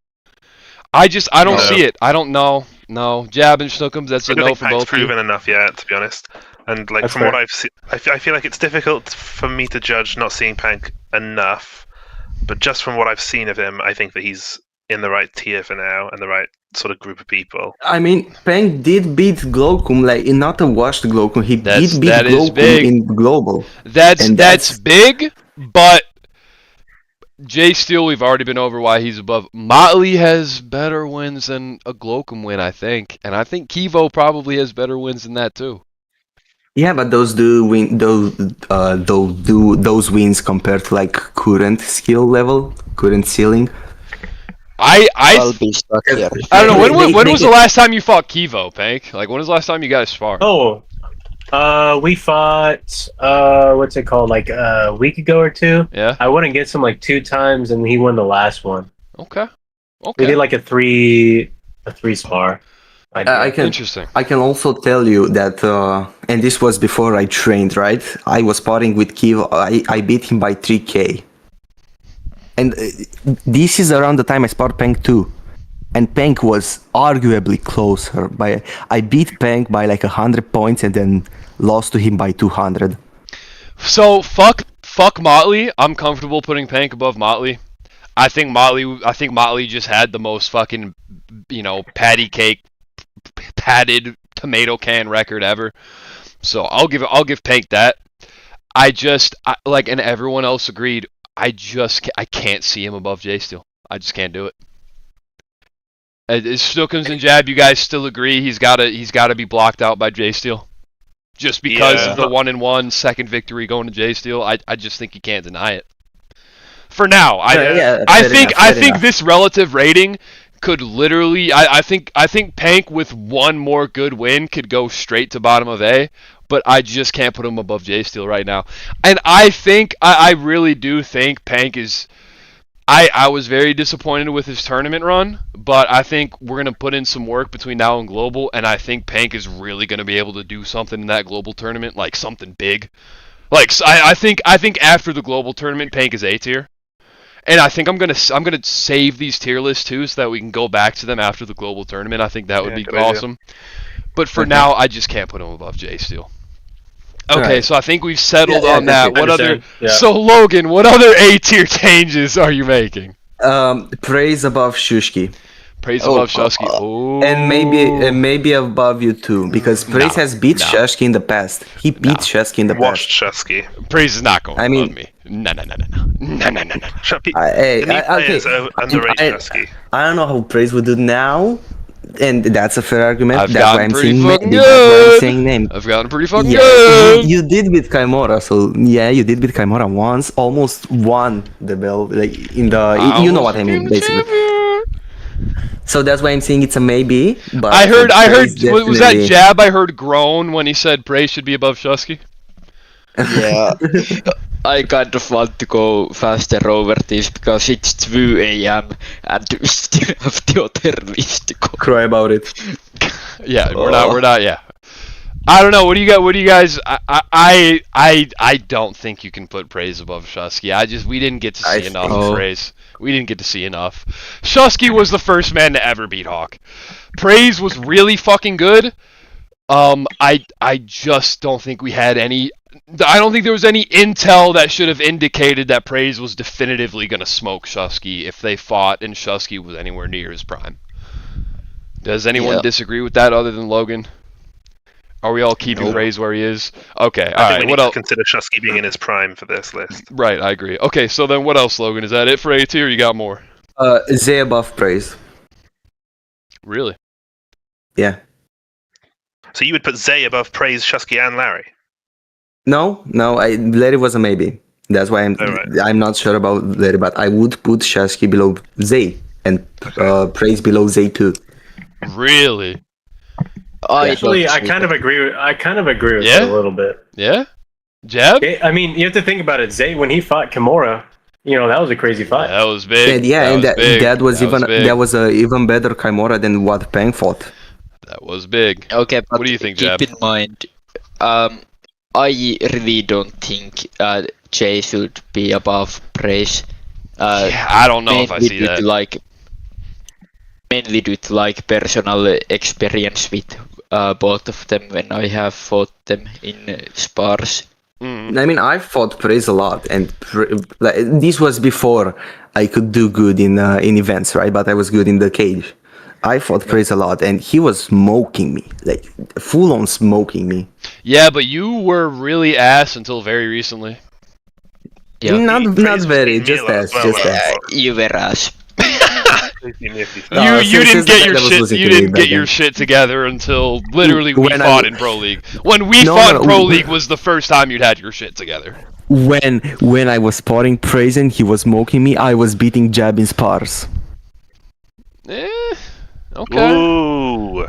I don't see it. I don't know. No, Jab and Schnookums, that's a no for both. Proven enough yet, to be honest. And from what I've seen, I feel like it's difficult for me to judge not seeing Pank enough. But just from what I've seen of him, I think that he's in the right tier for now and the right sort of group of people. I mean, Pank did beat Glowcom, not a washed Glowcom. He did beat Glowcom in global. That's big, but Jay Steele, we've already been over why he's above. Motley has better wins than a Glowcom win, I think, and I think Kivo probably has better wins than that too. Yeah, but those wins compared to current skill level, current ceiling. I'll be stuck here. I don't know. When was the last time you fought Kivo, Pank? When was the last time you guys spar? We fought. What's it called? A week ago or two. Yeah. I went against him 2 times, and he won the last one. Okay. We did a three spar. Interesting. I can also tell you that, and this was before I trained, right? I was sparring with Kivo. I beat him by 3K. And this is around the time I sparred Pank too. And Pank was arguably closer. I beat Pank by 100 points and then lost to him by 200. So fuck Motley. I'm comfortable putting Pank above Motley. I think Motley just had the most fucking patty cake, padded tomato can record ever. So I'll give Pank that. And everyone else agreed. I can't see him above J Steel. I just can't do it. Snookums and Jab, you guys still agree he's gotta be blocked out by J Steel? Just because of the 1-1 second victory going to J Steel, I just think you can't deny it. For now, I think this relative rating could literally, I think Pank with one more good win could go straight to bottom of A, but I just can't put him above J-Steel right now. And I think, I really do think Pank is, I was very disappointed with his tournament run, but I think we're going to put in some work between now and Global, and I think Pank is really going to be able to do something in that Global tournament, like something big. Like, I think after the Global tournament, Pank is A tier. And I think I'm gonna save these tier lists too, so that we can go back to them after the Global tournament. I think that would be awesome. But for now, I just can't put him above J-Steel. Okay, right. So I think we've settled on that. What other? Yeah. So Logan, what other A tier changes are you making? Praise above Shushki. Praise above Shusky. And maybe above you too, because Praise has beat Shusky in the past. He beat Shusky in the past. Watched Shusky. Praise is not going above me. No. I don't know how Praise would do now, and that's a fair argument. I've that's gotten pretty fucking good. I've gotten pretty fucking good. You did beat Kaimora, so yeah, you did beat Kaimora once. Almost won the belt, like in the. You know what I mean, basically. So that's why I'm saying it's a maybe. But I heard. Was that Jab? I heard groan when he said Praise should be above Shusky. Yeah. I kind of want to go faster over this because it's 2 a.m. and we still have the other list to go. Cry about it. Yeah, we're not. Yeah. I don't know. What do you guys? I don't think you can put Praise above Shusky. We didn't get to see enough of Praise. We didn't get to see enough. Shusky was the first man to ever beat Hawk. Praise was really fucking good. I just don't think we had any. I don't think there was any intel that should have indicated that Praise was definitively going to smoke Shusky if they fought and Shusky was anywhere near his prime. Does anyone disagree with that other than Logan? Are we all keeping Praise where he is? Okay, I think we need to consider Shusky being in his prime for this list. Right, I agree. Okay, so then what else, Logan? Is that it for A tier or you got more? Zay above Praise. Really? Yeah. So you would put Zay above Praise, Shusky, and Larry? No, Larry was a maybe. That's why I'm not sure about Larry, but I would put Shusky below Zay and Praise below Zay too. Really? Actually, I kind of agree with it a little bit. Yeah? Jab? I mean, you have to think about it. Zay, when he fought Kimura, that was a crazy fight. That was big. That was an even better Kimura than what Peng fought. That was big. Okay, but what do you think, Jab? Keep in mind, I really don't think Jay should be above Praise. I don't know if I see that. Mainly due to personal experience with both of them when I have fought them in spars. I mean, I fought Praise a lot, and this was before I could do good in events, right? But I was good in the cage. I fought Praise a lot, and he was smoking me, full on smoking me. Yeah, but you were really ass until very recently. Yeah. Not very, just ass. You were ass. You didn't get your shit together until literally we fought in Pro League. When we fought in Pro League was the first time you'd had your shit together. When I was spotting Praise and he was smoking me, I was beating Jab in spars. Okay. Ooh.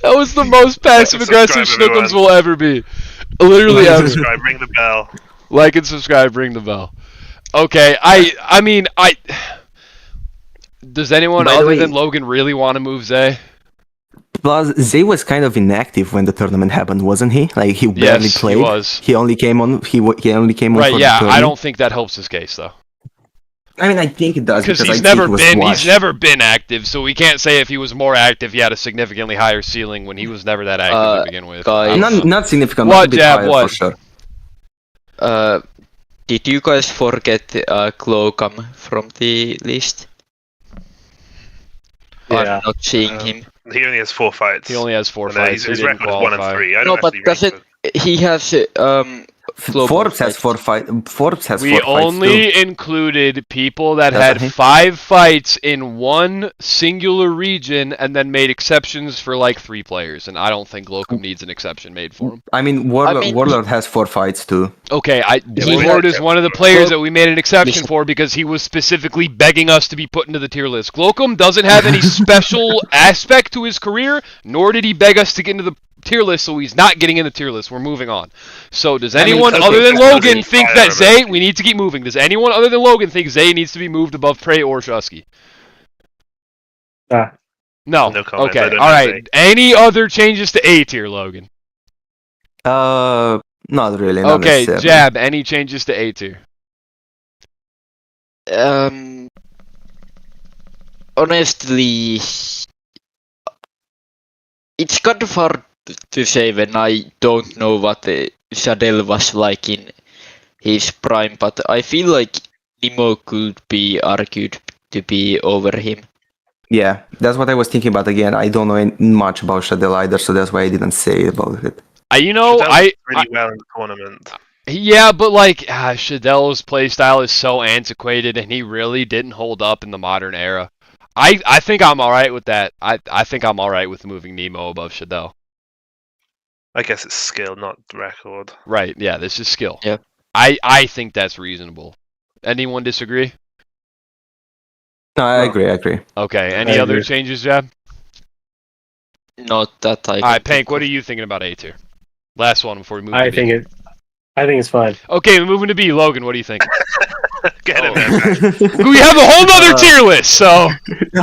That was the most passive aggressive Snookums will ever be. Literally ever. Subscribe, ring the bell. Like and subscribe, ring the bell. Okay, I mean, does anyone other than Logan really want to move Zay? Plus, Zay was kind of inactive when the tournament happened, wasn't he? He barely played. He was. He only came on. He only came on. Right. For yeah. I don't think that helps his case though. I mean, I think it does because he's never been active, so we can't say if he was more active, he had a significantly higher ceiling when he was never that active to begin with. Not significant. What, Jab? What? For sure. Did you guys forget Glowcam from the list? Yeah. I'm not seeing him. He only has 4 fights. He only has 4 fights. His record is 1 and 3. No, but doesn't he has Forbes has 4 fights. Forbes has 4 We fights only too. included people that That's had 5 fights in one singular region, and then made exceptions for like 3 players. And I don't think Locum needs an exception made for him. I mean, Warlord has 4 fights too. Okay, we Warlord had is one of the players that we made an exception for because he was specifically begging us to be put into the tier list. Glocum doesn't have any special aspect to his career, nor did he beg us to get into the tier list, so he's not getting in the tier list. We're moving on. So does anyone other than Logan think that Zay, we need to keep moving. Does anyone other than Logan think Zay needs to be moved above Prey or Shusky? No. No. No comment. Okay. All right. Any other changes to A tier, Logan? Not really. Not Okay, necessarily. Jab, any changes to A tier? Honestly, it's kind of hard to say when I don't know what Shadel was like in his prime, but I feel like Nemo could be argued to be over him. Yeah, that's what I was thinking about again. I don't know much about Shadel either, so that's why I didn't say about it. Really well in the tournament. Yeah, but like Shadel's playstyle is so antiquated, and he really didn't hold up in the modern era. I think I'm all right with that. I think I'm all right with moving Nemo above Shadel. I guess it's skill, not record. Right? Yeah, this is skill. Yeah. I think that's reasonable. Anyone disagree? No, I agree. Okay. Any other changes, Jab? Not that I. All right, Pank. What are you thinking about A tier? Last one before we move. I think it's fine. Okay, we're moving to B. Logan, what do you think? Get in there. We have a whole nother tier list, so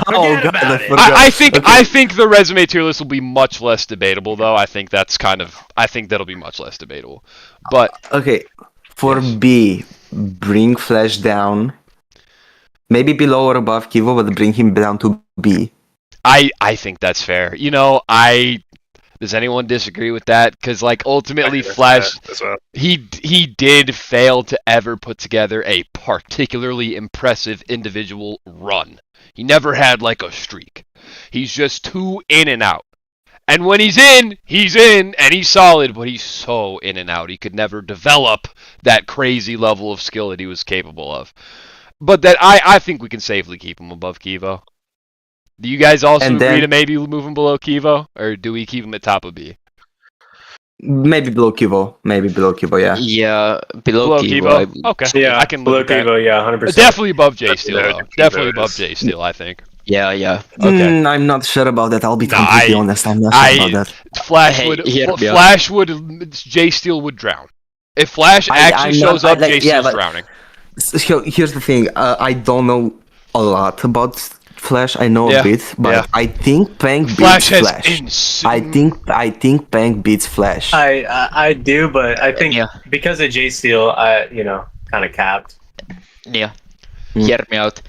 I think the resume tier list will be much less debatable, though. I think that'll be much less debatable. But okay, for B, bring Flash down. Maybe below or above Kivo, but bring him down to B. I think that's fair. Does anyone disagree with that? Because ultimately, Flash, well. he did fail to ever put together a particularly impressive individual run. He never had a streak. He's just too in and out. And when he's in, and he's solid, but he's so in and out. He could never develop that crazy level of skill that he was capable of. But that I think we can safely keep him above Kivo. Do you guys also agree to maybe move him below Kivo? Or do we keep him at top of B? Maybe below Kivo. Yeah. Yeah, below Kivo. Okay. Yeah, I can below look at Kivo, yeah, 100%. Definitely above J Steel, though. Definitely above J Steel, I think. Yeah. Okay. I'm not sure about that. I'll be completely honest. I'm not sure about that. Flash would, J Steel would drown. If Flash actually shows up, J Steel's drowning. So here's the thing. I don't know a lot about Flash. I know a bit, but I think Pank beats Flash. I think Pank beats Flash. I do, but I think because of J Steel, kind of capped. Yeah. Hear me out.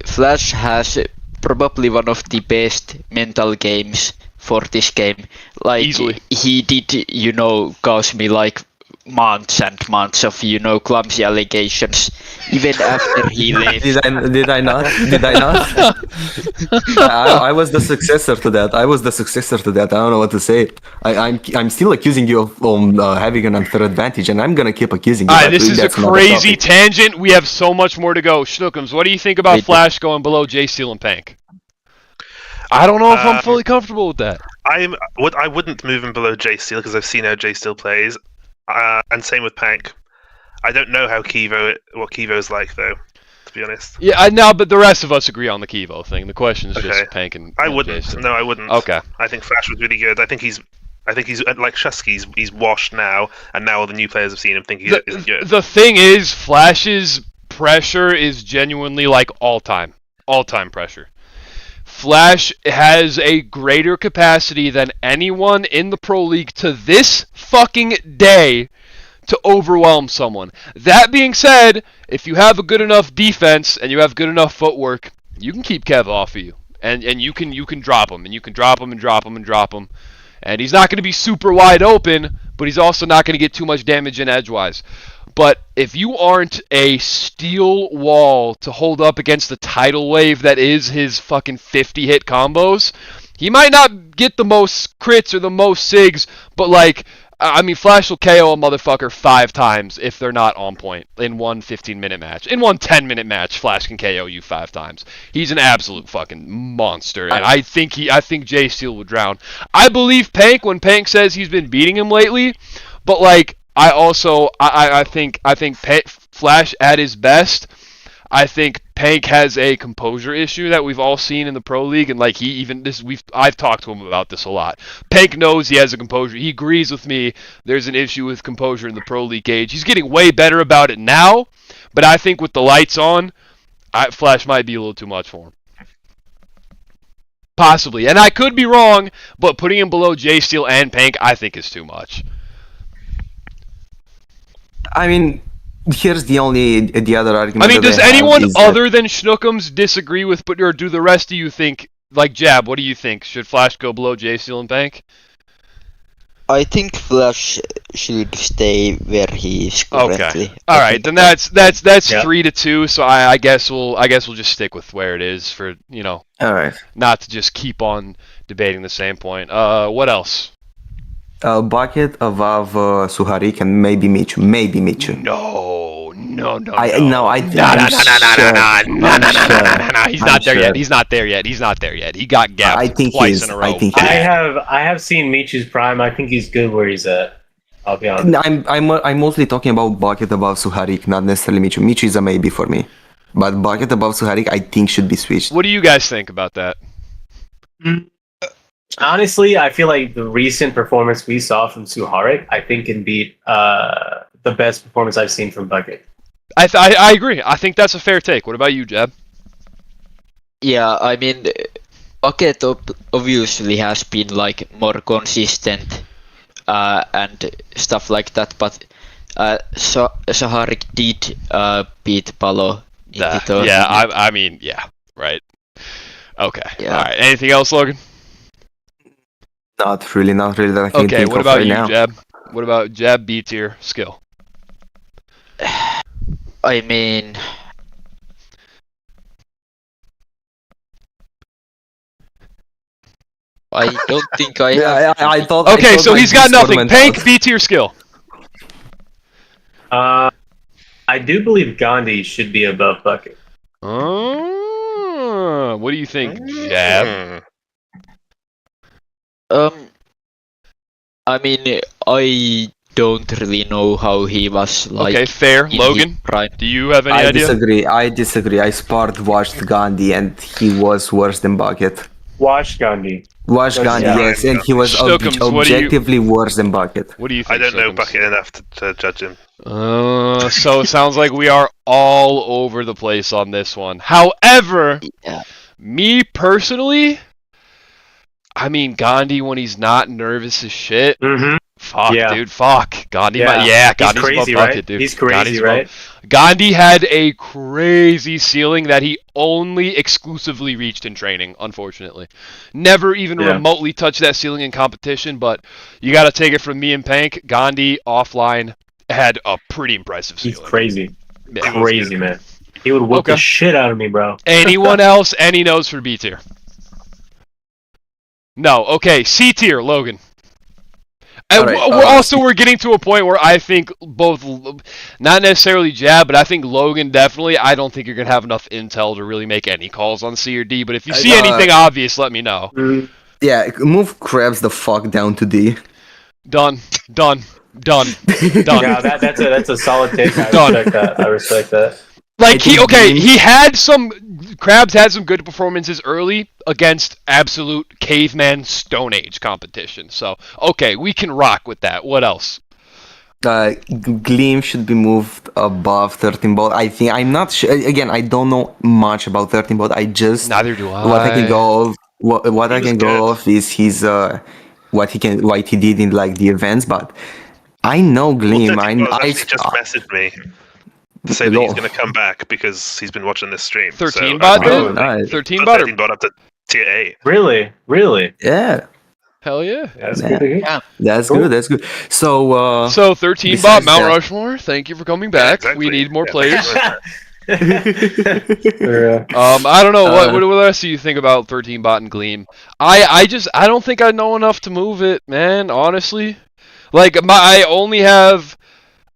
Flash has probably one of the best mental games for this game. Easily. He did, cause me months and months of clumsy allegations even after he left. Did I not? I was the successor to that. I don't know what to say. I'm still accusing you of having an unfair advantage, and I'm gonna keep accusing you. This is a crazy tangent. We have so much more to go. Schnookums, what do you think about Flash going below J Steel and Pank? I don't know if I'm fully comfortable with that. I wouldn't move him below J Steel because I've seen how J Steel plays. And same with Pank. I don't know what Kivo's like, though, to be honest. Yeah, but the rest of us agree on the Kivo thing. The question is just Pank and I wouldn't. No, I wouldn't. Okay. I think Flash was really good. I think he's like Shusky. He's washed now, and now all the new players have seen him think he isn't good. The thing is, Flash's pressure is genuinely all-time pressure. Flash has a greater capacity than anyone in the Pro League to this fucking day to overwhelm someone. That being said, if you have a good enough defense and you have good enough footwork, you can keep Kev off of you. And you can drop him, and you can drop him and drop him and drop him. And he's not going to be super wide open, but he's also not going to get too much damage in edgewise. But if you aren't a steel wall to hold up against the tidal wave that is his fucking 50-hit combos, He might not get the most crits or the most SIGs, but like, I mean, Flash will KO a motherfucker 5 times if they're not on point in one 15-minute match. In one 10-minute match, Flash can KO you 5 times. He's an absolute fucking monster, and I think Jay Steel would drown. I believe Pank when Pank says he's been beating him lately, but like, I think Flash at his best. I think Pank has a composure issue that we've all seen in the Pro League, and like I've talked to him about this a lot. Pank knows he has a composure. He agrees with me. There's an issue with composure in the Pro League cage. He's getting way better about it now, but I think with the lights on, Flash might be a little too much for him. Possibly, and I could be wrong, but putting him below Jay Steel and Pank, I think is too much. I mean, here's the other argument. I mean, does anyone other than Schnookums disagree with, or do the rest of you think, like Jab, what do you think? Should Flash go below Jay Steel and Pank? I think Flash should stay where he is currently. Okay. All right, then that's 3-2. So I guess we'll just stick with where it is for All right. Not to just keep on debating the same point. What else? Bucket above Suharik and maybe Michu. No. I think no. He's not there yet. He's not there yet. He got gapped twice in a row. I have seen Michu's prime. I think he's good where he's at. I'll be honest. I'm mostly talking about Bucket above Suharik, not necessarily Michu. Michu is a maybe for me, but Bucket above Suharik I think should be switched. What do you guys think about that? Honestly, I feel like the recent performance we saw from Suharik, I think can beat the best performance I've seen from Bucket. I agree. I think that's a fair take. What about you, Jeb? Yeah, I mean, Bucket obviously has been like more consistent and stuff like that, but Suharik did beat Palo in the tournament. Yeah, I mean, yeah, right. Okay. Yeah. All right. Anything else, Logan? Not really that I can Okay, think what of about right you, now. Jeb? What about Jeb B tier skill? I mean, I don't think I have. I thought. Okay, so like he's got this nothing. tournament Pank was- B tier skill. I do believe Gandhi should be above Bucket. Oh, what do you think, Jab? I mean, I don't really know how he was like. Okay, fair. in Logan, his prime. do you have any I idea? disagree. I watched Gandhi and he was worse than Bucket. Watch Gandhi. Gandhi, yeah. yes, and he was Schnookums, what do you- objectively worse than Bucket. What do you I think? don't know Schnookums? Bucket enough to judge him. So it sounds like we are all over the place on this one. However, Yeah. me personally, I mean, Gandhi when he's not nervous as shit. Mm-hmm. Fuck, Yeah. dude, fuck. Gandhi, Yeah. Gandhi's He's crazy, above Bucket, right? dude. He's crazy, Gandhi's right? above- Gandhi had a crazy ceiling that he only exclusively reached in training, unfortunately. Never even remotely touched that ceiling in competition, but you gotta take it from me and Pank. Gandhi, offline, had a pretty impressive ceiling. He's crazy. Yeah. Crazy, man. He would whoop Okay. the shit out of me, bro. Anyone else? Any notes for B tier? No. Okay. C tier, Logan. And Alright, we're getting to a point where I think both, not necessarily Jab, but I think Logan definitely. I don't think you're gonna have enough intel to really make any calls on C or D. But if you see anything obvious, let me know. Yeah, move Krabs the fuck down to D. Done. Yeah, that's a solid take. I respect that. Like Krabs had some good performances early against absolute caveman Stone Age competition. So okay, we can rock with that. What else? Gleam should be moved above 13 bot. I think I'm not sure. Again, I don't know much about 13 bot. I just Neither do I. What I can go of what I can good. go off is his what he did in like the events. But I know Gleam. He just messaged me to say that he's going to come back because he's been watching this stream. 13 so, bot, Oh, dude? nice. 13 bot? 13 bot up to tier 8. Really? Yeah, Hell yeah. That's good to hear. that's Cool. good. That's good. So So 13 bot besides Mount that- Rushmore. Thank you for coming back. exactly. We need more Yeah, players. I don't know what else do you think about 13 bot and Gleam? I don't think I know enough to move it, man. Honestly, like I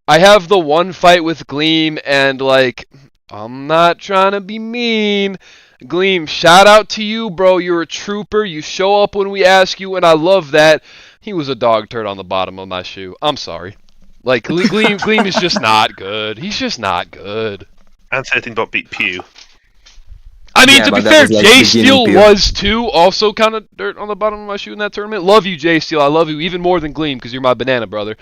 have the one fight with Gleam, and like I'm not trying to be mean. Gleam, shout out to you, bro. You're a trooper. You show up when we ask you, and I love that. He was a dog turd on the bottom of my shoe. I'm sorry. Like Gleam is just not good. He's just not good. And 13 bot beat Pew. I mean, to be fair, J Steel was too, also kind of dirt on the bottom of my shoe in that tournament. Love you, J Steel. I love you even more than Gleam because you're my banana brother.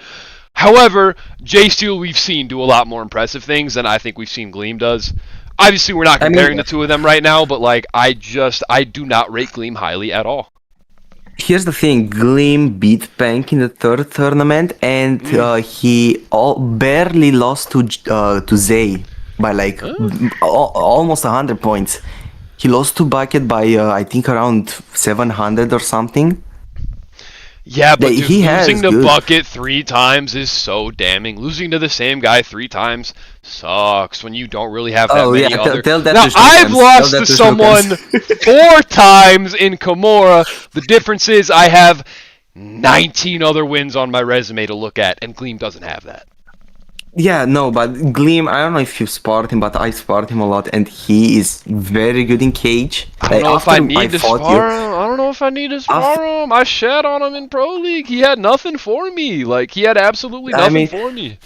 However, J Steel we've seen do a lot more impressive things than I think we've seen Gleam does. Obviously, we're not comparing the two of them right now, but like I do not rate Gleam highly at all. Here's the thing: Gleam beat Pank in the third tournament, and he barely lost to Zay by like almost 100 points. He lost to Bucket by I think around 700 or something. Yeah, but dude, losing to Bucket 3 times is so damning. Losing to the same guy 3 times sucks when you don't really have that many other... Now, I've lost to someone 4 times in Kimura. The difference is I have 19 other wins on my resume to look at, and Gleam doesn't have that. Yeah, no, but Gleam, I don't know if you sparred him, but I sparred him a lot, and he is very good in cage. I don't know if I need to spar him. I don't know if I need to spar him. I shat on him in Pro League. He had nothing for me. Like, he had absolutely nothing for me.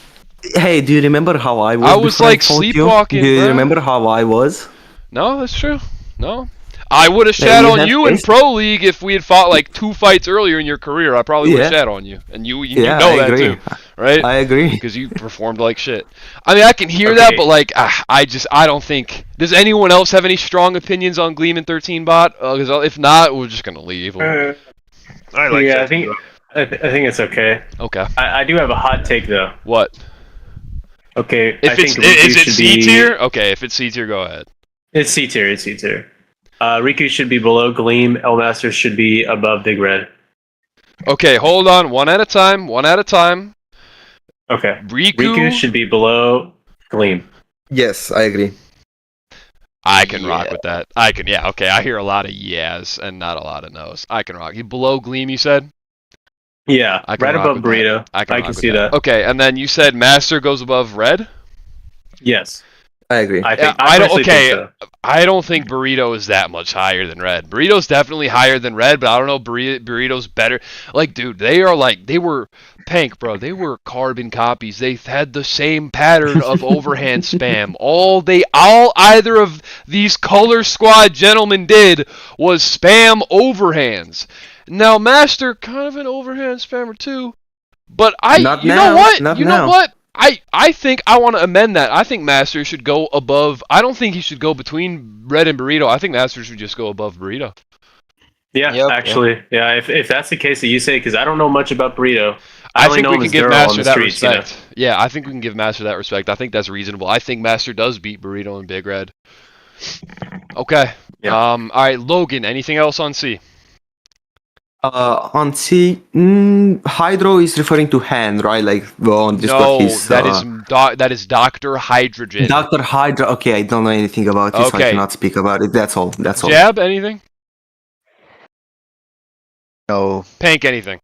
Hey, do you remember how I was? I was like sleepwalking. Do you remember how I was? No, that's true. No. I would have shat on you in Pro League if we had fought like 2 fights earlier in your career. I probably would have shat on you. And you know that too, right? I agree. Because you performed like shit. I mean, I can hear that, but like, I don't think... Does anyone else have any strong opinions on Gleam and 13 bot? Because if not, we're just going to leave. I think it's okay. Okay. I do have a hot take, though. What? Okay. Is it C tier? Okay, if it's C tier, go ahead. It's C tier. Riku should be below Gleam. Elmaster should be above Big Red. Okay, hold on. One at a time. Okay. Riku should be below Gleam. Yes, I agree. I can rock with that. Okay. I hear a lot of yes and not a lot of no's. I can rock. You below Gleam, you said? Yeah, right above Burrito. I can see that. Okay, and then you said Master goes above Red? Yes. I agree. I think so. I don't think Burrito is that much higher than Red. Burrito's definitely higher than Red, but I don't know Burrito's better. Like, dude, they were Pank, bro. They were carbon copies. They had the same pattern of overhand spam. All either of these color squad gentlemen did was spam overhands. Now, Master, kind of an overhand spammer too, but you know what? I think I want to amend that. I think Master should go above. I don't think he should go between Red and Burrito. I think Master should just go above Burrito. Yeah, actually. Yeah, if that's the case that you say, because I don't know much about Burrito. I think we can give Master that respect. Yeah, I think we can give Master that respect. I think that's reasonable. I think Master does beat Burrito and Big Red. Okay. Yeah. All right, Logan, anything else on C? On C, Hydro is referring to hand, right? Like on Discord. No, that is Dr. Hydrogen. Dr. Hydro. Okay, I don't know anything about it, so I cannot speak about it. That's all. Jab, anything? No. Pank, anything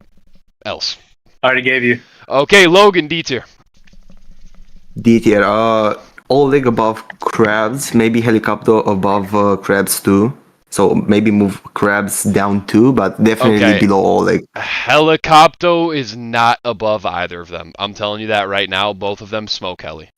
else? I already gave you. Okay, Logan, D tier. D tier. Oleg above Krabs, maybe Helicopter above Krabs too. So maybe move Krabs down too, but definitely below Oleg. Helicopter is not above either of them. I'm telling you that right now. Both of them smoke Heli.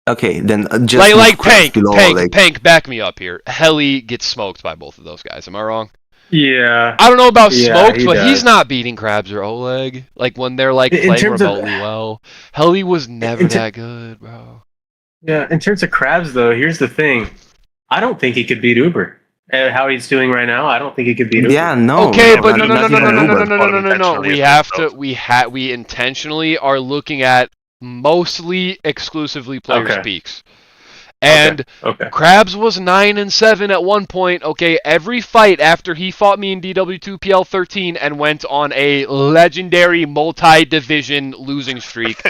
Okay, then just like Pank, back me up here. Heli gets smoked by both of those guys. Am I wrong? Yeah. I don't know about smoked, but he's not beating Krabs or Oleg. Like when they're like playing remotely well. Heli was never that good, bro. Yeah, in terms of Krabs though, here's the thing. I don't think he could beat Uber. How he's doing right now, I don't think he could beat Uber. Yeah, no. Okay, but no. We intentionally are looking at mostly exclusively players' peaks. And Krabs was 9-7 at one point. Okay, every fight after he fought me in DW2PL 13 and went on a legendary multi-division losing streak.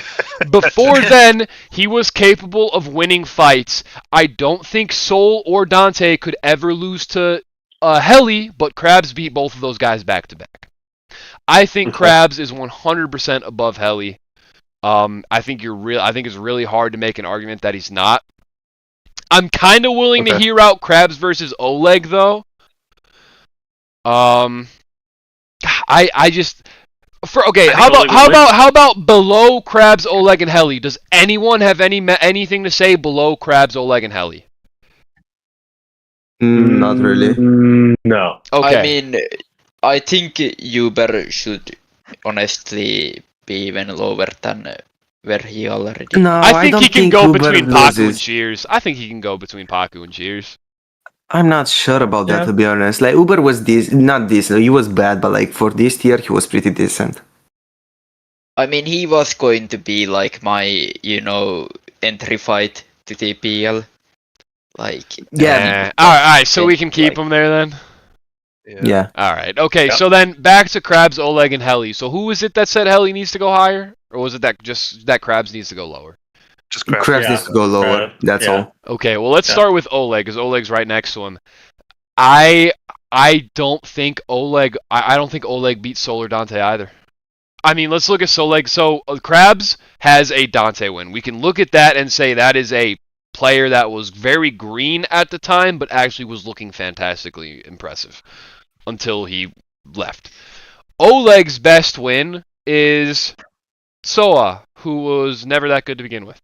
Before then, he was capable of winning fights. I don't think Soul or Dante could ever lose to Heli, but Krabs beat both of those guys back to back. I think Krabs is 100% above Heli. I think it's really hard to make an argument that he's not. I'm kind of willing to hear out Krabs versus Oleg though. How about below Krabs, Oleg, and Heli? Does anyone have anything to say below Krabs, Oleg, and Heli? Not really. No. Okay. I mean, I think Uber should honestly be even lower than where he already. No, I think he can go Uber between loses. Paku and Cheers. I think he can go between Paku and Cheers. I'm not sure about that, to be honest. Like, Uber was not decent. He was bad, but like for this tier, he was pretty decent. I mean, he was going to be like my, entry fight to TPL. Like, yeah. All right. So we can keep him there then. Yeah. All right. Okay. So then back to Krabs, Oleg, and Heli. So who is it that said Heli needs to go higher, or was it that Krabs needs to go lower? Just Krabs. Krabs needs to go lower. That's all. Okay. Well, let's start with Oleg, because Oleg's right next to him. I don't think Oleg. I don't think Oleg beats Solar Dante either. I mean, let's look at Oleg. So Krabs has a Dante win. We can look at that and say that is a player that was very green at the time, but actually was looking fantastically impressive until he left. Oleg's best win is Soa, who was never that good to begin with.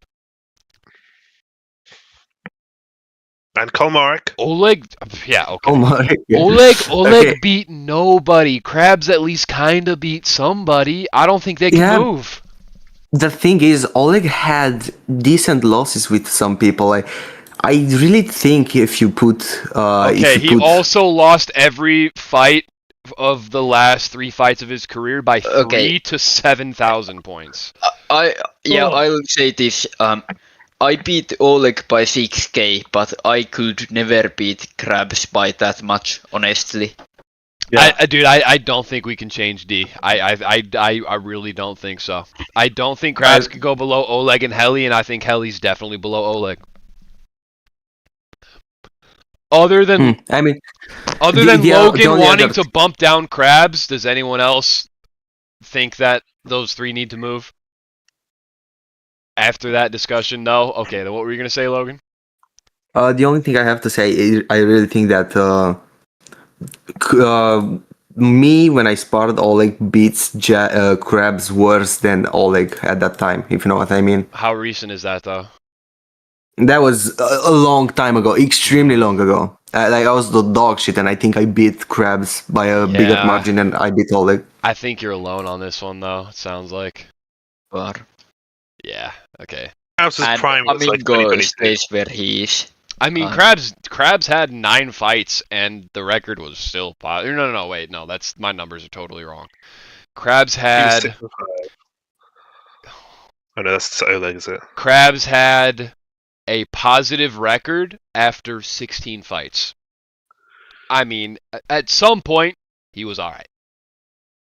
And Kolmarek. Oleg, yeah, okay. Kolmarek, yeah. Oleg beat nobody. Krabs at least kind of beat somebody. I don't think they can move. The thing is, Oleg had decent losses with some people. I really think if you put... he also lost every fight of the last 3 fights of his career by 3 to 7,000 points. I will say this. I beat Oleg by 6k, but I could never beat Krabs by that much, honestly. Yeah. I don't think we can change D. I really don't think so. I don't think Krabs can go below Oleg and Heli, and I think Heli's definitely below Oleg. Other than Logan wanting to bump down Krabs, does anyone else think that those 3 need to move? After that discussion, no? Okay, then what were you going to say, Logan? The only thing I have to say is I really think that me, when I spotted Oleg, beats Krabs worse than Oleg at that time, if you know what I mean. How recent is that, though? That was a long time ago, extremely long ago. I was the dog shit, and I think I beat Krabs by a bigger margin than I beat Oleg. I think you're alone on this one, though, it sounds like. But yeah, okay. Krabs' prime was like 2022. Where he is. I mean, Krabs had 9 fights, and the record was still... No, wait, no, my numbers are totally wrong. Krabs had... Oh no, that's Oleg, is it? Krabs had a positive record after 16 fights. I mean, at some point, he was alright.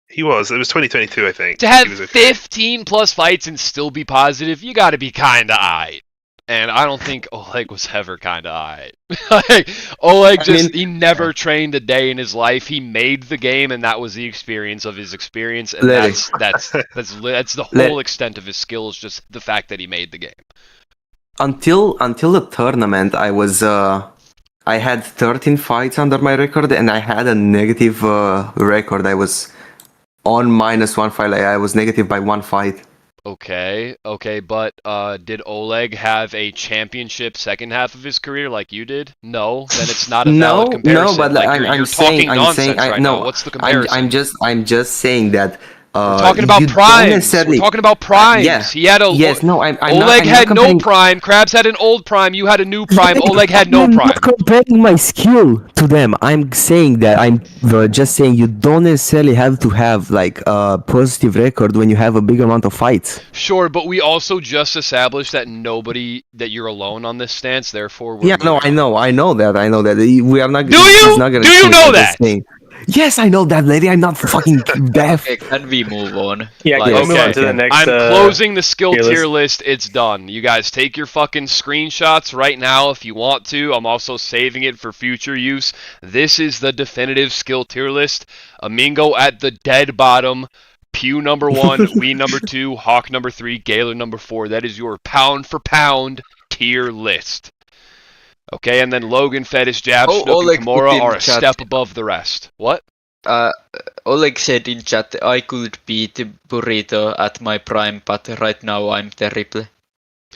He was. It was 2022, I think. To have 15 plus fights and still be positive, you gotta be kinda alright. And I don't think Oleg was ever kinda alright. Oleg he never trained a day in his life. He made the game, and that was the experience of his experience, and that's the whole extent of his skills, just the fact that he made the game. Until the tournament, I had 13 fights under my record, and I had a negative record. I was on -1 fight. I was negative by 1 fight. Okay, but did Oleg have a championship second half of his career like you did? No, then it's not a valid comparison. No, but you're talking nonsense right now. What's the comparison? I'm just saying that We're talking about primes. We're talking about primes. Yeah. He had a Oleg had no prime. Krabs had an old prime. You had a new prime. Oleg had no prime. I'm not comparing my skill to them. I'm saying that I'm just saying you don't necessarily have to have like a positive record when you have a big amount of fights. Sure, but we also just established that you're alone on this stance. Therefore, I know that. We are not. Do you? Do you know that? Yes, I know that, lady. I'm not fucking deaf. Okay, can we move on? Yeah, move on to the next. I'm closing the skill tier list. It's done. You guys take your fucking screenshots right now if you want to. I'm also saving it for future use. This is the definitive skill tier list. Amingo at the dead bottom. Pew number 1, Wee number 2, Hawk number 3, Gaylor number 4. That is your pound for pound tier list. Okay, and then Logan, Fetish, Jab, Snook, and Kimura are a step above the rest. What? Oleg said in chat, I could beat Burrito at my prime, but right now I'm terrible.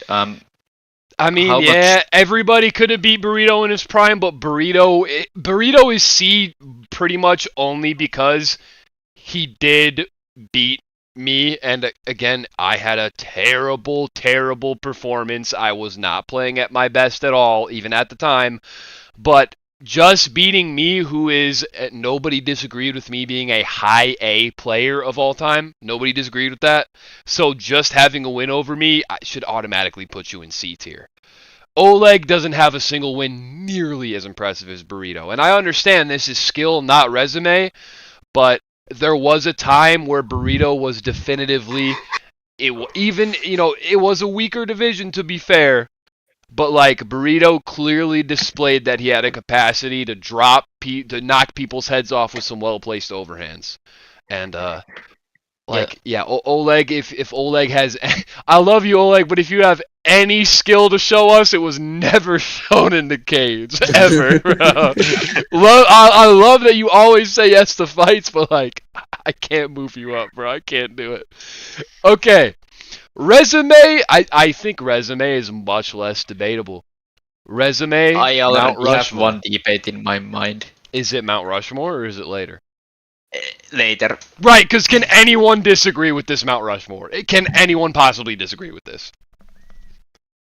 I mean, yeah, everybody could have beat Burrito in his prime, but Burrito is C pretty much only because he did beat me, and again, I had a terrible performance. I was not playing at my best at all, even at the time, but just beating me, who is, nobody disagreed with me being a high A player of all time. Nobody disagreed with that. So just having a win over me should automatically put you in C tier. Oleg doesn't have a single win nearly as impressive as Burrito, and I understand this is skill, not resume, but there was a time where Burrito was definitively, it was a weaker division, to be fair, but like Burrito clearly displayed that he had a capacity to knock people's heads off with some well-placed overhands. And Oleg, if Oleg has, I love you, Oleg, but if you have any skill to show us, it was never shown in the cage ever. I love that you always say yes to fights, but like I can't move you up, bro. I can't do it. Okay, resume. I think resume is much less debatable. Resume. I already have one debate in my mind. Is it Mount Rushmore or is it later? Later. Right, because can anyone disagree with this Mount Rushmore? Can anyone possibly disagree with this?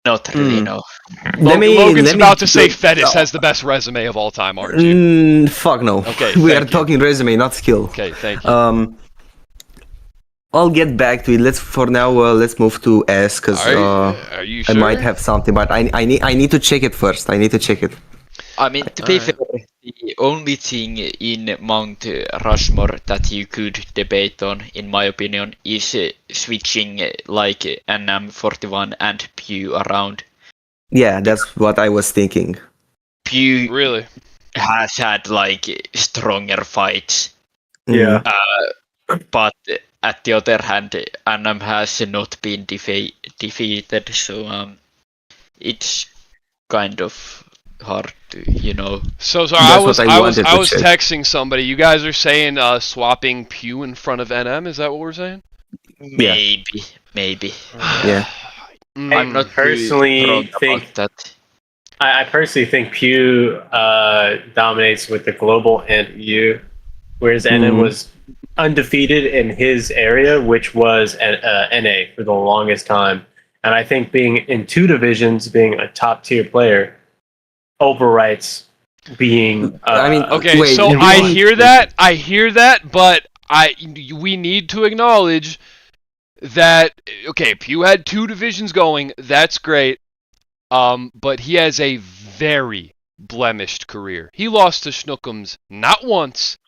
Not really, no. Logan's about to say Fetish has the best resume of all time, aren't you? Fuck no. Okay, we are talking resume, not skill. Okay, thank you. I'll get back to it. Let's move to S, because are you sure? I might have something, but I need to check it first. I need to check it. I mean, to be fair, the only thing in Mount Rushmore that you could debate on, in my opinion, is switching like NM41 and Pew around. Yeah, that's what I was thinking. Pew really has had like stronger fights. Yeah. But at the other hand, NM has not been defeated, so it's kind of hard to, So sorry, I was texting somebody. You guys are saying swapping Pew in front of NM. Is that what we're saying? Maybe. Yeah. I'm not personally think that. I personally think Pew dominates with the global and EU, whereas NM was undefeated in his area, which was NA for the longest time. And I think being in two divisions, being a top tier player, overwrites being. Okay, wait, so I hear that, but we need to acknowledge that. Okay, Pew had two divisions going. That's great. But he has a very blemished career. He lost to Schnookums not once,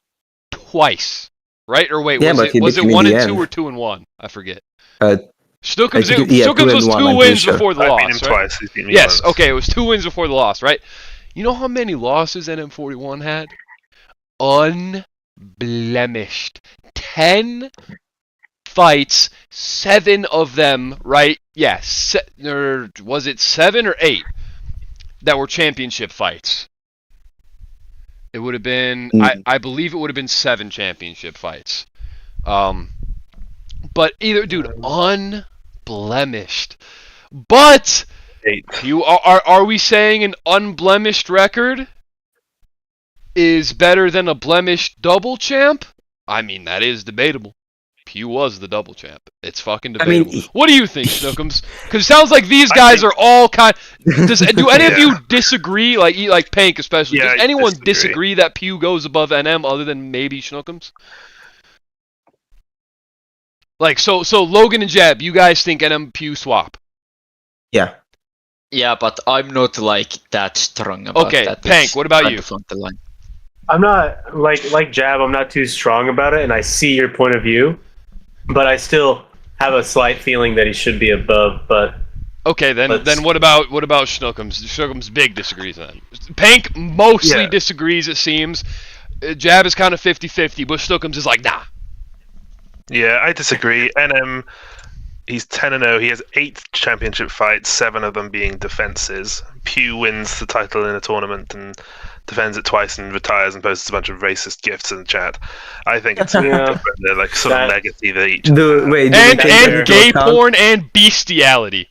twice. Right? Or wait, was it 1 and 2 or 2 and 1? I forget. Schnookums was 2 wins before the loss. I've beaten him twice. He's beaten me once. once. Okay, it was 2 wins before the loss, right? You know how many losses NM41 had? Unblemished. 10 fights, 7 of them, right? Yeah, was it 7 or 8 that were championship fights? It would have been, I believe it would have been 7 championship fights. But either, dude, unblemished. But 8. Are we saying an unblemished record is better than a blemished double champ? I mean, that is debatable. Pew was the double champ. It's fucking debatable. What do you think, Snookums? Because it sounds like these guys are all kind. Do any of you disagree? Like Pank especially. Does anyone disagree that Pew goes above NM other than maybe Snookums? Like so Logan and Jab, you guys think NM Pew swap? Yeah. Yeah, but I'm not like that strong about that. Okay, Pank, what about you? I'm not like Jab. I'm not too strong about it, and I see your point of view, but I still have a slight feeling that he should be above. But okay, then what about Schnookums? Schnookums big disagrees then. Pank mostly disagrees, it seems. Jab is kind of 50-50, but Schnookums is like, nah. Yeah, I disagree. NM, he's 10-0. He has 8 championship fights, 7 of them being defenses. Pew wins the title in a tournament and defends it twice and retires and posts a bunch of racist gifts in the chat. I think it's like sort of legacy that each. And gay porn and bestiality.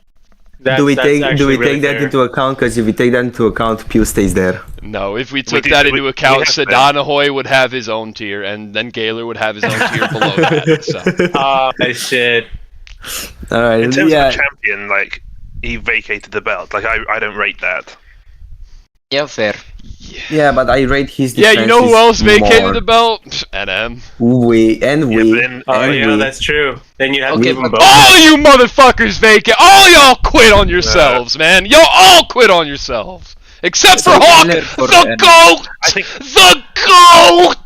Do we take that into account? Because if we take that into account, Pew stays there. No, if we took that into account, Sadanahoy would have his own tier, and then Gaylor would have his own tier below that. So. Oh shit! All right. In terms of champion, like he vacated the belt. Like I don't rate that. Yeah, fair. Yeah, but I rate his defense. Yeah, you know who else vacated the belt? NM. That's true. Then you have to give them both. All you motherfuckers vacate. All y'all quit on yourselves, man. Y'all all quit on yourselves. Except for Hawk, the GOAT! The GOAT!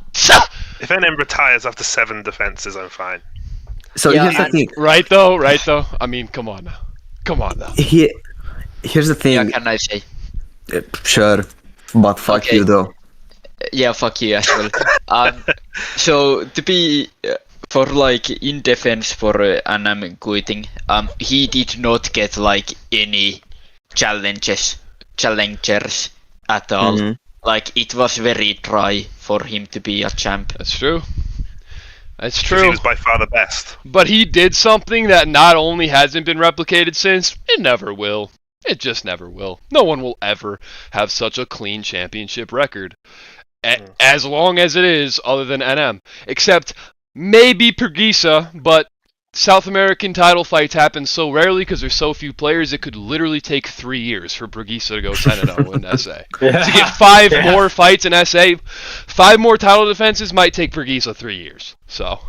If NM retires after 7 defenses, I'm fine. So here's the thing. Right though? I mean, come on now. Here's the thing. Yeah, can I say? Sure, but fuck you though. Yeah, fuck you as well. So to be for like in defense for NM quitting, he did not get like any challengers at all. Mm-hmm. Like it was very dry for him to be a champ. That's true. That's true. He was by far the best. But he did something that not only hasn't been replicated since, it never will. It just never will. No one will ever have such a clean championship record. As long as it is, other than NM. Except maybe Pergisa, but South American title fights happen so rarely because there's so few players, it could literally take 3 years for Pergisa to go 10-0 in SA. To get 5 more fights in SA, 5 more title defenses might take Pergisa 3 years. So,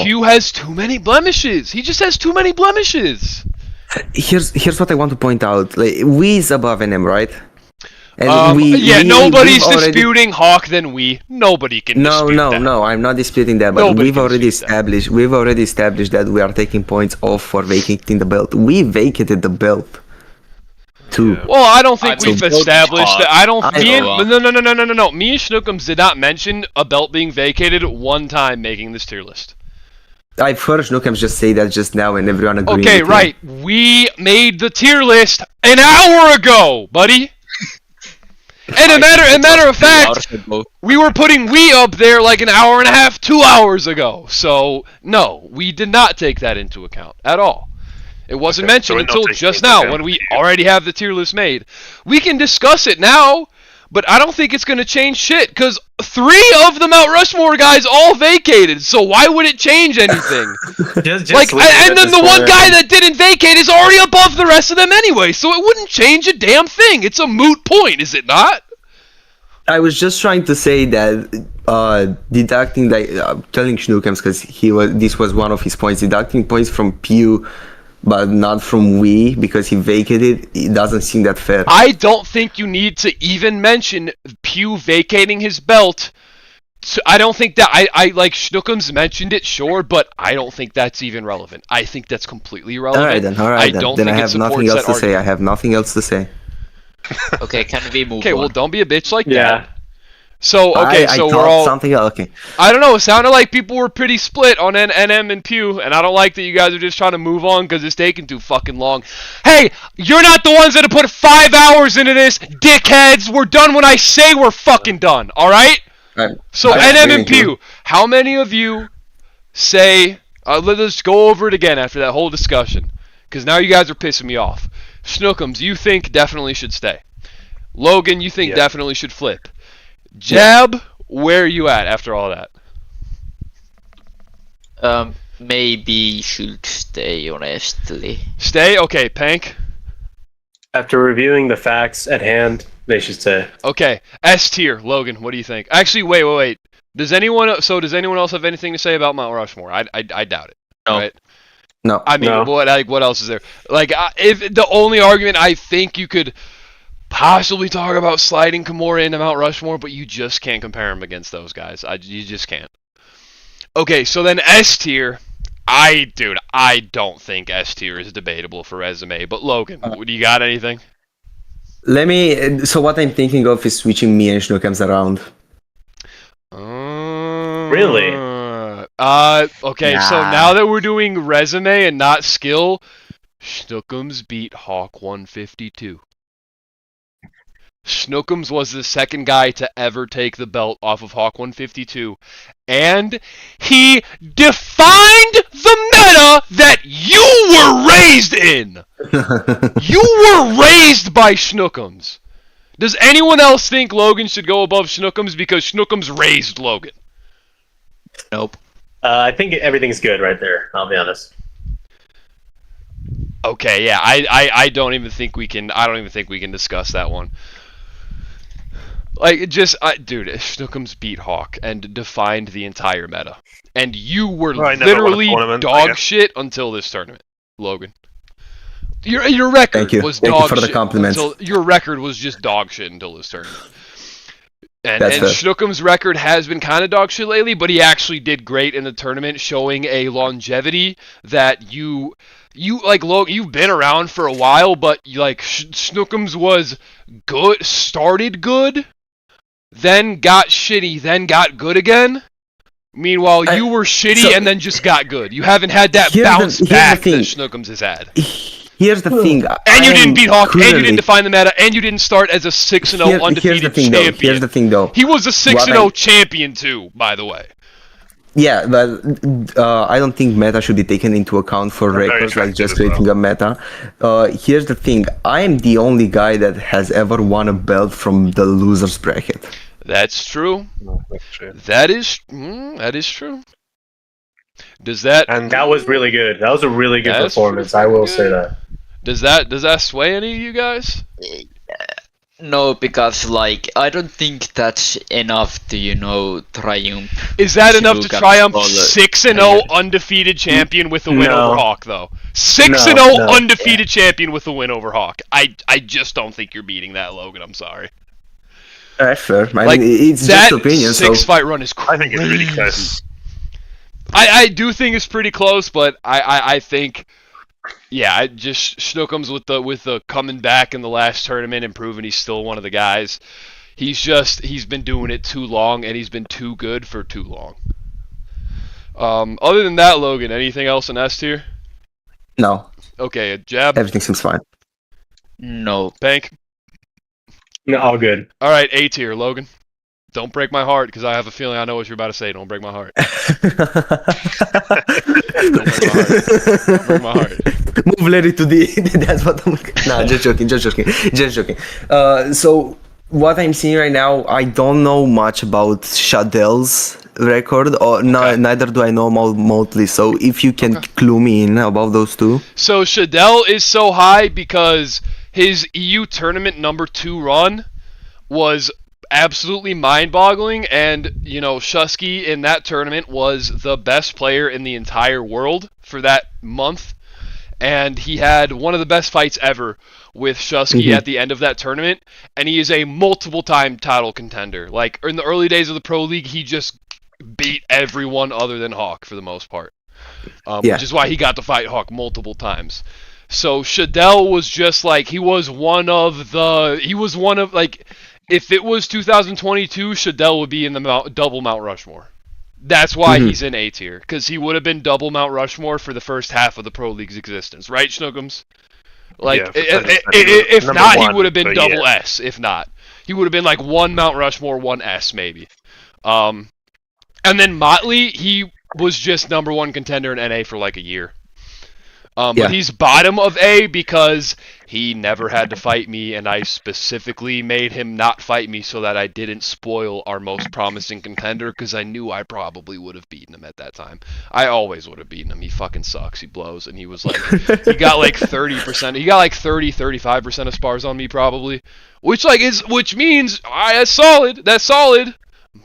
Pew has too many blemishes. He just has too many blemishes. Here's what I want to point out. Like, we is above NM, right? Nobody's disputing Hawk than we. Nobody can dispute that. No, I'm not disputing that. But we've already established that we are taking points off for vacating the belt. We vacated the belt. Too. Yeah. Well, I don't think we've established that. No. Me and Schnookums did not mention a belt being vacated one time making this tier list. I've heard Schnookums just say that just now and everyone agreed. Okay, right. We made the tier list an hour ago, buddy. And a matter of fact, we were putting we up there like an hour and a half, 2 hours ago. So, no, we did not take that into account at all. It wasn't mentioned until just now when we already have the tier list made. We can discuss it now, but I don't think it's going to change shit because 3 of the Mount Rushmore guys all vacated. So why would it change anything? And then the one guy that didn't vacate is already above the rest of them anyway. So it wouldn't change a damn thing. It's a moot point, is it not? I was just trying to say that deducting, telling Schnookums because this was one of his points, deducting points from Pew. But not from we, because he vacated, it doesn't seem that fair. I don't think you need to even mention Pew vacating his belt. So I don't think that, I like Schnookums mentioned it, sure, but I don't think that's even relevant. I think that's completely irrelevant. Alright then. I have nothing else to say. I have nothing else to say. Okay, can we move on? Okay, well don't be a bitch like that. So, okay, we're all... something else, okay. I don't know, it sounded like people were pretty split on NM and Pew, and I don't like that you guys are just trying to move on because it's taking too fucking long. Hey, you're not the ones that have put 5 hours into this, dickheads! We're done when I say we're fucking done, alright? So, NM and Pew, how many of you say... let's go over it again after that whole discussion, because now you guys are pissing me off. Schnookums, you think definitely should stay. Logan, you think definitely should flip. Jab, where are you at after all that? Maybe should stay, honestly. Stay? Okay, Pank? After reviewing the facts at hand, they should stay. Okay, S tier, Logan, what do you think? Actually, wait. Does anyone else have anything to say about Mount Rushmore? I doubt it. No. Right? No. I mean, No. what else is there? Like, if the only argument I think you could possibly talk about sliding Kimura into Mount Rushmore, but you just can't compare him against those guys. You just can't. Okay, so then S tier. I don't think S tier is debatable for resume. But Logan, do you got anything? So what I'm thinking of is switching me and Snookums around. Really? Okay, so now that we're doing resume and not skill, Snookums beat Hawk 152. Snookums was the second guy to ever take the belt off of Hawk 152, and he defined the meta that you were raised in! You were raised by Snookums! Does anyone else think Logan should go above Snookums because Snookums raised Logan? Nope. I think everything's good right there, I'll be honest. Okay, yeah, I don't even think we can discuss that one. Like, dude, Snookums beat Hawk and defined the entire meta. And you were literally dog shit until this tournament, Logan. Your record was dog shit. Thank you for the compliments. Your record was just dog shit until this tournament. And Snookums' record has been kind of dog shit lately, but he actually did great in the tournament, showing a longevity that you like, Logan, you've been around for a while, but like Snookums was good, started good, then got shitty, then got good again. Meanwhile, you were shitty and then just got good. You haven't had that bounce back that Snookums has had. Here's the thing. And you didn't beat Hawk, and you didn't define the meta, and you didn't start as a 6-0 undefeated champion. Here's the thing, though. He was a 6-0 champion, too, by the way. Yeah, but I don't think meta should be taken into account for records, like just creating a meta. Here's the thing. I am the only guy that has ever won a belt from the loser's bracket. That's true. That is true. Does that... And that was really good. That was a really good performance, I will say that. Does that sway any of you guys? No, because like I don't think that's enough to triumph. Is that enough to triumph 6-0 undefeated champion with a win over Hawk though? 6-0 undefeated champion with a win over Hawk. I just don't think you're beating that, Logan. I'm sorry. Sure. I mean, it's just opinion. That fight run is crazy. I think it's really close. I do think it's pretty close, but I think, yeah, just Snookums with the coming back in the last tournament and proving he's still one of the guys. He's been doing it too long, and he's been too good for too long. Other than that, Logan, anything else in S tier? No. Okay, Jab? Everything seems fine. No. Bank? No, all good. All right, A tier, Logan. Don't break my heart, because I have a feeling I know what you're about to say. Don't break my heart. Don't break my heart. Move Larry to the... That's what I'm... Nah, just joking. So, what I'm seeing right now, I don't know much about Shadell's record, or neither do I know Motley. So, if you can clue me in about those two. So, Shadell is so high because his EU tournament number 2 run was absolutely mind-boggling, and Shusky in that tournament was the best player in the entire world for that month, and he had one of the best fights ever with Shusky at the end of that tournament, and he is a multiple-time title contender. Like, in the early days of the Pro League, he just beat everyone other than Hawk for the most part, which is why he got to fight Hawk multiple times. So Shadell was just like, he was one of if it was 2022, Shadell would be in the double Mount Rushmore. That's why he's in A tier, because he would have been double Mount Rushmore for the first half of the Pro League's existence, right, Snookums? Like, if not, he would have been double S. If not, he would have been like 1 Mount Rushmore, 1 S maybe. And then Motley, he was just #1 contender in NA for like a year. But he's bottom of A because he never had to fight me, and I specifically made him not fight me so that I didn't spoil our most promising contender, because I knew I probably would have beaten him at that time. I always would have beaten him. He fucking sucks. He blows, and he was like, he got like 30%. He got like 35% of spars on me probably, which means that's solid. That's solid.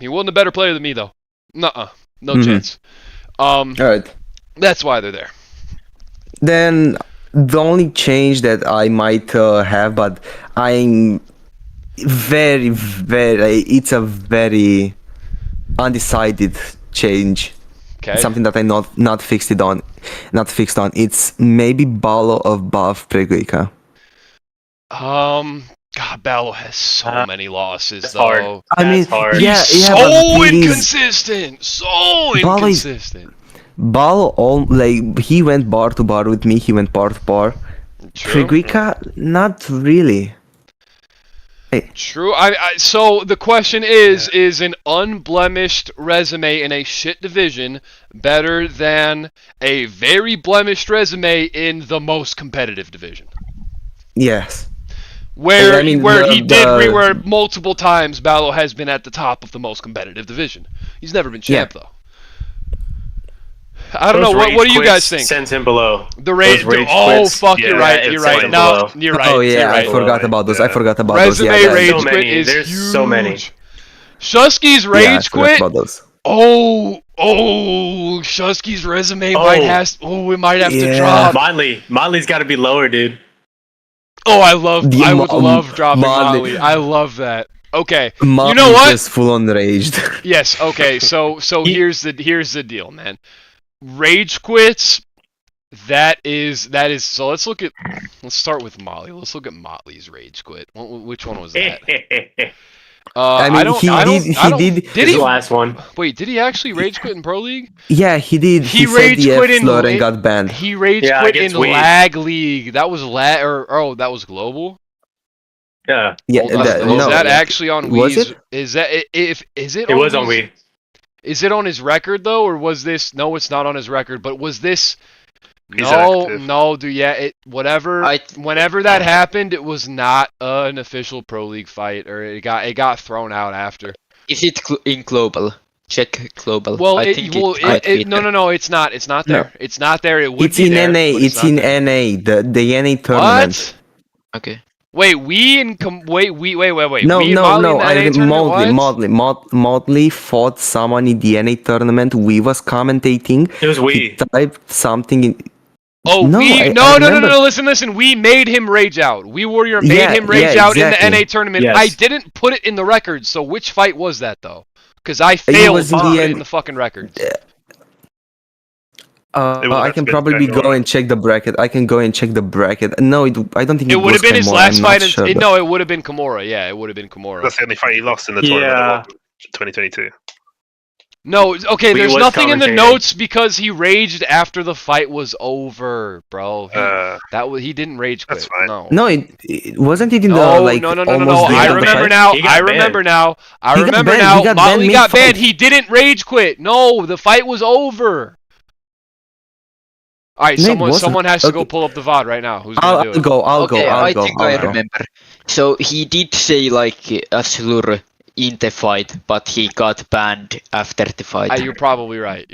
He wasn't a better player than me though. Nuh-uh. No chance. All right. That's why they're there. Then the only change that I might have, but I'm very, it's a very undecided change. Okay. Something that I'm not fixed on. It's maybe Balo above Preguica. God, Ballo has so many losses though. Hard. I mean, hard. yeah, so inconsistent. So inconsistent. Balo, he went bar to bar with me. He went bar to bar. Preguica, not really. True. So the question is an unblemished resume in a shit division better than a very blemished resume in the most competitive division? Yes. Where where multiple times Ballo has been at the top of the most competitive division. He's never been champ though. I don't know. What do you guys think? Sends him below. The rage. Oh fuck! You're right. You're right. No, you're right. Oh yeah, right. I forgot about those. I forgot about Resume those. Rage so quit is There's huge. so many. Shusky's rage quit. About those. Oh, Shusky's resume it might have to drop. Motley's got to be lower, dude. Oh, I would love dropping Motley. I love that. Okay, Motley, you know what? Just full on raged. Yes. Okay. So here's the deal, man. Rage quits. That is. So let's start with Motley. Let's look at Motley's rage quit. Which one was that? I mean, he did. Did he? The last one. Wait, did he actually rage quit in Pro League? Yeah, he did. He said rage the quit F in slur and got banned. He rage quit in Lag League. That was that was global. Yeah. Yeah. Was that actually on Wii? Was it? Is it? It was on Wii. Is it on his record though, or was this? No, it's not on his record. But was this? No, dude. Yeah, whenever that happened, it was not an official Pro League fight, or it got thrown out after. Is it in global? Check global. Well, no, it's not. It's not there. No. It's not there. It would It's be in there, NA. but It's not in there. NA. The NA tournament. What? Okay. Wait, wait. No, we and Molly in the NA tournament? Motley fought someone in the NA tournament. We was commentating. It was He Wii. typed something in. Oh, No, no, I no, remember. listen. We made him rage out. We Warrior made Yeah, him rage yeah, out in exactly. the NA tournament. Yes. I didn't put it in the record. So which fight was that though? Because I failed was to in put the it end- in the fucking records. I can probably go and check the bracket. No, I don't think It it would have was been his Kimura, last I'm not fight. sure, but- No, it would have been Kimura. Yeah, it would have been Kimura. That's the only fight he lost in the tournament. 2022. No, okay. He There's was nothing in the commentating. notes because he raged after the fight was over, bro. He didn't rage quit. That's fine. No. No, it wasn't it in the No, like no. almost I the end of the remember fight? now. He got I remember banned. now. I He got remember banned. now. He got Motley banned got banned. mid-fight. He didn't rage quit. No, the fight was over. All right, No, it wasn't. someone has to go Okay. pull up the VOD right now. Who's gonna do I'll it? go. I'll Okay, go. I I'll go. think I I'll go. remember. So he did say like a slur in the fight, but he got banned after the fight. You're probably right.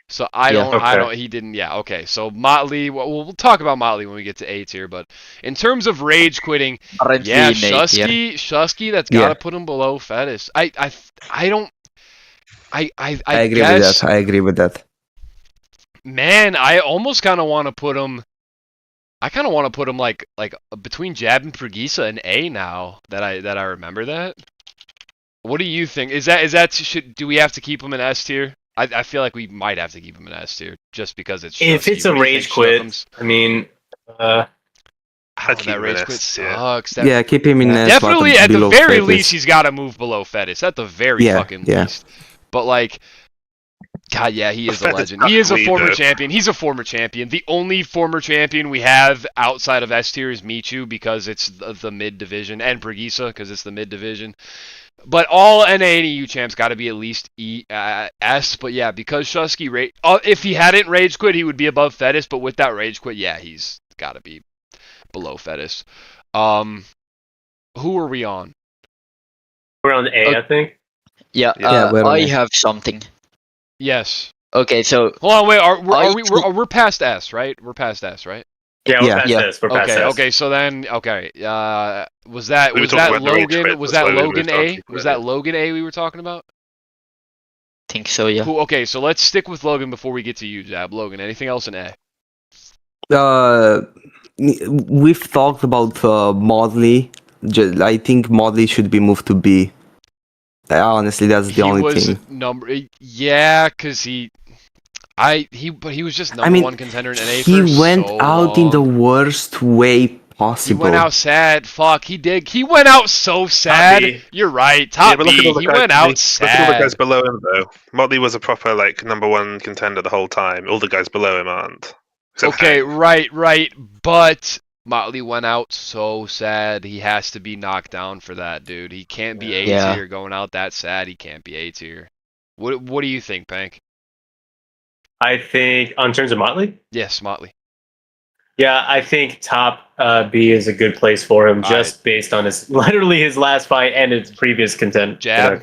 So I don't. He didn't. Yeah. Okay. So Motley. We'll talk about Motley when we get to A tier. But in terms of rage quitting, Currently yeah, in A tier. Shusky. That's gotta Yeah. put him below Fetish. I don't. I I agree with that. Man, I almost kind of want to put him. I kind of want to put him like between Jab and Pregisa and A now that I remember that. What do you think? Do we have to keep him in S tier? I feel like we might have to keep him in S tier just because it's. If Shusky. it's a What do you rage think, quit, Schnuckums? I mean, I'd keep that him in rage quit S, yeah. sucks. Yeah, keep him in S. Definitely, but at the below very Fetish. least, he's got to move below Fetish. At the very Yeah, fucking yeah. least. But like, God, yeah, he is a legend. He is a former champion. He's a former champion. The only former champion we have outside of S tier is Michu because it's the mid division, and Brigisa because it's the mid division. But all NA and EU champs got to be at least S. But yeah, because Shusky if he hadn't rage quit, he would be above Fettis. But with that rage quit, yeah, he's got to be below Fettis. Who are we on? We're on A, I think. Yeah, I have something. Yes. Okay, so hold on, wait. We're past S, right? We're past S, right? Yeah, we're past S. We're past S. Okay. So then, was that Logan? Was that Logan A? Was that Logan A we were talking about? I think so. Yeah. Cool. Okay, so let's stick with Logan before we get to you, Jab. Logan, anything else in A? We've talked about Modley. I think Modley should be moved to B. Honestly, that's the only thing. Yeah, because he was just number one contender in NA. He went out in the worst way possible. He went out sad. Fuck, he did. He went out so sad. You're right. Top B. He went out sad. Look at all the guys below him, though. Motley was a proper number one contender the whole time. All the guys below him aren't. Okay, right. But Motley went out so sad. He has to be knocked down for that, dude. He can't be A tier going out that sad. He can't be A tier. What do you think, Pank? I think, in terms of Motley? Yes, Motley. Yeah, I think top B is a good place for him, just based on his last fight and his previous contending. Jab,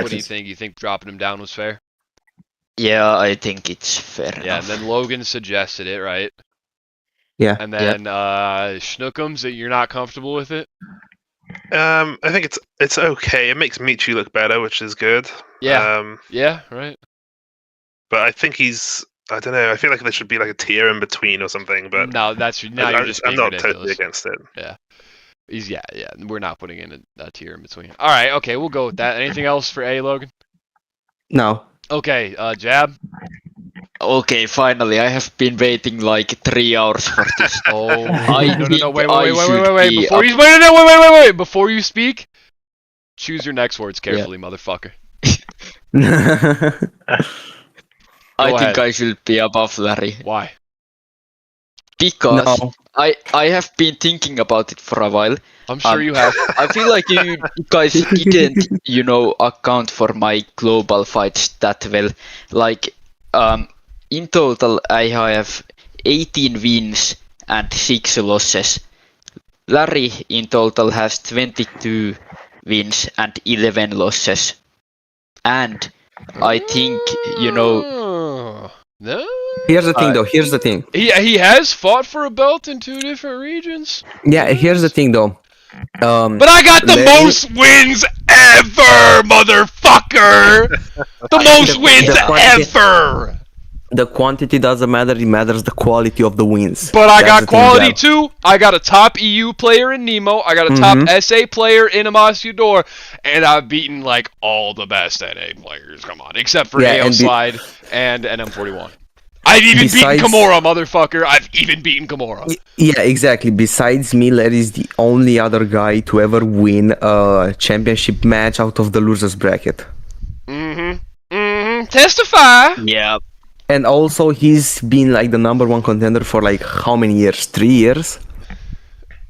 what do you think? You think dropping him down was fair? Yeah, I think it's fair enough. Yeah, and then Logan suggested it, right? Yeah. And then Schnookums, that you're not comfortable with it? I think it's okay. It makes Michu look better, which is good. Yeah. Yeah, right. But I think I don't know. I feel like there should be a tier in between or something. But no, you're just being I'm not ridiculous. Totally against it. Yeah. Yeah. We're not putting in a tier in between. All right. Okay, we'll go with that. Anything else for A, Logan? No. Okay. Jab. Okay, finally, I have been waiting 3 hours for this. Oh, no, wait. Before you speak, choose your next words carefully, motherfucker. I think I should be above Larry. Why? Because I have been thinking about it for a while. I'm sure you have. I feel like you guys didn't, account for my global fights that well. In total, I have 18 wins and 6 losses. Larry in total has 22 wins and 11 losses. And I think, No. Here's the thing, though. Here's the thing. He has fought for a belt in 2 different regions. Yeah, here's the thing, though. But I got the most wins ever, motherfucker! The most wins ever! The quantity doesn't matter, it matters the quality of the wins. But I got quality too. I got a top EU player in Nemo, I got a top SA player in Amos Udor, and I've beaten all the best NA players, come on, except for AO Slide and NM41. I've even beaten Kimura, motherfucker. I've even beaten Kimura. Yeah, exactly. Besides me, Larry is the only other guy to ever win a championship match out of the losers bracket. Testify. Yeah. And also, he's been the number one contender for how many years? 3 years?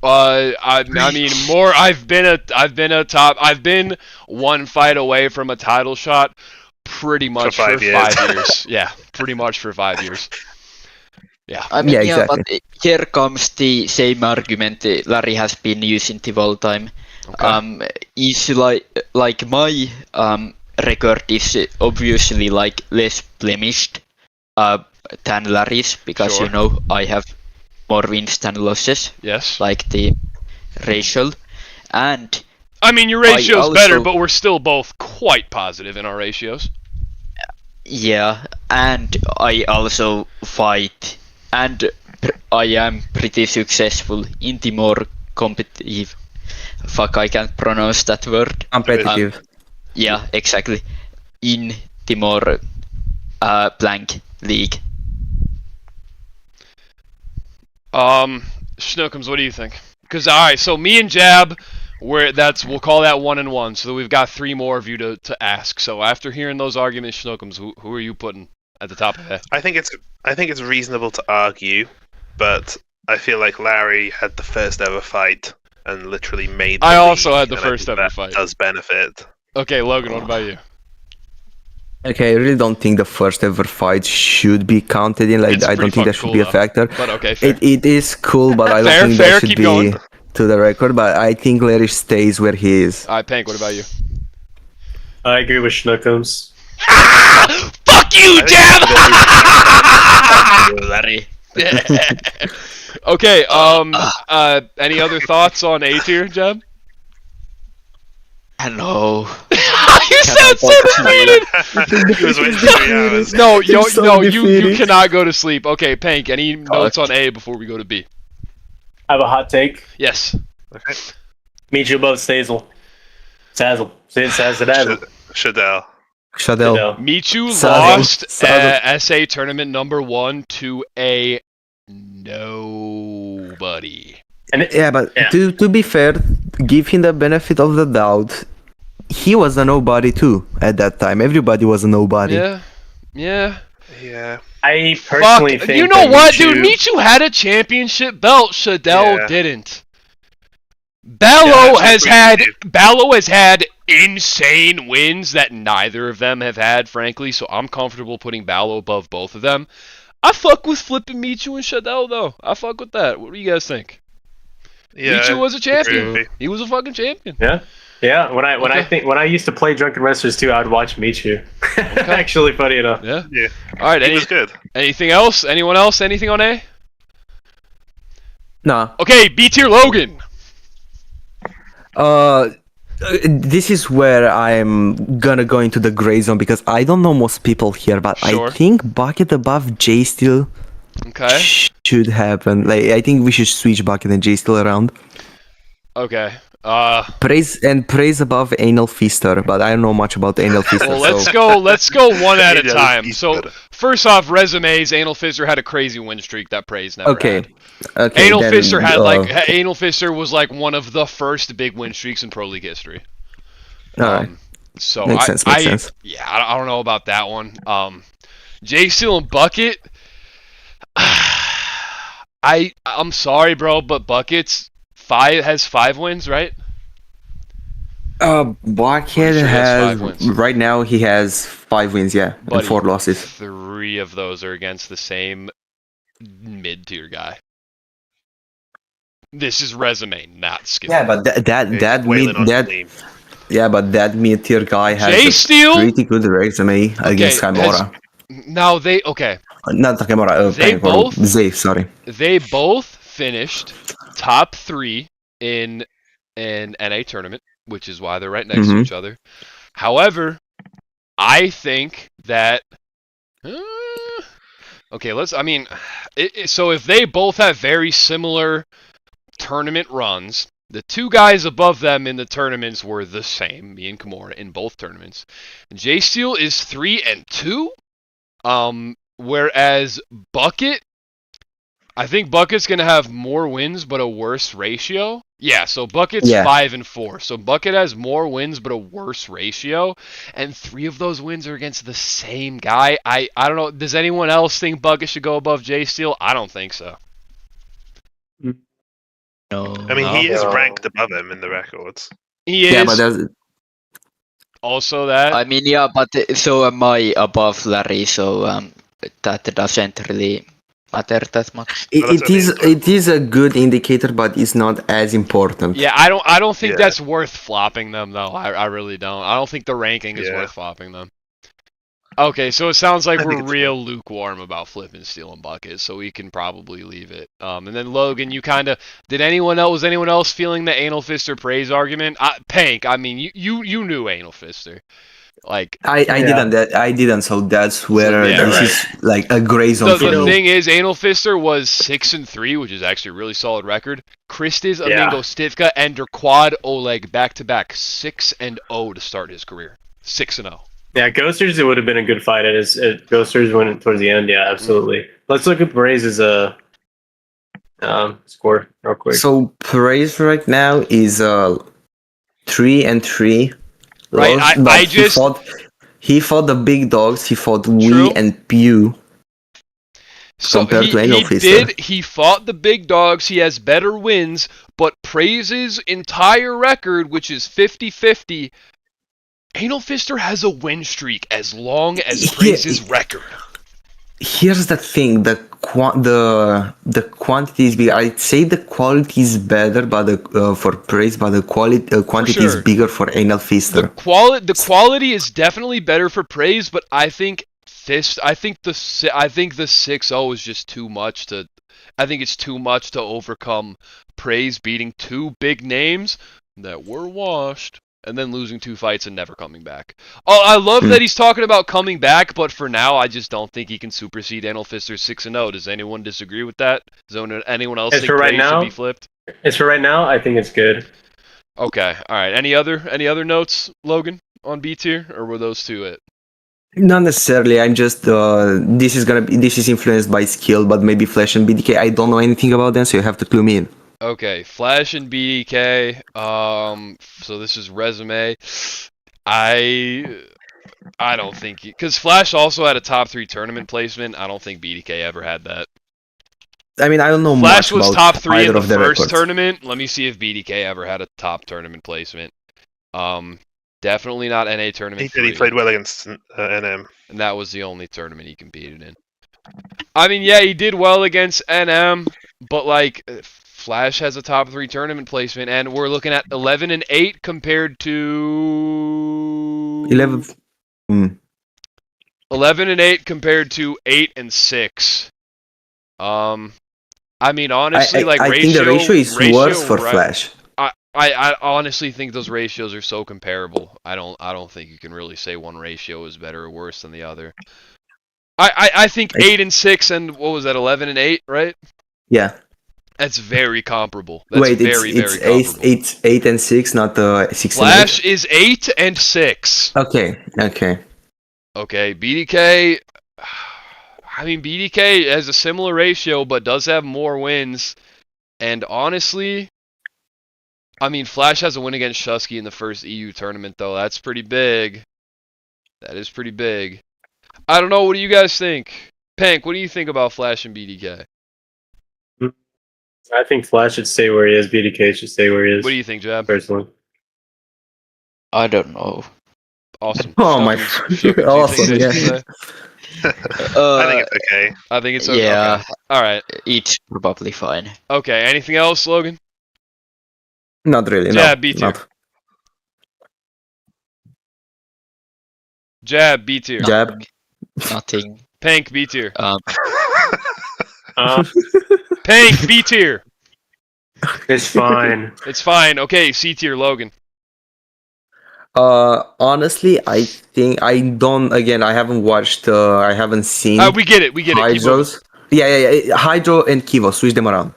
I mean more. I've been one fight away from a title shot. Pretty much for 5 years. Yeah, pretty much for 5 years. Yeah. I mean, exactly. But here comes the same argument Larry has been using the whole time. Okay. Is my record is obviously less blemished than Larry's because I have more wins than losses. Yes. The ratio, and I mean your ratio's better, but we're still both quite positive in our ratios. Yeah, and I also fight, and I am pretty successful in the more competitive. Fuck, I can't pronounce that word. Competitive. Yeah, exactly. In the more blank league. Schnookums, what do you think? Because alright, so me and Jab, We'll call that 1-1. So we've got 3 more of you to ask. So after hearing those arguments, Schnookums, who are you putting at the top of that? I think it's reasonable to argue, but I feel like Larry had the first ever fight and literally made. I also had the first ever fight. Does benefit. Okay, Logan, what about you? Okay, I really don't think the first ever fight should be counted in. Like, I don't think that should be a factor. But okay, fair. It is cool, but I don't think that should be going to the record. But I think Larry stays where he is. All right, Pank, what about you? I agree with Schnookums. Fuck you, Jam! Larry. Okay, any other thoughts on A tier, Jeb? No. You sound so defeated! He was waiting 3 hours. No, you cannot go to sleep. Okay, Pank, any notes on A before we go to B? I have a hot take. Yes. Okay. Meet you above Sazel. Sazel. Shadell. Michu lost SA tournament number 1 to a nobody. To be fair, give him the benefit of the doubt. He was a nobody too at that time. Everybody was a nobody. Yeah. I personally think. You know what, dude? Michu had a championship belt. Shadell didn't. Ballo has had insane wins that neither of them have had, frankly. So I'm comfortable putting Ballo above both of them. I fuck with flipping Michu and Shadell though. I fuck with that. What do you guys think? Yeah, Michu was a champion. He was a fucking champion. Yeah. When I used to play Drunken Wrestlers too, I would watch Michu. Actually, funny enough. Yeah. All right. He was good. Anything else? Anyone else? Anything on A? Nah. Okay, B tier Logan. This is where I'm gonna go into the gray zone because I don't know most people here, but Sure. I think Bucket above J Steel should happen. Like, I think we should switch Bucket and J Steel around. Okay. Praise above Anal Feaster, but I don't know much about Anal Feaster. Well, let's go one at a time. So first off, resumes. Anal Fister had a crazy win streak that Praise never had. Okay. Anal Fister Anal Fister was like one of the first big win streaks in Pro League history. Alright. So makes sense. Yeah, I don't know about that one. J Steel and Bucket. I'm sorry, bro, but Bucket's has 5 wins, right? Bucket has right now he has 5 wins, and 4 losses. 3 of those are against the same mid-tier guy. This is resume, not skill. Yeah, but that mid-tier guy has J-Steel? a pretty good resume against Kimura. Now not Kimura. They both finished top 3 in an NA tournament, which is why they're right next to each other. However, I think that so if they both have very similar tournament runs, the 2 guys above them in the tournaments were the same, me and Kimura, in both tournaments. J Steel is 3-2, whereas Bucket, I think Bucket's going to have more wins but a worse ratio. Yeah, so Bucket's 5-4. So Bucket has more wins but a worse ratio, and 3 of those wins are against the same guy. I don't know. Does anyone else think Bucket should go above J Steel? I don't think so. No. I mean, he is ranked above him in the records. He is. Yeah, but there's also that. I mean, yeah, but so am I above Larry, so that doesn't really matter that much. It is a good indicator, but it's not as important. Yeah, I don't think that's worth flopping them though. I really don't. I don't think the ranking is worth flopping them. Okay, so it sounds like we're real lukewarm about flipping, stealing buckets, so we can probably leave it. And then Logan, you kind of was anyone else feeling the Anal Fister praise argument? Pank, I mean, you knew Anal Fister. Like I didn't. So that's where this is like a gray zone. The thing is, Anal Fister was 6-3, which is actually a really solid record. Christis, Amingo, Stivka, and their quad Oleg back-to-back 6-0 to start his career. 6-0. Yeah, Ghosters, it would have been a good fight. Ghosters went towards the end. Yeah, absolutely. Let's look at Braze's score real quick. So Praise right now is 3-3. Right, Lost, I but just... He fought the big dogs. He fought True. Wii and Pew. So compared to Anal Fister. He fought the big dogs. He has better wins, but Praise's entire record, which is 50-50, Anal Fister has a win streak as long as Praise's record. Here's the thing: the quantity is bigger. I'd say the quality is better, but for Praise, but the quantity is bigger for Anal Fister. The quality is definitely better for Praise, but I think the 6-0 is just too much to. I think it's too much to overcome Praise beating two big names that were washed and then losing 2 fights and never coming back. Oh, I love that he's talking about coming back, but for now, I just don't think he can supersede Anal Fister's 6-0. Does anyone disagree with that? Does anyone else think Praise should be flipped? As for right now, I think it's good. Okay, all right. Any other notes, Logan, on B tier, or were those two it? Not necessarily. I'm just this is influenced by skill, but maybe Flash and BDK. I don't know anything about them, so you have to clue me in. Okay, Flash and BDK. So this is resume. I don't think because Flash also had a top 3 tournament placement. I don't think BDK ever had that. I mean, I don't know Flash much was about top 3 in the first records. tournament. Let me see if BDK ever had a top tournament placement. Definitely not NA tournament. He played well against NM, and that was the only tournament he competed in. I mean, yeah, he did well against NM, but like Flash has a top 3 tournament placement, and we're looking at 11-8 compared to 11-8 compared to 8-6. I mean, honestly, I think the ratio is worse for Flash. I honestly think those ratios are so comparable. I don't think you can really say one ratio is better or worse than the other. I think 8-6 and what was that, 11-8, right? Yeah. That's very comparable. That's Wait, very comparable. It's 8-6, not 6-8. Flash is 8-6. Okay. Okay, BDK. I mean, BDK has a similar ratio, but does have more wins. And honestly, I mean, Flash has a win against Shusky in the first EU tournament, though. That's pretty big. That is pretty big. I don't know. What do you guys think? Pank, what do you think about Flash and BDK? I think Flash should stay where he is. BDK should stay where he is. What do you think, Jab? Personally. I don't know. Awesome. Oh, my awesome, yeah. I think it's okay. I think it's okay. Yeah. Okay. All right. Each probably fine. Okay. Anything else, Logan? Not really. Jab, no. B tier. Jab, B tier. Jab. Nothing. Pank, B tier. Pank, B tier. It's fine. It's fine. Okay, C tier, Logan. Honestly, I think I don't. Again, I haven't watched. I haven't seen. We get it. Hydros. Yeah. Hydro and Kivo. Switch them around.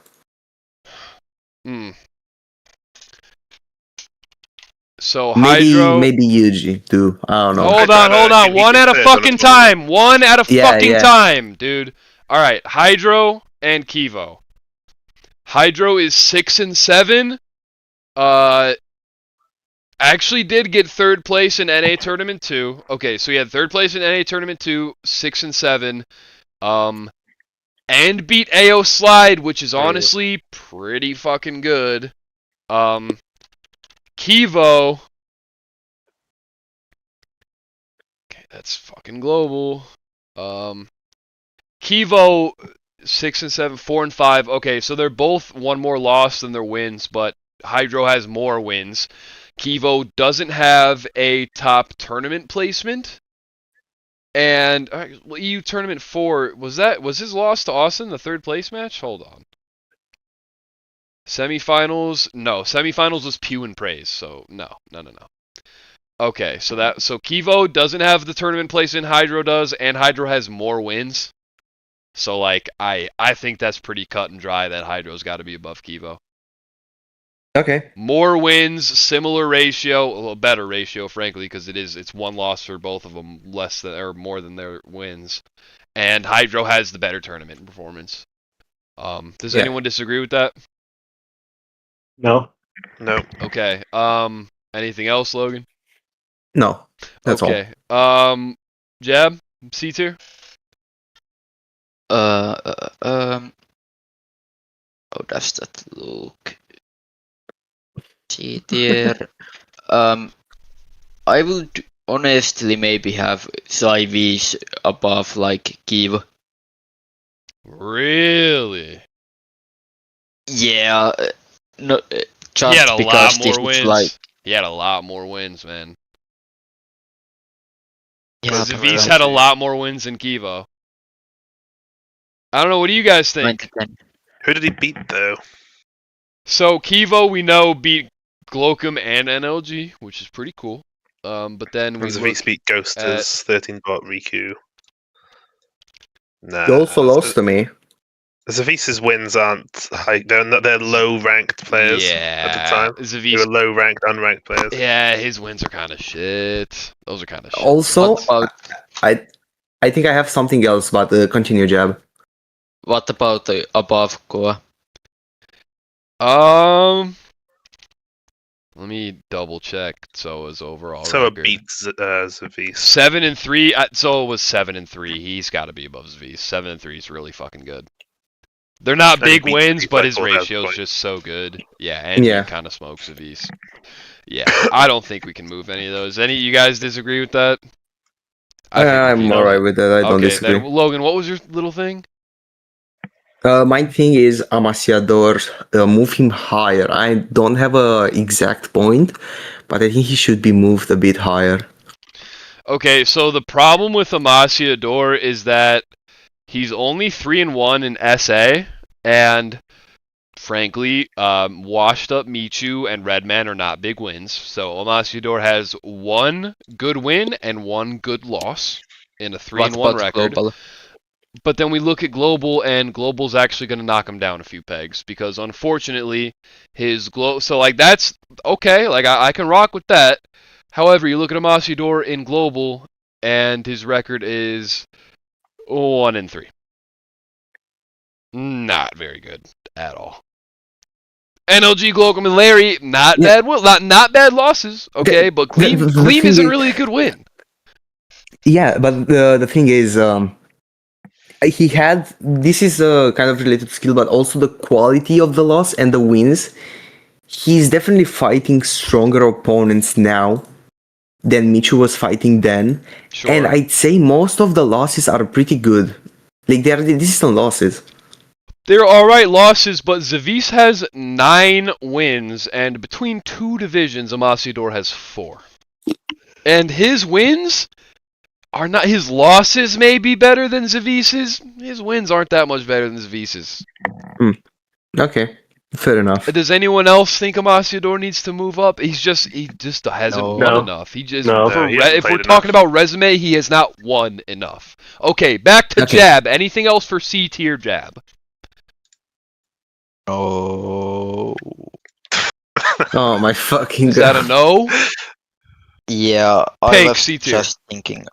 So Hydro. Maybe Yuji too. I don't know. Hold on. One at a fucking time. One at a fucking time, dude. All right, Hydro and Kivo. Hydro is 6-7. Actually did get 3rd place in NA Tournament 2. Okay, so he had 3rd place in NA Tournament 2, 6-7. And beat AO Slide, which is honestly pretty fucking good. Kivo. Okay, that's fucking global. Kivo 6-7, 4-5. Okay, so they're both one more loss than their wins, but Hydro has more wins. Kivo doesn't have a top tournament placement. And EU Tournament 4, was his loss to Austin the 3rd place match? Hold on. Semifinals? No, semifinals was Pew and Praise, so no. Okay, so Kivo doesn't have the tournament placement Hydro does, and Hydro has more wins. So like I think that's pretty cut and dry that Hydro's got to be above Kivo. Okay. More wins, similar ratio, a little better ratio, frankly, because it's one loss for both of them, less than or more than their wins, and Hydro has the better tournament performance. Does anyone disagree with that? No. No. Okay. Anything else, Logan? No, that's okay. Jab, C tier. How does that look? C tier. I would honestly maybe have Cyvies above like Kiv. Really? Yeah, no, He just had a because lot more this is wins. like He had a lot more wins, man. yeah, But Zavis had a lot more wins than Kivo. I don't know. What do you guys think? 9-10. Who did he beat though? So Kivo, we know, beat Glocum and NLG, which is pretty cool. But then we Zavis beat Ghosters, 13 bot Riku. Nah. He also lost to me. Zavis's wins aren't high. They're low-ranked players at the time. They were low-ranked, unranked players. Yeah, his wins are kind of shit. Those are kind of shit. Also, I think I have something else, but continue, Jab. What about above Goa? Let me double check Soa's overall Soa record. beats Zavis. 7-3. Soa was 7-3. He's got to be above Zavis. 7-3 is really fucking good. They're not big wins, but his ratio is just so good. Yeah, and he kind of smokes Zavis. Yeah, I don't think we can move any of those. Any you guys disagree with that? I'm alright with that. I don't disagree. Then, Logan, what was your little thing? My thing is Amaciador, move him higher. I don't have a exact point, but I think he should be moved a bit higher. Okay, so the problem with Amaciador is that he's only 3-1 in SA, and frankly, washed up Michu and Redman are not big wins. So Amaciador has one good win and one good loss in a 3-1 record. Global? But then we look at Global, and Global's actually going to knock him down a few pegs because, unfortunately, his so like that's okay. Like I can rock with that. However, you look at Amaciador in Global, and his record is 1-3. Not very good at all. NLG, Glocum, and Larry, not bad. Not bad losses. Okay, but Clean isn't really a good win. Yeah, but the thing is, he had, this is kind of related to skill, but also the quality of the loss and the wins. He's definitely fighting stronger opponents now than Michu was fighting then. Sure. And I'd say most of the losses are pretty good. Like, they're decent losses. They're alright losses, but Zavis has 9 wins, and between 2 divisions, Amaciador has 4. And his wins are not, his losses may be better than Zavis's. His wins aren't that much better than Zavis's. Okay, fair enough. Does anyone else think Amaciador needs to move up? He just hasn't won enough. If we're talking about resume, he has not won enough. Okay, back to Jab. Anything else for C tier Jab? Oh. Oh my fucking god. Is that a no? Yeah, I was just thinking.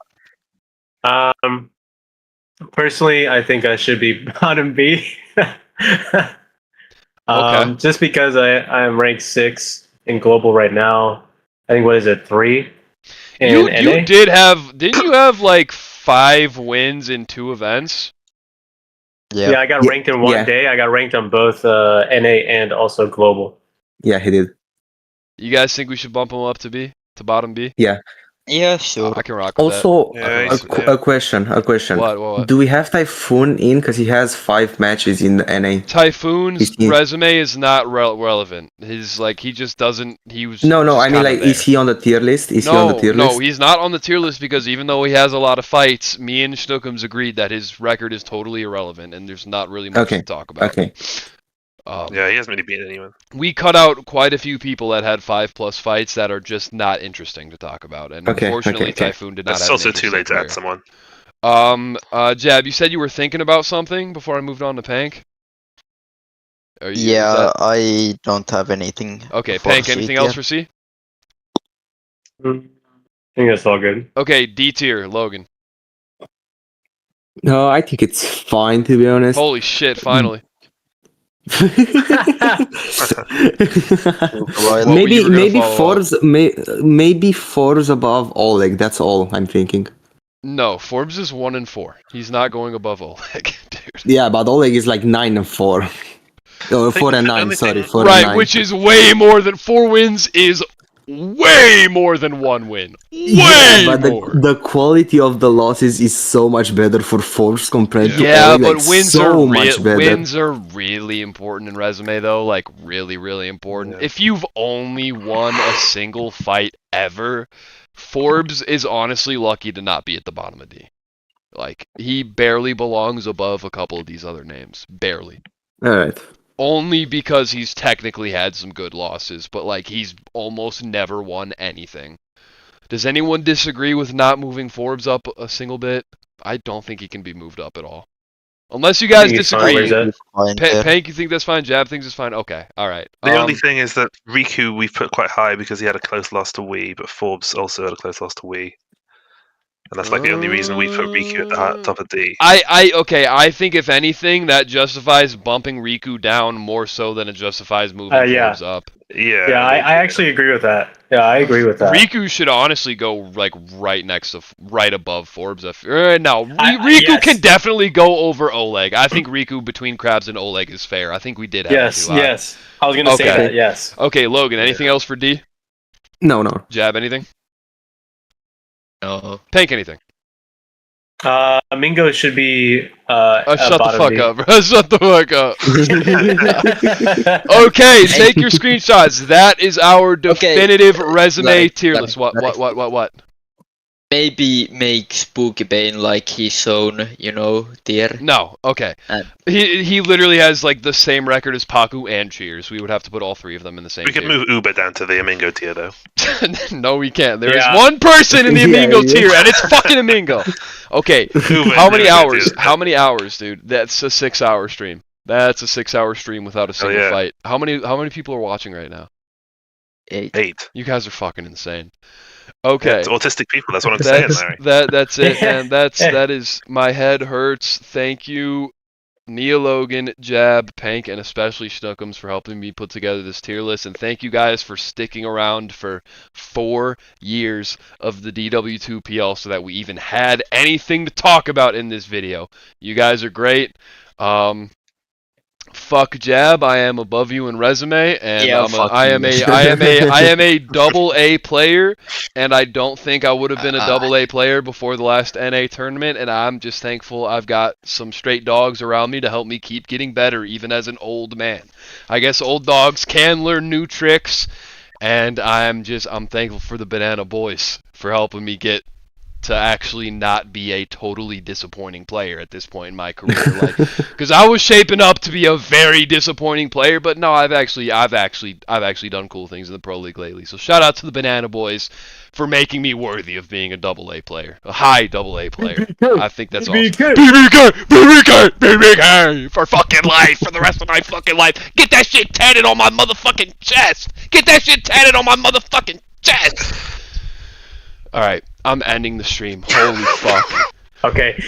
Personally, I think I should be bottom B. Just because I am ranked 6 in global right now. I think, what is it, 3? You didn't you have like 5 wins in 2 events? Yeah, I got ranked in one day. I got ranked on both NA and also global. Yeah, he did. You guys think we should bump him up to bottom B? Yeah. Yeah, sure. I can rock with also, that. A question. What? Do we have Typhoon in? Because he has 5 matches in the NA. Typhoon's resume is not relevant. He just doesn't. He was. No. I mean, like, is he on the tier list? No, he's not on the tier list because even though he has a lot of fights, me and Schnookums agreed that his record is totally irrelevant and there's not really much to talk about. Okay. Yeah, he hasn't really beaten anyone. We cut out quite a few people that had 5+ fights that are just not interesting to talk about, and unfortunately, Typhoon did not. It's have also too late to add someone. Jab, you said you were thinking about something before I moved on to Pank. I don't have anything. Okay, Pank. Anything else for C? I think that's all good. Okay, D tier, Logan. No, I think it's fine, to be honest. Holy shit! Finally. maybe Forbes above Oleg. That's all I'm thinking. No, Forbes is 1-4. He's not going above Oleg, dude. Yeah, but Oleg is like 9-4. Oh, 4-9. Sorry, 4-9. Right, which is way more than 4 wins. Is way more than 1 win. Way but more. The quality of the losses is so much better for Forbes compared to Oleg. But like, wins so are much better. Wins are really important in resume though. Like really, really important. Yeah. If you've only won a single fight ever, Forbes is honestly lucky to not be at the bottom of D. Like he barely belongs above a couple of these other names. Barely. All right. Only because he's technically had some good losses, but like he's almost never won anything. Does anyone disagree with not moving Forbes up a single bit? I don't think he can be moved up at all. Unless you guys disagree. Pank, you think that's fine? Jab thinks it's fine? Okay, alright. The only thing is that Riku we've put quite high because he had a close loss to Wii, but Forbes also had a close loss to Wii. And that's like the only reason we put Riku at the top of D. I think if anything, that justifies bumping Riku down more so than it justifies moving Forbes up. Yeah, I actually agree with that. Yeah, I agree with that. Riku should honestly go like right above Forbes. Riku can definitely go over Oleg. I think Riku between Krabs and Oleg is fair. I think we did have Yes. I was gonna say that. Yes. Okay, Logan. Anything else for D? No. Jab, anything? No. Pank, anything? Mingo should be shut the fuck up, bro. Shut the fuck up. Okay, take your screenshots. That is our definitive resume tier list. What? Maybe make Spooky Bane like his own, tier. No, okay. He literally has like the same record as Paku and Cheers. We would have to put all 3 of them in the same tier. We could move Uber down to the Amingo tier though. No, we can't. There is one person in the Amingo tier, and it's fucking Amingo. Okay, how many hours? How many hours, dude? That's a 6-hour stream. That's a 6-hour stream without a single fight. How many people are watching right now? 8. You guys are fucking insane. Okay. Yeah, it's autistic people, that's what I'm saying, Larry. That's it, man. That is my head hurts. Thank you, Nia Logan, Jab, Pank, and especially Schnookums for helping me put together this tier list. And thank you guys for sticking around for 4 years of the DW2PL so that we even had anything to talk about in this video. You guys are great. Fuck Jab, I am above you in resume, and I am a double A player, and I don't think I would have been a double A player before the last NA tournament, and I'm just thankful I've got some straight dogs around me to help me keep getting better, even as an old man. I guess old dogs can learn new tricks, and I'm thankful for the Banana Boys for helping me get to actually not be a totally disappointing player at this point in my career, like, because I was shaping up to be a very disappointing player, but no, I've actually done cool things in the Pro League lately. So shout out to the Banana Boys for making me worthy of being a double A player, a high double A player. I think that's awesome. BBK for fucking life, for the rest of my fucking life. Get that shit tatted on my motherfucking chest. Get that shit tatted on my motherfucking chest. All right, I'm ending the stream. Holy fuck. Okay.